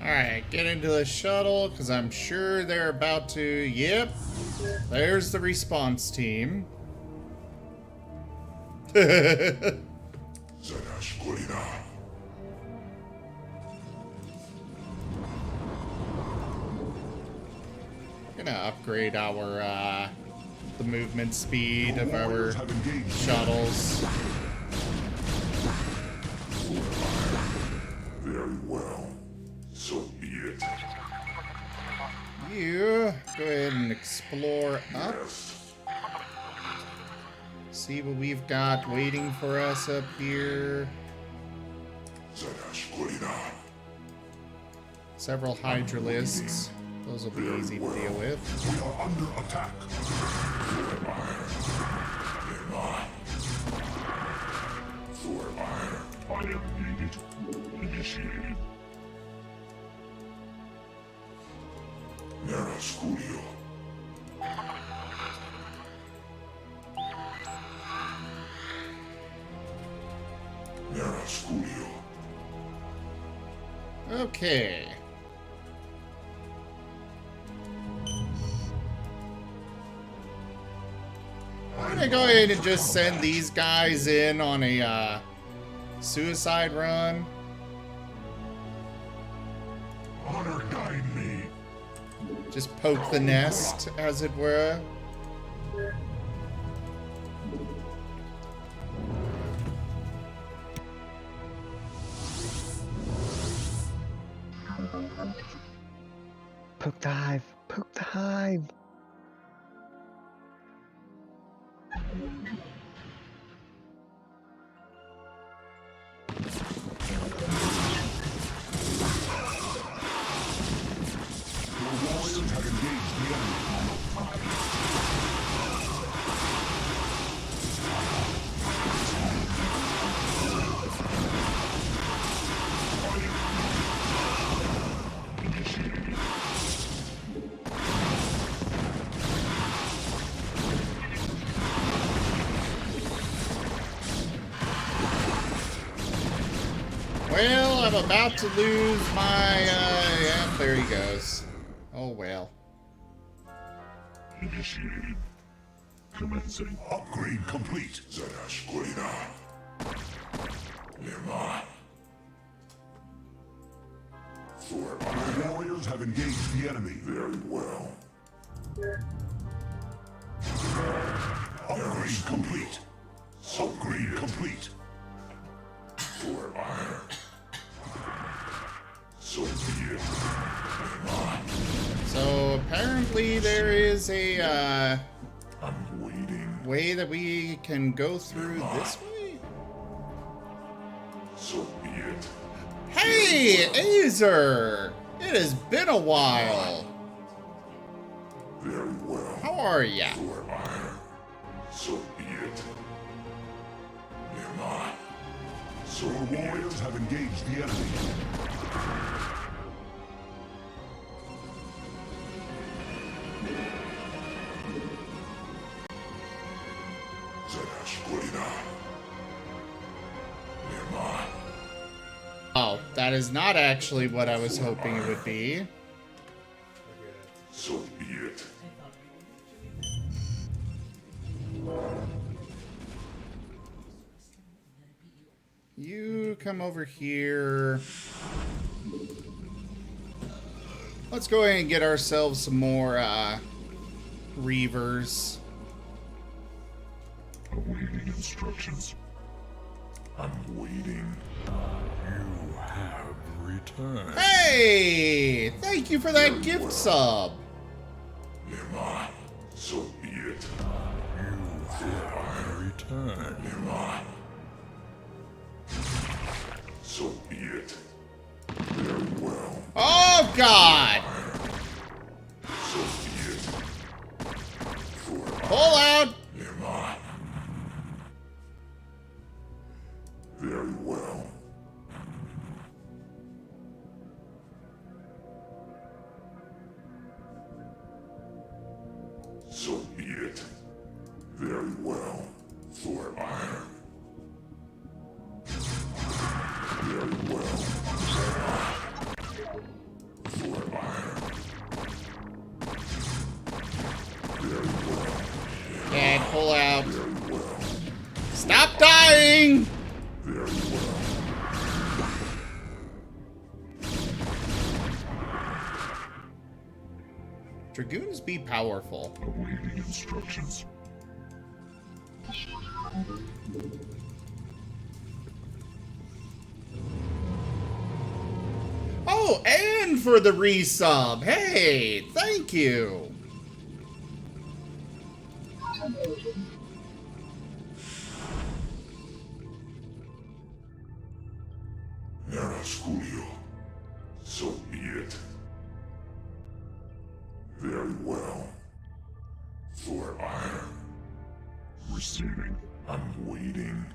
Alright, get into the shuttle, because I'm sure they're about to... Yep. There's the response team. Gonna upgrade our, the movement speed of our shuttles. Very well. So be it. You go ahead and explore up. See what we've got waiting for us up here. Several hydralisks. Those will be easy to deal with. We are under attack. I am needed. Initiated. Nera Scudio. Nera Scudio. Okay. I'm gonna go ahead and just send these guys in on a suicide run. Honor guide me. Just poke the nest, as it were. Poke the hive. Poke the hive. Well, I'm about to lose my, yeah, there he goes. Oh, well. Initiated. Commencing. Upgrade complete. Zadash Gorina. Nirma. Our warriors have engaged the enemy. Very well. Upgrade complete. Upgrade complete. For iron. So be it. So apparently there is a I'm waiting. way that we can go through this way. So be it. Hey, Azer! It has been a while. Very well. How are ya? For iron. So be it. Nirma. So Our warriors have engaged the enemy. Zadash Gorina. Nirma. Oh, that is not actually what I was hoping it would be. So be it. You come over here. Let's go ahead and get ourselves some more Reavers. Awaiting instructions. I'm waiting. You have return. Hey! Thank you for that gift sub. Nirma, so be it. You have returned. Nirma. So be it. Very well. Oh, God! So be it. Pull out! Nirma. Very well. So be it. Very well. For iron. Very well. For iron. Very well. And pull out. Very well. Stop dying! Very well. Dragoons be powerful. Awaiting instructions. Oh, and for the resub. Hey, thank you. Nerasculio. So be it. Very well. For iron. Receiving. I'm waiting.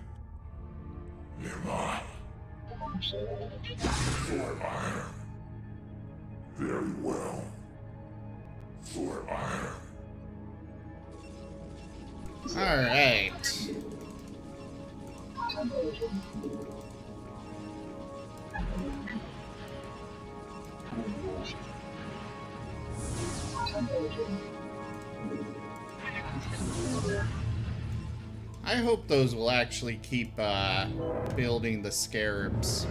Nirma. For iron. Very well. For iron. Alright. I hope those will actually keep building the scarabs.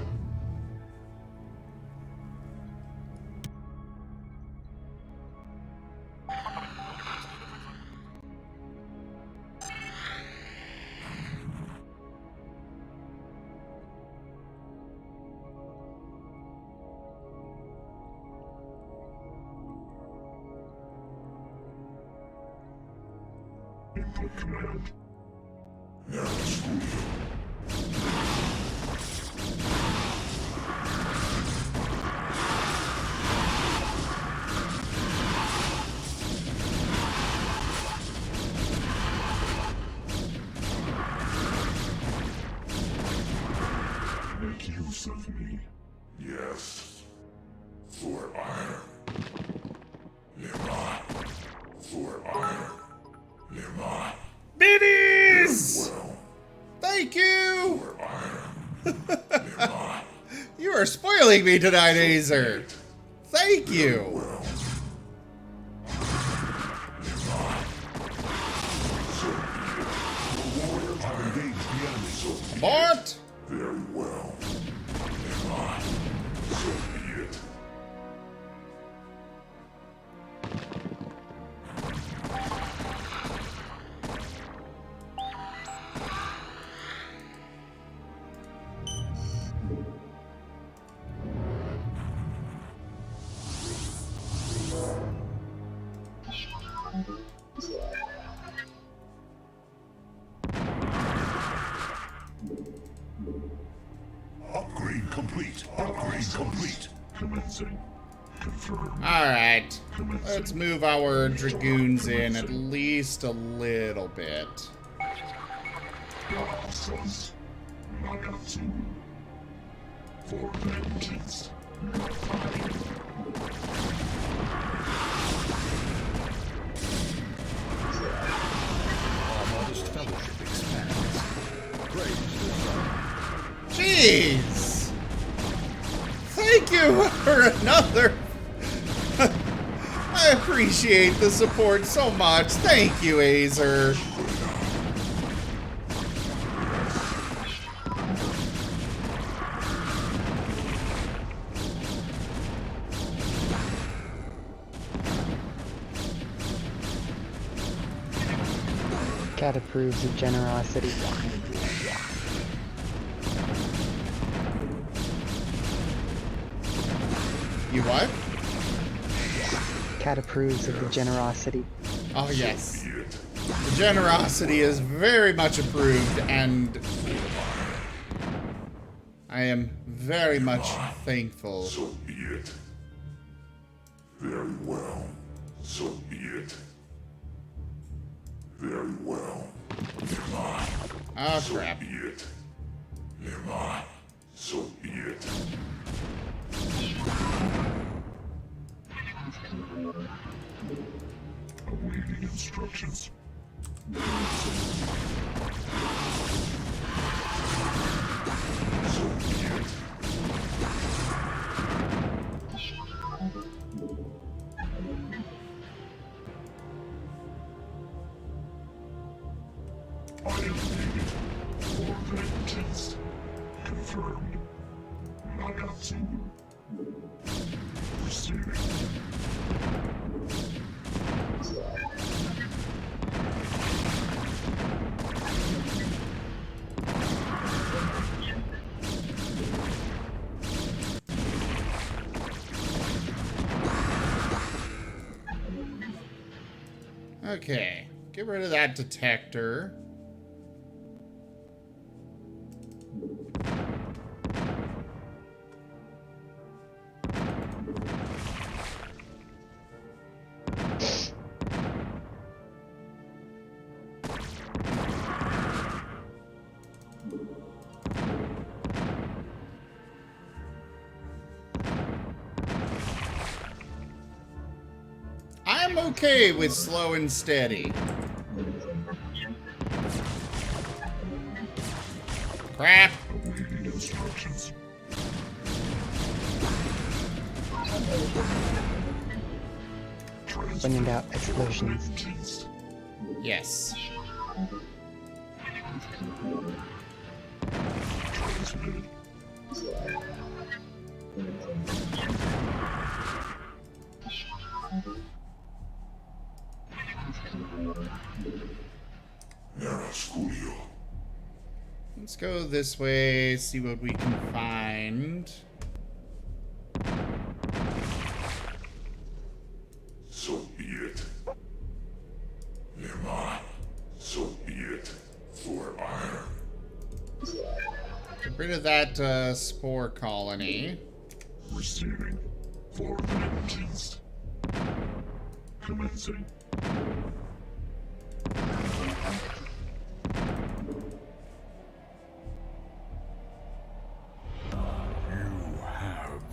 Input command. Make use of me. Yes. For iron. Nirma. For iron. Nirma. Biddies! Thank you! You are spoiling me tonight, Azer. Thank you. Abort! Very well. Nirma. So be it. Upgrade complete. Upgrade complete. Commencing. Confirm. Alright. Let's move our dragoons in at least a little bit. Process. Nagatsu. For vengeance. Our modest fellowship expands. Praise the sun. Jeez! Thank you for another... I appreciate the support so much. Thank you, Azer. Cat approves of generosity. You what? Cat approves of the generosity. Oh, yes. The generosity is very much approved, and I am very much thankful. So be it. Very well. So be it. Very well. Oh, so crap. Be it. So be it. Awaiting instructions. So be it. I am needed for vengeance. Confirmed. Nagatsu. Receiving. Okay, get rid of that detector. I'm okay with slow and steady. Crap. Bringing out explosions. Yes. Let's go this way, see what we can find. So be it. Nema. So be it. For iron. Get rid of that spore colony. Receiving. For vengeance. Commencing.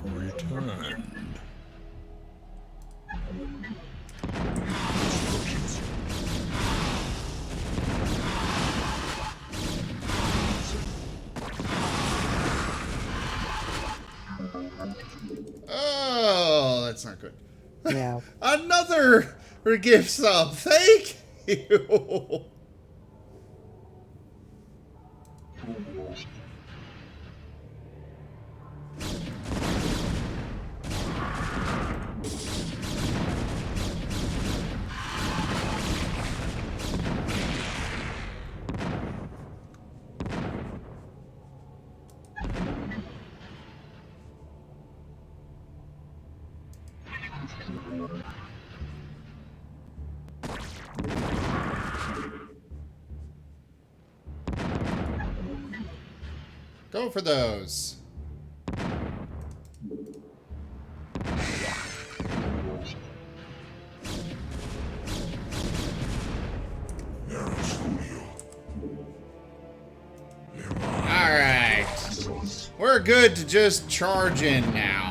Returned. Oh, that's not good. Yeah. Another gift sub. Thank you. Go for those. Alright. We're good to just charge in now.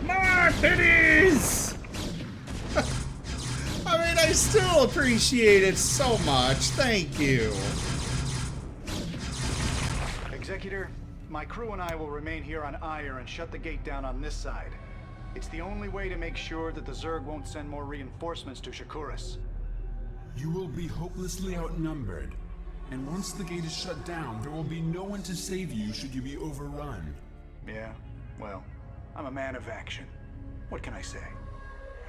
Marten! I mean, I still appreciate it so much. Thank you. Executor, my crew and I will remain here on Ire and shut the gate down on this side. It's the only way to make sure that the Zerg won't send more reinforcements to Shakuras. You will be hopelessly outnumbered, and once the gate is shut down, there will be no one to save you should you be overrun. Yeah, well, I'm a man of action. What can I say?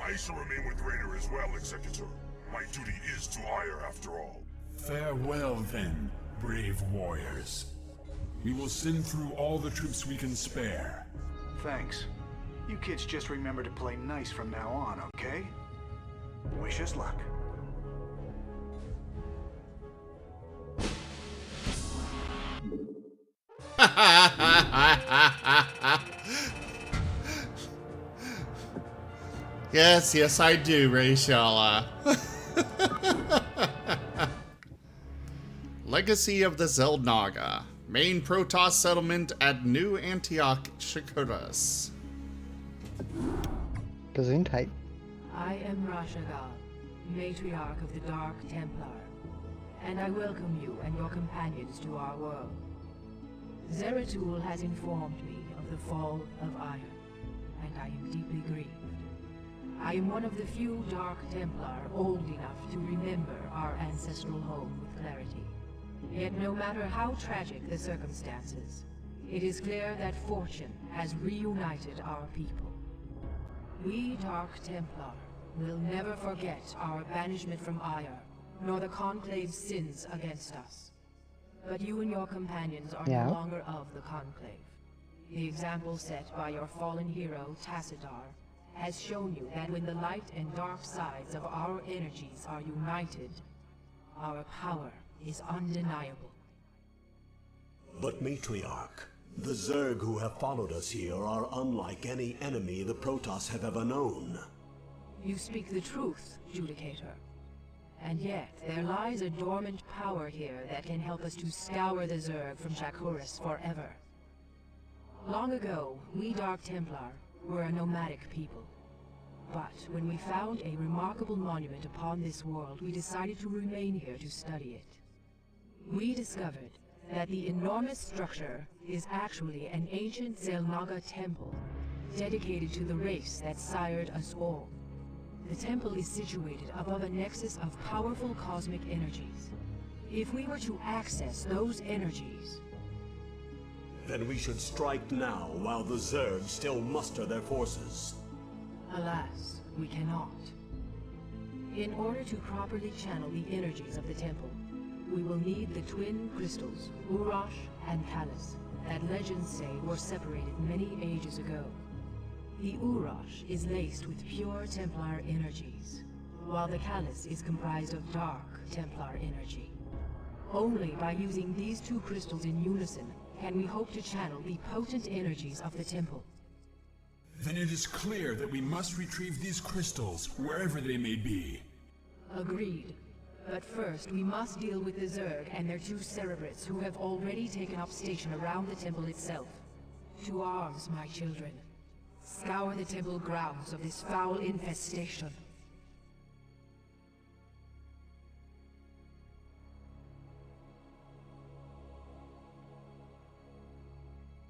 I shall remain with Raynor as well, Executor. My duty is to Ire after all. Farewell then, brave warriors. We will send through all the troops we can spare. Thanks. You kids just remember to play nice from now on, okay? Wish us luck. Yes, I do, Rayshala. Legacy of the Xel'Naga. Main Protoss settlement at New Antioch, Shakuras. Gesundheit. I am Rashagal, matriarch of the Dark Templar, and I welcome you and your companions to our world. Zeratul has informed me of the fall of Iron, and I am deeply grieved. I am one of the few Dark Templar old enough to remember our ancestral home with clarity. Yet no matter how tragic the circumstances, it is clear that fortune has reunited our people. We Dark Templar will never forget our banishment from Ire, nor the Conclave's sins against us. But you and your companions are no longer of the Conclave. The example set by your fallen hero, Tassadar, has shown you that when the light and dark sides of our energies are united, our power is undeniable. But Matriarch, the Zerg who have followed us here are unlike any enemy the Protoss have ever known. You speak the truth, Judicator. And yet, there lies a dormant power here that can help us to scour the Zerg from Shakuras forever. Long ago, we Dark Templar were a nomadic people. But when we found a remarkable monument upon this world, we decided to remain here to study it. We discovered that the enormous structure is actually an ancient Xel'Naga temple, dedicated to the race that sired us all. The temple is situated above a nexus of powerful cosmic energies. If we were to access those energies... Then we should strike now while the Zerg still muster their forces. Alas, we cannot. In order to properly channel the energies of the temple, we will need the twin crystals, Urash and Callus, that legends say were separated many ages ago. The Urash is laced with pure Templar energies, while the Callus is comprised of dark Templar energy. Only by using these two crystals in unison can we hope to channel the potent energies of the temple. Then it is clear that we must retrieve these crystals, wherever they may be. Agreed. But first, we must deal with the Zerg and their two cerebrates who have already taken up station around the temple itself. To arms, my children. Scour the temple grounds of this foul infestation.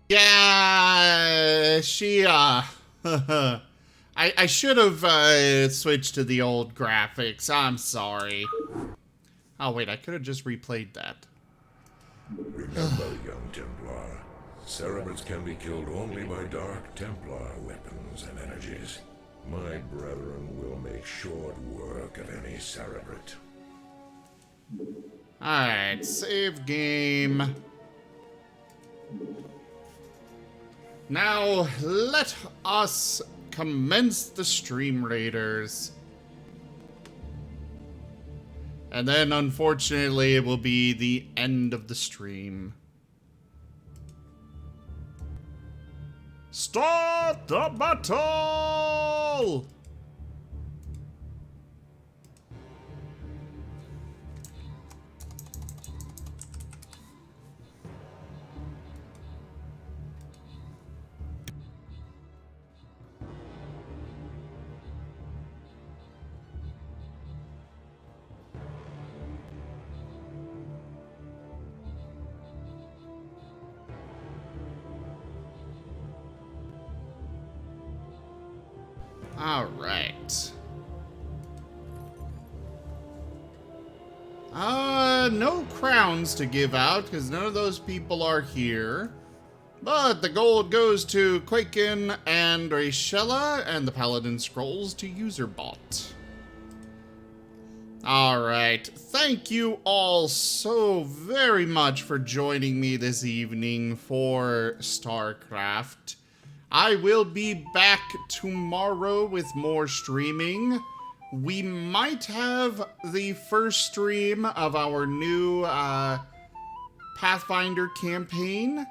Yeah, she, I should have, switched to the old graphics. I'm sorry. Oh, wait, I could have just replayed that. Remember, young Templar, cerebrates can be killed only by Dark Templar weapons and energies. My brethren will make short work of any cerebrate. Alright, save game. Now, let us commence the Stream Raiders. And then, unfortunately, it will be the end of the stream. Start the battle! All right. No crowns to give out because none of those people are here. But the gold goes to Quaken and Rachella, and the Paladin Scrolls to Userbot. Alright, thank you all so very much for joining me this evening for StarCraft. I will be back tomorrow with more streaming. We might have the first stream of our new Pathfinder campaign.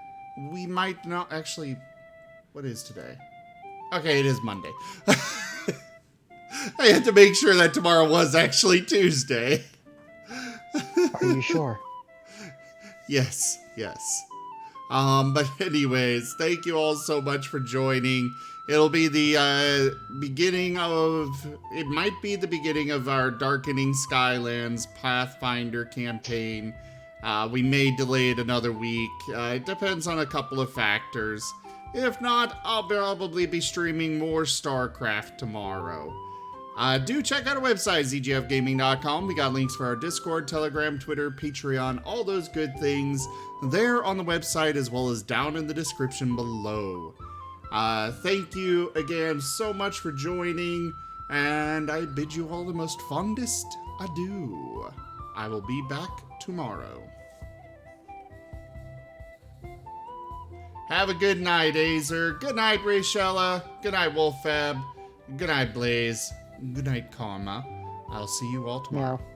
We might not actually... What is today? Okay, it is Monday. I had to make sure that tomorrow was actually Tuesday. Are you sure? Yes. But anyways, thank you all so much for joining. It'll be the beginning of... It might be the beginning of our Darkening Skylands Pathfinder campaign. We may delay it another week. It depends on a couple of factors. If not, I'll probably be streaming more StarCraft tomorrow. Do check out our website, zgfgaming.com. We got links for our Discord, Telegram, Twitter, Patreon, all those good things there on the website as well as down in the description below. Thank you again so much for joining, and I bid you all the most fondest adieu. I will be back tomorrow. Have a good night, Azer. Good night, Rachella. Good night, Wolfab. Good night, Blaze. Good night, Karma. I'll see you all tomorrow. Meow.